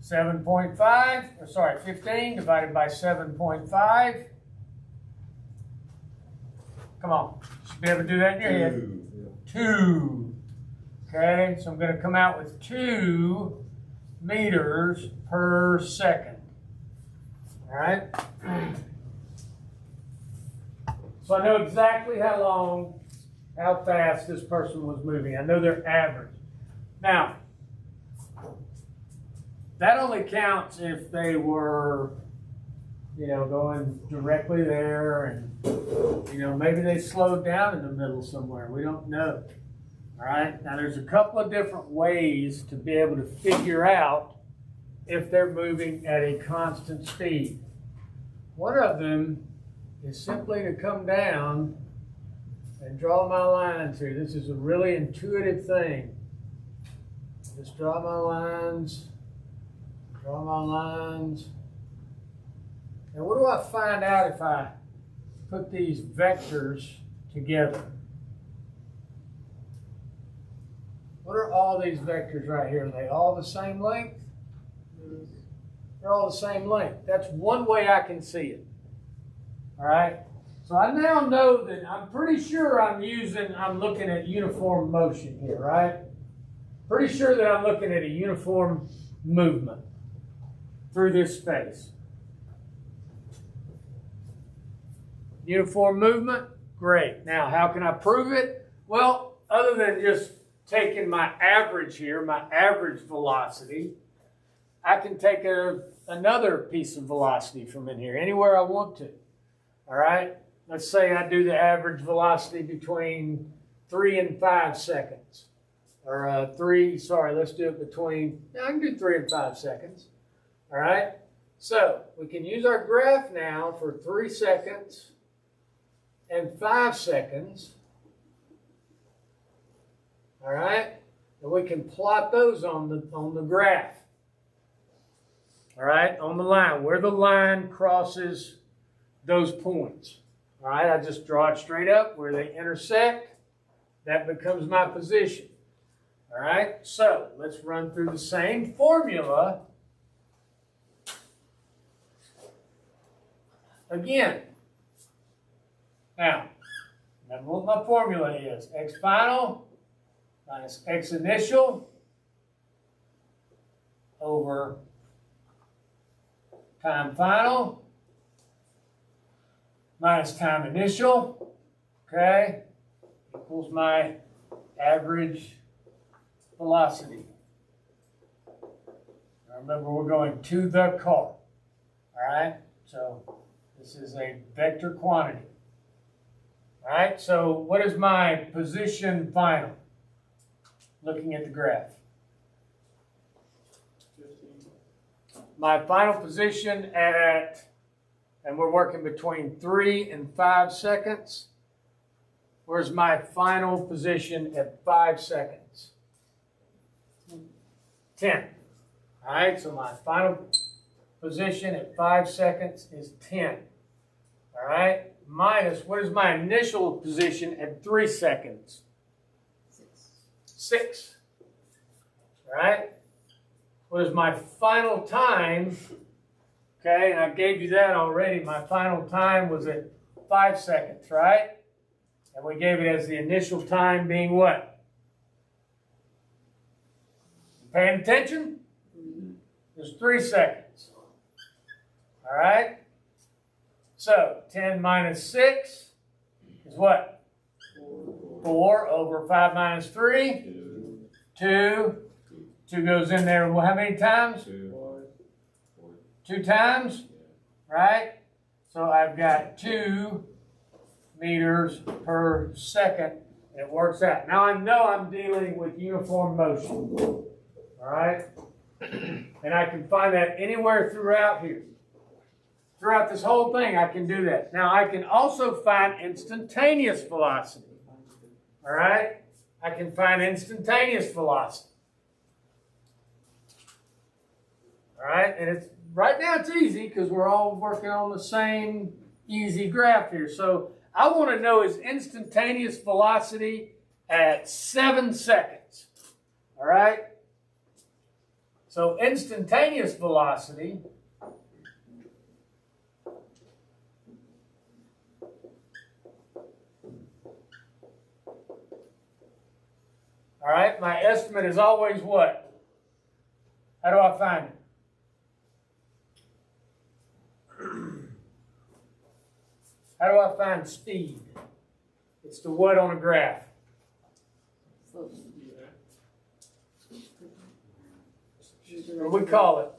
[SPEAKER 1] 15 divided by 7.5. Come on. You should be able to do that in your head. 2. Okay, so I'm going to come out with 2 meters per second. All right? So I know exactly how fast this person was moving. I know their average. Now, that only counts if they were, going directly there and, maybe they slowed down in the middle somewhere. We don't know. All right? Now, there's a couple of different ways to be able to figure out if they're moving at a constant speed. One of them is simply to come down and draw my lines here. This is a really intuitive thing. Just draw my lines. Draw my lines. And what do I find out if I put these vectors together? What are all these vectors right here? Are they all the same length? They're all the same length. That's one way I can see it. All right? So I now know that I'm pretty sure I'm looking at uniform motion here, right? Pretty sure that I'm looking at a uniform movement through this space. Uniform movement? Great. Now, how can I prove it? Well, other than just taking my average here, my average velocity, I can take another piece of velocity from in here, anywhere I want to. All right? Let's say I do the average velocity between 3 and 5 seconds. Or let's do it between, I can do 3 and 5 seconds. All right? So we can use our graph now for 3 seconds and 5 seconds. All right? And we can plot those on the graph. All right? On the line, where the line crosses those points. All right? I just draw it straight up where they intersect. That becomes my position. All right? So let's run through the same formula again. Now, remember what my formula is. X final minus X initial over time final minus time initial, okay, equals my average velocity. Now remember, we're going to the car, all right? So this is a vector quantity. All right, so what is my position final? Looking at the graph. My final position and we're working between 3 and 5 seconds. Where's my final position at 5 seconds? 10. All right, so my final position at 5 seconds is 10. All right, minus, what is my initial position at 3 seconds? 6. All right, what is my final time? Okay, and I gave you that already. My final time was at 5 seconds, right? And we gave it as the initial time being what? Paying attention? It's 3 seconds. All right? So, 10 minus 6 is what? 4 over 5 minus 3? 2. 2 goes in there, well, how many times? 2 times, right? So I've got 2 meters per second. It works out. Now I know I'm dealing with uniform motion, all right? And I can find that anywhere throughout here. Throughout this whole thing, I can do that. Now I can also find instantaneous velocity, all right? I can find instantaneous velocity. All right, and it's right now it's easy because we're all working on the same easy graph here. So I want to know is instantaneous velocity at 7 seconds. All right? So instantaneous velocity All right, my estimate is always what? How do I find it? How do I find speed? It's the what on a graph? What do we call it?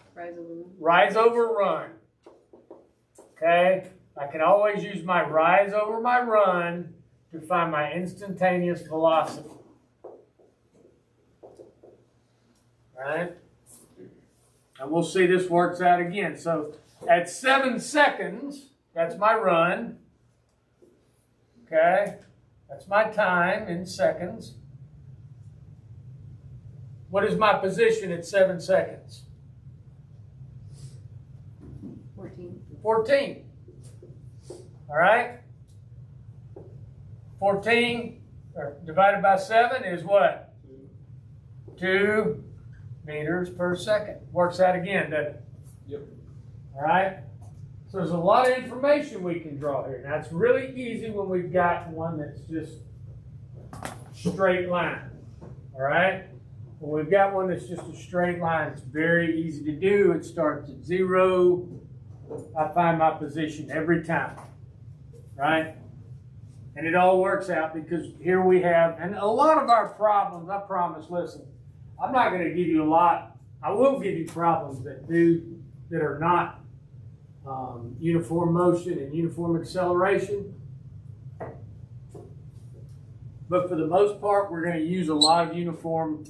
[SPEAKER 1] Rise over run. Okay? I can always use my rise over my run to find my instantaneous velocity. Right? And we'll see this works out again. So at 7 seconds, that's my run. Okay? That's my time in seconds. What is my position at 7 seconds? 14. All right? 14 divided by 7 is what? 2 meters per second. Works out again, doesn't it?
[SPEAKER 12] Yep.
[SPEAKER 1] All right? So there's a lot of information we can draw here. Now, it's really easy when we've got one that's just straight line. All right? When we've got one that's just a straight line, it's very easy to do. It starts at 0. I find my position every time. Right? And it all works out because here we have, and a lot of our problems, I promise, listen, I'm not going to give you a lot. I will give you problems that are not uniform motion and uniform acceleration. But for the most part, we're going to use a lot of uniform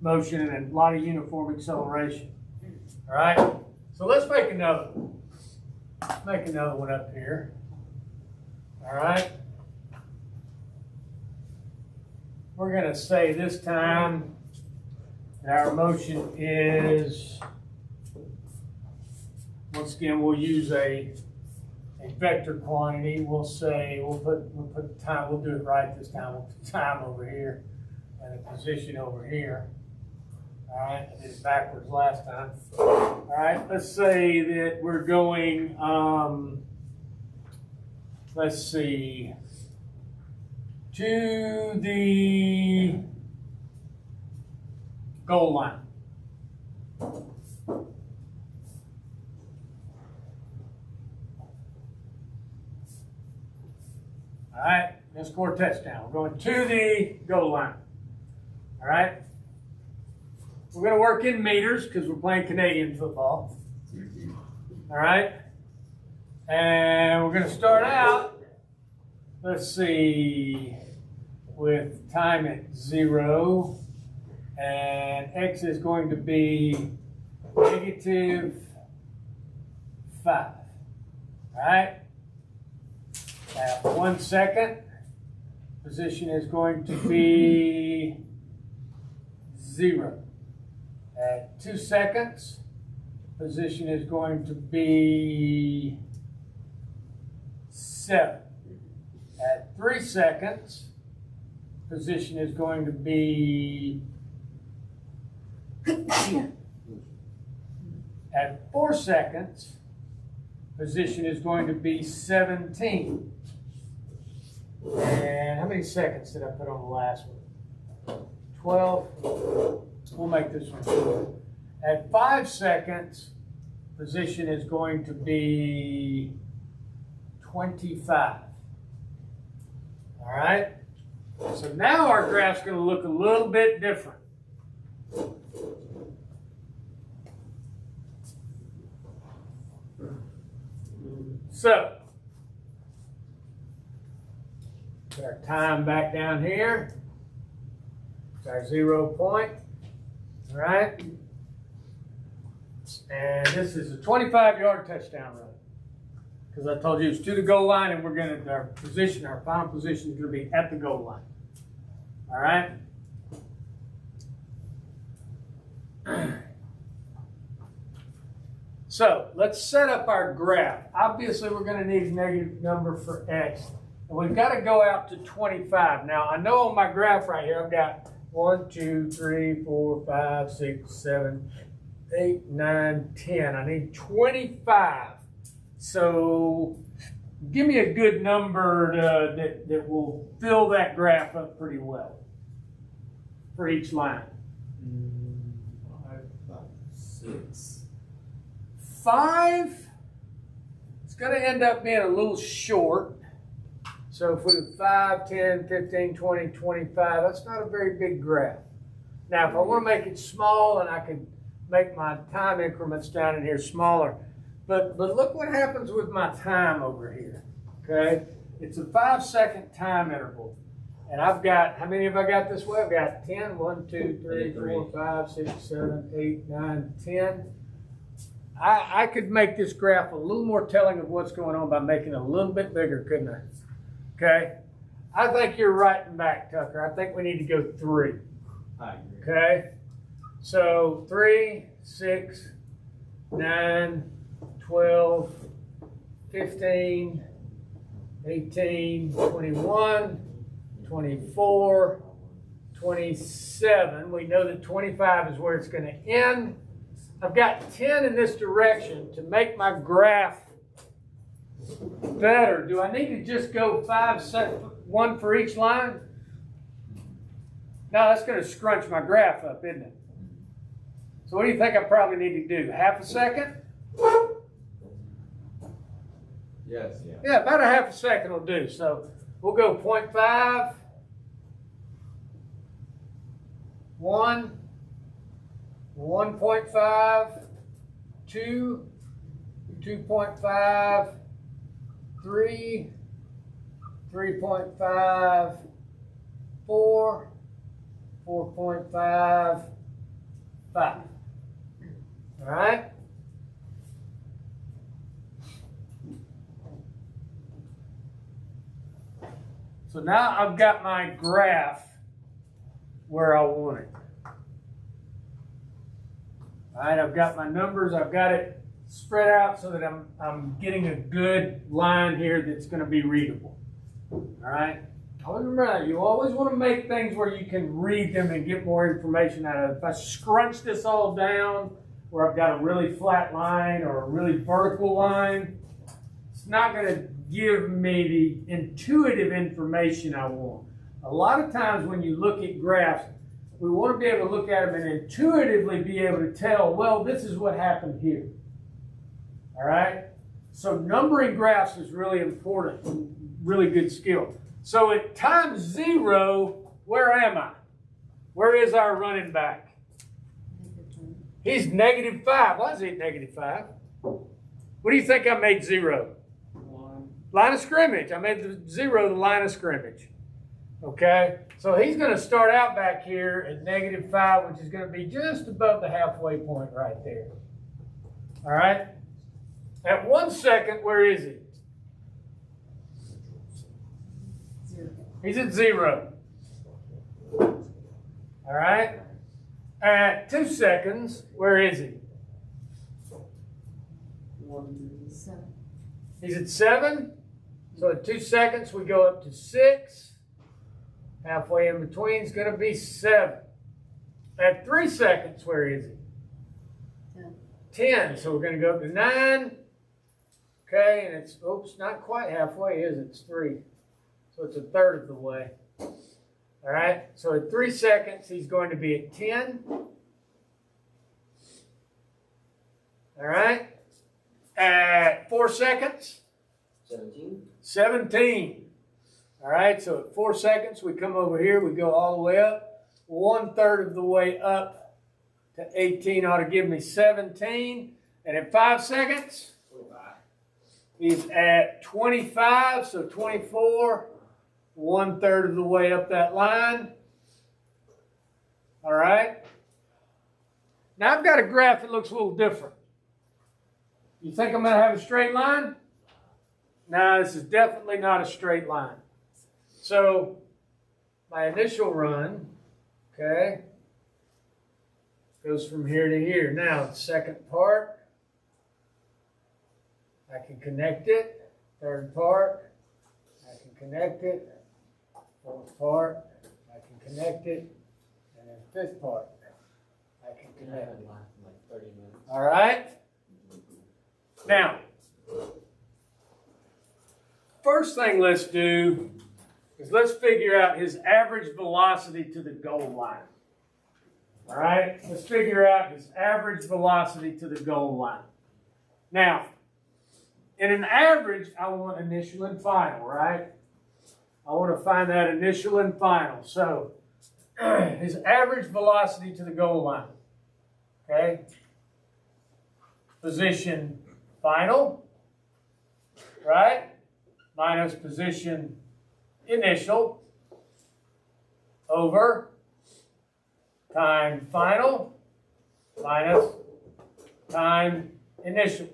[SPEAKER 1] motion and a lot of uniform acceleration. All right? So let's make another one. Let's make another one up here. All right? We're going to say this time our motion is, once again, we'll use a vector quantity. We'll say, we'll put time, we'll do it right this time. We'll put time over here and a position over here. All right, I did it backwards last time. All right, let's say that we're going, let's see, to the goal line. All right, let's score a touchdown. We're going to the goal line. All right. We're going to work in meters because we're playing Canadian football. All right. And we're going to start out, let's see, with time at 0. And x is going to be -5. All right? At 1 second, position is going to be 0. At 2 seconds, position is going to be 7. At 3 seconds, position is going to be 10. At 4 seconds, position is going to be 17. And how many seconds did I put on the last one? 12. We'll make this one short. At 5 seconds, position is going to be 25. All right? So now our graph's going to look a little bit different. So, put our time back down here. It's our 0 point. All right? And this is a 25-yard touchdown run. Because I told you it's to the goal line, and we're going to, our final position is going to be at the goal line. All right? So, let's set up our graph. Obviously, we're going to need a negative number for x. And we've got to go out to 25. Now, I know on my graph right here, I've got 1, 2, 3, 4, 5, 6, 7, 8, 9, 10. I need 25. So, give me a good number that will fill that graph up pretty well. for each line?
[SPEAKER 3] 6.
[SPEAKER 1] 5, it's going to end up being a little short. So if we do 5, 10, 15, 20, 25, that's not a very big graph. Now, if I want to make it small, and I can make my time increments down in here smaller. But look what happens with my time over here, okay? It's a 5-second time interval. And I've got, how many have I got this way? I've got 10, 1, 2, 3, 4, 5, 6, 7, 8, 9, 10. I could make this graph a little more telling of what's going on by making it a little bit bigger, couldn't I? Okay? I think you're writing back, Tucker. I think we need to go 3.
[SPEAKER 10] I agree.
[SPEAKER 1] Okay? So 3, 6, 9, 12, 15, 18, 21, 24, 27. We know that 25 is where it's going to end. I've got 10 in this direction to make my graph better. Do I need to just go 1 for each line? No, that's going to scrunch my graph up, isn't it? So what do you think I probably need to do? Half a second?
[SPEAKER 10] Yes, yeah.
[SPEAKER 1] Yeah, about a half a second will do. So we'll go 0.5, 1, 1.5, 2, 2.5, 3, 3.5, 4, 4.5, 5. All right? So now I've got my graph where I want it. All right, I've got my numbers. I've got it spread out so that I'm getting a good line here that's going to be readable. All right? Always remember that. You always want to make things where you can read them and get more information out of it. If I scrunch this all down where I've got a really flat line or a really vertical line, it's not going to give me the intuitive information I want. A lot of times when you look at graphs, we want to be able to look at them and intuitively be able to tell, well, this is what happened here. All right? So numbering graphs is really important, really good skill. So at time 0, where am I? Where is our running back? He's -5. Why is he at -5? What do you think I made 0? Line of scrimmage. I made the 0 the line of scrimmage. Okay? So he's going to start out back here at -5, which is going to be just above the halfway point right there. All right? At 1 second, where is he?
[SPEAKER 9] 0.
[SPEAKER 1] He's at 0. All right? At 2 seconds, where is he?
[SPEAKER 9] 7.
[SPEAKER 1] He's at 7. So at 2 seconds, we go up to 6. Halfway in between is going to be 7. At 3 seconds, where is he? 10. So we're going to go up to 9. Okay, and it's, oops, not quite halfway, is it? It's 3. So it's a third of the way. All right, so at 3 seconds, he's going to be at 10. All right, at 4 seconds, 17. All right, so at 4 seconds, we come over here, we go all the way up. 1/3 of the way up to 18 ought to give me 17. And at 5 seconds, he's at 25, so 24. 1/3 of the way up that line. All right. Now I've got a graph that looks a little different. You think I'm going to have a straight line? No, this is definitely not a straight line. So my initial run, okay, goes from here to here. Now the second part, I can connect it. Third part, I can connect it. Fourth part, I can connect it. And then fifth part, I can connect it. All right? Now, first thing let's do is let's figure out his average velocity to the goal line. All right, let's figure out his average velocity to the goal line. Now, in an average, I want initial and final, right? I want to find that initial and final. So, his average velocity to the goal line, okay? Position final, right? Minus position initial over time final minus time initial.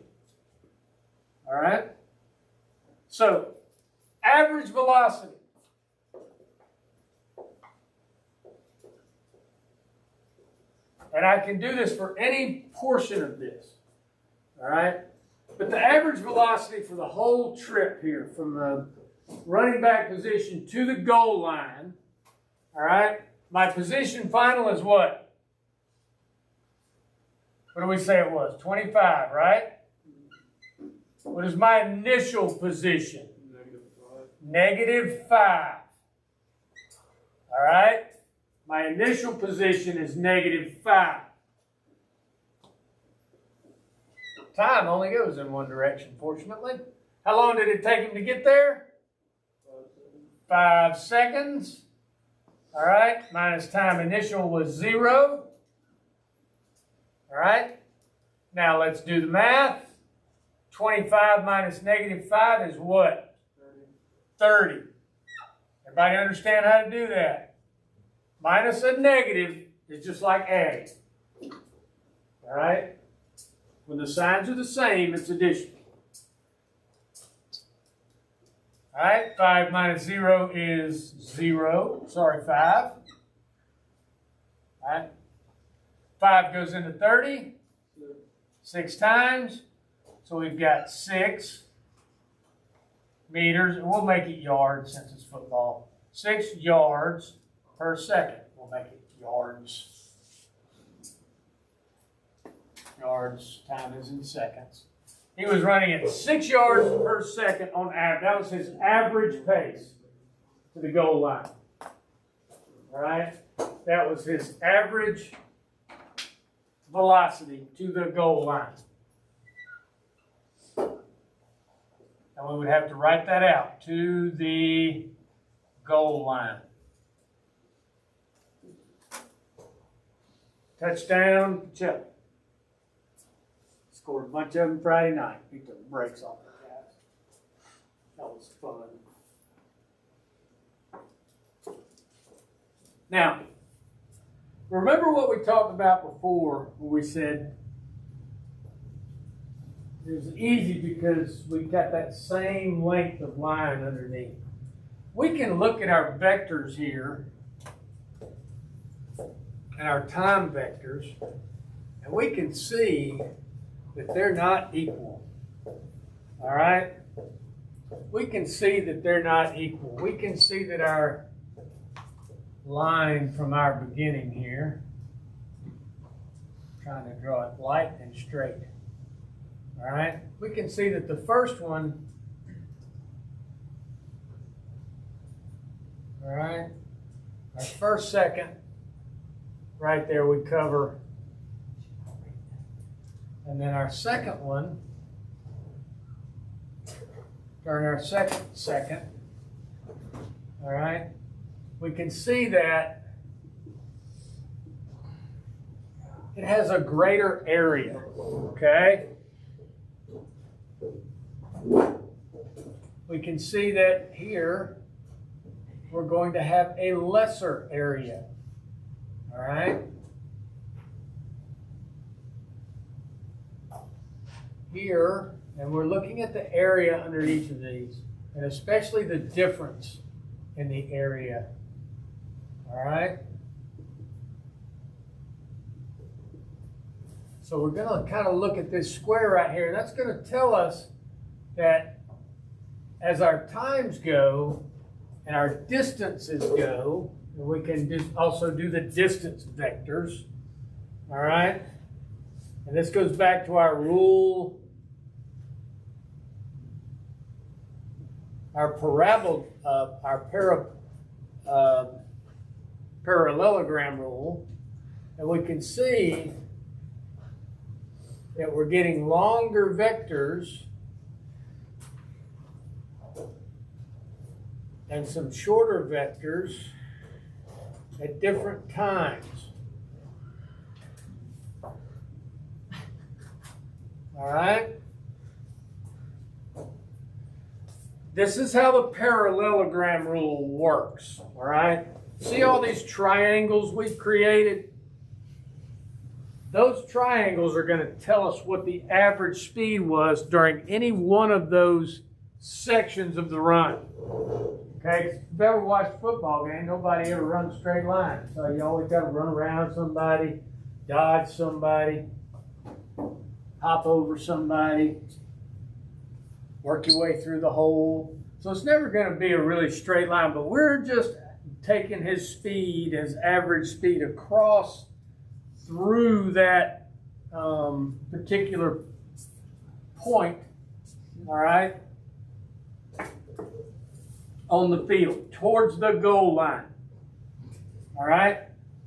[SPEAKER 1] All right? So, average velocity. And I can do this for any portion of this. All right? But the average velocity for the whole trip here, from the running back position to the goal line, all right? My position final is what? What do we say it was? 25, right? What is my initial position? -5. All right? My initial position is -5. Time only goes in one direction, fortunately. How long did it take him to get there? 5 seconds. All right, minus time initial was 0. All right, now let's do the math. 25 minus -5 is what? 30. Everybody understand how to do that? Minus a negative is just like adding. All right? When the signs are the same, it's addition. All right, 5 minus 0 is 0. Sorry, 5. All right. 5 goes into 30 6 times. So we've got 6 meters. We'll make it yards since it's football. 6 yards per second. We'll make it yards. Yards, time is in seconds. He was running at 6 yards per second on average. That was his average pace to the goal line. All right? That was his average velocity to the goal line. And we would have to write that out. To the goal line. Touchdown, Chuck. Scored a bunch of them Friday night. He took the brakes off the guys. That was fun. Now, remember what we talked about before when we said it was easy because we got that same length of line underneath. We can look at our vectors here and our time vectors, and we can see that they're not equal. All right? We can see that they're not equal. We can see that our line from our beginning here, trying to draw it light and straight. All right? We can see that the first one, all right, our first second, right there we cover. And then our second one, during our second, all right, we can see that it has a greater area, okay? We can see that here we're going to have a lesser area, all right? Here, and we're looking at the area under each of these, and especially the difference in the area. All right? So we're going to kind of look at this square right here, and that's going to tell us that as our times go and our distances go, and we can also do the distance vectors. All right? And this goes back to our rule, our parallelogram rule. And we can see that we're getting longer vectors and some shorter vectors at different times. All right? This is how the parallelogram rule works. All right? See all these triangles we've created? Those triangles are going to tell us what the average speed was during any one of those sections of the run. Okay, if you've ever watched a football game, nobody ever runs straight lines. So you always got to run around somebody, dodge somebody, hop over somebody, work your way through the hole. So it's never going to be a really straight line, but we're just taking his speed, his average speed across through that particular point, all right, on the field, towards the goal line, all right?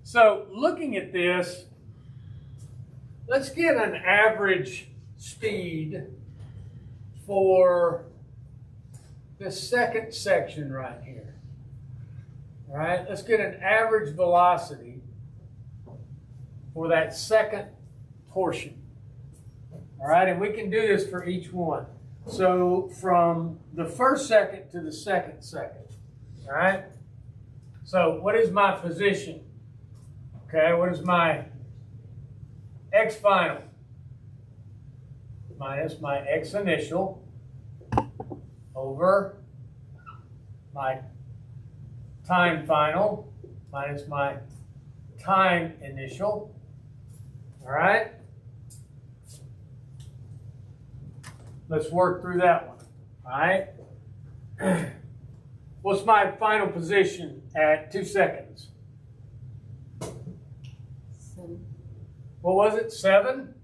[SPEAKER 1] So looking at this, let's get an average speed for the second section right here, all right? Let's get an average velocity for that second portion. All right, and we can do this for each one. So from the first second to the second second. All right? So what is my position? Okay, what is my x final? Minus my x initial over my time final minus my time initial. All right? Let's work through that one. All right? What's my final position at 2 seconds?
[SPEAKER 6] 7.
[SPEAKER 1] What was it? 7?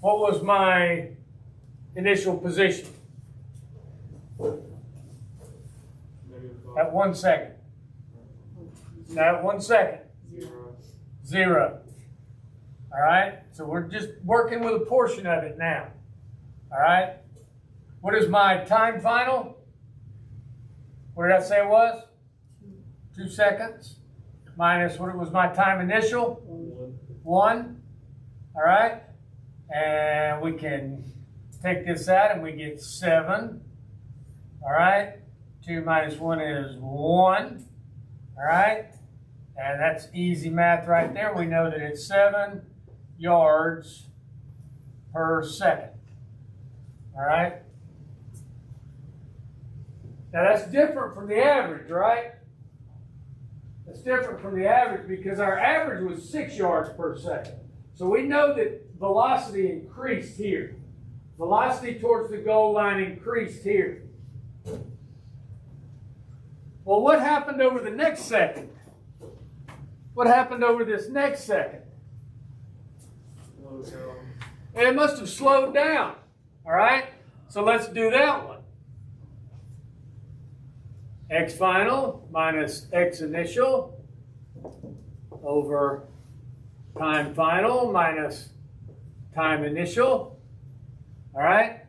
[SPEAKER 1] What was my initial position? At 1 second. At 1 second. 0. All right? So we're just working with a portion of it now. All right? What is my time final? What did I say it was? 2 seconds. Minus what was my time initial? 1. All right? And we can take this out and we get 7. All right? 2 minus 1 is 1. All right? And that's easy math right there. We know that it's 7 yards per second. All right? Now that's different from the average, right? That's different from the average because our average was 6 yards per second. So we know that velocity increased here. Velocity towards the goal line increased here. Well, what happened over the next second? What happened over this next second? And it must have slowed down. All right? So let's do that one. X final minus X initial over time final minus time initial. All right?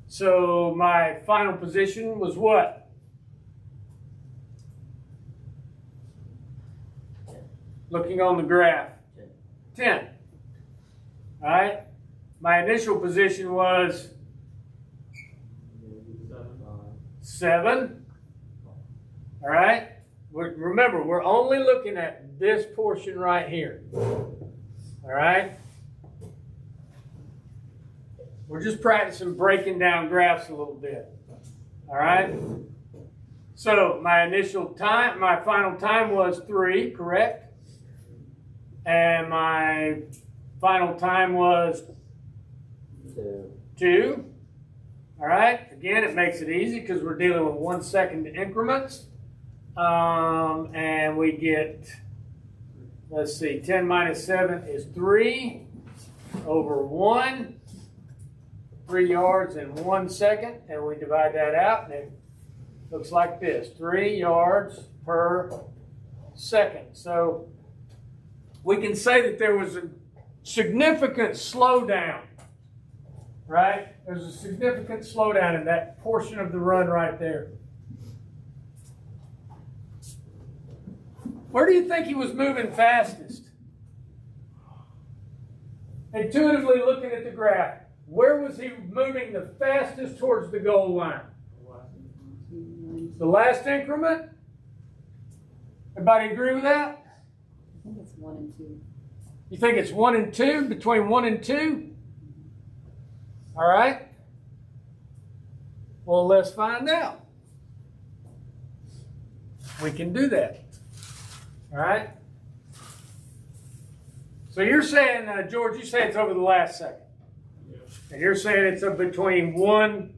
[SPEAKER 1] So my final position was what? Looking on the graph. 10. All right? My initial position was 7. All right? Remember, we're only looking at this portion right here. All right? We're just practicing breaking down graphs a little bit. All right? So my initial time, my final time was 3, correct? And my final time was 2. All right? Again, it makes it easy because we're dealing with 1 second increments. And we get, let's see, 10 minus 7 is 3 over 1. 3 yards in 1 second. And we divide that out, and it looks like this. 3 yards per second. So we can say that there was a significant slowdown, right? There's a significant slowdown in that portion of the run right there. Where do you think he was moving fastest? Intuitively looking at the graph, where was he moving the fastest towards the goal line? The last increment? Everybody agree with that?
[SPEAKER 6] I think it's 1 and 2.
[SPEAKER 1] You think it's 1 and 2, between 1 and 2? All right. Well, let's find out. We can do that. All right. So you're saying, George, you say it's over the last second. And you're saying it's between 1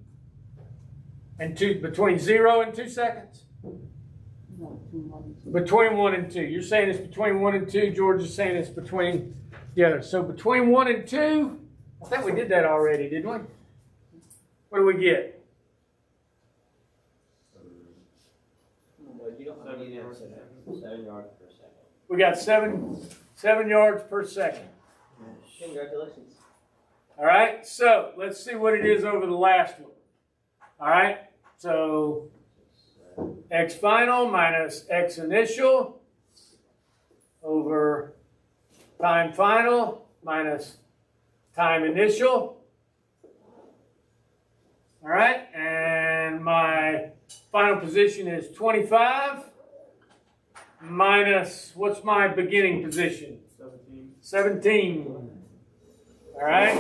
[SPEAKER 1] and 2, between 0 and 2 seconds? Between 1 and 2. You're saying it's between 1 and 2. George is saying it's between the other. So between 1 and 2, I think we did that already, didn't we? What do we get?
[SPEAKER 3] You don't have any 7 yards per second.
[SPEAKER 1] We got 7 yards per second.
[SPEAKER 3] Congratulations.
[SPEAKER 1] All right, so let's see what it is over the last one. All right, so x final minus x initial over time final minus time initial. All right, and my final position is 25 minus, what's my beginning position? 17. All right.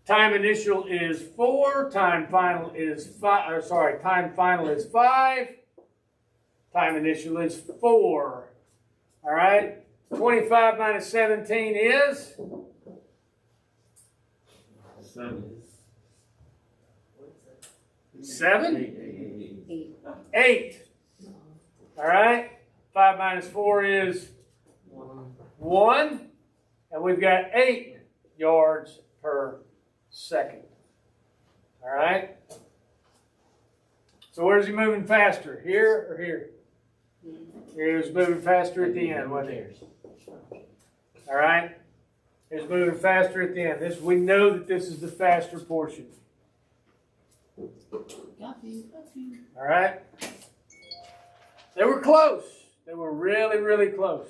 [SPEAKER 1] Time initial is 4. Time final is 5. Or sorry, time final is 5. Time initial is 4. All right. 25 minus 17 is 7. 8. All right. 5 minus 4 is 1. And we've got 8 yards per second. All right? So where's he moving faster? Here or here? He was moving faster at the end, wasn't he? All right? He was moving faster at the end. We know that this is the faster portion. All right? They were close. They were really, really close.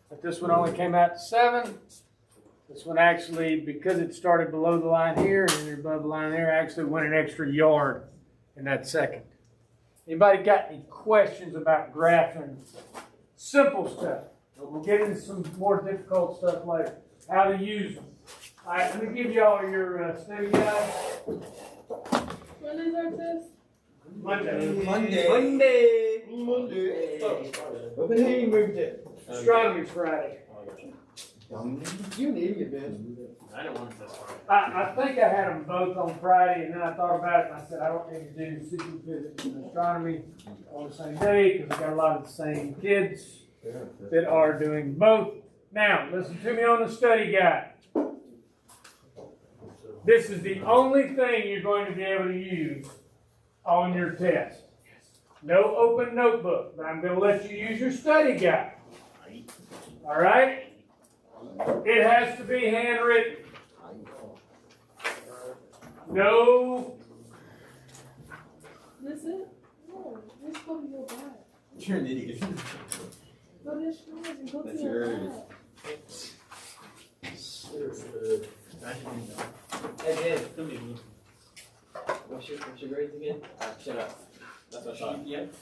[SPEAKER 1] But this one only came out to 7. This one actually, because it started below the line here and above the line there, actually went an extra yard in that second. Anybody got any questions about graphing? Simple stuff. We'll get into some more difficult stuff later. How to use them. All right, let me give you all your study guides.
[SPEAKER 5] When is our test?
[SPEAKER 1] Monday.
[SPEAKER 8] But then he moved it.
[SPEAKER 1] Astronomy Friday.
[SPEAKER 8] You an idiot, man.
[SPEAKER 12] I don't want this Friday.
[SPEAKER 1] I think I had them both on Friday, and then I thought about it, and I said I don't need to do physical physics and astronomy on the same day because I got a lot of the same kids that are doing both. Now, listen to me on the study guide. This is the only thing you're going to be able to use on your test. No open notebook, but I'm going to let you use your study guide. All right? It has to be handwritten. No.
[SPEAKER 5] This it? No. Let's go to your back.
[SPEAKER 8] You're an idiot.
[SPEAKER 5] Go to the stores and go
[SPEAKER 8] That's
[SPEAKER 5] to your
[SPEAKER 8] yours.
[SPEAKER 5] back.
[SPEAKER 3] Hey, Dave. What's your grades again? Shut up. That's what I thought. Yep.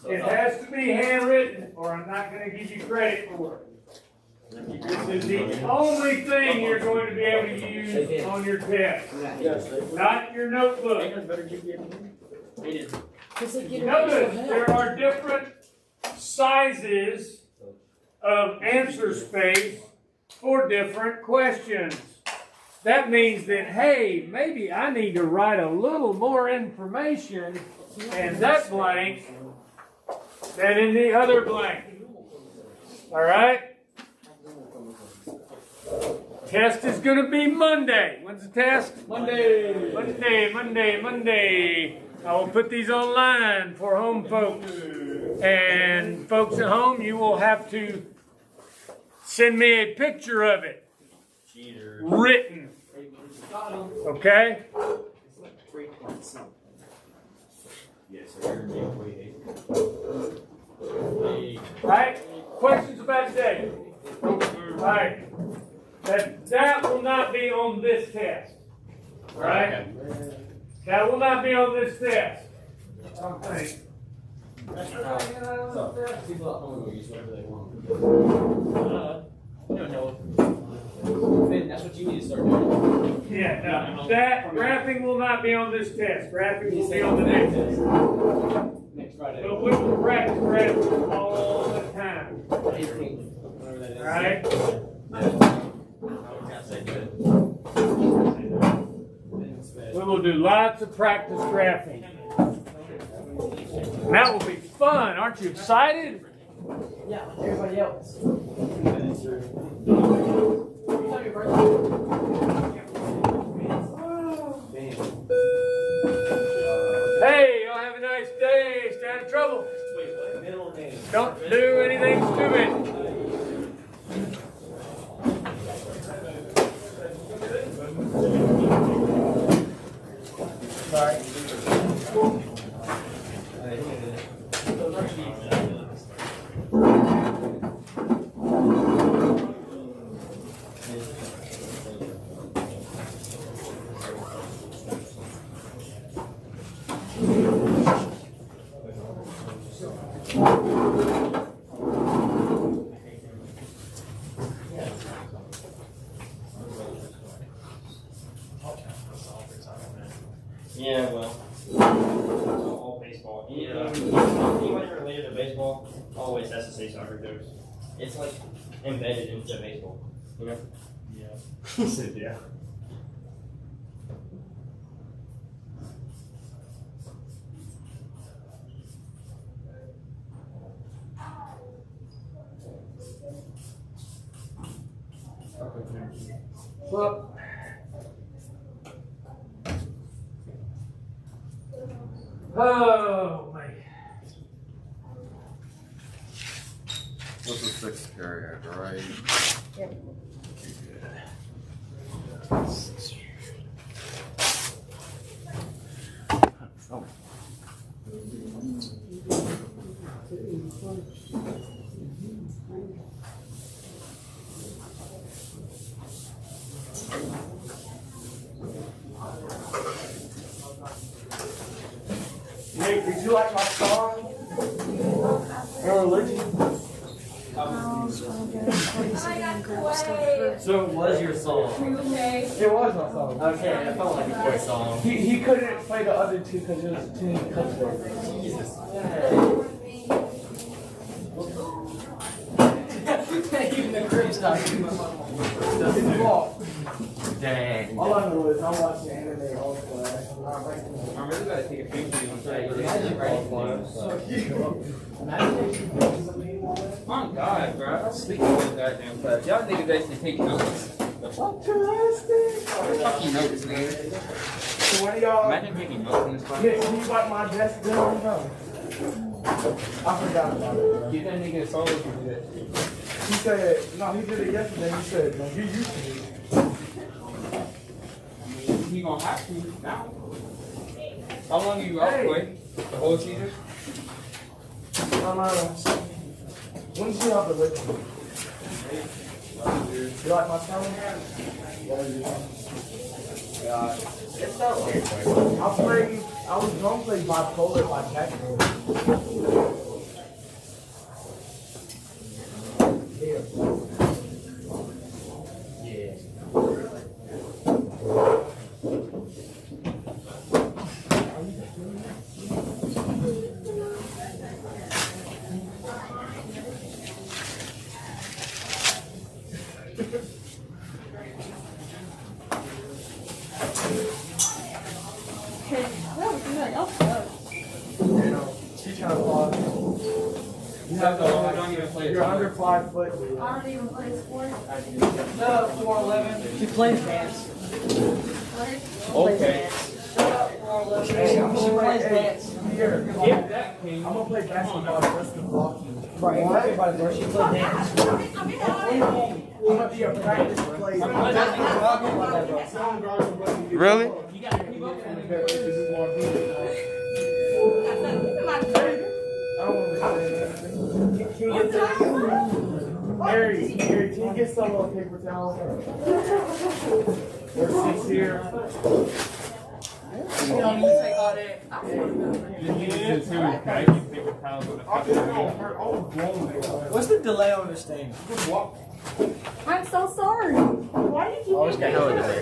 [SPEAKER 1] It has to be handwritten, or I'm not going to give you credit for it. This is the only thing you're going to be able to use on your test. Not your notebook. Notice there are different sizes of answer space for different questions. That means that, hey, maybe I need to write a little more information in that blank than in the other blank. All right? Test is going to be Monday. When's the test? Monday. Monday. I will put these online for home folks. And folks at home, you will have to send me a picture of it. Written. Okay? Right? Questions about today? Right. That will not be on this test. Right? That will not be on this test. I don't think.
[SPEAKER 3] People at home will use whatever they want. You don't know. Then that's what you need to start doing.
[SPEAKER 1] Yeah, no. That graphing will not be on this test. Graphing will be on the next test.
[SPEAKER 3] Next Friday.
[SPEAKER 1] But we will practice graphing all the time.
[SPEAKER 3] 18th. Whatever that is.
[SPEAKER 1] Alright? We will do lots of practice graphing. And that will be fun. Aren't you excited?
[SPEAKER 3] Yeah, like everybody else.
[SPEAKER 1] Hey, y'all have a nice day. Stay out of trouble. Don't do anything stupid. Sorry.
[SPEAKER 16] Yeah, well, all baseball. Anyone related to baseball always has to say soccer coach. It's like embedded into baseball, you know? Yeah. He said, yeah.
[SPEAKER 1] Well, oh, man.
[SPEAKER 8] What's the sixth period, right?
[SPEAKER 6] Yep.
[SPEAKER 8] Oh.
[SPEAKER 7] Nate, did you like my song? Your religion?
[SPEAKER 3] So it was your song.
[SPEAKER 7] It was my song.
[SPEAKER 3] Okay, I felt like it was your song.
[SPEAKER 7] He couldn't play the other two because there was too many cuts there.
[SPEAKER 3] Jesus. Even the crib's not
[SPEAKER 7] It's his fault.
[SPEAKER 13] Dang.
[SPEAKER 7] All I know is I'm watching anime all the time.
[SPEAKER 3] I'm really gonna take a picture of Oh God, bro. I'm sleeping with that goddamn class. Y'all niggas actually take notes. Fucking notes, man.
[SPEAKER 7] So when y'all
[SPEAKER 3] Imagine taking notes in this class.
[SPEAKER 7] yeah, can you wipe my desk down? No. I forgot about it. Bro.
[SPEAKER 3] Give that nigga a solo if you do that.
[SPEAKER 7] He said, no, he did it yesterday. He said, no, you used to it.
[SPEAKER 3] He gonna have to now. How long are you out, boy? The whole season?
[SPEAKER 7] No. When did you have the liquor? You like my song?
[SPEAKER 3] It's not weird,
[SPEAKER 7] I was gonna play Bipolar by Jackson. She's trying to fall. You have to, you're under 5 foot.
[SPEAKER 5] I don't even play sports.
[SPEAKER 3] Shut up, 4'11".
[SPEAKER 14] She plays dance.
[SPEAKER 3] Okay.
[SPEAKER 5] Shut up,
[SPEAKER 2] Marlo.
[SPEAKER 7] She plays dance. Here,
[SPEAKER 15] If that came,
[SPEAKER 7] I'm gonna play basketball the rest of the block.
[SPEAKER 14] Right,
[SPEAKER 7] Everybody's there. She plays dance. I'm gonna be a practice player.
[SPEAKER 8] Really?
[SPEAKER 15] you gotta keep up with it.
[SPEAKER 7] Can you get Harry, can you get some paper towels? There's 6 here.
[SPEAKER 2] You don't need to take all that.
[SPEAKER 7] What's the delay on this thing?
[SPEAKER 5] I'm so sorry. Why did you?
[SPEAKER 14] Always got hell in there.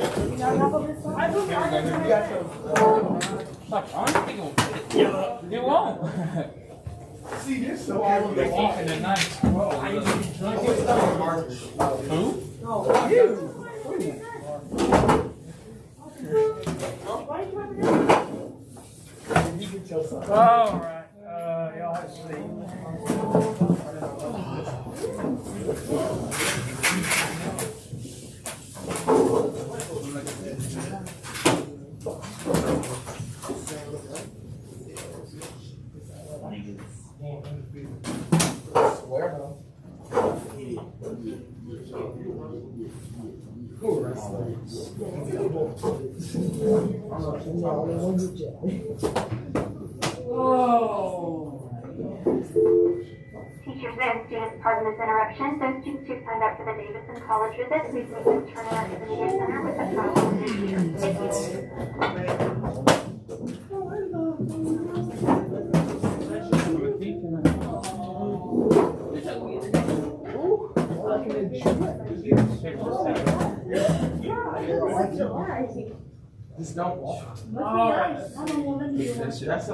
[SPEAKER 15] It won't.
[SPEAKER 7] See this? So
[SPEAKER 15] They're keeping it nice. Who?
[SPEAKER 1] All right, y'all have a seat.
[SPEAKER 11] Teachers and students, pardon this interruption. Those students who signed up for the Davidson College visit, please meet the turnout to the media center with the child and their teacher.
[SPEAKER 7] Just don't walk.
[SPEAKER 1] All right.
[SPEAKER 7] That's the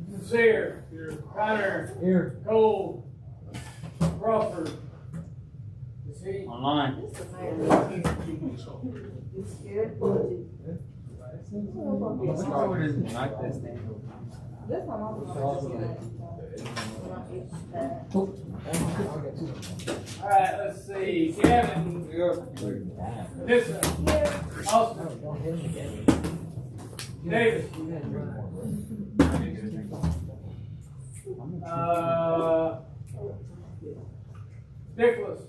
[SPEAKER 1] Sincere, Connor,
[SPEAKER 7] Here.
[SPEAKER 1] Cole, Crawford. Is he?
[SPEAKER 15] Online.
[SPEAKER 1] All right, let's see. Kevin. This Austin. Davis. Nicholas.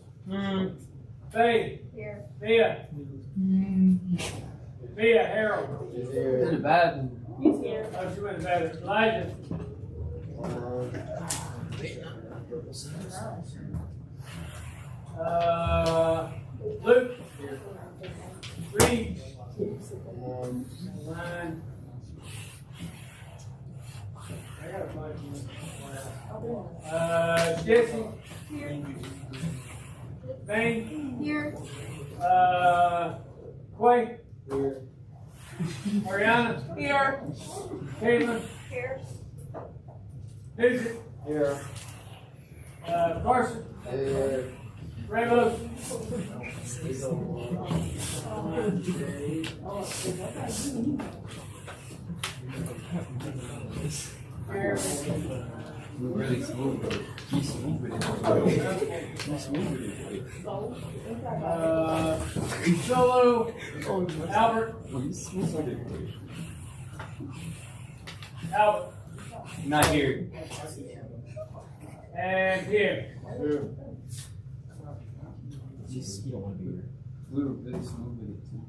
[SPEAKER 1] Faye.
[SPEAKER 2] Here.
[SPEAKER 1] Mia. Mia, Harold.
[SPEAKER 14] In the bad.
[SPEAKER 2] He's here.
[SPEAKER 1] Oh, she went to bed. Elijah. Luke. Reed. Ryan. I got a bunch. Jesse.
[SPEAKER 2] Here.
[SPEAKER 1] Bane.
[SPEAKER 2] Here.
[SPEAKER 1] Quay. Ariana.
[SPEAKER 2] Here.
[SPEAKER 1] Caitlin.
[SPEAKER 2] Here.
[SPEAKER 1] Nugent.
[SPEAKER 7] Here.
[SPEAKER 1] Carson.
[SPEAKER 7] Here.
[SPEAKER 1] Ramos.
[SPEAKER 14] Really smooth. He's smooth with it. He's smooth with it.
[SPEAKER 1] Solo. Albert.
[SPEAKER 14] He's smooth with it.
[SPEAKER 1] Albert.
[SPEAKER 15] Not here.
[SPEAKER 1] And Pierre.
[SPEAKER 14] Just, you don't want to be here. We were really smooth with it too.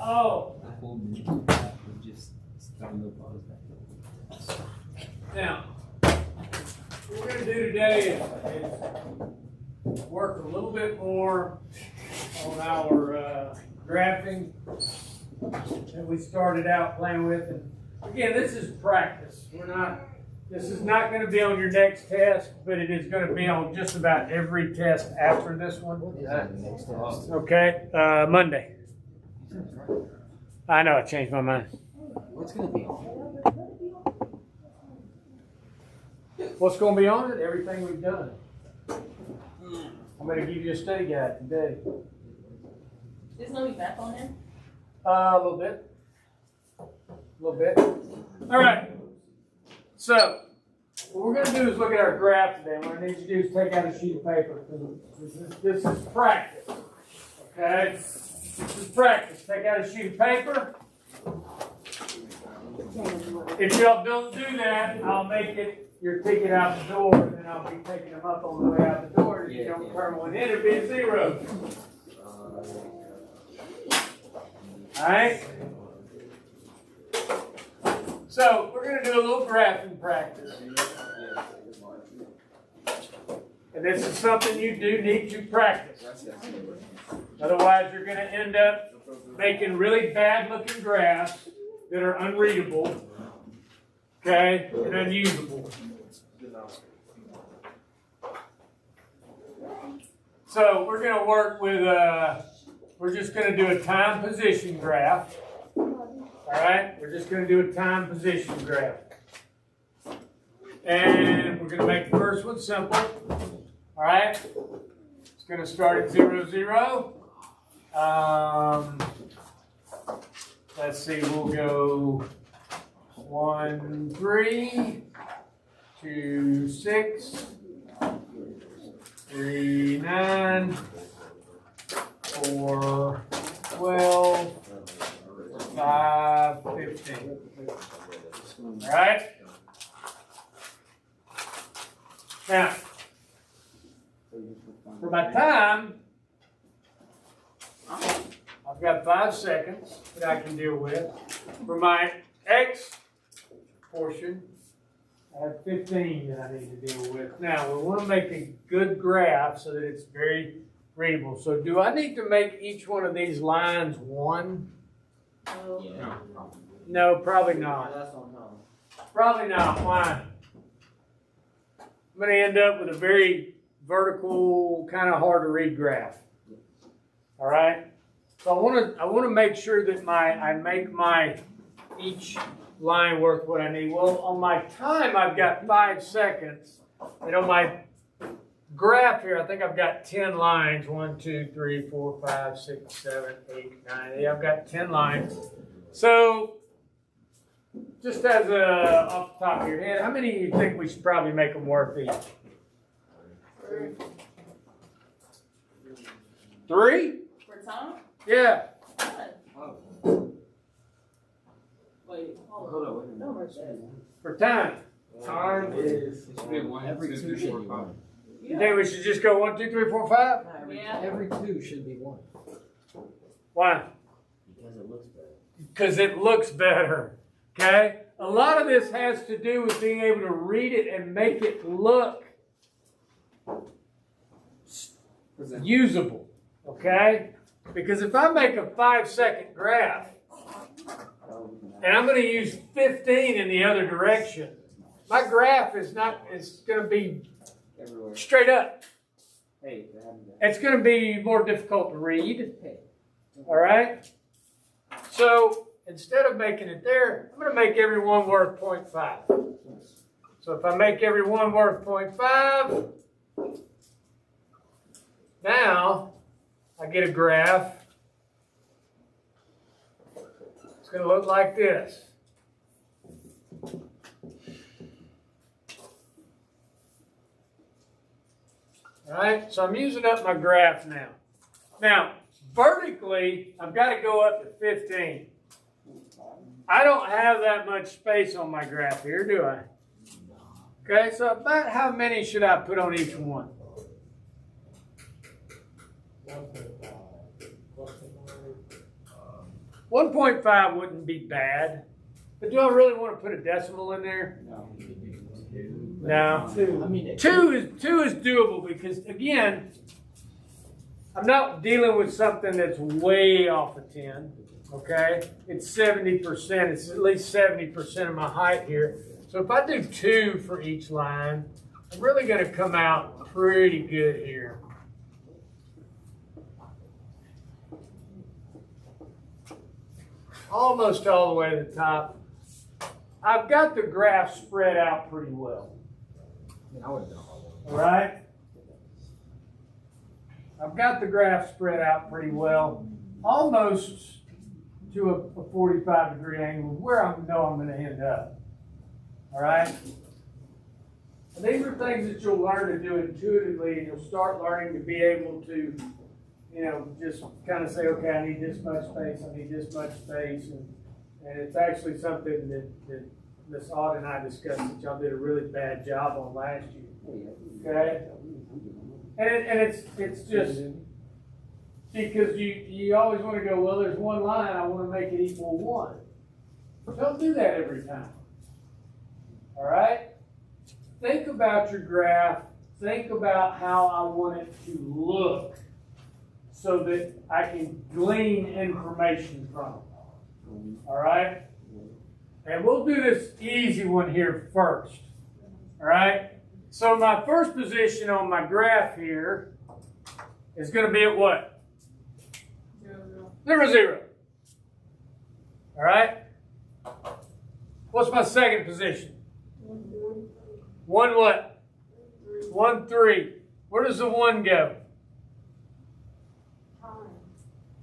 [SPEAKER 1] Oh.
[SPEAKER 14] The whole minute we just starting up all that.
[SPEAKER 1] Now, what we're going to do today is work a little bit more on our drafting that we started out playing with. And again, this is practice. This is not going to be on your next test, but it is going to be on just about every test after this one. Okay, Monday. I know, I changed my mind.
[SPEAKER 14] What's going to be on?
[SPEAKER 1] What's going to be on it? Everything we've done. I'm going to give you a study guide today.
[SPEAKER 2] There's no math on there?
[SPEAKER 1] A little bit. A little bit. All right. So, what we're going to do is look at our graph today. What I need you to do is take out a sheet of paper. This is practice. Okay? This is practice. Take out a sheet of paper. If y'all don't do that, I'll make it your ticket out the door, and then I'll be taking them up on the way out the door. If you don't turn one in, it'll be a 0. Alright? So, we're going to do a little graphing practice. And this is something you do need to practice. Otherwise, you're going to end up making really bad looking graphs that are unreadable, okay, and unusable. So we're going to work with, we're just going to do a time position graph. All right, we're just going to do a time position graph. And we're going to make the first one simple. All right, it's going to start at 0, 0. Let's see, we'll go 1, 3, 2, 6, 3, 9, 4, 12, 5, 15. All right? Now, for my time, I've got 5 seconds that I can deal with. For my X portion, I have 15 that I need to deal with. Now, we want to make a good graph so that it's very readable. So do I need to make each one of these lines 1? No, probably not. Probably not. Why? I'm going to end up with a very vertical, kind of hard to read graph. All right? So I want to make sure that I make my each line worth what I need. Well, on my time, I've got 5 seconds. And on my graph here, I think I've got 10 lines. 1, 2, 3, 4, 5, 6, 7, 8, 9. Yeah, I've got 10 lines. So, just as off the top of your head, how many of you think we should probably make them worth each? 3?
[SPEAKER 2] For time?
[SPEAKER 1] Yeah.
[SPEAKER 2] Wait, hold on. No,
[SPEAKER 1] For time. Time is
[SPEAKER 14] Every 2 should be 1.
[SPEAKER 1] You think we should just go 1, 2, 3, 4, 5?
[SPEAKER 2] Yeah.
[SPEAKER 14] Every 2 should be 1.
[SPEAKER 1] Why?
[SPEAKER 14] Because it looks better.
[SPEAKER 1] Because it looks better. Okay? A lot of this has to do with being able to read it and make it look usable. Okay? Because if I make a 5-second graph and I'm going to use 15 in the other direction, my graph is going to be straight up. It's going to be more difficult to read. All right? So instead of making it there, I'm going to make every one worth 0.5. So if I make every one worth 0.5, now I get a graph. It's going to look like this. All right, so I'm using up my graph now. Now, vertically, I've got to go up to 15. I don't have that much space on my graph here, do I? Okay, so about how many should I put on each one? 1.5 wouldn't be bad. But do I really want to put a decimal in there? No. 2 is doable because, again, I'm not dealing with something that's way off of 10. Okay? It's 70%. It's at least 70% of my height here. So if I do 2 for each line, I'm really going to come out pretty good here. Almost all the way to the top. I've got the graph spread out pretty well. All right? I've got the graph spread out pretty well. almost to a 45-degree angle where I know I'm going to end up. All right? And these are things that you'll learn to do intuitively, and you'll start learning to be able to, just kind of say, okay, I need this much space, I need this much space, and it's actually something that Miss Aud and I discussed that y'all did a really bad job on last year. Okay? And it's just because you always want to go, well, there's one line, I want to make it equal 1. Don't do that every time. All right? Think about your graph. Think about how I want it to look so that I can glean information from it. All right? And we'll do this easy one here first. All right? So my first position on my graph here is going to be at what? 0, 0. All right? What's my second position? 1 what? 1, 3. Where does the 1 go?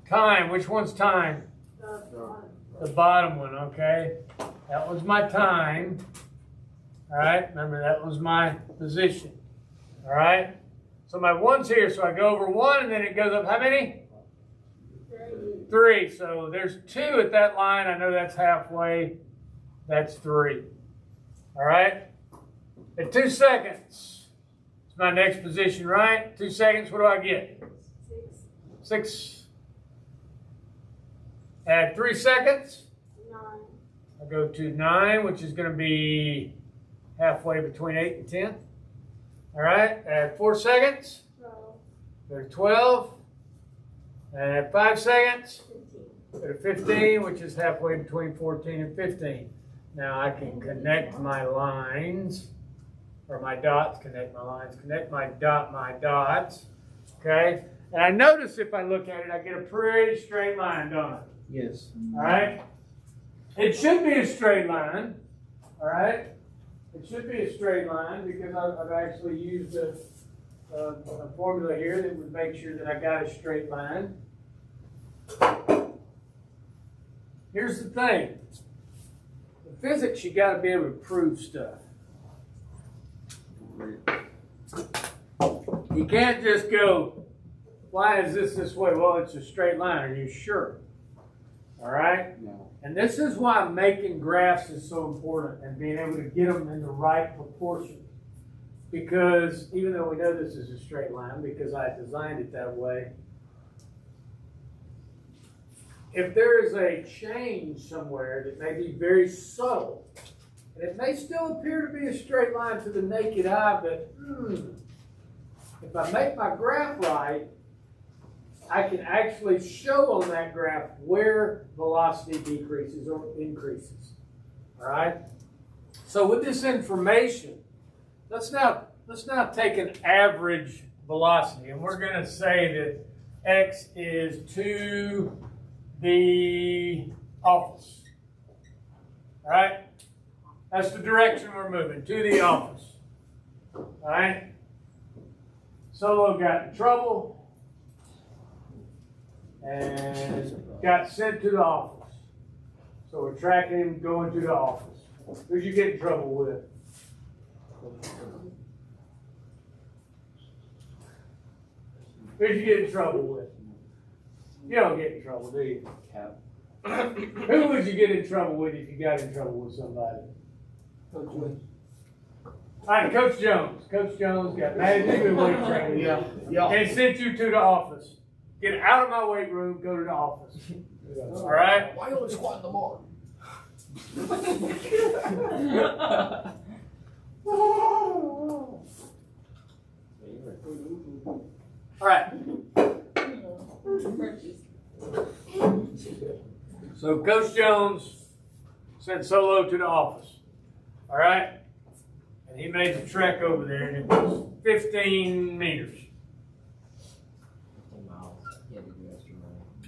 [SPEAKER 1] Time. Which one's time? The bottom one, okay? That was my time. All right? Remember, that was my position. All right? So my 1's here, so I go over 1, and then it goes up how many? 3. So there's 2 at that line. I know that's halfway. That's 3. All right? At 2 seconds, it's my next position, right? 2 seconds, what do I get? 6. Add 3 seconds.
[SPEAKER 11] 9.
[SPEAKER 1] I go to 9, which is going to be halfway between 8 and 10. All right, add 4 seconds.
[SPEAKER 11] 12.
[SPEAKER 1] Go to 12. And add 5 seconds.
[SPEAKER 11] 15.
[SPEAKER 1] Go to 15, which is halfway between 14 and 15. Now I can connect my lines, or my dots, connect my lines, connect my dots, okay? And I notice if I look at it, I get a pretty straight line, don't I?
[SPEAKER 14] Yes.
[SPEAKER 1] All right? It should be a straight line, all right? It should be a straight line because I've actually used a formula here that would make sure that I got a straight line. Here's the thing. In physics, you got to be able to prove stuff. You can't just go, why is this way? Well, it's a straight line. Are you sure? All right?
[SPEAKER 14] No.
[SPEAKER 1] And this is why making graphs is so important and being able to get them in the right proportion. Because even though we know this is a straight line because I designed it that way, if there is a change somewhere that may be very subtle, and it may still appear to be a straight line to the naked eye, but if I make my graph right, I can actually show on that graph where velocity decreases or increases. All right? So with this information, let's now take an average velocity, and we're going to say that x is to the office. All right? That's the direction we're moving, to the office. All right? Solo got in trouble and got sent to the office. So we're tracking him going to the office. Who'd you get in trouble with? Who'd you get in trouble with? You don't get in trouble, do you? Who would you get in trouble with if you got in trouble with somebody? Coach Jones. All right, Coach Jones. Coach Jones got mad at you in weight training.
[SPEAKER 14] Yeah.
[SPEAKER 1] And sent you to the office. Get out of my weight room, go to the office. All right?
[SPEAKER 14] Why don't you squat in the bar?
[SPEAKER 1] All right. So Coach Jones sent Solo to the office. All right? And he made the trek over there, and it was 15 meters.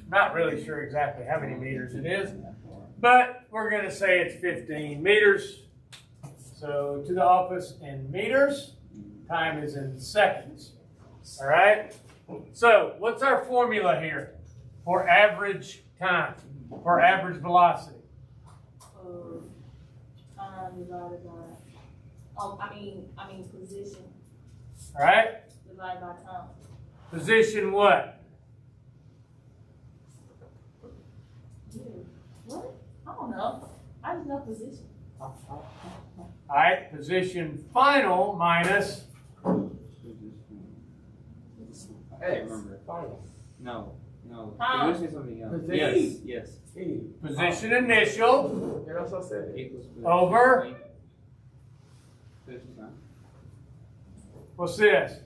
[SPEAKER 1] Not really sure exactly how many meters it is, but we're going to say it's 15 meters. So to the office in meters, time is in seconds. All right? So what's our formula here? for average time, for average velocity.
[SPEAKER 2] Time divided by, I mean position
[SPEAKER 1] All right?
[SPEAKER 2] divided by time.
[SPEAKER 1] Position what?
[SPEAKER 2] What? I don't know. I just know position.
[SPEAKER 1] All right, position final minus
[SPEAKER 3] Hey, remember. No.
[SPEAKER 2] Time.
[SPEAKER 3] Position something else.
[SPEAKER 1] Position.
[SPEAKER 3] Yes.
[SPEAKER 1] position initial
[SPEAKER 7] Yeah, that's what I said.
[SPEAKER 3] Equals
[SPEAKER 1] over,
[SPEAKER 3] position time.
[SPEAKER 1] what's this?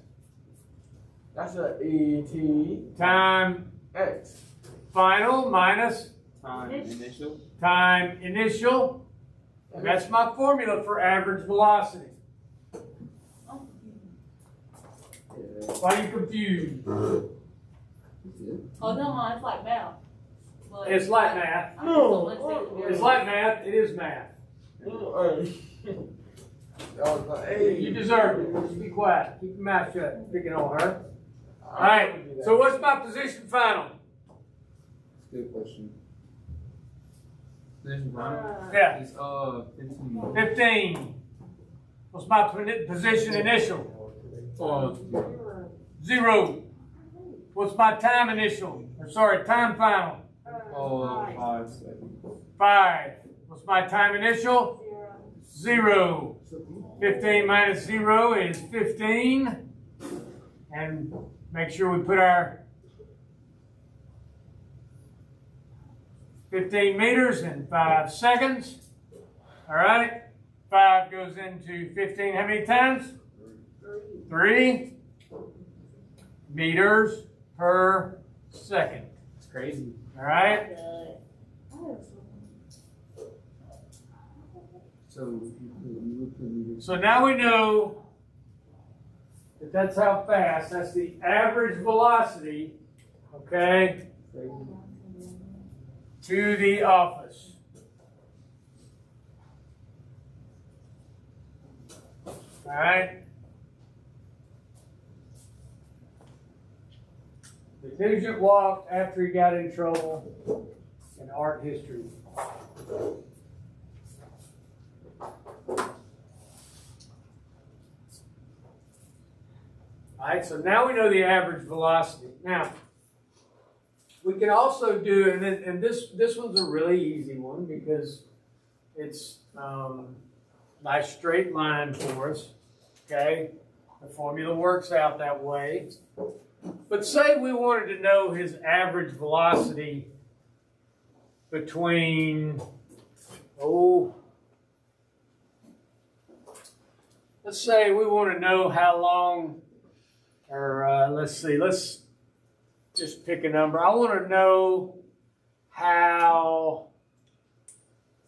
[SPEAKER 7] That's a ET
[SPEAKER 1] Time
[SPEAKER 7] X.
[SPEAKER 1] final minus
[SPEAKER 3] Time initial.
[SPEAKER 1] time initial. That's my formula for average velocity. Why are you confused?
[SPEAKER 2] Oh, no, it's like math. But
[SPEAKER 1] It's like math. It's like math. It is math. You deserve it. Just be quiet. Keep your mouth shut. Picking on her. All right. So what's my position final?
[SPEAKER 3] Good question. Position final?
[SPEAKER 1] Yeah.
[SPEAKER 3] It's 15.
[SPEAKER 1] 15. What's my position initial? 0. What's my time initial? Or sorry, time final?
[SPEAKER 3] 5 seconds.
[SPEAKER 1] 5. What's my time initial? 0. 15 minus 0 is 15. And make sure we put our 15 meters in 5 seconds. All right. 5 goes into 15 how many times? 3 meters per second.
[SPEAKER 3] It's crazy.
[SPEAKER 1] All right. So now we know that that's how fast, that's the average velocity, okay, to the office. All right. The Digit walked after he got in trouble in art history. All right, so now we know the average velocity. Now, we can also do, and this one's a really easy one because it's nice straight line for us, okay? The formula works out that way. But say we wanted to know his average velocity between, let's say we want to know how long, or let's see, let's just pick a number. I want to know how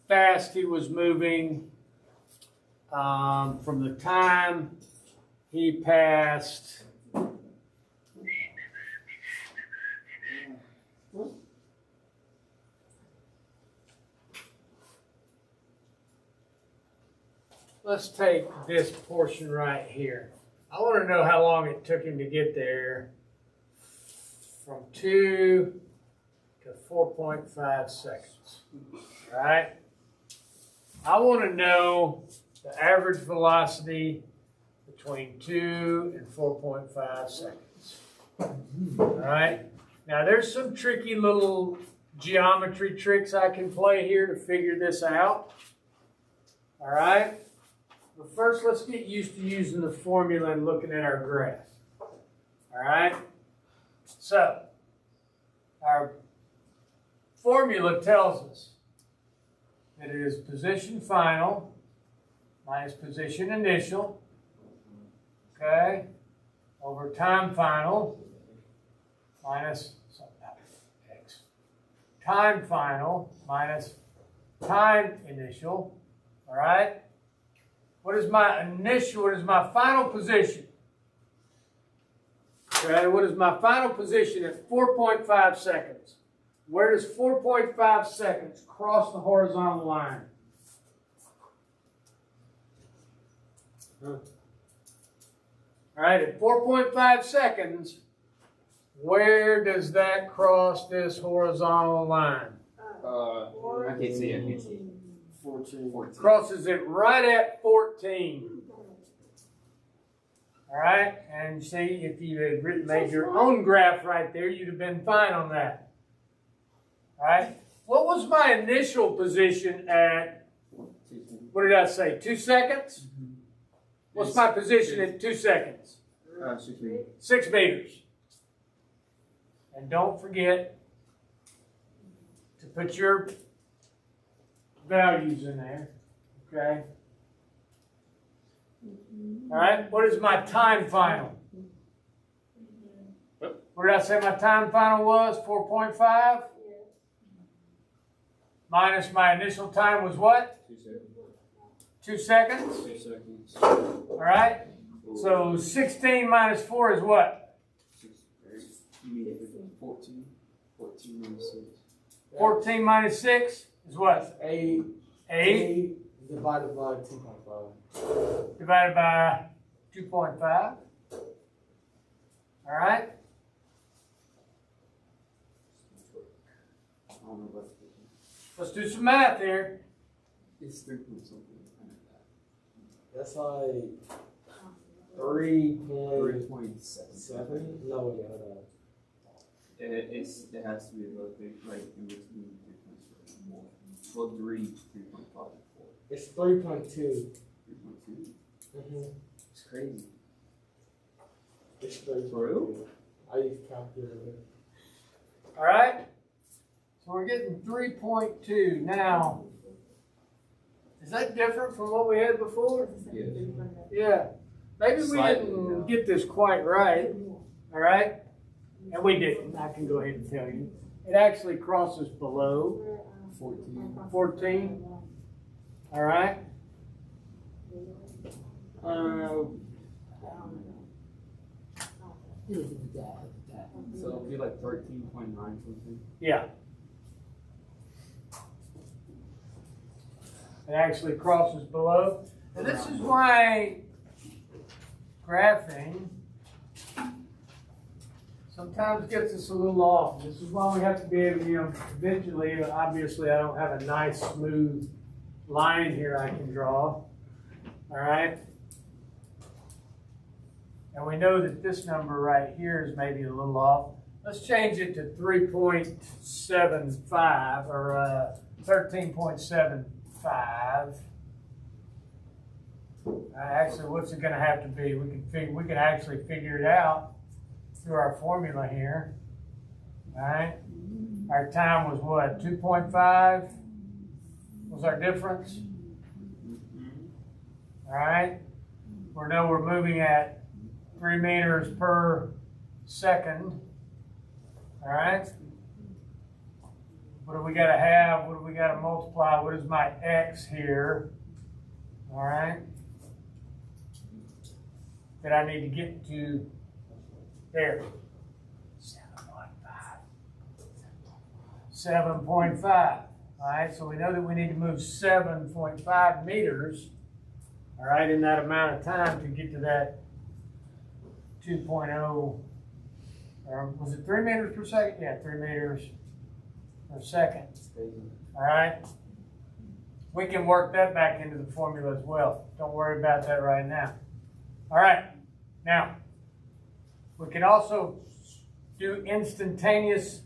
[SPEAKER 1] fast he was moving from the time he passed let's take this portion right here. I want to know how long it took him to get there from 2 to 4.5 seconds. All right? I want to know the average velocity between 2 and 4.5 seconds. All right? Now, there's some tricky little geometry tricks I can play here to figure this out. All right? But first, let's get used to using the formula and looking at our graph. All right? So, our formula tells us that it is position final minus position initial, okay, over time final minus x. Time final minus time initial, all right? What is my initial, what is my final position? Okay, what is my final position at 4.5 seconds? Where does 4.5 seconds cross the horizontal line? All right, at 4.5 seconds, Where does that cross this horizontal line?
[SPEAKER 3] I can't see it. I can't see it.
[SPEAKER 12] 14.
[SPEAKER 1] Crosses it right at 14. All right, and see, if you had made your own graph right there, you'd have been fine on that. All right, what was my initial position at, what did I say, 2 seconds? What's my position at 2 seconds?
[SPEAKER 3] 6 meters.
[SPEAKER 1] 6 meters. And don't forget to put your values in there, okay? All right, what is my time final? What did I say my time final was? 4.5? Minus my initial time was what? 2 seconds. 2 seconds?
[SPEAKER 3] 2 seconds.
[SPEAKER 1] All right, so 16 minus 4 is what?
[SPEAKER 3] 14. 14 minus 6.
[SPEAKER 1] 14 minus 6 is what?
[SPEAKER 12] 8.
[SPEAKER 1] 8
[SPEAKER 12] divided by 2.5.
[SPEAKER 1] divided by 2.5. All right. Let's do some math here.
[SPEAKER 3] It's 3 point something.
[SPEAKER 12] That's like 3.7.
[SPEAKER 3] 3.7.
[SPEAKER 12] No, wait, hold on.
[SPEAKER 3] It has to be about right in between 3.7. Well, 3.5 and 4.
[SPEAKER 12] It's 3.2.
[SPEAKER 3] 3.2. It's crazy.
[SPEAKER 12] It's 3.2.
[SPEAKER 3] For real?
[SPEAKER 12] I use calculator.
[SPEAKER 1] All right. So we're getting 3.2 now. Is that different from what we had before?
[SPEAKER 3] Yes.
[SPEAKER 1] Yeah. Maybe we
[SPEAKER 3] Slightly,
[SPEAKER 1] didn't
[SPEAKER 3] yeah.
[SPEAKER 1] get this quite right. All right. And we didn't. I can go ahead and tell you. It actually crosses below 14. All right.
[SPEAKER 3] So it'll be like 13.9 something.
[SPEAKER 1] Yeah. It actually crosses below. And this is why graphing sometimes gets us a little off. This is why we have to be able to, eventually, obviously I don't have a nice smooth line here I can draw. All right. And we know that this number right here is maybe a little off. Let's change it to 3.75 or 13.75. Actually, what's it going to have to be? We can actually figure it out through our formula here. All right. Our time was what? 2.5 was our difference. All right. We know we're moving at 3 meters per second. All right. What do we got to have? What do we got to multiply? What is my x here? All right. That I need to get to there. 7.5. All right. So we know that we need to move 7.5 meters. All right. In that amount of time to get to that 2.0. Or was it 3 meters per second? Yeah, 3 meters per second. All right. We can work that back into the formula as well. Don't worry about that right now. All right. Now, we can also do instantaneous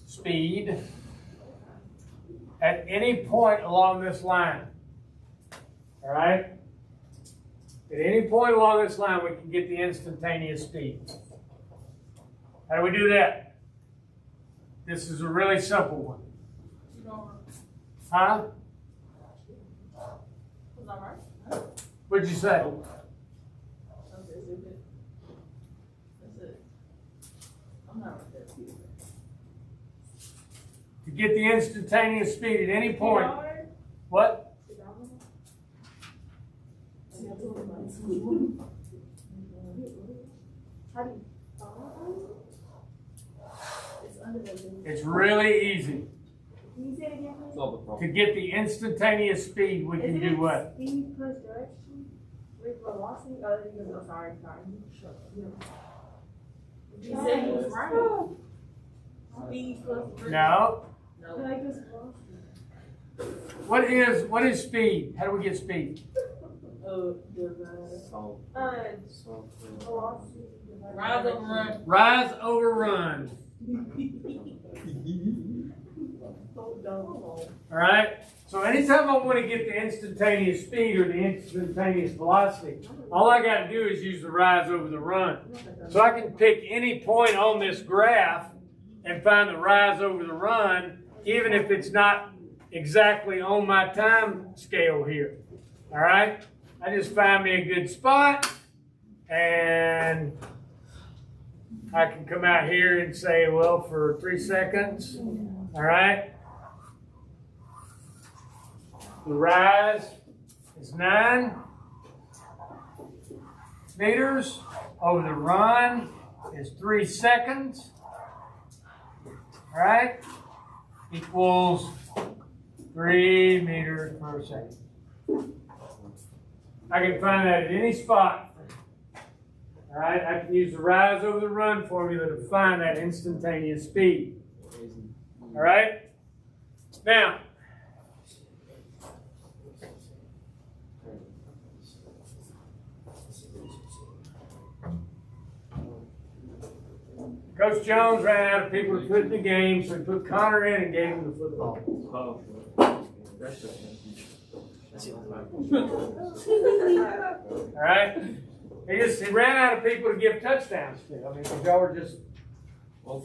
[SPEAKER 1] speed at any point along this line. All right? At any point along this line, we can get the instantaneous speed. How do we do that? This is a really simple one. Huh?
[SPEAKER 5] Was that right?
[SPEAKER 1] What'd you say?
[SPEAKER 5] I'm not right there.
[SPEAKER 1] To get the instantaneous speed at any point. What? It's really easy.
[SPEAKER 9] Can you say it again, please?
[SPEAKER 3] Solve the
[SPEAKER 1] To
[SPEAKER 3] problem.
[SPEAKER 1] get the instantaneous speed, we can do what?
[SPEAKER 9] Speed plus direction with velocity. Oh, no, sorry. You said he was right. Speed plus direction.
[SPEAKER 1] No.
[SPEAKER 9] No, I guess velocity.
[SPEAKER 1] What is speed? How do we get speed?
[SPEAKER 3] Solve.
[SPEAKER 9] Velocity.
[SPEAKER 5] Rise over run.
[SPEAKER 1] Rise over run. All right. So anytime I want to get the instantaneous speed or the instantaneous velocity, all I got to do is use the rise over the run. So I can pick any point on this graph and find the rise over the run, even if it's not exactly on my time scale here. All right. I just find me a good spot, and I can come out here and say, well, for 3 seconds, all right. The rise is 9 meters. Over the run is 3 seconds. All right. Equals 3 meters per second. I can find that at any spot. All right. I can use the rise over the run formula to find that instantaneous speed. All right. Now, Coach Jones ran out of people to put in the game, so he put Connor in and gave him the football. All right? He ran out of people to give touchdowns to. I mean, because y'all were just y'all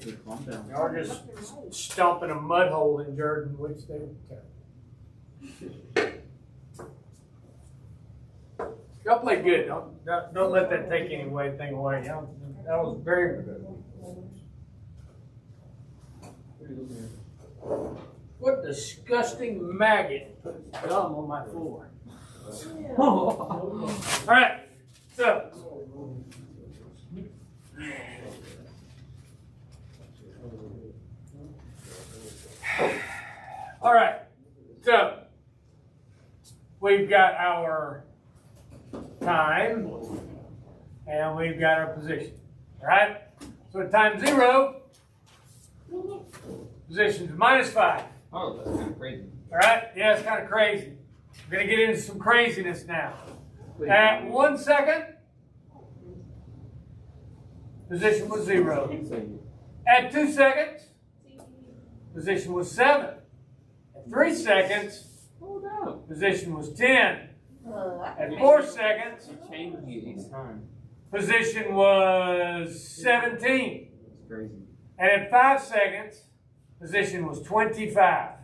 [SPEAKER 1] were just stomping a mud hole in Jordan, which they y'all played good. Don't let that take anything away. Y'all, that was very good. What disgusting maggot put gum on my floor? All right, so all right, so we've got our time and we've got our position. All right, so at time 0. Position is -5.
[SPEAKER 3] Oh, that's kind of crazy.
[SPEAKER 1] All right? Yeah, it's kind of crazy. We're going to get into some craziness now. At 1 second, position was 0. At 2 seconds, position was 7. At 3 seconds, position was 10. At 4 seconds, position was 17.
[SPEAKER 3] That's crazy.
[SPEAKER 1] And at 5 seconds, position was 25.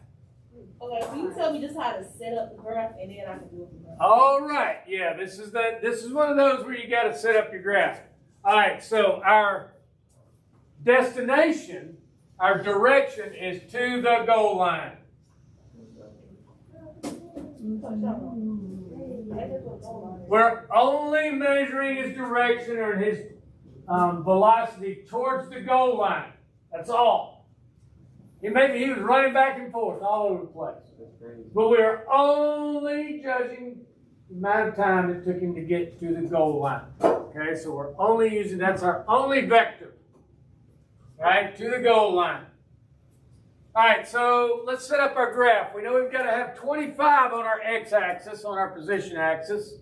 [SPEAKER 5] Okay, will you tell me just how to set up the graph and then I can do it from there?
[SPEAKER 1] All right, yeah, this is one of those where you got to set up your graph. All right, so our destination, our direction is to the goal line. We're only measuring his direction or his velocity towards the goal line. That's all. Maybe he was running back and forth all over the place. But we're only judging the amount of time it took him to get to the goal line. Okay, so we're only using, that's our only vector. Right, to the goal line. All right, so let's set up our graph. We know we've got to have 25 on our x-axis, on our position axis.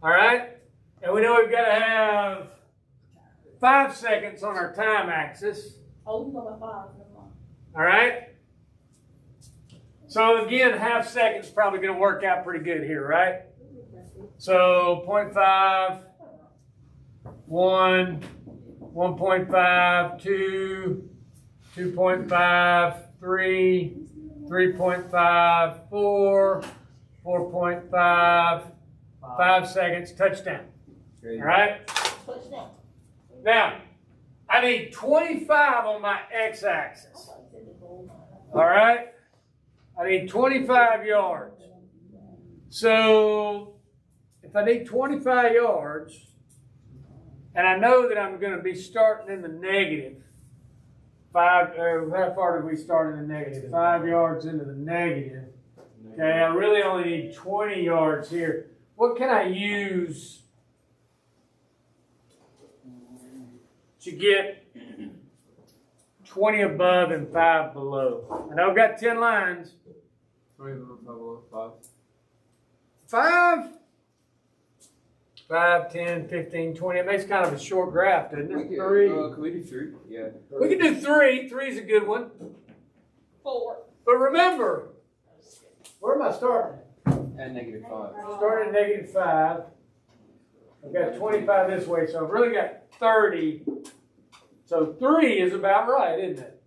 [SPEAKER 1] All right, and we know we've got to have 5 seconds on our time axis.
[SPEAKER 5] Oh, we go by 5.
[SPEAKER 1] All right. So again, half second is probably going to work out pretty good here, right? So 0.5, 1, 1.5, 2, 2.5, 3, 3.5, 4, 4.5, 5 seconds, touchdown. All right?
[SPEAKER 5] Touchdown.
[SPEAKER 1] Now, I need 25 on my x-axis. All right? I need 25 yards. So, if I need 25 yards, and I know that I'm going to be starting in the negative, how far did we start in the negative? 5 yards into the negative. Okay, I really only need 20 yards here. What can I use to get 20 above and 5 below? I know I've got 10 lines.
[SPEAKER 3] 20 above, 5 below,
[SPEAKER 1] 5, 10, 15, 20. It makes kind of a short graph, doesn't it? 3.
[SPEAKER 3] Can we do 3? Yeah.
[SPEAKER 1] We can do 3. 3's a good one.
[SPEAKER 5] 4.
[SPEAKER 1] But remember, where am I starting?
[SPEAKER 3] At -5.
[SPEAKER 1] Starting at -5. I've got 25 this way, so I've really got 30. So 3 is about right, isn't it?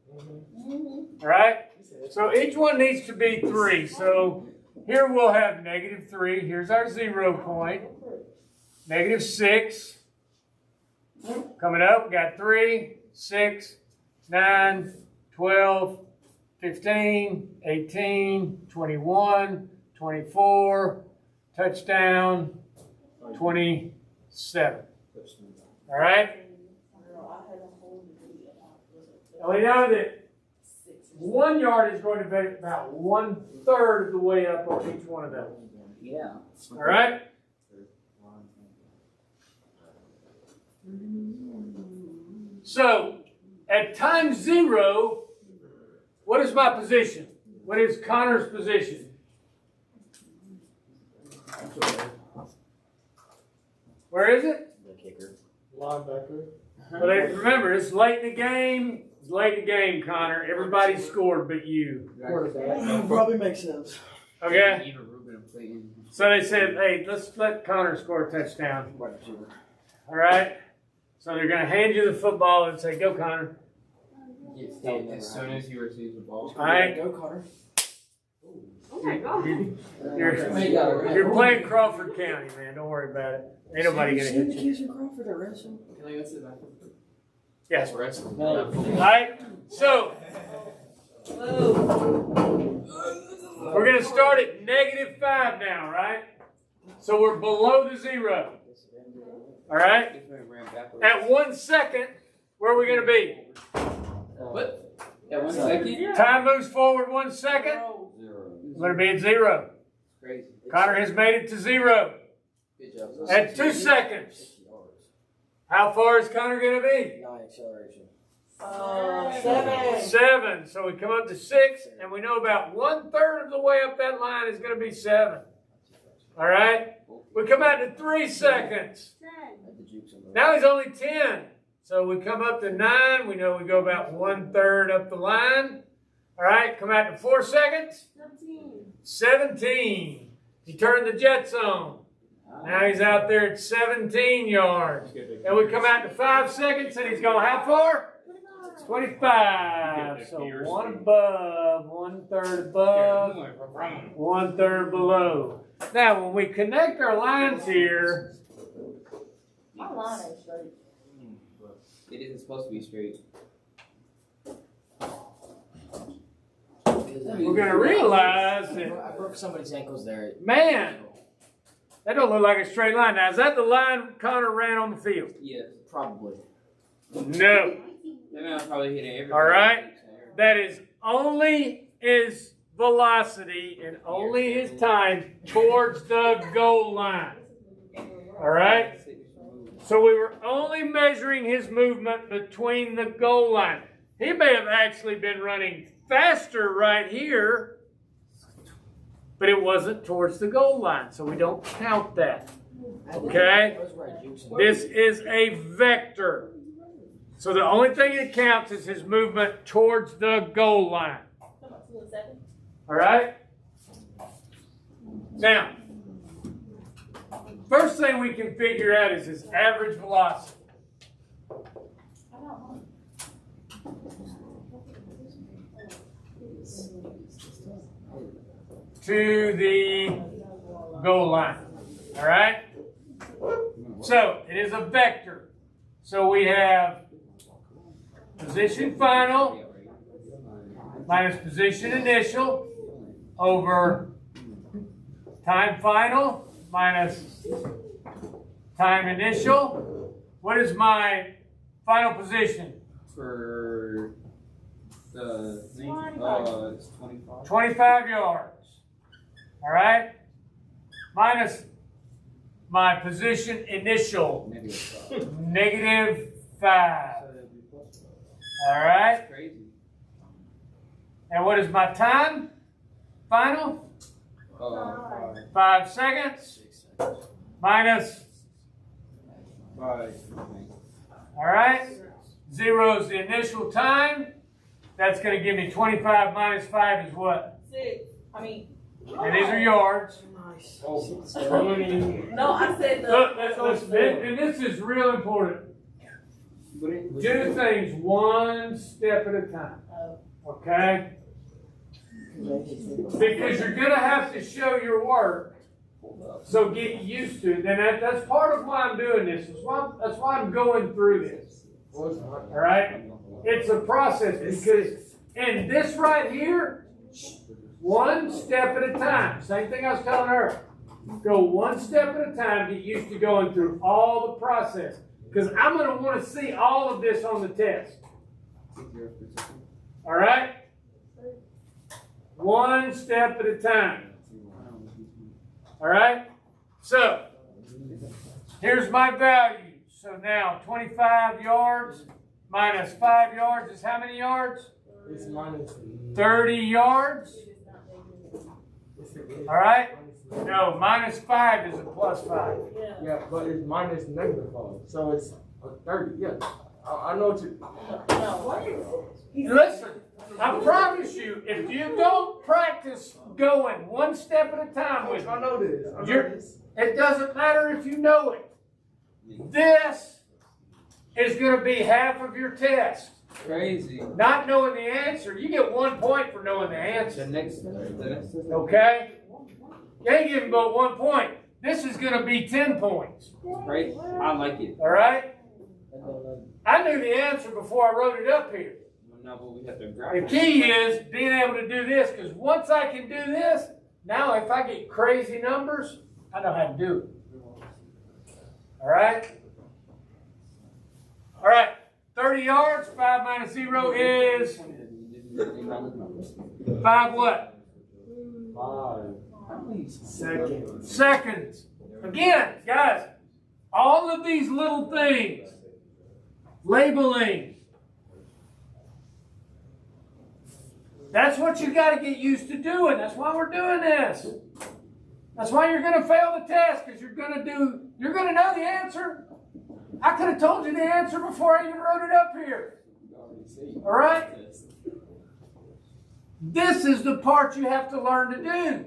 [SPEAKER 1] All right? So each one needs to be 3. So here we'll have -3. Here's our 0 point. -6. Coming up, we got 3, 6, 9, 12, 15, 18, 21, 24, touchdown, 27. All right? And we know that 1 yard is going to be about 1/3 of the way up on each one of those.
[SPEAKER 3] Yeah.
[SPEAKER 1] All right? So, at time 0, what is my position? What is Connor's position? Where is it?
[SPEAKER 14] The kicker.
[SPEAKER 8] Linebacker.
[SPEAKER 1] But remember, it's late in the game. It's late in the game, Connor. Everybody scored but you.
[SPEAKER 14] Probably makes sense.
[SPEAKER 1] Okay?
[SPEAKER 3] Even Ruben and Clayton.
[SPEAKER 1] So they said, hey, let's let Connor score a touchdown. All right? So they're going to hand you the football and say, go, Connor.
[SPEAKER 3] As soon as he receives the ball.
[SPEAKER 1] All right?
[SPEAKER 14] Go, Connor.
[SPEAKER 2] Oh my God.
[SPEAKER 1] You're playing Crawford County, man. Don't worry about it. Ain't nobody going to hit you.
[SPEAKER 14] Kids in Crawford are wrestling.
[SPEAKER 3] Can I go to the bathroom?
[SPEAKER 1] Yes.
[SPEAKER 3] Wrestling.
[SPEAKER 1] All right? So, we're going to start at -5 now, right? So we're below the 0. All right? At 1 second, where are we going to be?
[SPEAKER 3] What? At 1 second?
[SPEAKER 1] Time moves forward 1 second. We're going to be at 0.
[SPEAKER 3] Crazy.
[SPEAKER 1] Connor has made it to 0.
[SPEAKER 3] Good job.
[SPEAKER 1] At 2 seconds. How far is Connor going to be?
[SPEAKER 14] 9 acceleration.
[SPEAKER 1] 7. So we come up to 6, and we know about 1/3 of the way up that line is going to be 7. All right? We come out to 3 seconds. Now he's only 10. So we come up to 9. We know we go about 1/3 up the line. All right? Come out to 4 seconds. 17. He turned the jets on. Now he's out there at 17 yards. And we come out to 5 seconds, and he's going how far? 25. So 1 above, 1/3 above, 1/3 below. Now, when we connect our lines here,
[SPEAKER 2] My line ain't straight.
[SPEAKER 3] It isn't supposed to be straight.
[SPEAKER 1] we're going to realize that,
[SPEAKER 14] I broke somebody's ankles there.
[SPEAKER 1] man, that don't look like a straight line. Now, is that the line Connor ran on the field?
[SPEAKER 3] Yes.
[SPEAKER 14] Probably.
[SPEAKER 1] No.
[SPEAKER 3] That man probably hit it every.
[SPEAKER 1] All right? That is only his velocity and only his time towards the goal line. All right? So we were only measuring his movement between the goal line. He may have actually been running faster right here, but it wasn't towards the goal line, so we don't count that. Okay? This is a vector. So the only thing that counts is his movement towards the goal line. All right? Now, first thing we can figure out is his average velocity. To the goal line. All right? So, it is a vector. So we have position final minus position initial over time final minus time initial. What is my final position?
[SPEAKER 3] For The thing, it's 25.
[SPEAKER 1] 25 yards. All right? Minus my position initial. -5. All right?
[SPEAKER 3] Crazy.
[SPEAKER 1] And what is my time? Final? 5 seconds. Minus.
[SPEAKER 3] 5.
[SPEAKER 1] All right? 0 is the initial time. That's going to give me 25 minus 5 is what?
[SPEAKER 5] 6. I mean.
[SPEAKER 1] And these are yards.
[SPEAKER 5] No, I said the.
[SPEAKER 1] Look, and this is real important. Do things one step at a time. Okay? Because you're going to have to show your work. So get used to it. And that's part of why I'm doing this. That's why I'm going through this. All right? It's a process because in this right here, one step at a time. Same thing I was telling her. Go one step at a time. Get used to going through all the process. Because I'm going to want to see all of this on the test. All right? One step at a time. All right? So, here's my value. So now, 25 yards minus 5 yards is how many yards?
[SPEAKER 14] It's minus
[SPEAKER 1] 30 yards. All right? No, minus 5 is a plus 5.
[SPEAKER 14] Yeah, but it's minus -5. So it's 30. Yeah. I know what you.
[SPEAKER 1] Listen, I promise you, if you don't practice going one step at a time with
[SPEAKER 14] I know this.
[SPEAKER 1] it doesn't matter if you know it. This is going to be half of your test.
[SPEAKER 3] Crazy.
[SPEAKER 1] Not knowing the answer, you get 1 point for knowing the answer.
[SPEAKER 3] The next
[SPEAKER 1] Okay? You ain't getting but 1 point. This is going to be 10 points.
[SPEAKER 3] Right? I like it.
[SPEAKER 1] All right? I knew the answer before I wrote it up here.
[SPEAKER 3] No, but we have to
[SPEAKER 1] The key is being able to do this, because once I can do this, now if I get crazy numbers, I know how to do it. All right? All right. 30 yards, 5 minus 0 is 5 what?
[SPEAKER 14] 5
[SPEAKER 1] seconds. Again, guys, all of these little things, labeling, that's what you got to get used to doing. That's why we're doing this. That's why you're going to fail the test, because you're going to know the answer. I could have told you the answer before I even wrote it up here. All right? This is the part you have to learn to do.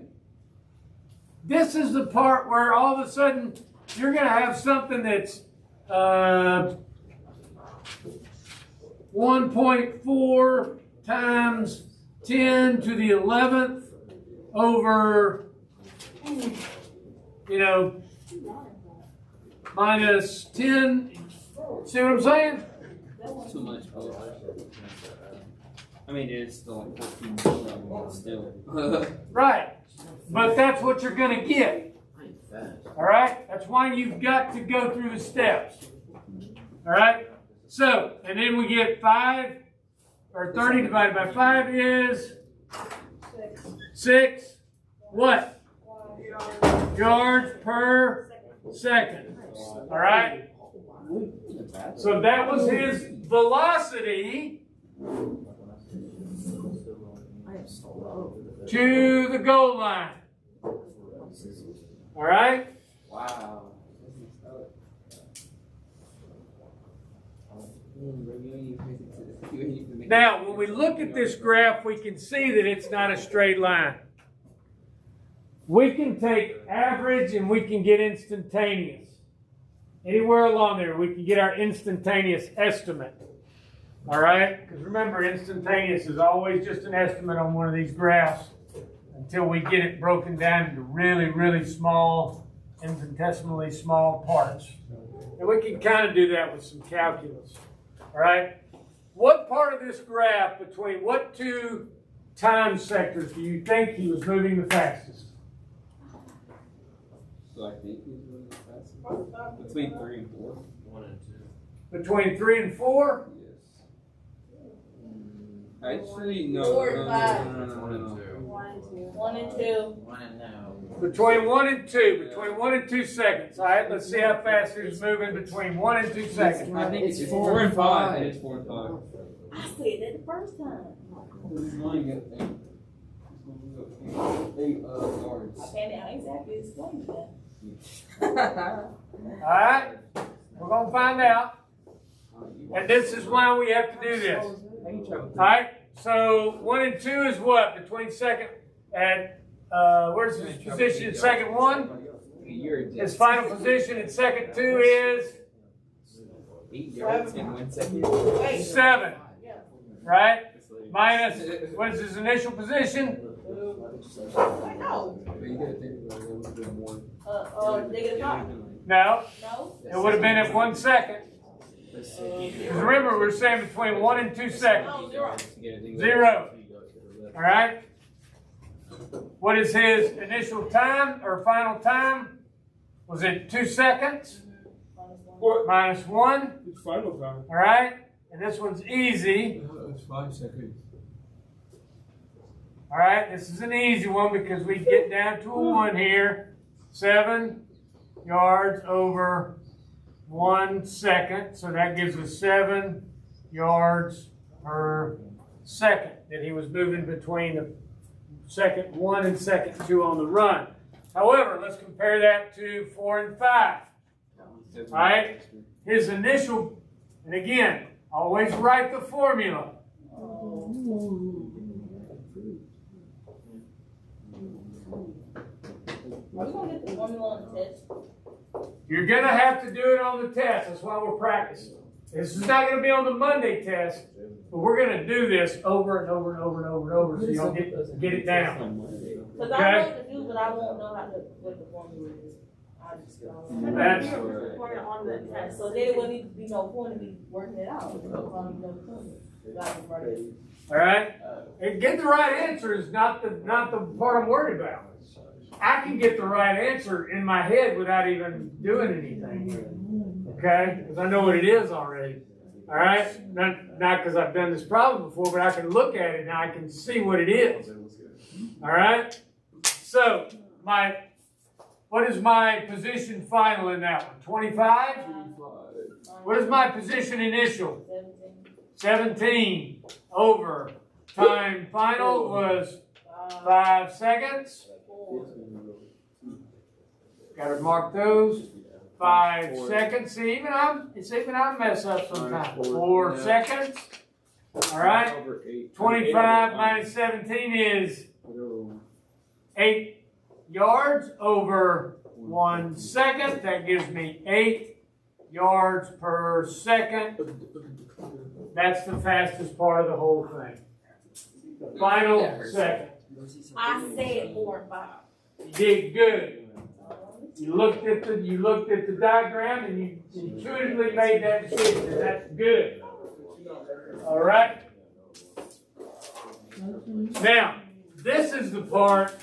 [SPEAKER 1] This is the part where all of a sudden you're going to have something that's 1.4 times 10 to the 11th over, minus 10. See what I'm saying?
[SPEAKER 3] Too much. I mean, it's still like 14, but still.
[SPEAKER 1] Right. But that's what you're going to get. All right? That's why you've got to go through the steps. All right? So, and then we get 5, or 30 divided by 5 is 6. What? Yards per second. All right? So that was his velocity to the goal line. All right?
[SPEAKER 3] Wow.
[SPEAKER 1] Now, when we look at this graph, we can see that it's not a straight line. We can take average and we can get instantaneous. Anywhere along there, we can get our instantaneous estimate. All right? Because remember, instantaneous is always just an estimate on one of these graphs until we get it broken down into really, really small, infinitesimally small parts. And we can kind of do that with some calculus. All right? What part of this graph, between what two time sectors do you think he was moving the fastest?
[SPEAKER 3] So I think he's moving the fastest. Between 3 and 4.
[SPEAKER 12] 1 and 2.
[SPEAKER 1] Between 3 and 4?
[SPEAKER 3] Yes. I Actually, no.
[SPEAKER 5] 4 and 5.
[SPEAKER 3] No.
[SPEAKER 5] 1 and 2.
[SPEAKER 1] Between 1 and 2, between 1 and 2 seconds. All right, let's see how fast it's moving between 1 and 2 seconds.
[SPEAKER 3] I think it's 4 and 5. It's 4 and 5.
[SPEAKER 5] I said that the first time. Okay, now exactly explain that.
[SPEAKER 1] All right, we're going to find out. And this is why we have to do this. All right, so 1 and 2 is what? Between second and, where's his position in second 1? His final position in second 2 is 7. Right? Minus, what is his initial position?
[SPEAKER 5] I know. -5.
[SPEAKER 1] No.
[SPEAKER 5] No?
[SPEAKER 1] It would have been at 1 second. Because remember, we're saying between 1 and 2 seconds.
[SPEAKER 5] Oh, 0.
[SPEAKER 1] 0. All right? What is his initial time or final time? Was it 2 seconds? Minus 1.
[SPEAKER 15] It's final time.
[SPEAKER 1] All right? And this one's easy.
[SPEAKER 15] It's 5 seconds.
[SPEAKER 1] All right? This is an easy one because we get down to a 1 here. 7 yards over 1 second. So that gives us 7 yards per second that he was moving between the second 1 and second 2 on the run. However, let's compare that to 4 and 5. All right? His initial, and again, always write the formula.
[SPEAKER 5] Are we going to get the formula on the test?
[SPEAKER 1] You're going to have to do it on the test. That's why we're practicing. This is not going to be on the Monday test, but we're going to do this over and over and over and over and over so y'all get it down.
[SPEAKER 5] Because I know what to do, but I won't know how to, what the formula is. I just don't.
[SPEAKER 1] That's
[SPEAKER 5] On the test. So then it wouldn't be no point in me working it out.
[SPEAKER 1] all right. And get the right answer is not the part I'm worried about. I can get the right answer in my head without even doing anything. Okay? Because I know what it is already. All right? Not because I've done this problem before, but I can look at it and I can see what it is. All right? So, what is my position final in that one? 25? What is my position initial? 17 over time final was 5 seconds. Got to mark those. 5 seconds. See, even I mess up sometimes. 4 seconds. All right. 25 minus 17 is 8 yards over 1 second. That gives me 8 yards per second. That's the fastest part of the whole thing. The final second.
[SPEAKER 5] I said 4 and 5.
[SPEAKER 1] You did good. You looked at the diagram and you intuitively made that decision. That's good. All right. Now, this is the part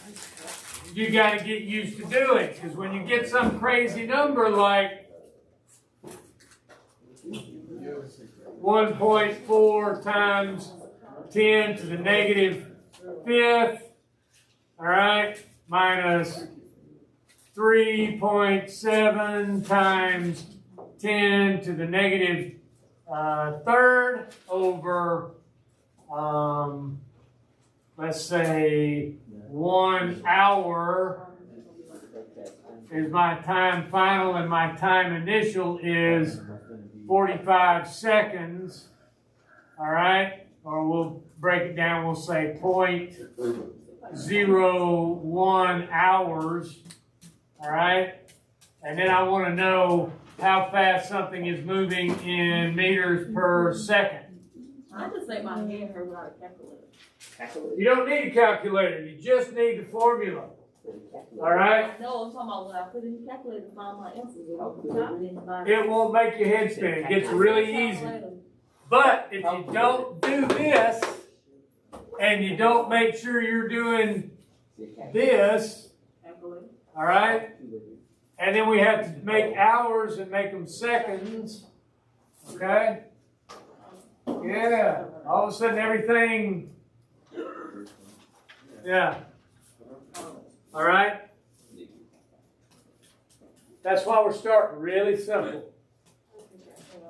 [SPEAKER 1] you got to get used to doing, because when you get some crazy number like 1.4 times 10 to the negative 5th, all right, minus 3.7 times 10 to the negative 3rd over, let's say, 1 hour is my time final, and my time initial is 45 seconds, all right? Or we'll break it down, we'll say 0.01 hours, all right? And then I want to know how fast something is moving in meters per second.
[SPEAKER 5] I just make my hand hurt without a calculator.
[SPEAKER 1] You don't need a calculator, you just need the formula. All right?
[SPEAKER 5] No, I'm talking about when I put in the calculator to find my answers.
[SPEAKER 1] It won't make your head spin. It gets really easy. But if you don't do this, and you don't make sure you're doing this, all right? And then we have to make hours and make them seconds, okay? Yeah, all of a sudden everything, yeah. All right? That's why we're starting really simple.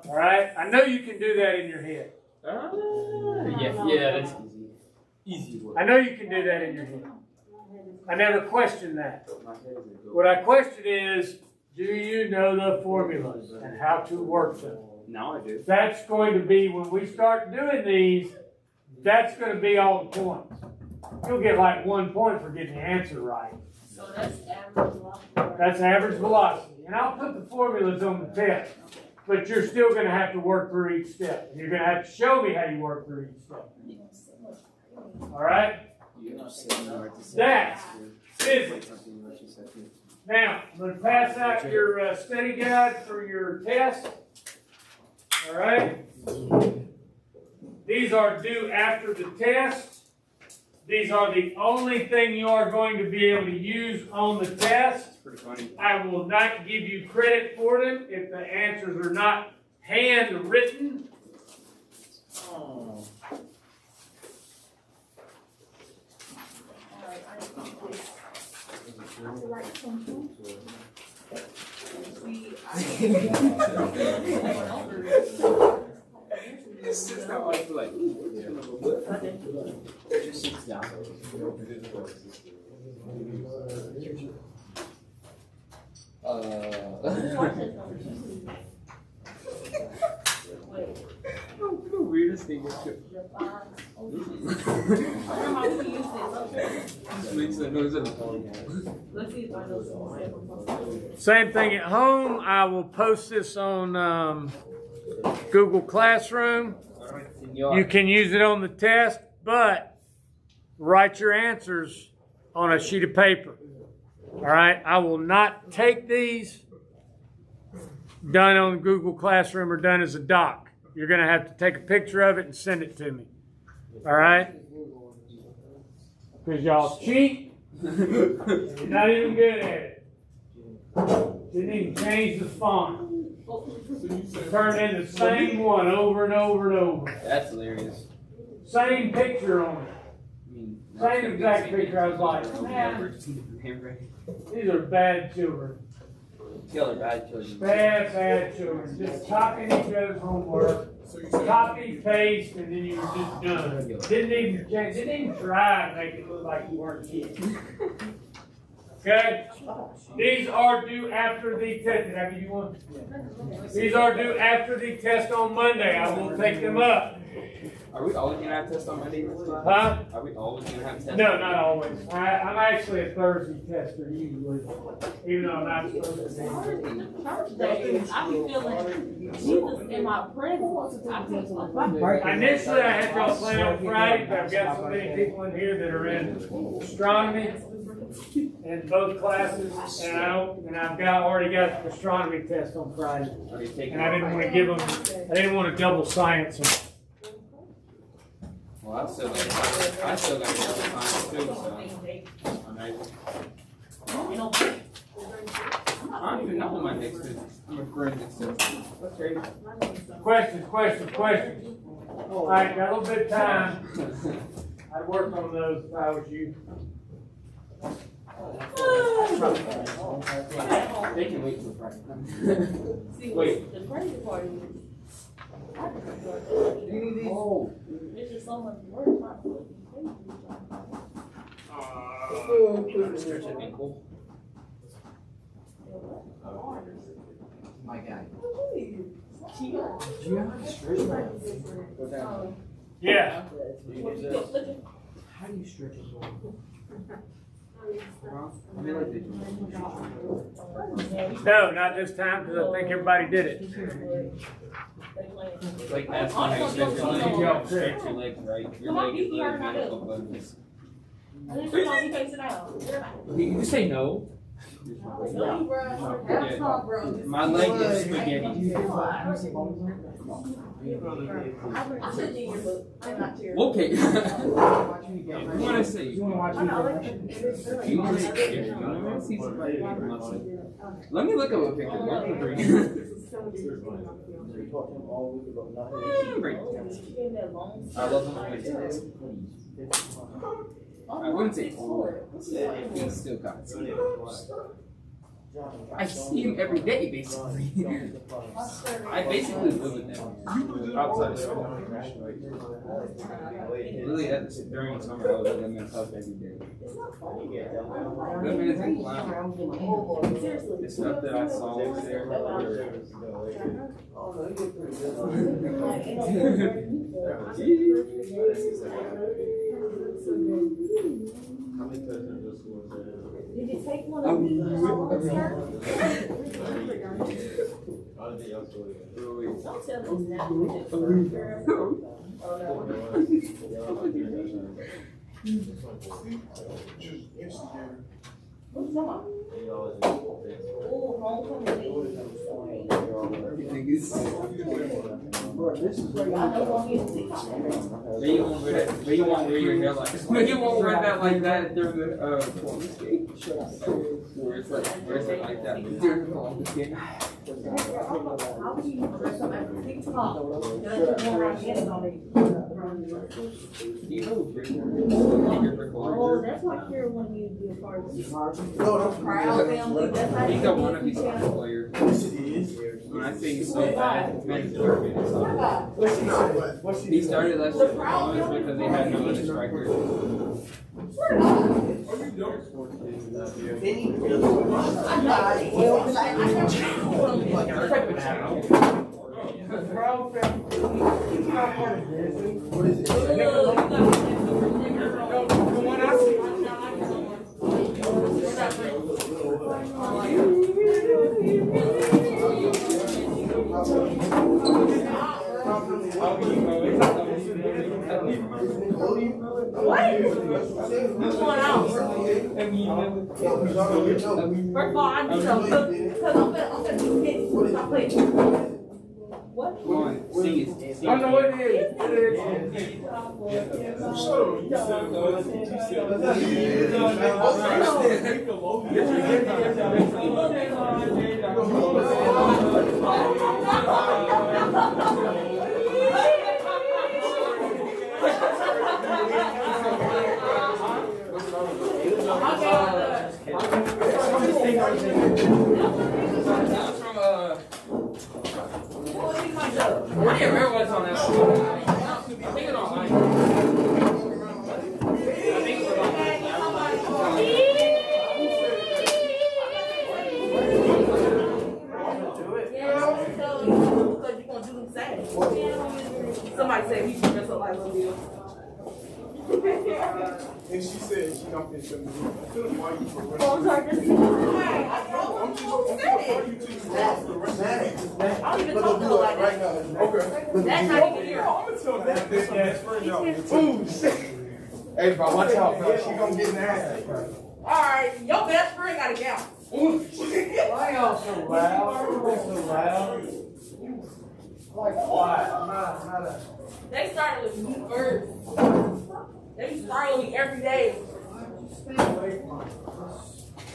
[SPEAKER 1] All right? I know you can do that in your head.
[SPEAKER 3] Yeah, that's easy. Easy work.
[SPEAKER 1] I know you can do that in your head. I never questioned that. What I question is, do you know the formulas and how to work them?
[SPEAKER 3] Now I do.
[SPEAKER 1] That's going to be, when we start doing these, that's going to be all the points. You'll get like 1 point for getting the answer right.
[SPEAKER 2] So that's average velocity.
[SPEAKER 1] That's average velocity. And I'll put the formulas on the test, but you're still going to have to work through each step. And you're going to have to show me how you work through each step. All right? That's physics. Now, I'm going to pass out your study guide for your test. All right? These are due after the test. These are the only thing you are going to be able to use on the test. I will not give you credit for them if the answers are not handwritten.
[SPEAKER 3] It's not like just sits down. The weirdest thing is just makes a noise on the phone.
[SPEAKER 1] Same thing at home. I will post this on Google Classroom. You can use it on the test, but write your answers on a sheet of paper. All right? I will not take these done on Google Classroom or done as a doc. You're going to have to take a picture of it and send it to me. All right? Because y'all cheat. You're not even good at it. Didn't even change the font. Turned in the same one over and over and over.
[SPEAKER 3] That's hilarious.
[SPEAKER 1] Same picture on it. Same exact picture. I was like, man, these are bad children.
[SPEAKER 3] Y'all are bad children.
[SPEAKER 1] Bad children. Just copying each other's homework. Copy, paste, and then you were just done. Didn't even change. Didn't even try to make it look like you weren't kids. Okay? These are due after the test. Did I give you one? These are due after the test on Monday. I will take them up.
[SPEAKER 3] Are we always going to have tests on Monday?
[SPEAKER 1] Huh?
[SPEAKER 3] Are we always going to have tests?
[SPEAKER 1] No, not always. I'm actually a Thursday tester usually, even though I'm not supposed to be.
[SPEAKER 2] I be feeling Jesus in my presence.
[SPEAKER 1] Initially, I had y'all plan on Friday, but I've got so many people in here that are in astronomy in both classes, and I've already got the astronomy test on Friday, and I didn't want to give them. I didn't want to double science them.
[SPEAKER 3] Well, I still got a couple times too, so amazing. I don't even know what my next is. I'm a forensic system. That's crazy.
[SPEAKER 1] Questions. All right, got a little bit of time. I'd work on those if I was you.
[SPEAKER 3] They can wait till Friday.
[SPEAKER 2] Wait. The crazy part is, it's just so much work.
[SPEAKER 3] Stretch an ankle.
[SPEAKER 14] My guy.
[SPEAKER 3] Do you know how to stretch? Go down.
[SPEAKER 1] Yeah.
[SPEAKER 14] How do you stretch a ball?
[SPEAKER 3] I mean, like they do.
[SPEAKER 1] No, not this time because I think everybody did it.
[SPEAKER 3] Like that's when you stretch your legs. Stretch your legs, right? Your leg is literally made up of bones. You say no. My leg is spaghetti.
[SPEAKER 5] I should need your book. I'm not here.
[SPEAKER 3] Okay. What I say? You want to see somebody? Let me look up a picture. I love them. I wouldn't say cool. He's still got it. I see him every day, basically. I basically live with them. Outside of school. Really, that's during summer, I was with them in club every day. Living in wow. The stuff that I saw over there.
[SPEAKER 10] How many cousins this was?
[SPEAKER 5] Did you take one of these?
[SPEAKER 10] Don't
[SPEAKER 3] Everything is. But you won't wear your hair like this. You won't wear that like that during the Columbus Day. Where it's like that during the Columbus Day.
[SPEAKER 5] How would you dress up as a TikTok? Oh, that's why Kira wanted me to be a part of this. Proud family. That's how
[SPEAKER 3] He's a wannabe soccer player. When I say he's so bad, it's meant to He started last year because they had no other striker.
[SPEAKER 5] What's going on? First of all, I need some because I'm gonna do this. Stop playing. What?
[SPEAKER 3] Go on, sing it.
[SPEAKER 1] I know what it is. It is.
[SPEAKER 3] I can't remember what's on that. I think it's online.
[SPEAKER 5] Because you're gonna do them same. Somebody said we should dress up like Lil Bill.
[SPEAKER 8] And she said she don't think she'll do it. I'm gonna fire you for
[SPEAKER 5] Oh, I'm sorry, this is
[SPEAKER 8] I'm just gonna fire you till you stop for the rest of the day.
[SPEAKER 5] I don't even talk to her like that.
[SPEAKER 8] Okay.
[SPEAKER 5] That's not even here.
[SPEAKER 8] I'm gonna tell that bitch best friend y'all. Ooh, shit. Hey, bro, watch out, bro. She gonna get nasty.
[SPEAKER 5] Alright, your best friend got a gown.
[SPEAKER 1] Why y'all so loud? So loud? Like quiet. Not a.
[SPEAKER 5] They started with me first. They started with me every day.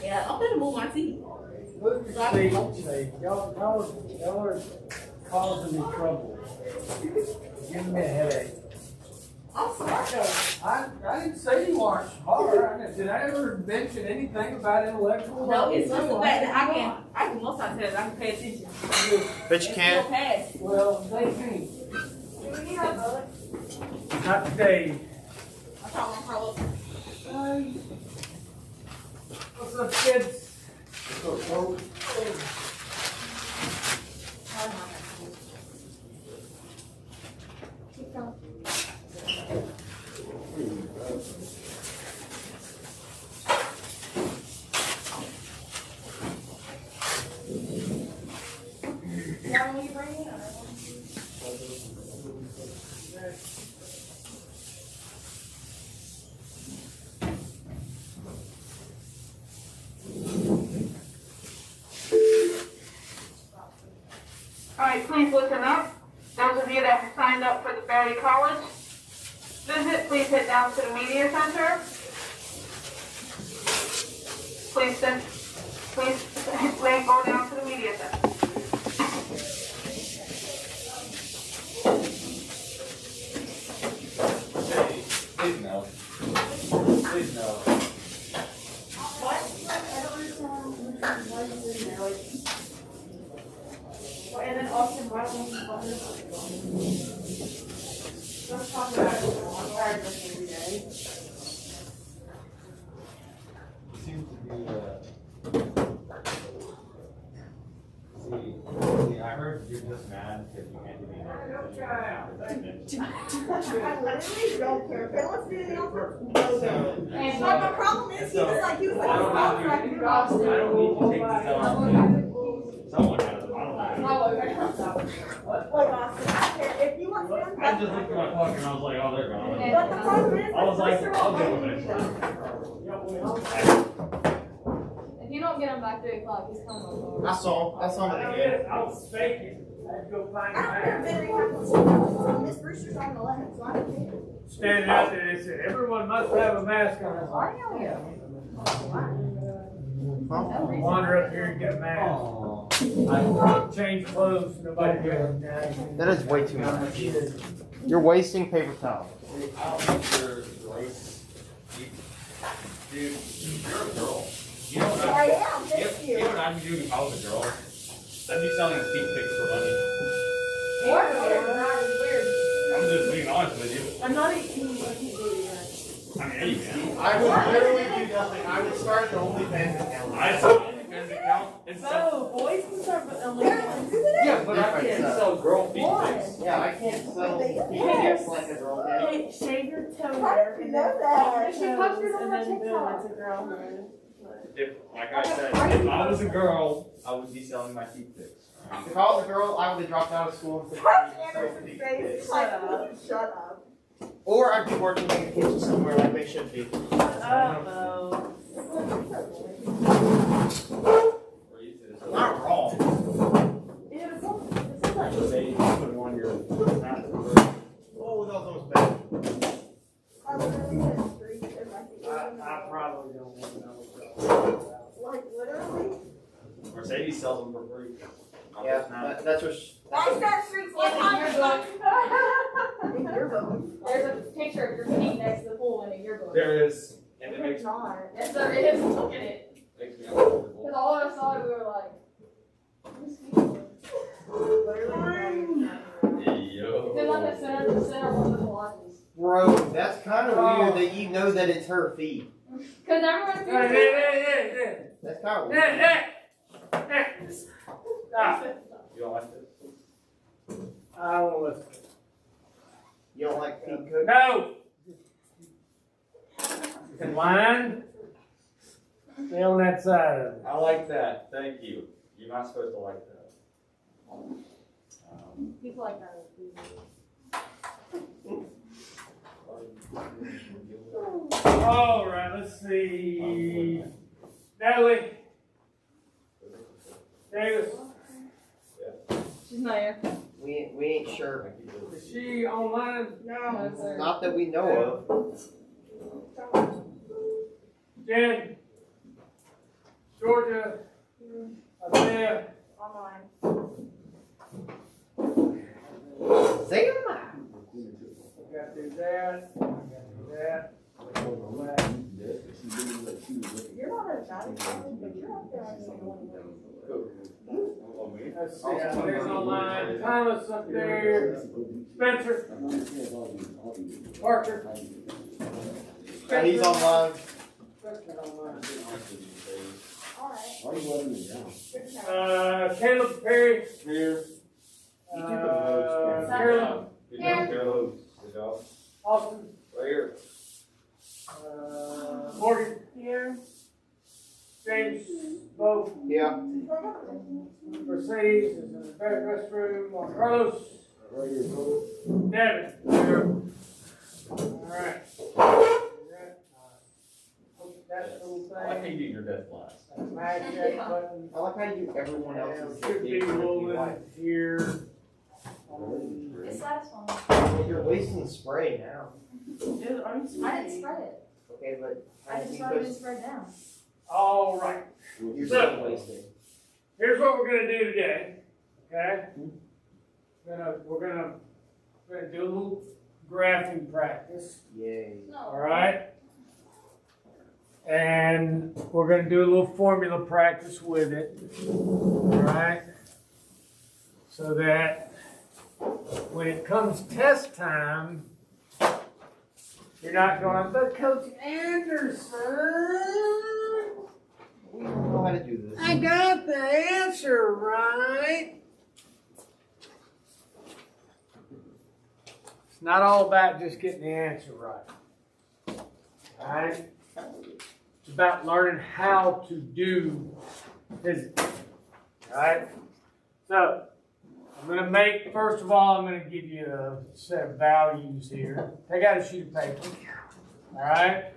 [SPEAKER 5] Yeah, I'm gonna move my seat.
[SPEAKER 1] Look at your seat. Y'all are causing me trouble. Giving me a headache.
[SPEAKER 5] I'm smart though.
[SPEAKER 1] I didn't say you weren't smart. Did I ever mention anything about intellectual?
[SPEAKER 5] No, it's just the fact that I can most of the times I can pay attention.
[SPEAKER 14] But you can't.
[SPEAKER 5] Pass.
[SPEAKER 1] Well, they can't. Not today.
[SPEAKER 5] I call my Carlos.
[SPEAKER 1] What's up, kids?
[SPEAKER 11] Alright, please listen up. Those of you that have signed up for the Berry College visit, please head down to the media center. Please go down to the media center.
[SPEAKER 10] Please no. Please no.
[SPEAKER 9] What? I don't understand why is in there, like. Well, and then Austin, why don't we let's talk about it on Friday every day.
[SPEAKER 10] It seems to be, see, I heard you're just mad because you can't do anything.
[SPEAKER 5] I literally don't care. If they want to do the offer, go there. But the problem is, he was like,
[SPEAKER 10] I don't need to take this out. Someone has them, I don't know.
[SPEAKER 5] Like Austin, I care. If you want to do
[SPEAKER 15] I just looked at my clock and I was like, oh, they're gone.
[SPEAKER 5] but the problem is,
[SPEAKER 15] I was like, I'll do it next time.
[SPEAKER 2] If you don't get him by 3 o'clock, he's coming over.
[SPEAKER 7] I saw him at the game.
[SPEAKER 1] I was faking. I'd go find
[SPEAKER 5] I don't care if
[SPEAKER 1] him.
[SPEAKER 5] Henry happens to Miss Brewster's on the lemon, so I don't care.
[SPEAKER 1] Standing out there, they said, everyone must have a mask on. I was like, wander up here and get a mask. I change clothes, nobody goes down.
[SPEAKER 14] That is way too much. You're wasting paper towel.
[SPEAKER 10] I'll make your lace. Dude, you're a girl. You know what
[SPEAKER 5] I am, thank
[SPEAKER 10] you know what I'd be doing if I was a girl? I'd be selling feet pics for money.
[SPEAKER 5] What?
[SPEAKER 10] I'm just being honest with you.
[SPEAKER 9] I'm not 18, what can you do yet?
[SPEAKER 10] I mean, hey, man.
[SPEAKER 7] I would literally do nothing. I would start an OnlyFans account.
[SPEAKER 10] I saw an OnlyFans account. It's
[SPEAKER 9] No, boys can start with OnlyFans.
[SPEAKER 7] Yeah, but I can't sell girl feet
[SPEAKER 9] Why?
[SPEAKER 7] pics. Yeah, I can't sell feet pics like a girl can.
[SPEAKER 9] Hey, shave your toe
[SPEAKER 5] How
[SPEAKER 9] hair
[SPEAKER 5] did you
[SPEAKER 9] and
[SPEAKER 5] know
[SPEAKER 9] then
[SPEAKER 5] that?
[SPEAKER 9] cut
[SPEAKER 5] She
[SPEAKER 9] your
[SPEAKER 5] posted
[SPEAKER 9] toes
[SPEAKER 5] on
[SPEAKER 9] and
[SPEAKER 5] her
[SPEAKER 9] then boom,
[SPEAKER 5] TikTok.
[SPEAKER 9] it's a girl hair.
[SPEAKER 10] If, like I said, if I was a girl, I would be selling my feet pics.
[SPEAKER 7] If I was a girl, I would have dropped out of school and said,
[SPEAKER 5] Anderson's face. Shut up.
[SPEAKER 7] or I'd be working in the kitchen somewhere like they should be. Not wrong.
[SPEAKER 9] Yeah, it's not
[SPEAKER 10] Say you put on your
[SPEAKER 7] Oh, that was almost bad.
[SPEAKER 5] I literally hit a streak in my feet.
[SPEAKER 1] I probably don't want to know.
[SPEAKER 5] Like, literally.
[SPEAKER 10] Mercedes sells them for free.
[SPEAKER 7] Yeah, that's what.
[SPEAKER 5] I start streaks like
[SPEAKER 2] In
[SPEAKER 5] on
[SPEAKER 2] your
[SPEAKER 5] your
[SPEAKER 2] book.
[SPEAKER 5] In your book.
[SPEAKER 2] There's a picture of your feet next to the pool in a yearbook.
[SPEAKER 10] There is, and it makes,
[SPEAKER 5] not.
[SPEAKER 2] Yes, there is. Look at it.
[SPEAKER 10] makes me uncomfortable.
[SPEAKER 2] Because all of us saw it, we were like,
[SPEAKER 10] Yo.
[SPEAKER 2] it's in like the center of one of the lodges.
[SPEAKER 7] Bro, that's kind of weird that you know that it's her feet.
[SPEAKER 2] Because everyone's
[SPEAKER 1] Hey, hey.
[SPEAKER 7] That's kind of weird.
[SPEAKER 1] Hey. Stop.
[SPEAKER 10] You don't like this?
[SPEAKER 1] I don't listen.
[SPEAKER 7] You don't like feet cooked?
[SPEAKER 1] No. Line. Stay on that side of it.
[SPEAKER 10] I like that. Thank you. You're not supposed to like that.
[SPEAKER 2] People like that.
[SPEAKER 1] All right, let's see. Natalie. Davis.
[SPEAKER 2] She's not here.
[SPEAKER 7] We ain't sure.
[SPEAKER 1] Is she online?
[SPEAKER 2] No, sir.
[SPEAKER 7] Not that we know of.
[SPEAKER 1] Jen. Georgia. Isaiah.
[SPEAKER 5] Online.
[SPEAKER 7] Say it.
[SPEAKER 1] Got to do that. Got to do that.
[SPEAKER 5] You're not a chatting person, but you're up there on your one.
[SPEAKER 1] Let's see. Isaiah's online. Thomas up there. Spencer. Parker.
[SPEAKER 7] Yeah, he's online.
[SPEAKER 1] Spencer's online.
[SPEAKER 5] Alright.
[SPEAKER 1] Caleb Perry.
[SPEAKER 10] Here.
[SPEAKER 1] Carolyn.
[SPEAKER 10] Good job, Carol. Good job.
[SPEAKER 1] Austin.
[SPEAKER 10] Right here.
[SPEAKER 1] Morgan.
[SPEAKER 9] Here.
[SPEAKER 1] James. Bo.
[SPEAKER 7] Yeah.
[SPEAKER 1] Mercedes is in the back restroom. Carlos. Devin. Alright. That's the whole
[SPEAKER 10] I like how
[SPEAKER 1] thing.
[SPEAKER 10] you do your death blast.
[SPEAKER 1] Mag check button.
[SPEAKER 7] I like how you do everyone else's.
[SPEAKER 1] Should be rolling here.
[SPEAKER 2] It's satisfying.
[SPEAKER 7] You're wasting spray now.
[SPEAKER 2] Dude, I didn't spread it.
[SPEAKER 7] Okay, but
[SPEAKER 2] I just started to spread down.
[SPEAKER 1] All right.
[SPEAKER 7] You're
[SPEAKER 1] So,
[SPEAKER 7] still wasting.
[SPEAKER 1] here's what we're gonna do today, okay? We're gonna do a little graphing practice,
[SPEAKER 7] Yay.
[SPEAKER 1] all right? And we're gonna do a little formula practice with it, all right? So that when it comes test time, you're not going, but Coach Anderson,
[SPEAKER 7] We don't know how to do this.
[SPEAKER 1] I got the answer right. It's not all about just getting the answer right. Alright? It's about learning how to do physics. Alright? So, I'm going to make, first of all, I'm going to give you a set of values here. Take out a sheet of paper. Alright?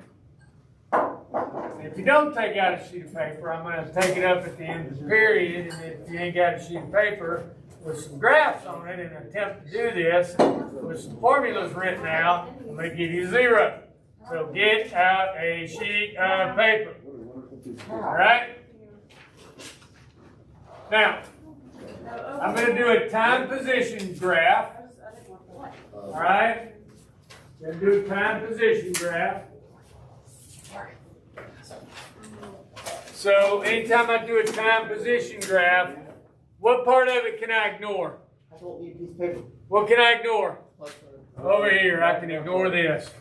[SPEAKER 1] If you don't take out a sheet of paper, I'm going to take it up at the end of the period, and if you ain't got a sheet of paper with some graphs on it in an attempt to do this, with some formulas written out, I'm going to give you 0. So get out a sheet of paper. All right? Now, I'm going to do a time position graph. All right? I'm going to do a time position graph. So anytime I do a time position graph, what part of it can I ignore?
[SPEAKER 7] I don't need a piece of paper.
[SPEAKER 1] What can I ignore? Over here, I can ignore this.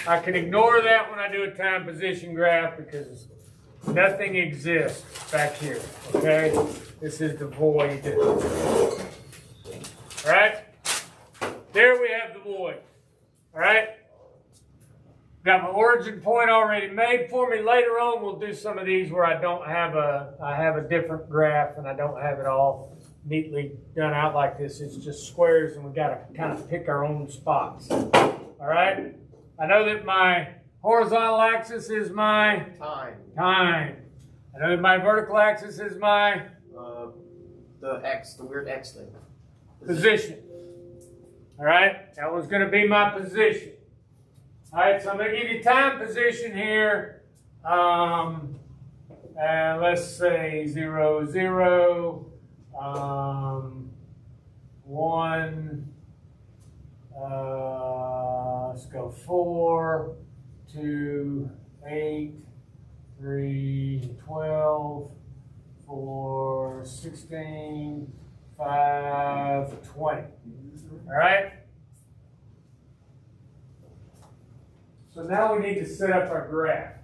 [SPEAKER 1] I can ignore that when I do a time position graph because nothing exists back here, okay? This is the void. All right? There we have the void, all right? Got my origin point already made for me. Later on, we'll do some of these where I have a different graph and I don't have it all neatly done out like this. It's just squares and we got to kind of pick our own spots. All right? I know that my horizontal axis is my time. I know that my vertical axis is my
[SPEAKER 7] the weird X thing.
[SPEAKER 1] position. All right? That one's going to be my position. All right, so I'm going to give you time position here. And let's say 0, 0, 1, let's go 4, 2, 8, 3, 12, 4, 16, 5, 20. All right? So now we need to set up our graph.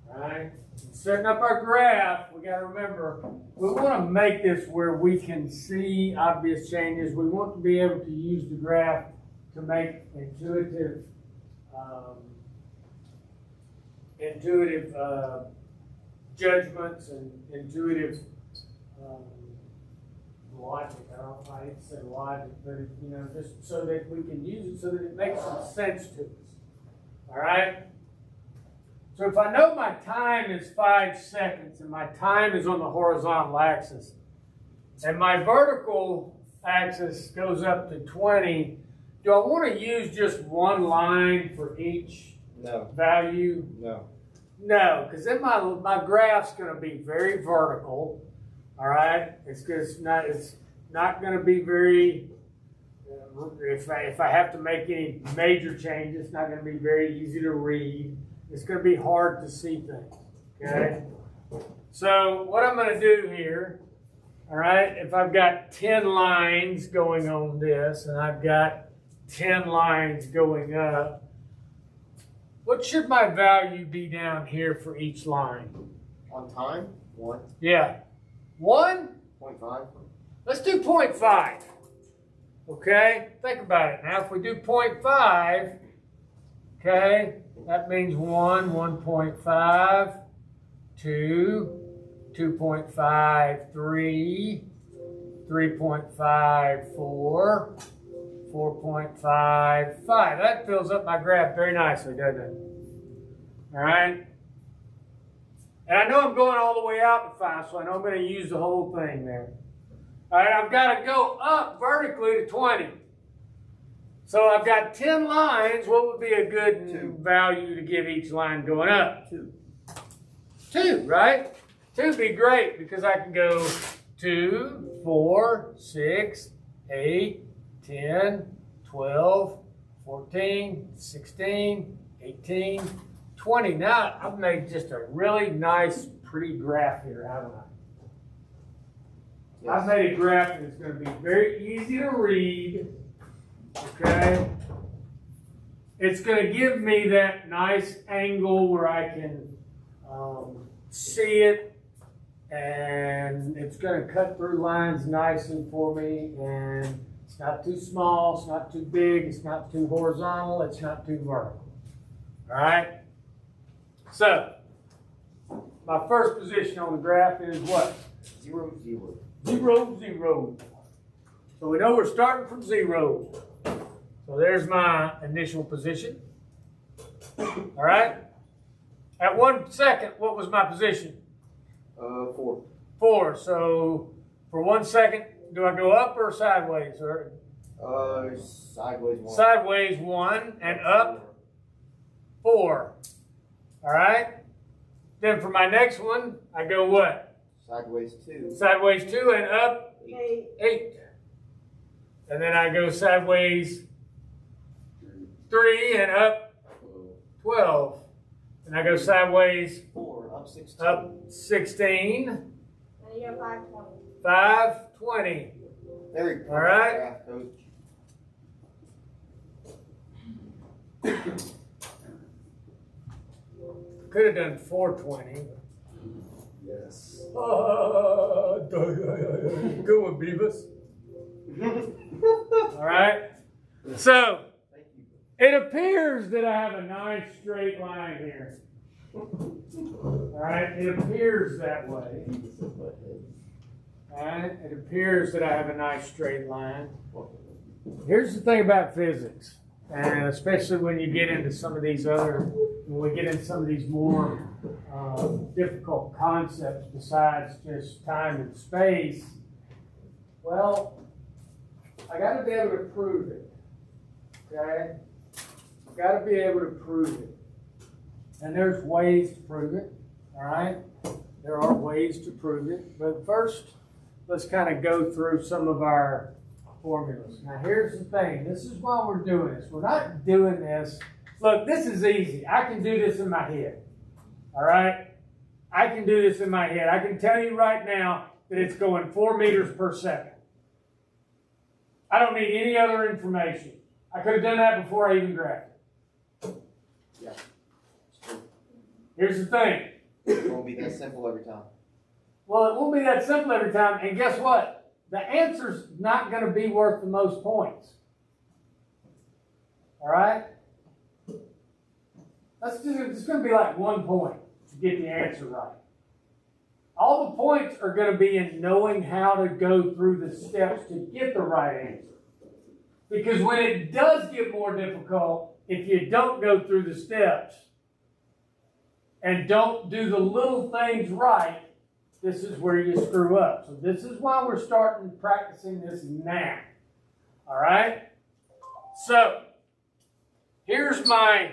[SPEAKER 1] All right? Setting up our graph, we got to remember, we want to make this where we can see obvious changes. We want to be able to use the graph to make intuitive judgments and intuitive logic. I don't know, I hate to say logic, but just so that we can use it so that it makes some sense to us. All right? So if I know my time is 5 seconds and my time is on the horizontal axis and my vertical axis goes up to 20, do I want to use just one line for each value?
[SPEAKER 7] No.
[SPEAKER 1] No, because then my graph's going to be very vertical. All right? It's not going to be very... If I have to make any major changes, it's not going to be very easy to read. It's going to be hard to see things, okay? So what I'm going to do here, all right, if I've got 10 lines going on this and I've got 10 lines going up, what should my value be down here for each line?
[SPEAKER 7] On time? 1.
[SPEAKER 1] Yeah. 1?
[SPEAKER 7] 0.5.
[SPEAKER 1] Let's do 0.5. Okay, think about it. Now, if we do 0.5, okay, that means 1, 1.5, 2, 2.5, 3, 3.5, 4, 4.5, 5. That fills up my graph very nicely, doesn't it? All right? And I know I'm going all the way out to 5, so I know I'm going to use the whole thing there. All right, I've got to go up vertically to 20. So I've got 10 lines. What would be a good value to give each line going up? 2, right? 2 would be great because I can go 2, 4, 6, 8, 10, 12, 14, 16, 18, 20. Now I've made just a really nice, pretty graph here, haven't I? I've made a graph that's going to be very easy to read. Okay? It's going to give me that nice angle where I can see it, and it's going to cut through lines nicely for me, and it's not too small, it's not too big, it's not too horizontal, it's not too vertical. All right? So, my first position on the graph is what?
[SPEAKER 7] 0, 0.
[SPEAKER 1] 0, 0. So we know we're starting from 0. So there's my initial position. All right? At 1 second, what was my position?
[SPEAKER 7] 4.
[SPEAKER 1] 4. So for 1 second, do I go up or sideways? Or
[SPEAKER 7] Sideways 1.
[SPEAKER 1] sideways 1 and up 4. All right? Then for my next one, I go what?
[SPEAKER 7] Sideways 2.
[SPEAKER 1] Sideways 2 and up 8. And then I go sideways 3 and up 12. And I go sideways
[SPEAKER 7] 4, up 16.
[SPEAKER 1] Up 16.
[SPEAKER 5] And you got 520.
[SPEAKER 1] 520.
[SPEAKER 7] Very good.
[SPEAKER 1] All right. Could have done 420.
[SPEAKER 7] Yes.
[SPEAKER 1] Go with Beavis. All right. So it appears that I have a nice straight line here. All right. It appears that way. All right. It appears that I have a nice straight line. Here's the thing about physics, and especially when you get into some of these when we get into some of these more difficult concepts besides just time and space, well, I got to be able to prove it, okay? I've got to be able to prove it. And there's ways to prove it, all right? There are ways to prove it. But first, let's kind of go through some of our formulas. Now, here's the thing. This is why we're doing this. We're not doing this. Look, this is easy. I can do this in my head, all right? I can do this in my head. I can tell you right now that it's going 4 meters per second. I don't need any other information. I could have done that before I even graphed it.
[SPEAKER 7] Yeah.
[SPEAKER 1] Here's the thing.
[SPEAKER 7] It won't be that simple every time.
[SPEAKER 1] Well, it won't be that simple every time. And guess what? The answer's not going to be worth the most points. All right? It's going to be like 1 point to get the answer right. All the points are going to be in knowing how to go through the steps to get the right answer. Because when it does get more difficult, if you don't go through the steps and don't do the little things right, this is where you screw up. So this is why we're starting practicing this now. All right? So, here's my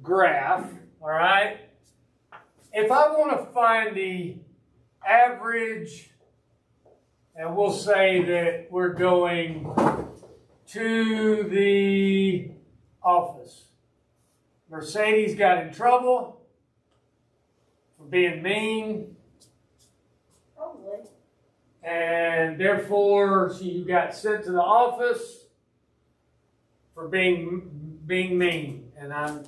[SPEAKER 1] graph. All right? If I want to find the average, and we'll say that we're going to the office. Mercedes got in trouble for being mean.
[SPEAKER 5] Probably.
[SPEAKER 1] And therefore, she got sent to the office for being mean. And I'm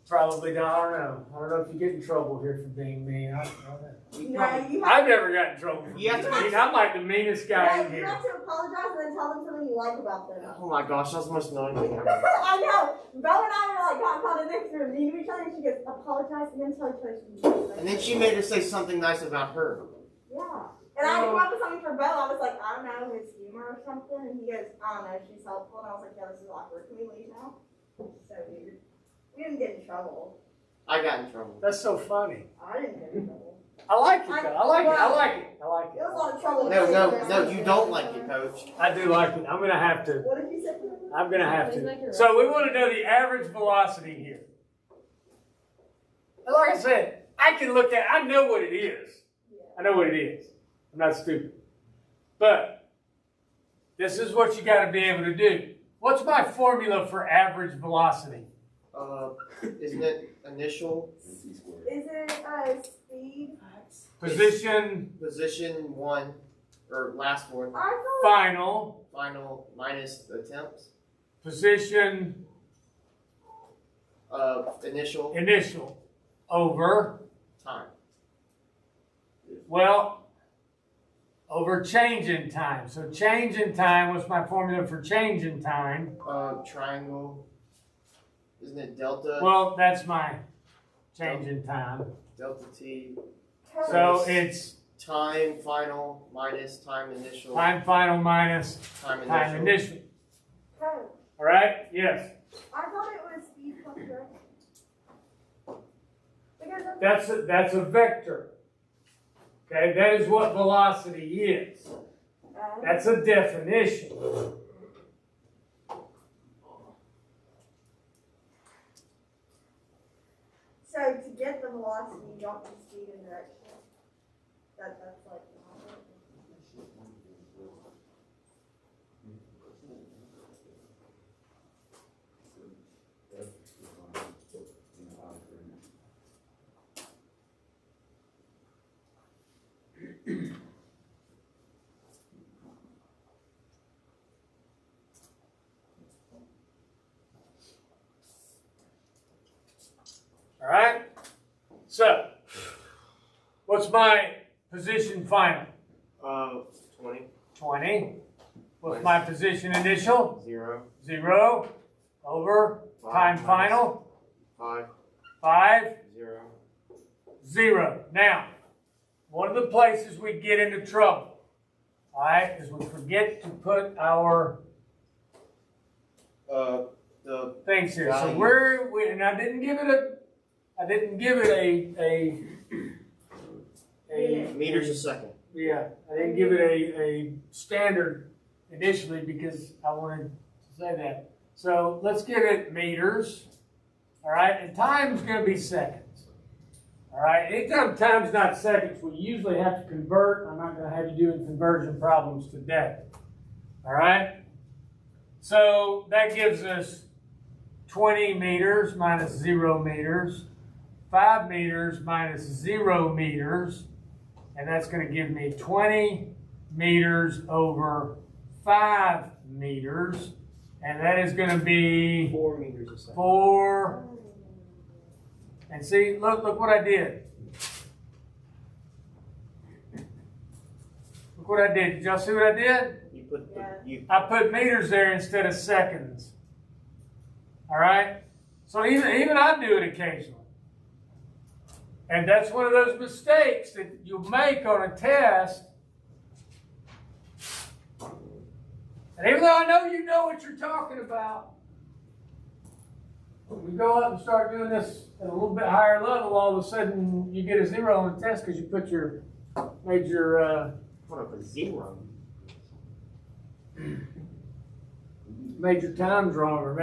[SPEAKER 1] probably, I don't know if you get in trouble here for being mean. I've never got in trouble for being mean. I'm like the meanest guy in
[SPEAKER 5] You
[SPEAKER 1] here.
[SPEAKER 5] have to apologize and then tell them something you like about them.
[SPEAKER 7] Oh my gosh, that's the most annoying thing ever.
[SPEAKER 5] I know. Belle and I were like got caught in next room, mean to each other, and she goes, apologize and then tell each other something.
[SPEAKER 7] And then she made her say something nice about her.
[SPEAKER 5] Yeah. And I had to come up with something for Belle. I was like, I don't know, his humor or something. And he goes, I don't know, she's helpful. And I was like, yeah, this is awkward. Can we leave now? So weird. We didn't get in trouble.
[SPEAKER 7] I got in trouble.
[SPEAKER 1] That's so funny.
[SPEAKER 5] I didn't get in trouble.
[SPEAKER 1] I like it though. I like it. I like it. I like it.
[SPEAKER 5] It was a lot of trouble.
[SPEAKER 7] No, you don't like it, Coach.
[SPEAKER 1] I do like it. I'm gonna have to.
[SPEAKER 5] What did you say?
[SPEAKER 1] I'm gonna have to. So we want to know the average velocity here. And like I said, I can look at. I know what it is. I know what it is. I'm not stupid. But this is what you got to be able to do. What's my formula for average velocity?
[SPEAKER 7] Isn't it initial?
[SPEAKER 5] Is it speed?
[SPEAKER 1] Position
[SPEAKER 7] 1 or last one.
[SPEAKER 1] final
[SPEAKER 7] Minus attempts.
[SPEAKER 1] position
[SPEAKER 7] Initial
[SPEAKER 1] over
[SPEAKER 7] time.
[SPEAKER 1] well over change in time. So change in time, what's my formula for change in time?
[SPEAKER 7] Triangle. Isn't it delta?
[SPEAKER 1] Well, that's my change in time.
[SPEAKER 7] Delta T.
[SPEAKER 1] So it's
[SPEAKER 7] time final minus time initial.
[SPEAKER 1] time final minus
[SPEAKER 7] time
[SPEAKER 1] initial.
[SPEAKER 5] Oh,
[SPEAKER 1] All right? Yes.
[SPEAKER 5] I thought it was speed plus direction.
[SPEAKER 1] That's a vector. Okay, that is what velocity is. That's a definition.
[SPEAKER 5] So to get the velocity, you don't need speed and direction. That's like.
[SPEAKER 1] All right? So, what's my position final?
[SPEAKER 7] 20.
[SPEAKER 1] 20. What's my position initial?
[SPEAKER 7] 0.
[SPEAKER 1] 0 over time final?
[SPEAKER 7] 5.
[SPEAKER 1] 5.
[SPEAKER 7] 0.
[SPEAKER 1] 0. Now, one of the places we get into trouble, all right, is we forget to put our
[SPEAKER 7] The
[SPEAKER 1] things here. So
[SPEAKER 7] value.
[SPEAKER 1] and I didn't give it a
[SPEAKER 7] meters a second.
[SPEAKER 1] Yeah, I didn't give it a standard initially because I wanted to say that. So let's give it meters. All right, and time's going to be seconds. All right, anytime time's not seconds, we usually have to convert. I'm not going to have you doing conversion problems today. All right, so that gives us 20 meters minus 0 meters, 5 meters minus 0 meters, and that's going to give me 20 meters over 5 meters, and that is going to be
[SPEAKER 7] 4 meters a second.
[SPEAKER 1] 4. And see, look what I did. Look what I did. Did y'all see what I did? I put meters there instead of seconds. All right? So even I do it occasionally. And that's one of those mistakes that you'll make on a test. And even though I know you know what you're talking about, when we go up and start doing this at a little bit higher level, all of a sudden you get a 0 on the test because you put your major major times wrong, or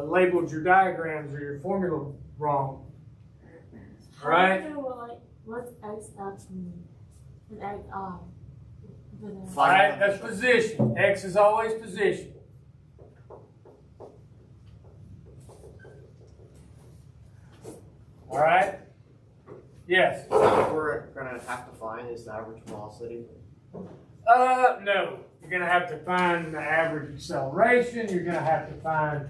[SPEAKER 1] labeled your diagrams or your formula wrong. All right?
[SPEAKER 9] What's X up mean? And X
[SPEAKER 1] All right, that's position. X is always position. All right? Yes?
[SPEAKER 7] What we're going to have to find is the average velocity.
[SPEAKER 1] No. You're going to have to find the average acceleration. You're going to have to find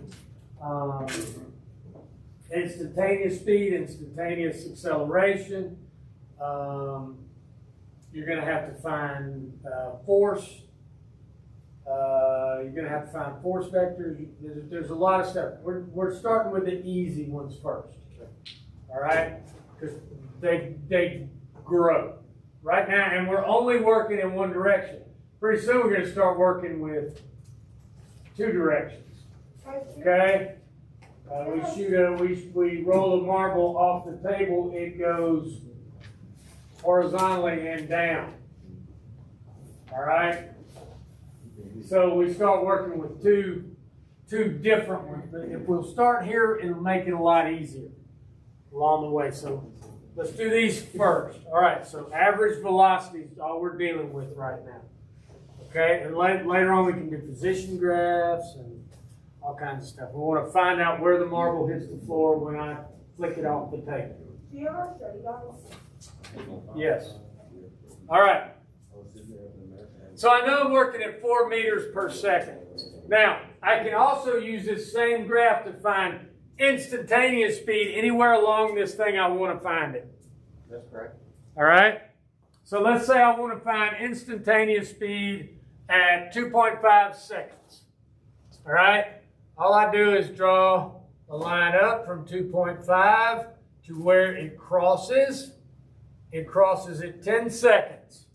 [SPEAKER 1] instantaneous speed, instantaneous acceleration. You're going to have to find force. You're going to have to find force vectors. There's a lot of stuff. We're starting with the easy ones first. All right? Because they grow. Right now, and we're only working in one direction. Pretty soon we're going to start working with 2 directions. Okay? We roll a marble off the table, it goes horizontally and down. All right? So we start working with two different ones. But if we'll start here, it'll make it a lot easier along the way. So let's do these first. All right, so average velocity is all we're dealing with right now. Okay, and later on we can do position graphs and all kinds of stuff. We want to find out where the marble hits the floor when I flick it off the table.
[SPEAKER 5] Do you ever study guys?
[SPEAKER 1] Yes. All right. So I know I'm working at 4 meters per second. Now, I can also use this same graph to find instantaneous speed anywhere along this thing I want to find it.
[SPEAKER 7] That's correct.
[SPEAKER 1] All right? So let's say I want to find instantaneous speed at 2.5 seconds. All right? All I do is draw a line up from 2.5 to where it crosses. It crosses at 10 seconds.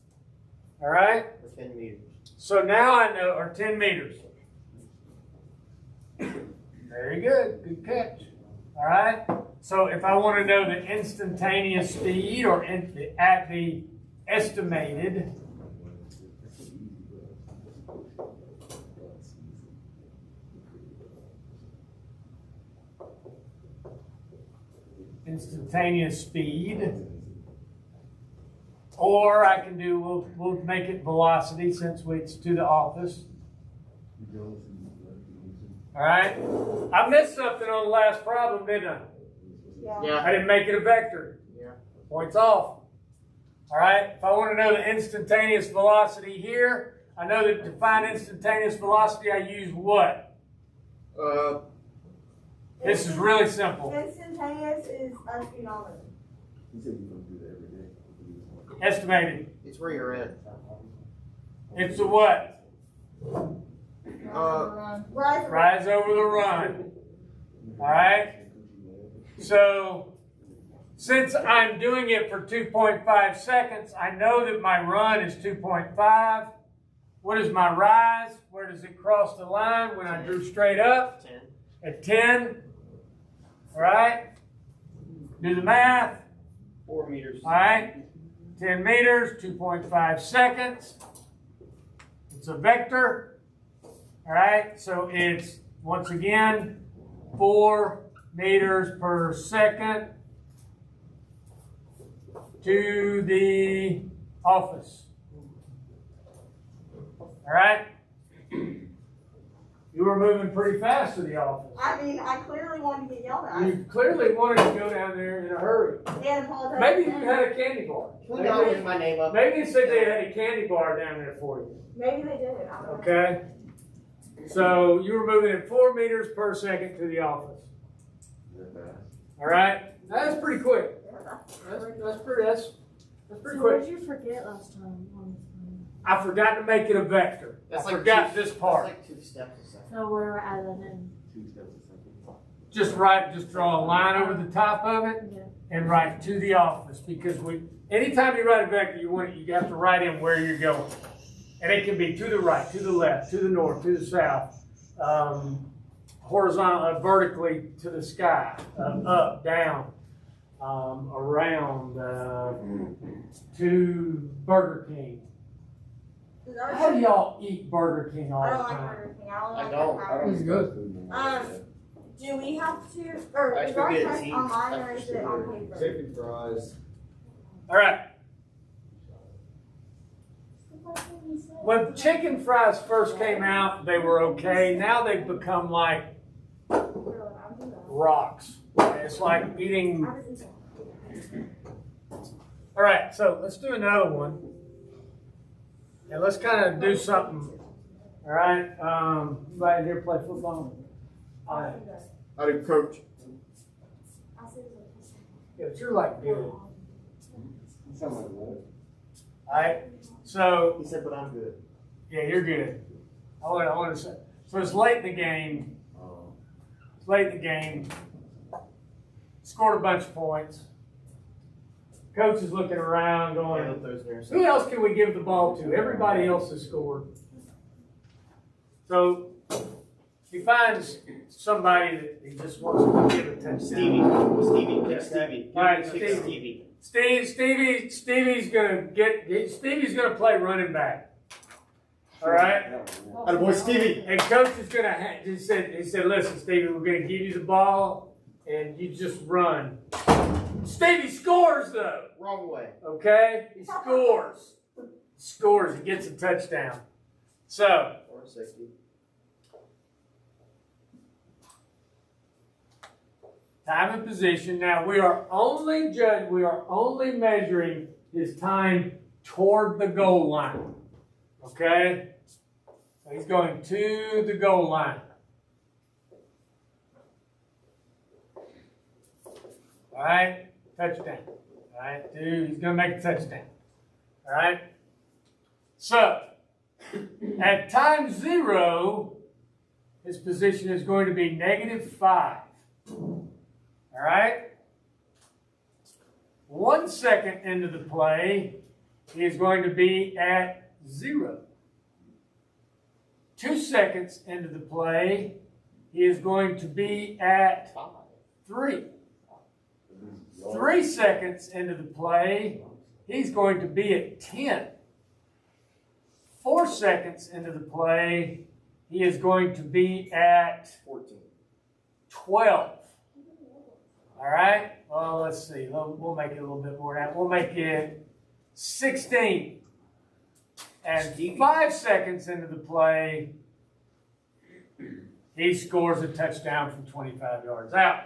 [SPEAKER 1] All right?
[SPEAKER 7] For 10 meters.
[SPEAKER 1] So now I know, or 10 meters. Very good. Good catch. All right? So if I want to know the instantaneous speed or at the estimated, instantaneous speed, or I can do, we'll make it velocity since it's to the office. All right? I missed something on the last problem, didn't I?
[SPEAKER 5] Yeah.
[SPEAKER 1] I didn't make it a vector.
[SPEAKER 7] Yeah.
[SPEAKER 1] Points off. All right? If I want to know the instantaneous velocity here, I know that to find instantaneous velocity, I use what? This is really simple.
[SPEAKER 5] Instantaneous is a speedometer.
[SPEAKER 1] Estimated.
[SPEAKER 7] It's where you're at.
[SPEAKER 1] It's a what?
[SPEAKER 5] Rise
[SPEAKER 1] over the run. All right? So, since I'm doing it for 2.5 seconds, I know that my run is 2.5. What is my rise? Where does it cross the line when I drew straight up?
[SPEAKER 7] 10.
[SPEAKER 1] At 10. All right? Do the math.
[SPEAKER 7] 4 meters.
[SPEAKER 1] All right? 10 meters, 2.5 seconds. It's a vector. All right? So it's, once again, 4 meters per second to the office. All right? You were moving pretty fast to the office.
[SPEAKER 5] I mean, I clearly wanted to get yelled at.
[SPEAKER 1] You clearly wanted to go down there in a hurry.
[SPEAKER 5] And apologize.
[SPEAKER 1] Maybe you had a candy bar.
[SPEAKER 7] Use my name up.
[SPEAKER 1] Maybe they said they had a candy bar down there for you.
[SPEAKER 5] Maybe they did it. I don't know.
[SPEAKER 1] Okay? So you were moving at 4 meters per second to the office. All right? That's pretty quick. That's pretty
[SPEAKER 9] What
[SPEAKER 1] quick.
[SPEAKER 9] did you forget last time on this one?
[SPEAKER 1] I forgot to make it a vector.
[SPEAKER 7] That's
[SPEAKER 1] I
[SPEAKER 7] like
[SPEAKER 1] forgot
[SPEAKER 7] two-
[SPEAKER 1] this part.
[SPEAKER 7] That's like 2 steps a second.
[SPEAKER 9] So where we're at then.
[SPEAKER 1] Just draw a line over the top of it and write to the office, because anytime you write a vector, you have to write in where you're going. And it can be to the right, to the left, to the north, to the south, horizontal, vertically to the sky, up, down, around, to Burger King. How do y'all eat Burger King all
[SPEAKER 5] I
[SPEAKER 1] the
[SPEAKER 5] don't like
[SPEAKER 1] time?
[SPEAKER 5] Burger King. I
[SPEAKER 7] I
[SPEAKER 5] don't
[SPEAKER 7] don't.
[SPEAKER 5] like
[SPEAKER 1] It's good.
[SPEAKER 5] do we have to, or
[SPEAKER 7] I
[SPEAKER 5] is
[SPEAKER 7] forget
[SPEAKER 5] our
[SPEAKER 7] it's
[SPEAKER 5] test
[SPEAKER 7] easy.
[SPEAKER 5] online or is it on paper?
[SPEAKER 8] Chicken fries.
[SPEAKER 1] All right. When chicken fries first came out, they were okay. Now they've become like rocks. It's like eating. All right, so let's do another one. And let's kind of do something. All right. Anybody here play football?
[SPEAKER 7] I do coach.
[SPEAKER 1] Yeah, but you're like good.
[SPEAKER 7] You sound like what?
[SPEAKER 1] All right. So.
[SPEAKER 7] He said, but I'm good.
[SPEAKER 1] Yeah, you're good. I want to say. So it's late in the game. It's late in the game. Scored a bunch of points. Coach is looking around going, who else can we give the ball to? Everybody else has scored. So he finds somebody that he just wants to give a touchdown.
[SPEAKER 7] Stevie, pick Stevie.
[SPEAKER 1] All right,
[SPEAKER 7] Pick
[SPEAKER 1] Stevie.
[SPEAKER 7] Stevie.
[SPEAKER 1] Stevie's gonna play running back. All right.
[SPEAKER 7] Attaboy, Stevie.
[SPEAKER 1] And coach is gonna. He said, listen, Stevie, we're gonna give you the ball, and you just run. Stevie scores though.
[SPEAKER 7] Wrong way.
[SPEAKER 1] Okay, he scores. He gets a touchdown. So.
[SPEAKER 7] 460.
[SPEAKER 1] Time and position. Now we are only measuring his time toward the goal line. Okay? So he's going to the goal line. Alright? Touchdown. Alright, dude, he's gonna make a touchdown. Alright? So at time 0, his position is going to be -5. All right? 1 second into the play, he is going to be at 0. 2 seconds into the play, he is going to be at 3. 3 seconds into the play, he's going to be at 10. 4 seconds into the play, he is going to be at
[SPEAKER 7] 14.
[SPEAKER 1] 12. All right? Well, let's see. We'll make it a little bit more now. We'll make it 16. And 5 seconds into the play, he scores a touchdown from 25 yards out.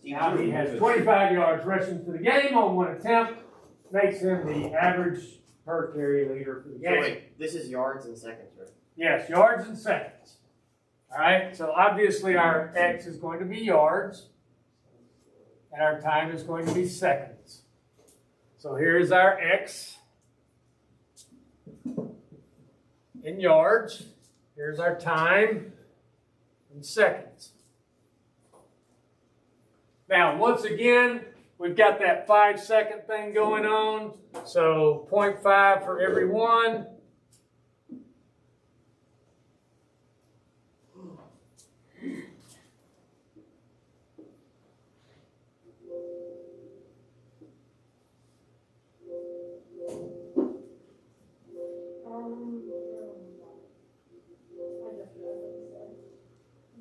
[SPEAKER 1] Now he has 25 yards rushing for the game on 1 attempt. Makes him the average per carry leader for the game.
[SPEAKER 7] So wait, this is yards and seconds, right?
[SPEAKER 1] Yes, yards and seconds. All right, so obviously our X is going to be yards, and our time is going to be seconds. So here's our X in yards. Here's our time in seconds. Now, once again, we've got that 5-second thing going on. So 0.5 for every one.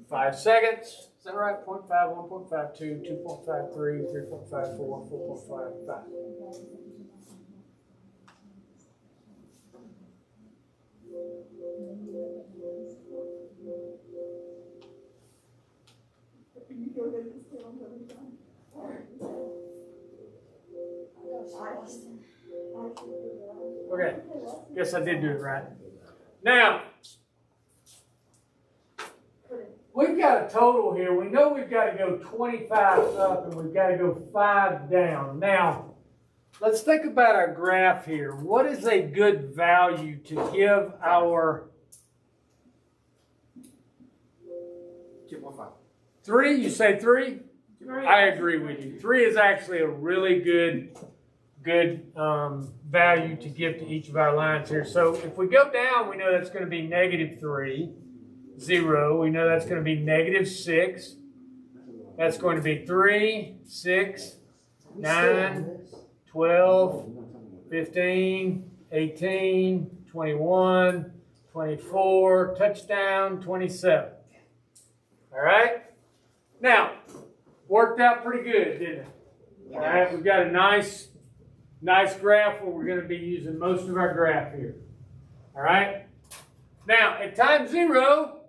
[SPEAKER 1] Five seconds. Is that right? 0.5, 1.52, 2.53, 3.54, 4.55. Okay. Guess I did do it right. Now, we've got a total here. We know we've got to go 25 up and we've got to go 5 down. Now, let's think about our graph here. What is a good value to give our
[SPEAKER 7] 2.5.
[SPEAKER 1] 3? You say 3? I agree with you. 3 is actually a really good value to give to each of our lines here. So if we go down, we know that's going to be -3. 0. We know that's going to be -6. That's going to be 3, 6, 9, 12, 15, 18, 21, 24, touchdown, 27. All right? Now, worked out pretty good, didn't it? All right, we've got a nice graph where we're going to be using most of our graph here. All right? Now, at time 0,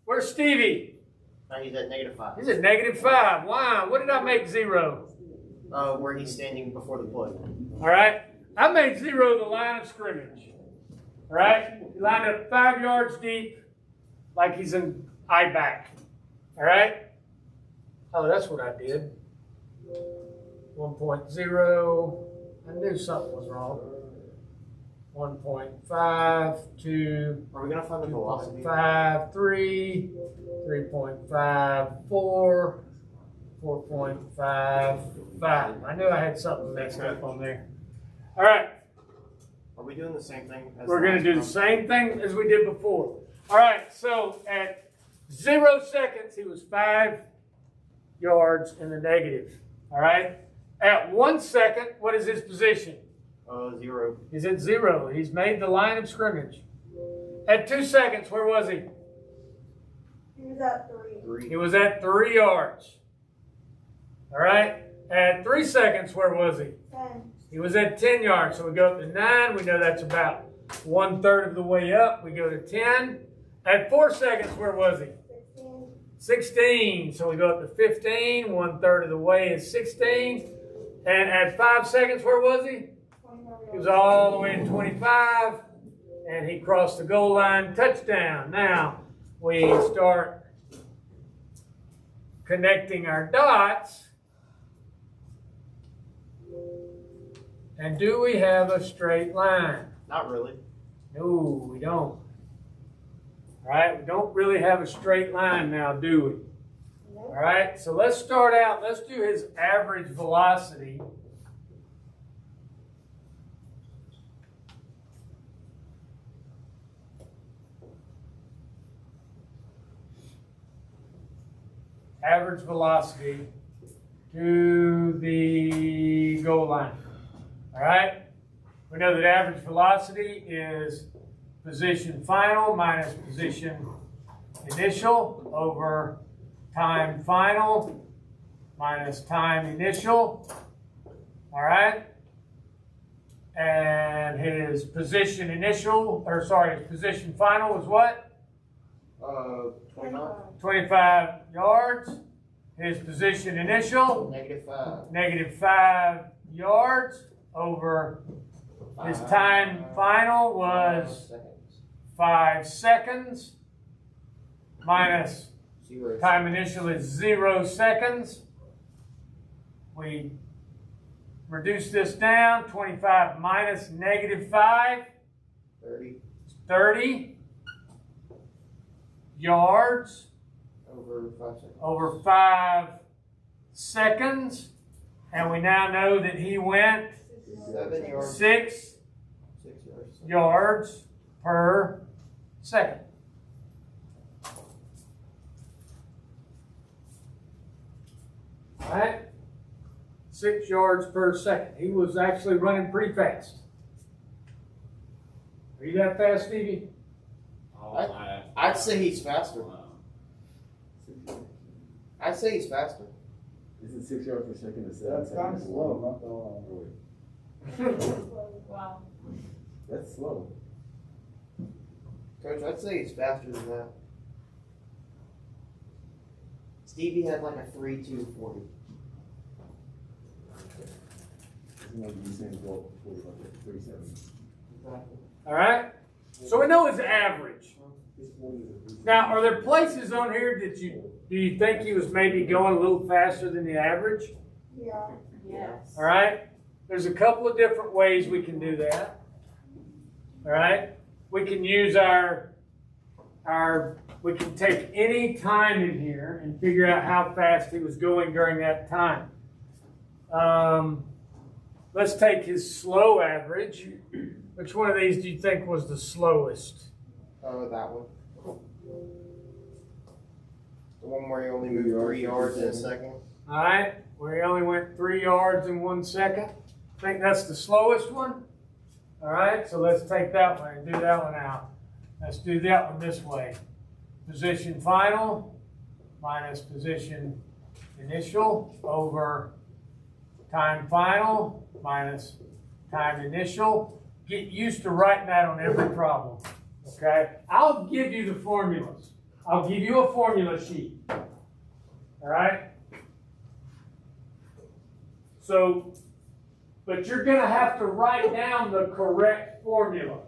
[SPEAKER 1] where's Stevie?
[SPEAKER 7] He's at -5.
[SPEAKER 1] He's at -5. Why? What did I make 0?
[SPEAKER 7] Where he's standing before the play.
[SPEAKER 1] All right? I made 0 the line of scrimmage. All right? He lined up 5 yards deep like he's an I-back. All right? Oh, that's what I did. 1.0. I knew something was wrong. 1.5, 2.
[SPEAKER 7] Are we going to find the velocity?
[SPEAKER 1] 5, 3, 3.5, 4, 4.55. I knew I had something messed up on there. All right.
[SPEAKER 7] Are we doing the same thing?
[SPEAKER 1] We're going to do the same thing as we did before. All right, so at 0 seconds, he was 5 yards in the negative. All right? At 1 second, what is his position?
[SPEAKER 7] 0.
[SPEAKER 1] He's at 0. He's made the line of scrimmage. At 2 seconds, where was he?
[SPEAKER 5] He was at 3.
[SPEAKER 1] He was at 3 yards. All right? At 3 seconds, where was he?
[SPEAKER 5] 10.
[SPEAKER 1] He was at 10 yards. So we go up to 9. We know that's about 1/3 of the way up. We go to 10. At 4 seconds, where was he? 16. So we go up to 15. 1/3 of the way is 16. And at 5 seconds, where was he? He was all the way to 25. And he crossed the goal line. Touchdown. Now we start connecting our dots. And do we have a straight line?
[SPEAKER 7] Not really.
[SPEAKER 1] No, we don't. All right, we don't really have a straight line now, do we? All right, so let's start out. Let's do his average velocity. Average velocity to the goal line. All right? We know that average velocity is position final minus position initial over time final minus time initial. All right? And his position initial, or sorry, his position final was what? 25 yards. His position initial?
[SPEAKER 7] -5.
[SPEAKER 1] -5 yards over his time final was 5 seconds. Minus time initial is 0 seconds. We reduce this down. 25 minus -5. 30 yards over 5 seconds. And we now know that he went 6 yards per second. All right? 6 yards per second. He was actually running pretty fast. Are you that fast, Stevie?
[SPEAKER 7] I'd say he's faster. I'd say he's faster.
[SPEAKER 10] Isn't 6 yards per second to 7
[SPEAKER 8] That's kind of
[SPEAKER 10] seconds?
[SPEAKER 8] slow, not that long.
[SPEAKER 2] Wow.
[SPEAKER 10] That's slow.
[SPEAKER 7] Coach, I'd say he's faster than that. Stevie had like a 3.240.
[SPEAKER 10] Isn't like you saying 40, like 37.
[SPEAKER 1] All right? So we know it's average. Now, are there places on here that do you think he was maybe going a little faster than the average?
[SPEAKER 5] Yeah.
[SPEAKER 2] Yes.
[SPEAKER 1] All right? There's a couple of different ways we can do that. All right? We can use we can take any time in here and figure out how fast he was going during that time. Let's take his slow average. Which one of these do you think was the slowest?
[SPEAKER 7] That one. The one where you only moved 3 yards in a second.
[SPEAKER 1] All right, where he only went 3 yards in 1 second. I think that's the slowest one. All right, so let's take that one and do that one out. Let's do that one this way. Position final minus position initial over time final minus time initial. Get used to writing that on every problem. Okay? I'll give you the formulas. I'll give you a formula sheet. All right? So, but you're going to have to write down the correct formula.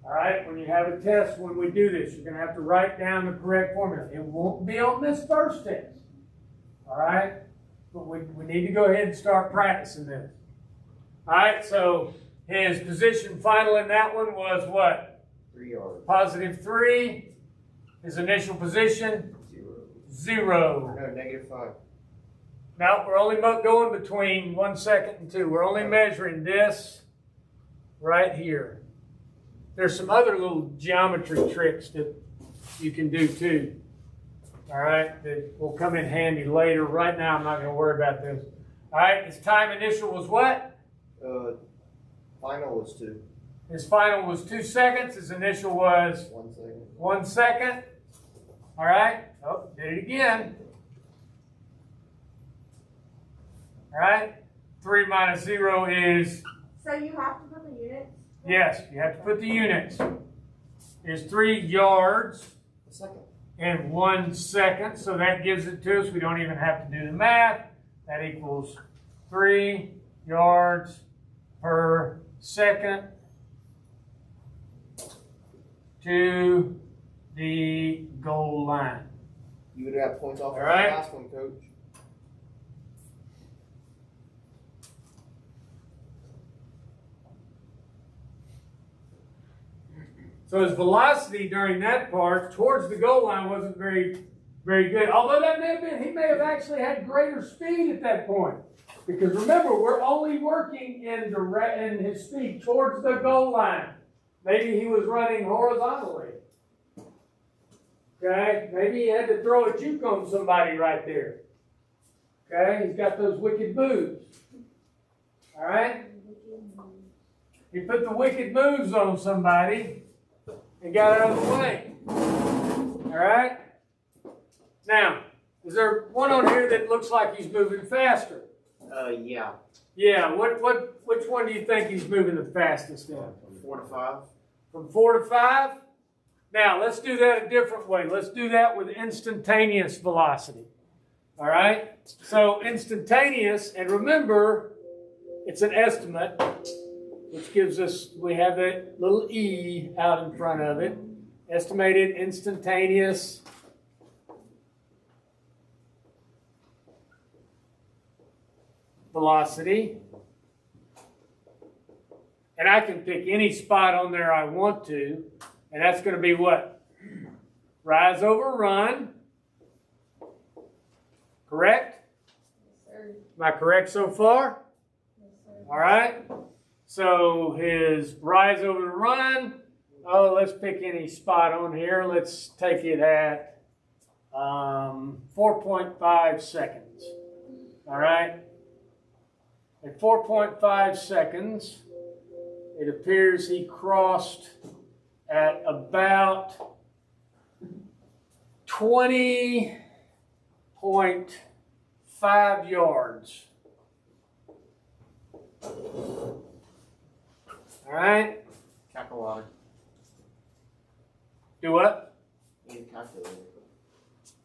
[SPEAKER 1] All right? When you have a test, when we do this, you're going to have to write down the correct formula. It won't be on this first test. All right? But we need to go ahead and start practicing this. All right? So, his position final in that one was what?
[SPEAKER 7] 3 yards.
[SPEAKER 1] +3. His initial position? 0.
[SPEAKER 7] No, -5.
[SPEAKER 1] Now, we're only going between 1 second and 2. We're only measuring this right here. There's some other little geometry tricks that you can do too. All right, that will come in handy later. Right now, I'm not going to worry about this. All right, his time initial was what?
[SPEAKER 7] Final was 2.
[SPEAKER 1] His final was 2 seconds. His initial was
[SPEAKER 7] 1 second.
[SPEAKER 1] 1 second. All right. Oh, did it again. All right. 3 minus 0 is?
[SPEAKER 5] So you have to put the units?
[SPEAKER 1] Yes, you have to put the units. Is 3 yards in 1 second. So that gives it to us. We don't even have to do the math. That equals 3 yards per second to the goal line.
[SPEAKER 7] You would have points off
[SPEAKER 1] All
[SPEAKER 7] the
[SPEAKER 1] right.
[SPEAKER 7] last one, coach.
[SPEAKER 1] So his velocity during that part towards the goal line wasn't very good. Although that may have been, he may have actually had greater speed at that point. Because remember, we're only working in his speed towards the goal line. Maybe he was running horizontally. Okay, maybe he had to throw a juke on somebody right there. Okay, he's got those wicked moves. All right, he put the wicked moves on somebody and got out of the way. All right. Now, is there one on here that looks like he's moving faster?
[SPEAKER 7] Yeah.
[SPEAKER 1] Yeah. Which one do you think he's moving the fastest in?
[SPEAKER 7] From 4 to 5.
[SPEAKER 1] From 4 to 5? Now, let's do that a different way. Let's do that with instantaneous velocity. All right? So, instantaneous, and remember, it's an estimate, which gives us, we have that little e out in front of it. Estimated instantaneous velocity. And I can pick any spot on there I want to. And that's going to be what? Rise over run. Correct?
[SPEAKER 9] Yes, sir.
[SPEAKER 1] Am I correct so far?
[SPEAKER 9] Yes, sir.
[SPEAKER 1] All right. So his rise over the run. Oh, let's pick any spot on here. Let's take it at 4.5 seconds. All right. At 4.5 seconds, it appears he crossed at about 20.5 yards. All right.
[SPEAKER 7] Calculator.
[SPEAKER 1] Do what?
[SPEAKER 7] Need a calculator.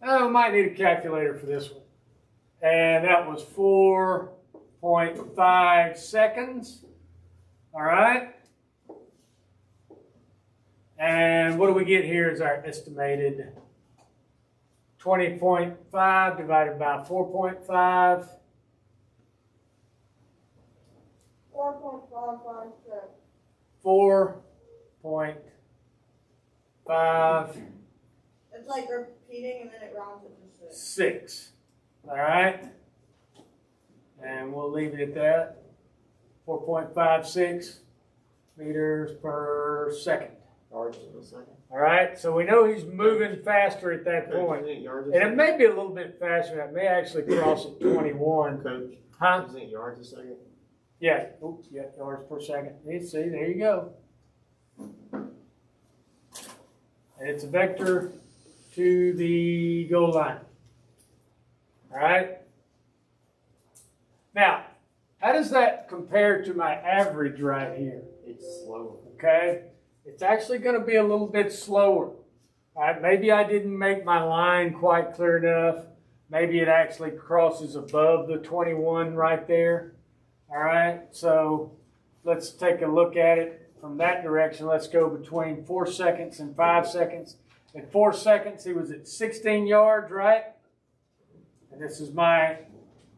[SPEAKER 1] Oh, we might need a calculator for this one. And that was 4.5 seconds. All right. And what do we get here is our estimated 20.5 divided by 4.5.
[SPEAKER 5] 4.556.
[SPEAKER 1] 4.5.
[SPEAKER 5] It's like repeating and then it rounds it to 6.
[SPEAKER 1] 6. All right. And we'll leave it at that. 4.56 meters per second.
[SPEAKER 7] Yards in a second.
[SPEAKER 1] All right. So we know he's moving faster at that point. And it may be a little bit faster. It may actually cross at 21.
[SPEAKER 7] Coach.
[SPEAKER 1] Huh?
[SPEAKER 7] Isn't it yards a second?
[SPEAKER 1] Yeah. Oops. Yeah. Yards per second. You see, there you go. And it's a vector to the goal line. All right. Now, how does that compare to my average right here?
[SPEAKER 7] It's slower.
[SPEAKER 1] Okay. It's actually going to be a little bit slower. All right. Maybe I didn't make my line quite clear enough. Maybe it actually crosses above the 21 right there. All right. So let's take a look at it from that direction. Let's go between 4 seconds and 5 seconds. At 4 seconds, he was at 16 yards, right? And this is my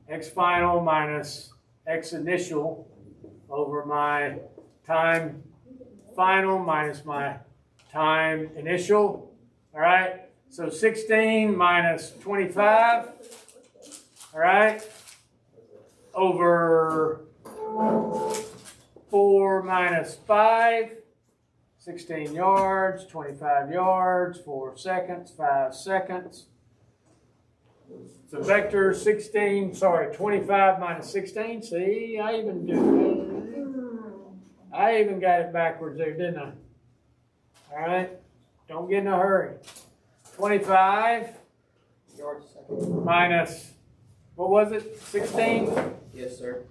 [SPEAKER 1] x final minus x initial over my time final minus my time initial. All right. So 16 minus 25. All right. Over 4 minus 5. 16 yards, 25 yards, 4 seconds, 5 seconds. So vector 25 minus 16. See, I even got it backwards there, didn't I? All right, don't get in a hurry. 25 minus, what was it, 16?
[SPEAKER 14] Yes, sir.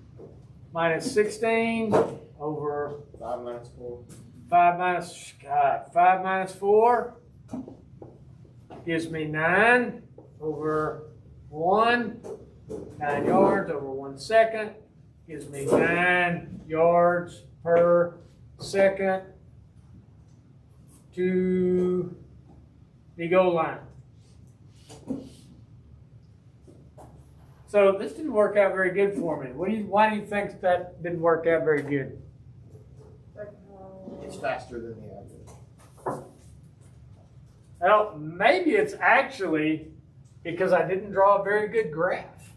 [SPEAKER 1] Minus 16 over
[SPEAKER 14] 5 minus 4.
[SPEAKER 1] 5 minus 4 gives me 9 over 1. 9 yards over 1 second gives me 9 yards per second to the goal line. So this didn't work out very good for me. Why do you think that didn't work out very good?
[SPEAKER 14] It's faster than the average.
[SPEAKER 1] Well, maybe it's actually because I didn't draw a very good graph.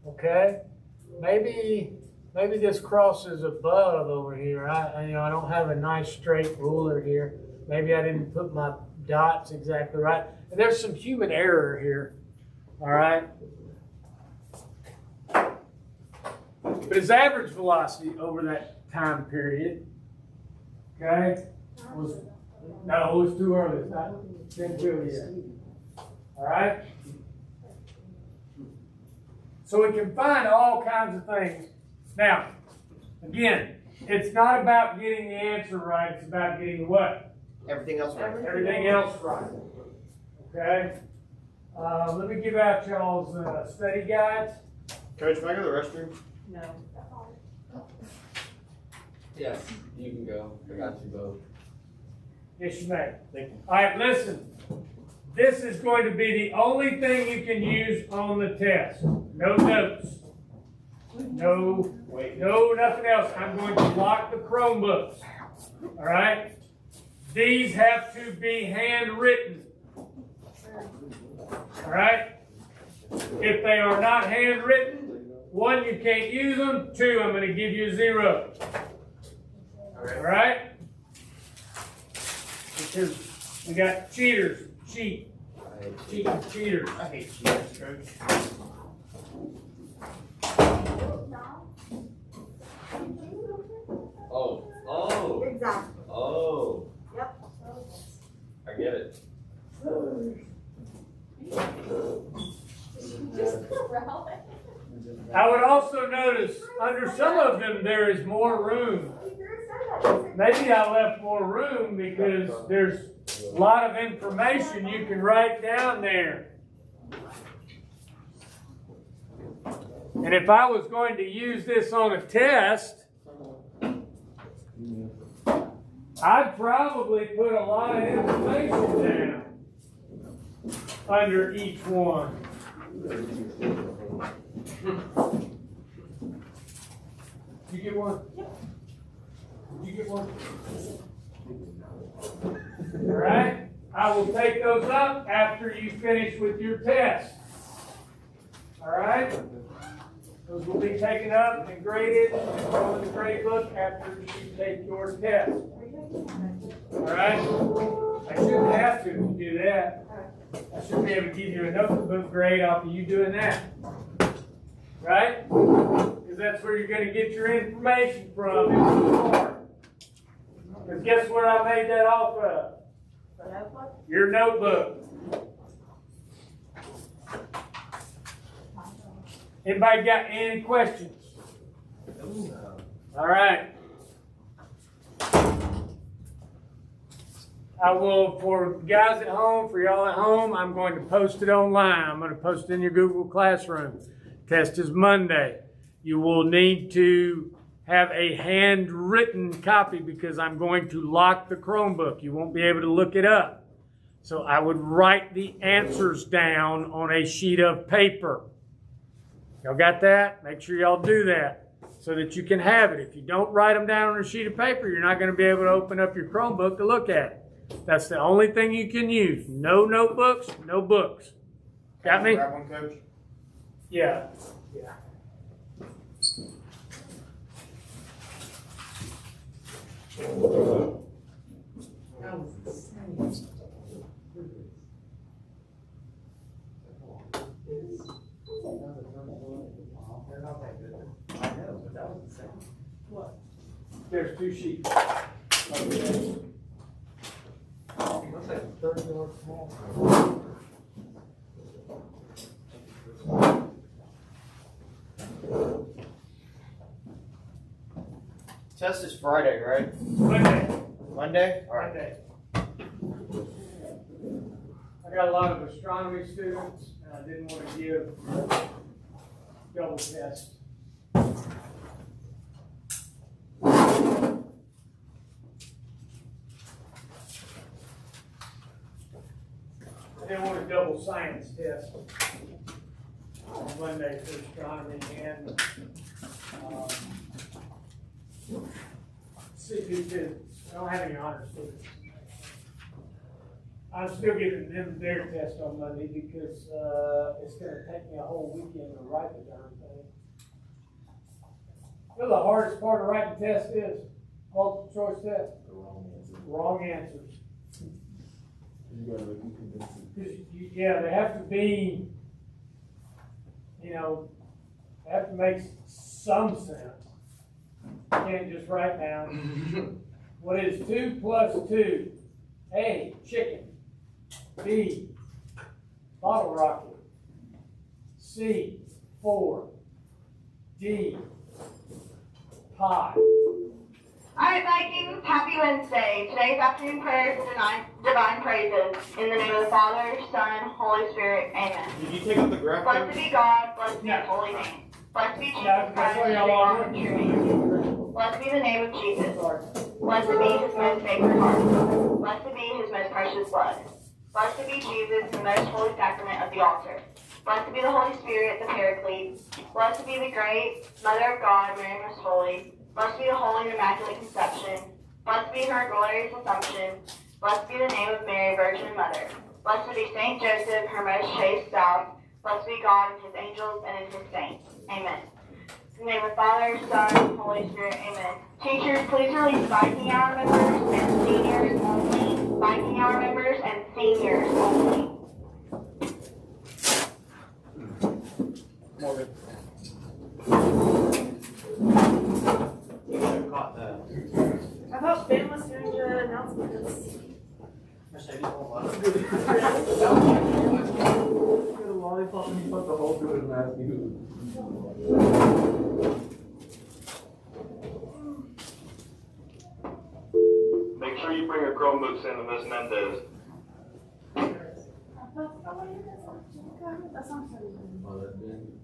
[SPEAKER 1] Okay, maybe this crosses above over here. I don't have a nice straight ruler here. Maybe I didn't put my dots exactly right. And there's some human error here. All right. But his average velocity over that time period, okay, it was too early. It's not been too yet. All right? So we can find all kinds of things. Now, again, it's not about getting the answer right. It's about getting what?
[SPEAKER 14] Everything else right.
[SPEAKER 1] Everything else right. Okay? Let me give out y'all's study guides.
[SPEAKER 10] Coach, can I go to the restroom?
[SPEAKER 2] No.
[SPEAKER 3] Yes, you can go. I got you both.
[SPEAKER 1] Yes, you may.
[SPEAKER 10] Thank you.
[SPEAKER 1] All right, listen. This is going to be the only thing you can use on the test. No notes. No, nothing else. I'm going to lock the Chromebooks. All right? These have to be handwritten. All right? If they are not handwritten, 1, you can't use them. 2, I'm going to give you a 0. All right? Because we got cheaters. Cheaters.
[SPEAKER 14] I hate cheaters, Coach.
[SPEAKER 3] Oh.
[SPEAKER 5] Exactly.
[SPEAKER 3] Oh.
[SPEAKER 5] Yep.
[SPEAKER 3] I get it.
[SPEAKER 1] I would also notice under some of them there is more room. Maybe I left more room because there's a lot of information you can write down there. And if I was going to use this on a test, I'd probably put a lot of information down under each one. Did you get one? Did you get one? All right. I will take those up after you finish with your test. All right. Those will be taken up and graded and thrown in the grade book after you take your test. All right. I shouldn't have to do that. I should be able to give you a notebook grade off of you doing that. Right? Because that's where you're going to get your information from. Because guess where I made that off of? Your notebook. Anybody got any questions? All right. I will, for guys at home, for y'all at home, I'm going to post it online. I'm going to post it in your Google Classroom. Test is Monday. You will need to have a handwritten copy because I'm going to lock the Chromebook. You won't be able to look it up. So I would write the answers down on a sheet of paper. Y'all got that? Make sure y'all do that so that you can have it. If you don't write them down on a sheet of paper, you're not going to be able to open up your Chromebook to look at it. That's the only thing you can use. No notebooks, no books. Got me?
[SPEAKER 10] Grab one, Coach.
[SPEAKER 1] Yeah. There's 2 sheets. Okay.
[SPEAKER 7] Looks like 30 yards small.
[SPEAKER 14] Test is Friday, right?
[SPEAKER 1] Monday.
[SPEAKER 14] Monday? Alright.
[SPEAKER 1] Monday. I got a lot of astronomy students, and I didn't want to give double tests. I didn't want a double science test on Monday for astronomy and see, because I don't have any honor students. I'm still giving them their test on Monday because it's going to take me a whole weekend to write the darn thing. You know the hardest part of writing test is multiple choice test. Wrong answers.
[SPEAKER 8] You gotta make them convincing.
[SPEAKER 1] Yeah, they have to be, you know, they have to make some sense. You can't just write down, what is 2 plus 2? A, chicken. B, bottle rocket. C, 4. D, pie.
[SPEAKER 11] Alright, Vikings, happy Wednesday. Today's afternoon prayers and divine praises. In the name of the Father, Son, Holy Spirit, amen.
[SPEAKER 14] Did you take out the graph?
[SPEAKER 11] Blessed be God, blessed be His holy name. Blessed be Jesus Christ, the God of true name. Blessed be the name of Jesus. Blessed be His most sacred heart. Blessed be His most precious blood. Blessed be Jesus, the most holy sacrament of the altar. Blessed be the Holy Spirit, the Paraclete. Blessed be the great Mother of God, Mary Most Holy. Blessed be the Holy and Immaculate Conception. Blessed be her glorious Assumption. Blessed be the name of Mary, Virgin Mother. Blessed be Saint Joseph, her most chaste spouse. Blessed be God and His angels and His saints. Amen. In the name of the Father, Son, Holy Spirit. Amen. Teachers, please release Viking Hour members and seniors only. Viking Hour members and seniors only.
[SPEAKER 14] Morgan.
[SPEAKER 7] Caught that.
[SPEAKER 5] I thought Ben was doing the announcements.
[SPEAKER 7] Get a lollipop and you put the whole to it and ask you.
[SPEAKER 10] Make sure you bring your Chromebooks in to Miss Mendez.
[SPEAKER 9] That's not so.
[SPEAKER 8] Oh, that's been.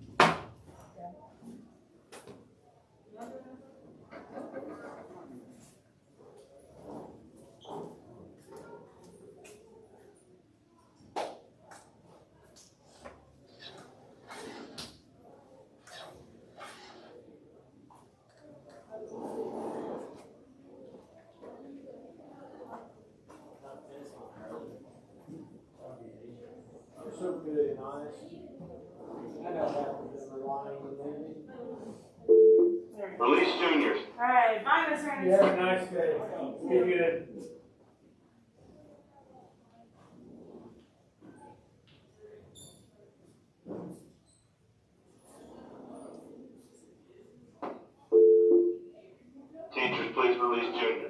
[SPEAKER 1] You're so good and honest. I know that was lying and leaving.
[SPEAKER 10] Release juniors.
[SPEAKER 5] Alright, bye, Miss Ernest.
[SPEAKER 1] You have a nice day. Be good.
[SPEAKER 10] Teachers, please release juniors.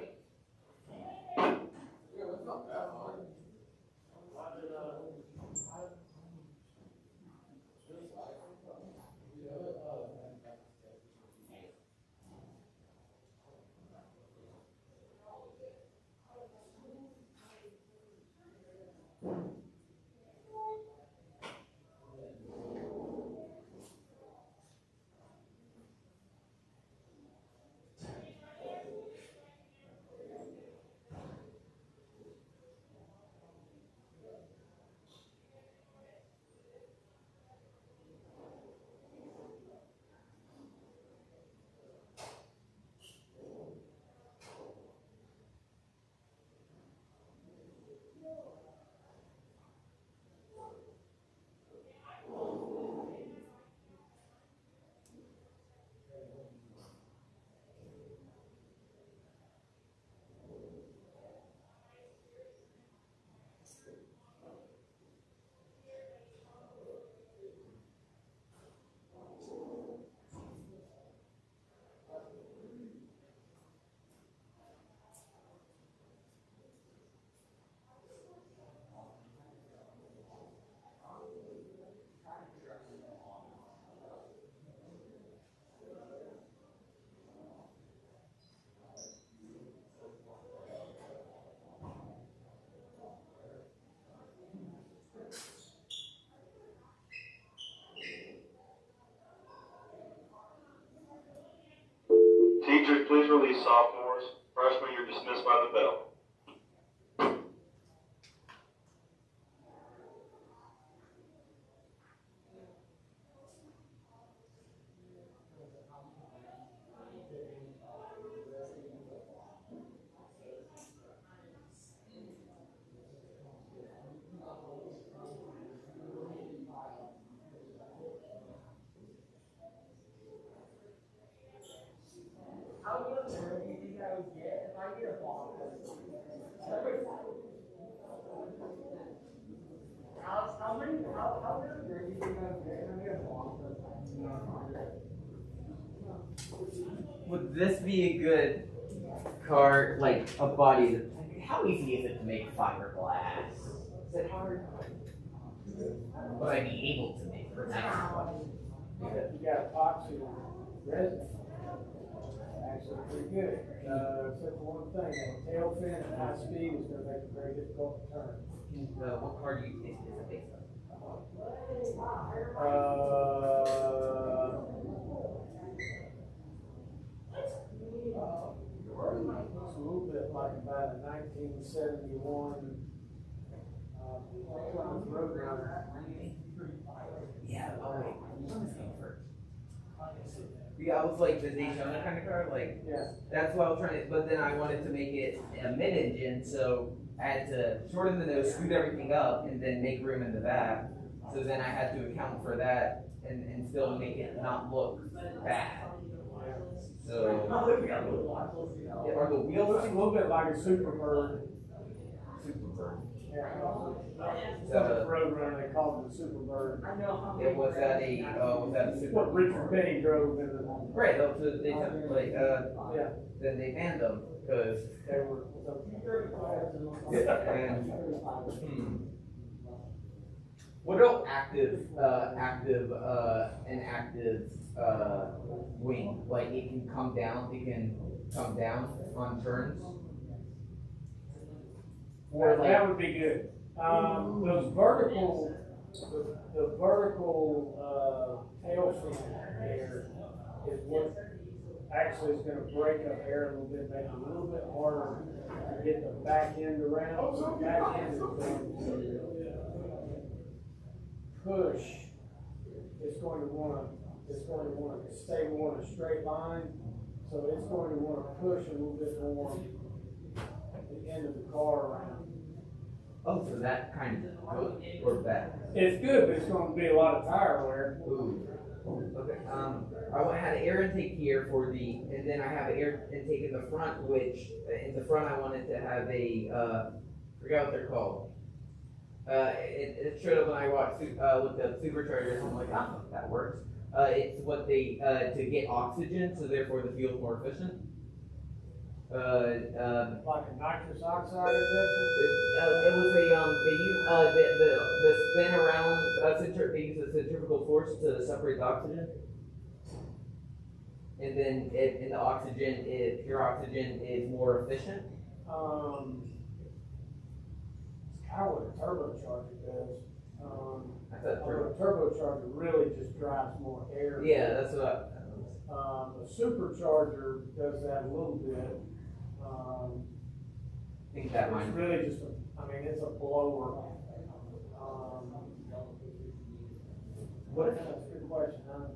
[SPEAKER 17] release, sophomores. Freshmen, you're dismissed by the bell.
[SPEAKER 13] Would this be a good car, like a body? How easy is it to make fiberglass? Is it hard? Would I be able to make fiberglass?
[SPEAKER 1] You got epoxy resin. Actually, pretty good. Except for one thing, a tail fin at high speed is going to make it very difficult to turn.
[SPEAKER 13] What car do you think is a big stuff?
[SPEAKER 1] It's a little bit like about a 1971 Roadrunner.
[SPEAKER 13] Yeah, oh wait, which one is coming first? Yeah, I was like the Daytona kind of car, like,
[SPEAKER 1] yeah.
[SPEAKER 13] That's what I was trying to, but then I wanted to make it a mid-engine, so I had to shorten the nose, scoot everything up, and then make room in the back. So then I had to account for that and still make it not look bad. So, are the wheels
[SPEAKER 1] looks a little bit like a Superbird?
[SPEAKER 13] Superbird.
[SPEAKER 1] Yeah. So Roadrunner, they called it a Superbird.
[SPEAKER 13] It was that a Superbird?
[SPEAKER 1] What Richard Petty drove in the.
[SPEAKER 13] Right, so they took, like,
[SPEAKER 1] yeah.
[SPEAKER 13] Then they banned them, because.
[SPEAKER 1] They were.
[SPEAKER 13] What about active wing? Like it can come down on turns? Or like,
[SPEAKER 1] that would be good. Those vertical, the vertical tail fin there is what actually is going to break up air a little bit, make it a little bit harder to get the back end around. So the back end is going to push. It's going to want to stay more in a straight line. So it's going to want to push a little bit more the end of the car around.
[SPEAKER 13] Oh, so that kind of good or bad?
[SPEAKER 1] It's good, but it's going to be a lot of tire wear.
[SPEAKER 13] Ooh. Okay. I had an air intake here for the, and then I have an air intake in the front, which in the front I wanted to have a, forgot what they're called. It showed up when I looked up superchargers, and I'm like, oh, that works. It's what they, to get oxygen, so therefore the fuel's more efficient.
[SPEAKER 1] Like a nitrous oxide injection?
[SPEAKER 13] It was a, they use, the spin around, they use a centrifugal force to separate the oxygen. And then in the oxygen, pure oxygen is more efficient.
[SPEAKER 1] It's kind of what a turbocharger does.
[SPEAKER 13] I thought
[SPEAKER 1] a turbocharger really just drives more air.
[SPEAKER 13] Yeah, that's what
[SPEAKER 1] a supercharger does that a little bit.
[SPEAKER 13] I think that
[SPEAKER 1] it's really just it's a blower. That's a good question, huh?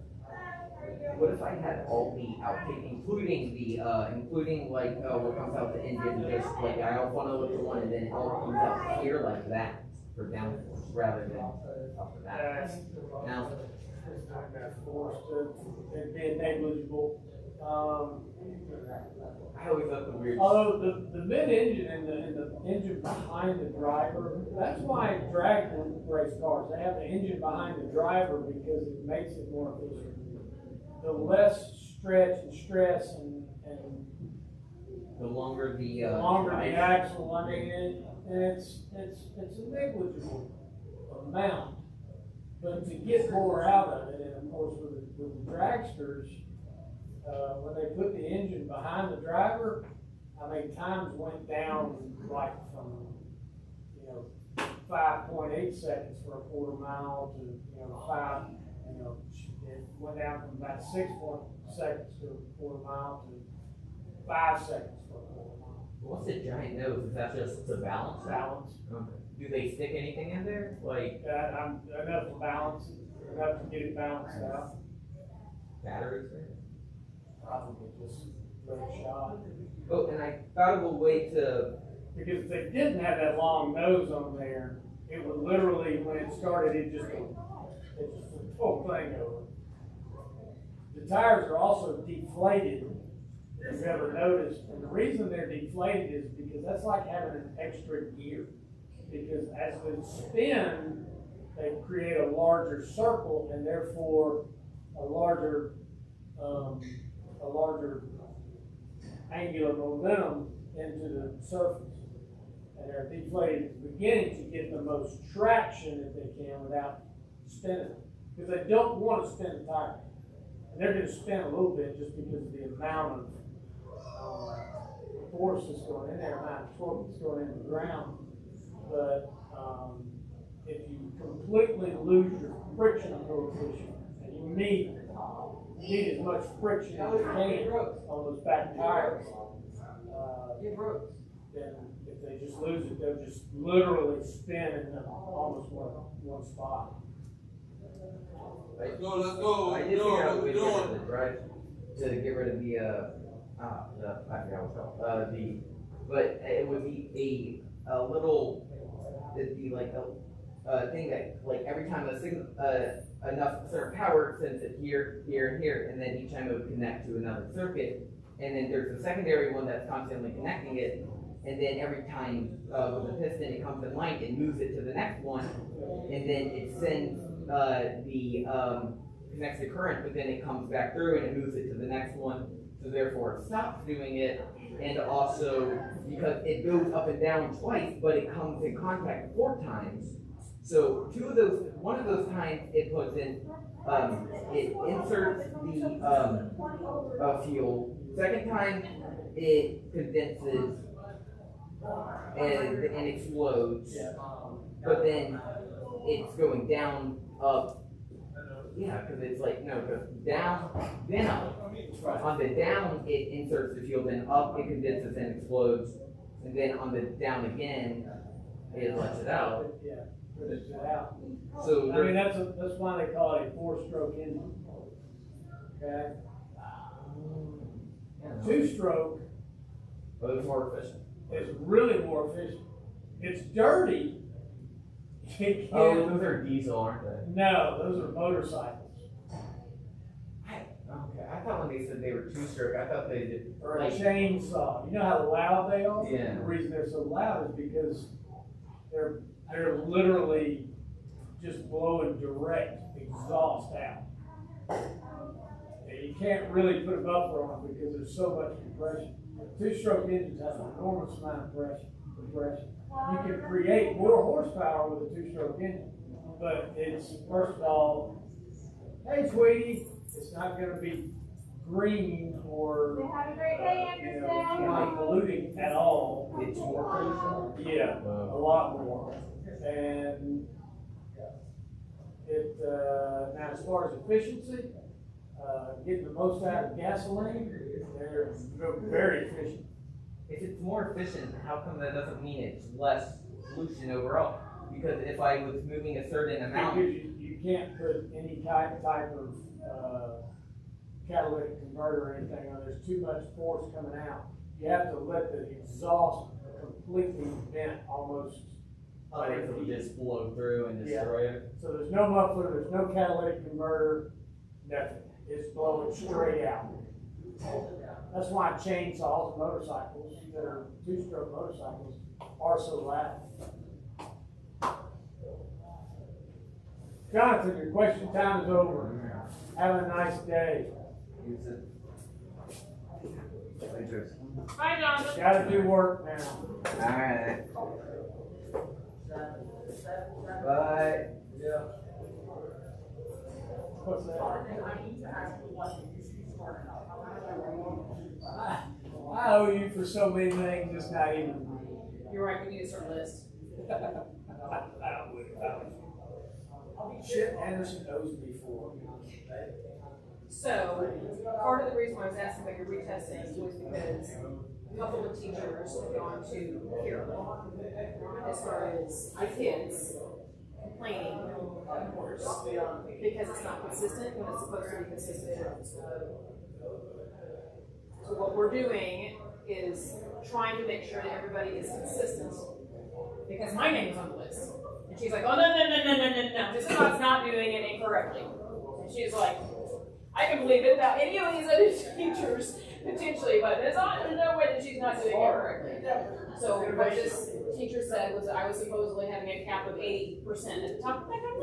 [SPEAKER 13] What if I had all the outtake, including like what comes out the engine, just like I want to look at one and then it all comes out here like that for downforce rather than up to that. Now,
[SPEAKER 1] it'd be negligible.
[SPEAKER 13] I always thought the weird.
[SPEAKER 1] Although the mid-engine and the engine behind the driver, that's why drag race cars, they have the engine behind the driver because it makes it more efficient. The less stretch and stress and
[SPEAKER 13] the longer the
[SPEAKER 1] axle, it's a negligible amount. But to get more out of it, and of course with the dragsters, when they put the engine behind the driver, times went down like from 5.8 seconds for a quarter mile to 5. It went down from about 6 seconds to a quarter mile to 5 seconds for a quarter mile.
[SPEAKER 13] What's a giant nose? Is that just to balance?
[SPEAKER 1] Balance.
[SPEAKER 13] Okay. Do they stick anything in there? Like
[SPEAKER 1] I'm enough to balance it, enough to get it balanced out.
[SPEAKER 13] batteries there?
[SPEAKER 1] Probably just let it shot.
[SPEAKER 13] Oh, and I thought of a way to.
[SPEAKER 1] Because if they didn't have that long nose on there, it would literally, when it started, it just the whole thing over. The tires are also deflated, if you've ever noticed. And the reason they're deflated is because that's like having an extra gear. Because as they spin, they create a larger circle and therefore a larger angular momentum into the surface. And they're deflated at the beginning to get the most traction that they can without spinning. Because they don't want to spin the tire. And they're going to spin a little bit just because of the amount of force that's going in there, amount of torque that's going into the ground. But if you completely lose your friction coefficient, and you need as much friction as you can on those back tires, then if they just lose it, they'll just literally spin in almost one spot.
[SPEAKER 10] Let's go.
[SPEAKER 13] I did figure out a way to get rid of the drive, to get rid of the I forgot what's called. But it would be a little, it'd be like a thing that, like, every time a signal, enough certain power sends it here, here, and here, and then each time it would connect to another circuit, and then there's a secondary one that's constantly connecting it, and then every time with the piston it comes in line, it moves it to the next one, and then it sends connects the current, but then it comes back through and it moves it to the next one, so therefore it stops doing it, and also because it goes up and down twice, but it comes in contact 4 times. So one of those times it puts in, it inserts the fuel. Second time it condenses and explodes, but then it's going down, up. Yeah, because it's like, no, because down, then up. On the down, it inserts the fuel, then up, it condenses and explodes, and then on the down again, it lets it out.
[SPEAKER 1] Yeah, lets it out.
[SPEAKER 13] So
[SPEAKER 1] I mean, that's why they call it a 4-stroke engine. Okay? 2-stroke.
[SPEAKER 13] But it's more efficient.
[SPEAKER 1] It's really more efficient. It's dirty.
[SPEAKER 13] Oh, those are diesel, aren't they?
[SPEAKER 1] No, those are motorcycles.
[SPEAKER 13] Okay, I thought when they said they were 2-stroke, I thought they did.
[SPEAKER 1] Or a chainsaw. You know how loud they are?
[SPEAKER 13] Yeah.
[SPEAKER 1] The reason they're so loud is because they're literally just blowing direct exhaust out. And you can't really put a buffer on them because there's so much compression. 2-stroke engines have an enormous amount of compression. You can create more horsepower with a 2-stroke engine, but it's, first of all, hey sweetie, it's not going to be green or non-polluting at all.
[SPEAKER 13] It's more efficient?
[SPEAKER 1] Yeah, a lot more. And it now as far as efficiency, getting the most out of gasoline, they're very efficient.
[SPEAKER 13] If it's more efficient, how come that doesn't mean it's less pollution overall? Because if I was moving a certain amount,
[SPEAKER 1] because you can't put any type of catalytic converter or anything on. There's too much force coming out. You have to let the exhaust completely vent almost.
[SPEAKER 13] it will just blow through and destroy it.
[SPEAKER 1] So there's no muffler, there's no catalytic converter, nothing. It's blowing straight out. That's why chainsaws and motorcycles that are 2-stroke motorcycles are so loud. Jonathan, your question time is over. Have a nice day.
[SPEAKER 11] Bye, Jonathan.
[SPEAKER 1] Gotta do work now.
[SPEAKER 13] Alright. Bye.
[SPEAKER 1] Yeah. What's that? I owe you for so many things, it's not even.
[SPEAKER 6] You're right, we need a certain list.
[SPEAKER 1] Shit Anderson owes me for.
[SPEAKER 18] So, part of the reason why I was asking about your retesting was because a couple of teachers have gone to Carol as far as the kids complaining, of course, because it's not consistent when it's supposed to be consistent throughout the school. So what we're doing is trying to make sure that everybody is consistent, because my name's on the list. And she's like, oh, no, this is what's not doing it incorrectly. And she's like, I can believe it without any of these other teachers, potentially, but there's no way that she's not doing it correctly. So what this teacher said was I was supposedly having a cap of 80% at the top. I'm like, I'm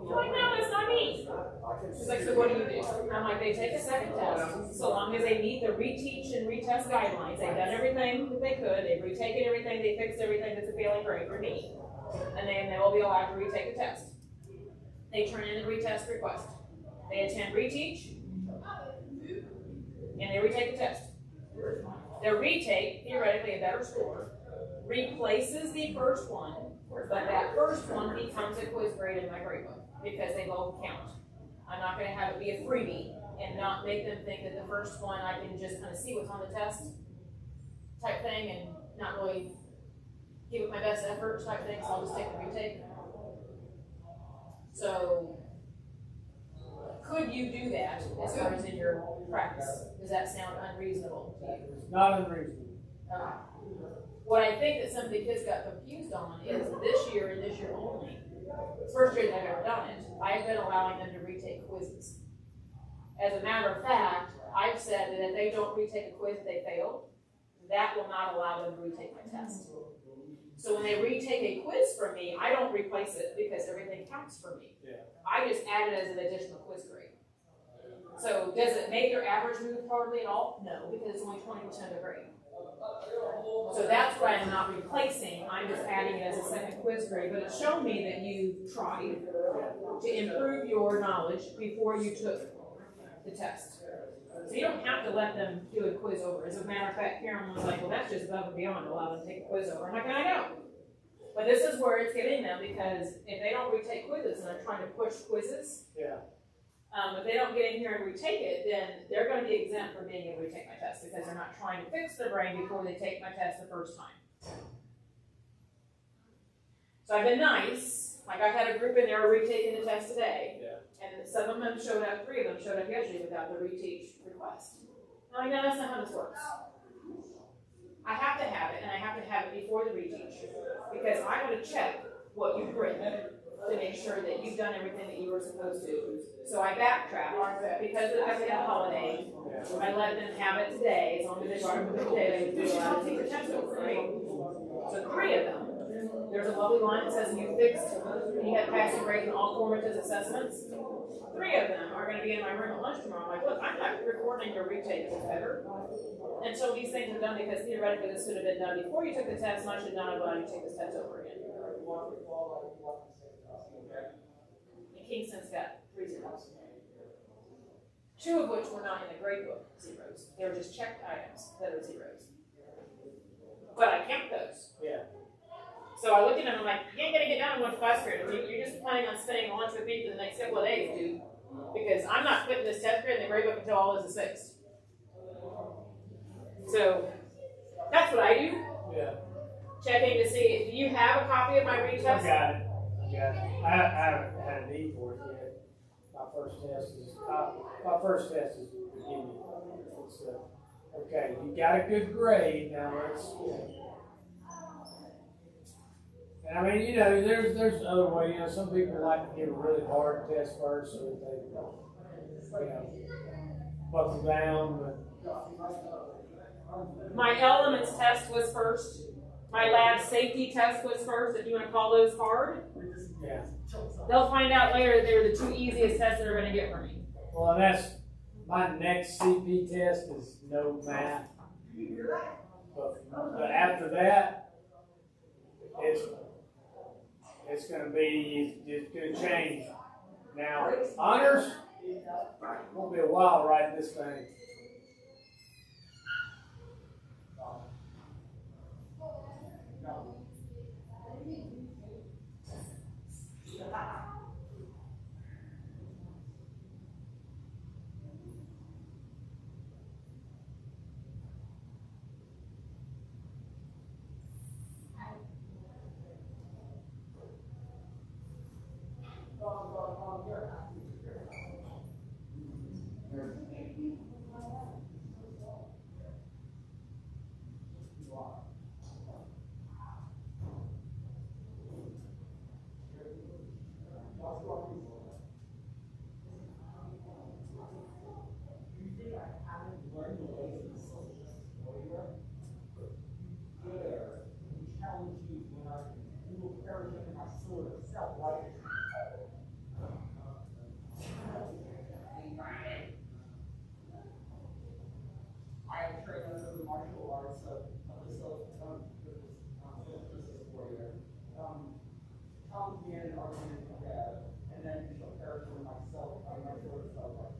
[SPEAKER 18] like, no, that's not me. She's like, so what do you do? I'm like, they take a second test, so long as they meet the reteach and retest guidelines. They've done everything that they could. They've retaken everything. They fixed everything that's a failing grade for me. And then they will be allowed to retake the test. They turn in the retest request. They attend reteach, and they retake the test. Their retake, theoretically a better score, replaces the first one, but that first one becomes a quiz grade in my grade book because they both count. I'm not going to have it be a freebie and not make them think that the first one I can just kind of see what's on the test type thing and not really give it my best effort type thing, so I'll just take the retake. So, could you do that as far as in your practice? Does that sound unreasonable to you?
[SPEAKER 1] It's not unreasonable.
[SPEAKER 18] What I think that some of the kids got confused on is this year and this year only, first year that I've ever done it, I've been allowing them to retake quizzes. As a matter of fact, I've said that if they don't retake a quiz that they failed, that will not allow them to retake my test. So when they retake a quiz from me, I don't replace it because everything counts for me.
[SPEAKER 1] Yeah.
[SPEAKER 18] I just add it as an additional quiz grade. So does it make their average move hardly at all? No, because it's only 20% of the grade. So that's why I'm not replacing, I'm just adding it as a second quiz grade, but it's shown me that you tried to improve your knowledge before you took the test. So you don't have to let them do a quiz over. As a matter of fact, Karen was like, well, that's just above and beyond, allow them to take a quiz over. I'm like, I know. But this is where it's getting them, because if they don't retake quizzes and they're trying to push quizzes, if they don't get in here and retake it, then they're going to be exempt from being able to take my test because they're not trying to fix their brain before they take my test the first time. So I've been nice. Like I had a group in there retaking the test today, and some of them showed up, 3 of them showed up yesterday without the reteach request. I'm like, no, that's not how this works. I have to have it, and I have to have it before the reteach because I want to check what you've written to make sure that you've done everything that you were supposed to. So I backtrack because of the holiday. I let them have it today. As long as they brought it with them today, they would be allowed to take the test over, right? So 3 of them. There's a lovely line that says you fixed, you had passing grades in all formative assessments. 3 of them are going to be in my room at lunch tomorrow. I'm like, look, I'm not recording your retake better until these things are done because theoretically this should have been done before you took the test, and I should not have allowed you to take this test over again. And Kingston's got 3 zeros. 2 of which were not in the grade book zeros. They were just checked items that are zeros. But I count those.
[SPEAKER 1] Yeah.
[SPEAKER 18] So I looked at them and I'm like, you ain't gonna get down in one class period. You're just planning on spending lunch with me for the next couple of days, dude. Because I'm not putting this test grid in the grade book until all is fixed. So that's what I do.
[SPEAKER 1] Yeah.
[SPEAKER 18] Checking to see, do you have a copy of my retest?
[SPEAKER 1] I got it. I haven't had a need for it yet. My first test is beginning. It's okay. You got a good grade now. Let's. And I mean, there's other way. Some people like to give a really hard test first, so that they, buckle down. But
[SPEAKER 18] my elements test was first. My lab safety test was first. If you want to call those hard,
[SPEAKER 1] yeah.
[SPEAKER 18] They'll find out later they're the 2 easiest tests that are going to get from me.
[SPEAKER 1] Well, and that's my next CP test is no math. But after that, it's going to be, it's going to change. Now, honors, won't be a while writing this thing.
[SPEAKER 7] training for the martial arts of this warrior. Tom began an argument with Dad, and then he took character with myself. I'm not sure what it's about.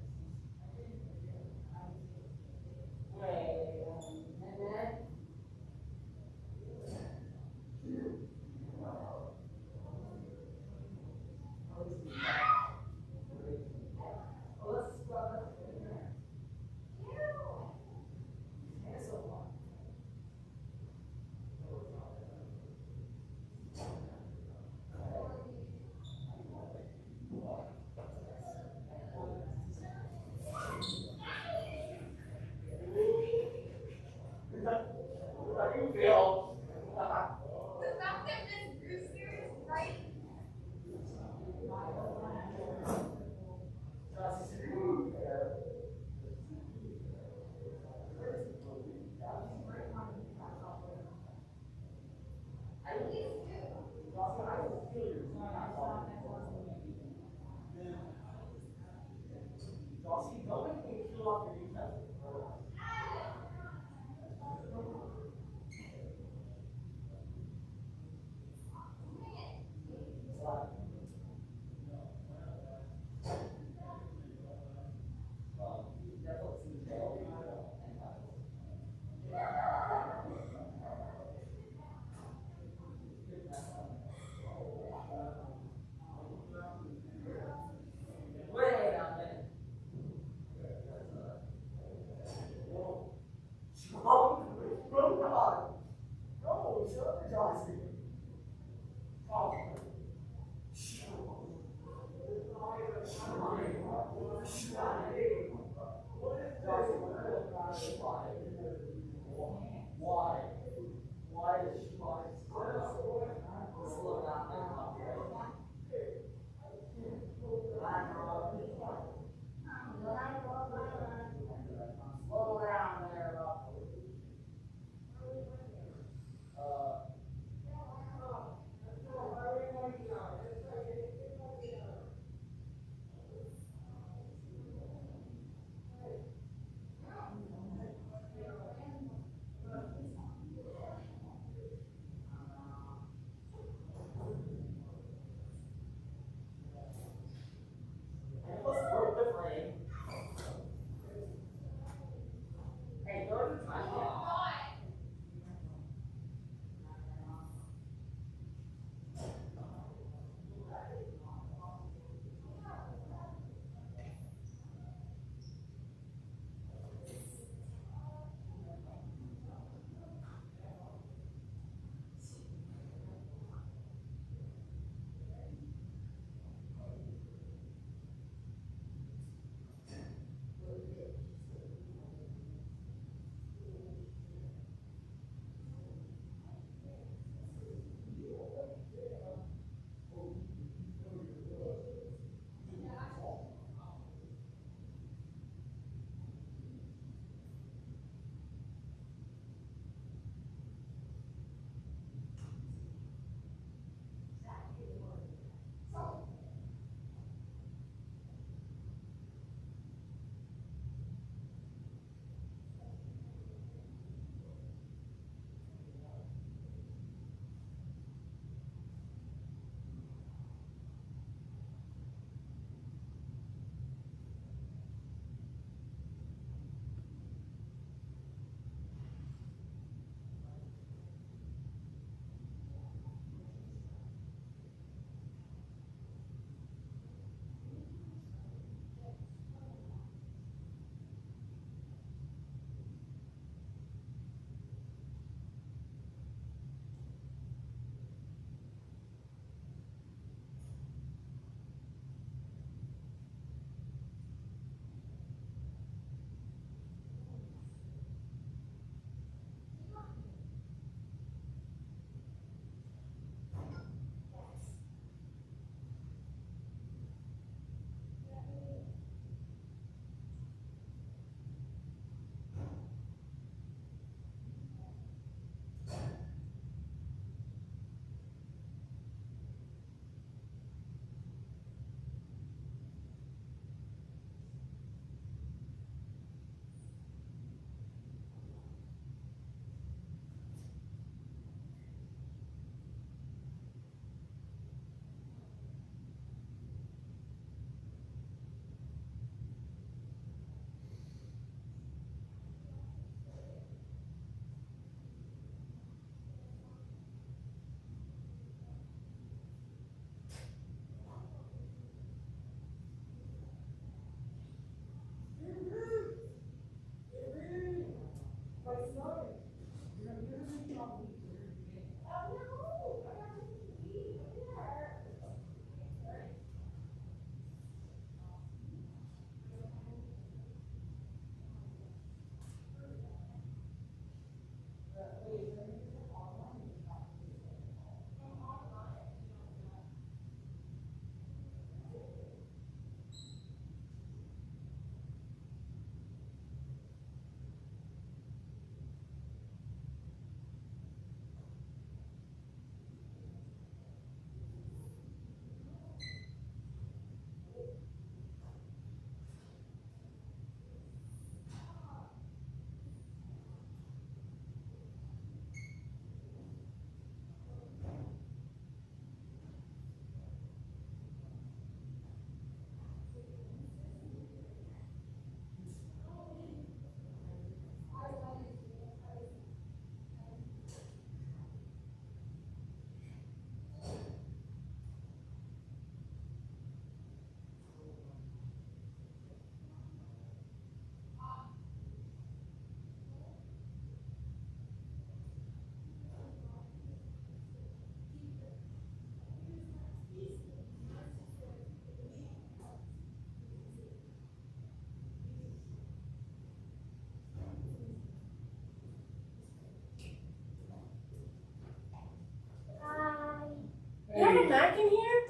[SPEAKER 9] Mac in here?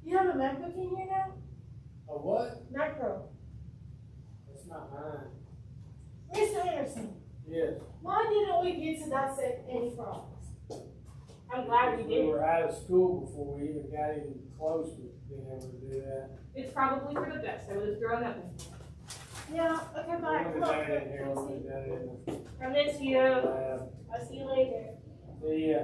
[SPEAKER 9] You have a MacBook in here now?
[SPEAKER 1] A what?
[SPEAKER 9] Mac Pro.
[SPEAKER 1] That's not mine.
[SPEAKER 9] Mr. Anderson,
[SPEAKER 1] Yes.
[SPEAKER 9] why didn't we get to dissect any frogs? I'm glad we
[SPEAKER 1] We
[SPEAKER 9] did.
[SPEAKER 1] were out of school before we even got even close to being able to do that.
[SPEAKER 18] It's probably for the best. I would have thrown that one.
[SPEAKER 9] Yeah, okay, bye.
[SPEAKER 1] We'll
[SPEAKER 9] Come
[SPEAKER 1] do
[SPEAKER 9] on.
[SPEAKER 1] that in here, we'll do that in
[SPEAKER 9] I miss you.
[SPEAKER 1] the lab.
[SPEAKER 9] I'll see you later.
[SPEAKER 1] See ya.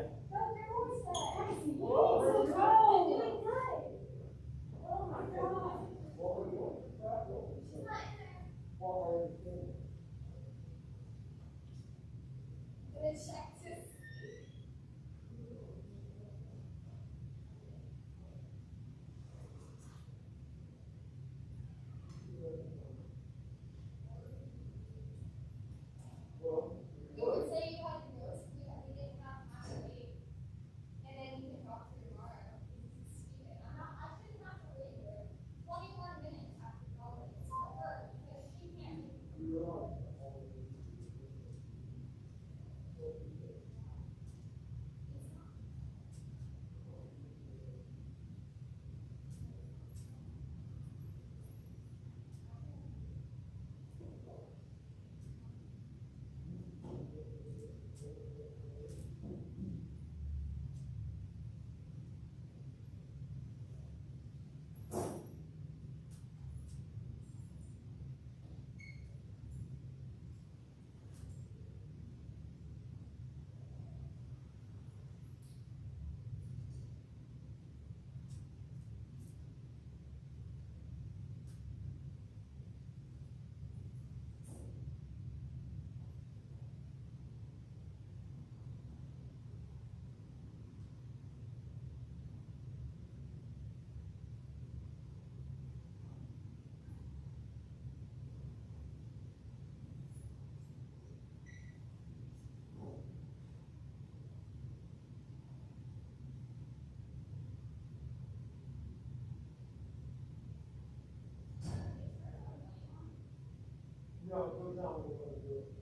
[SPEAKER 1] No, go down, we're gonna do it.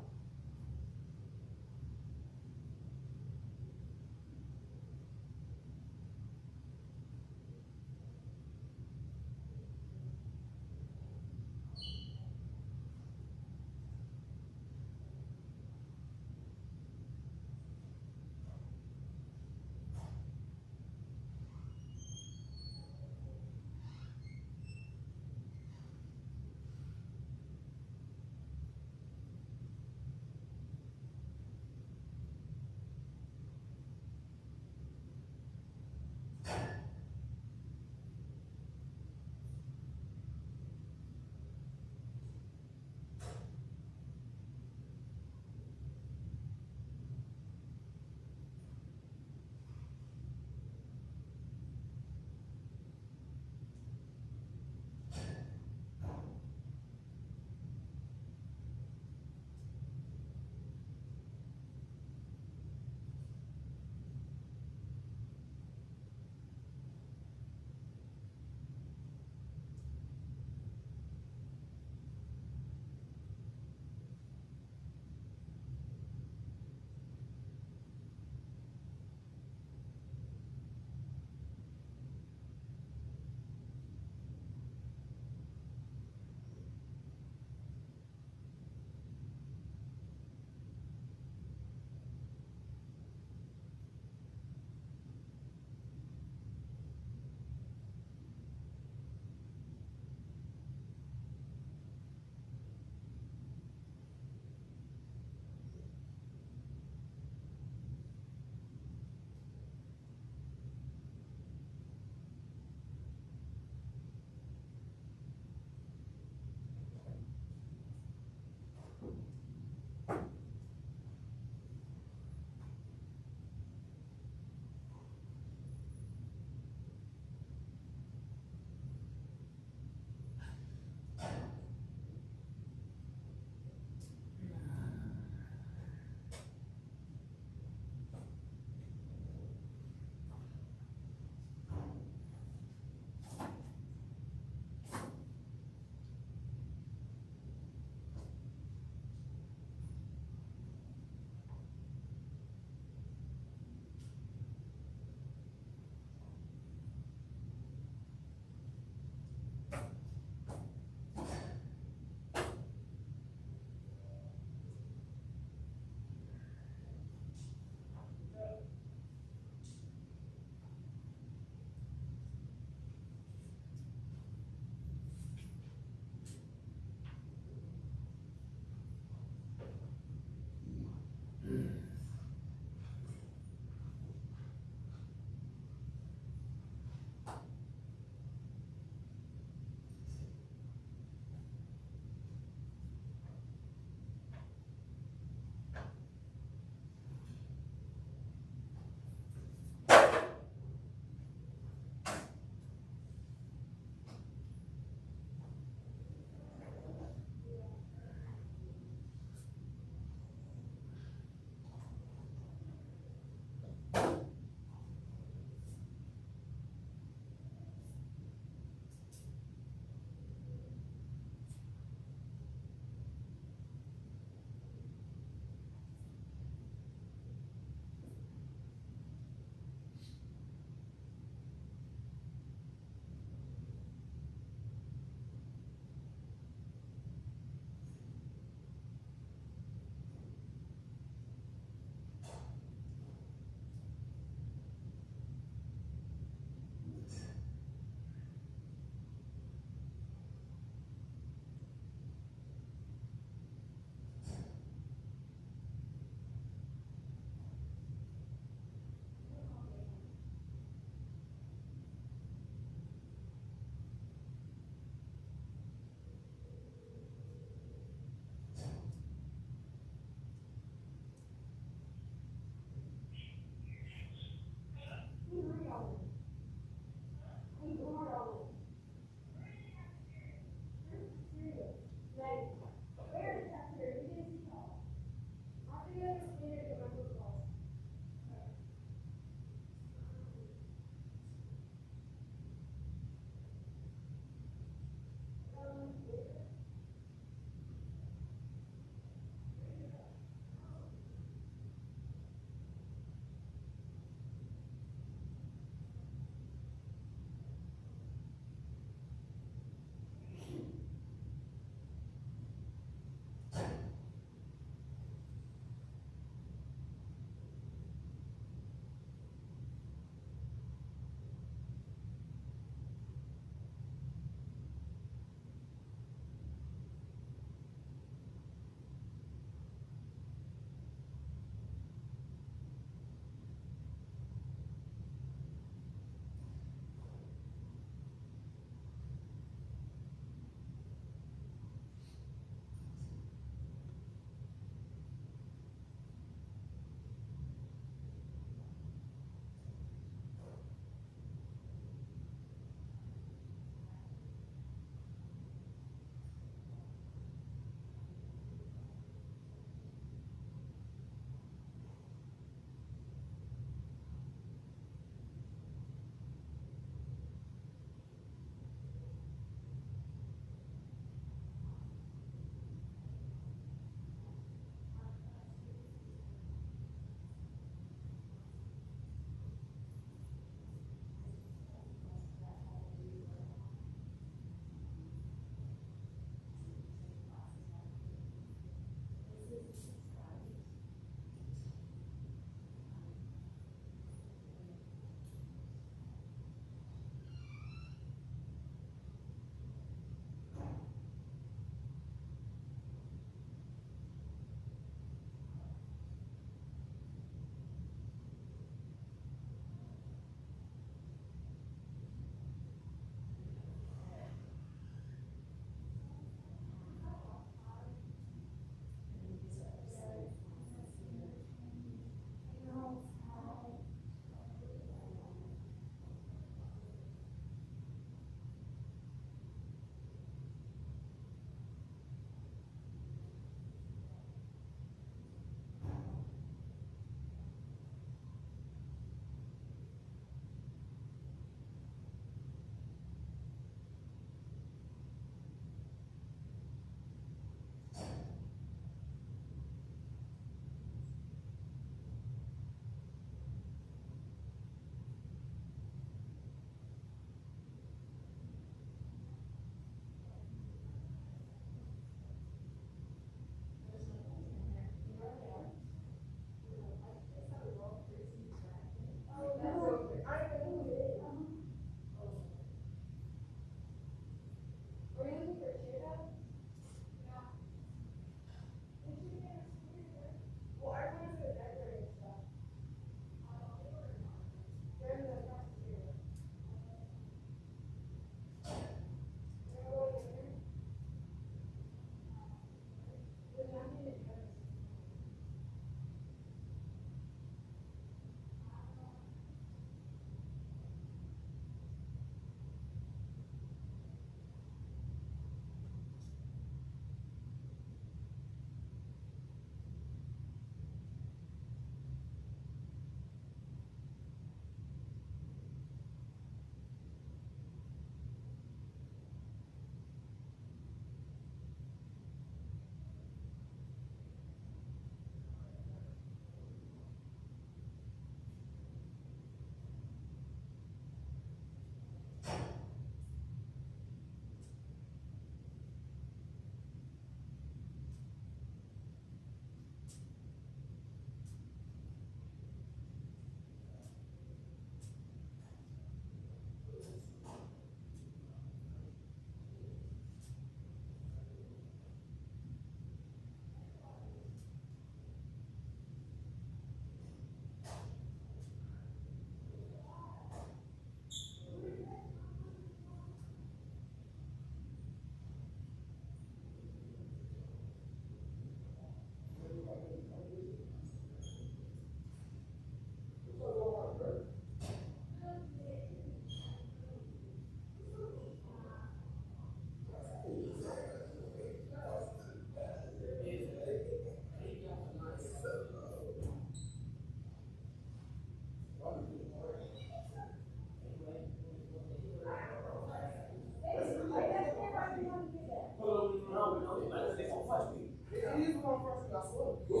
[SPEAKER 8] What's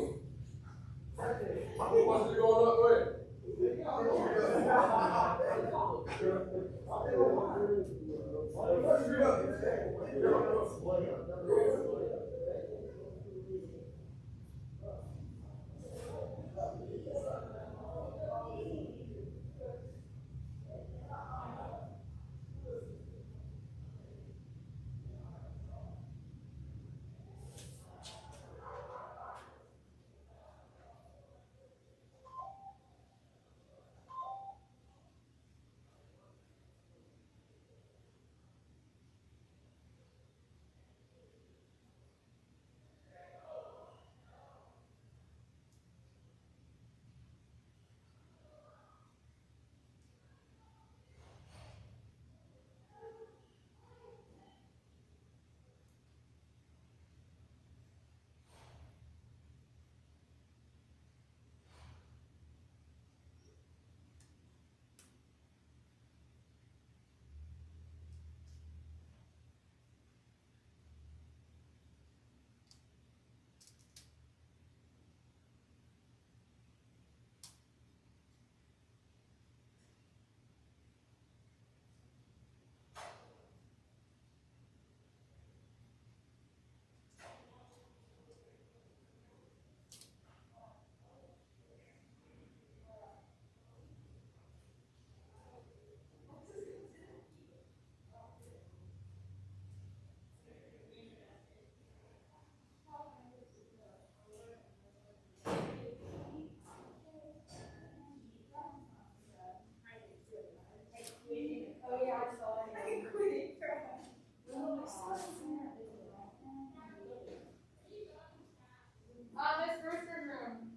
[SPEAKER 8] it going up with?
[SPEAKER 5] Miss Brewster's room.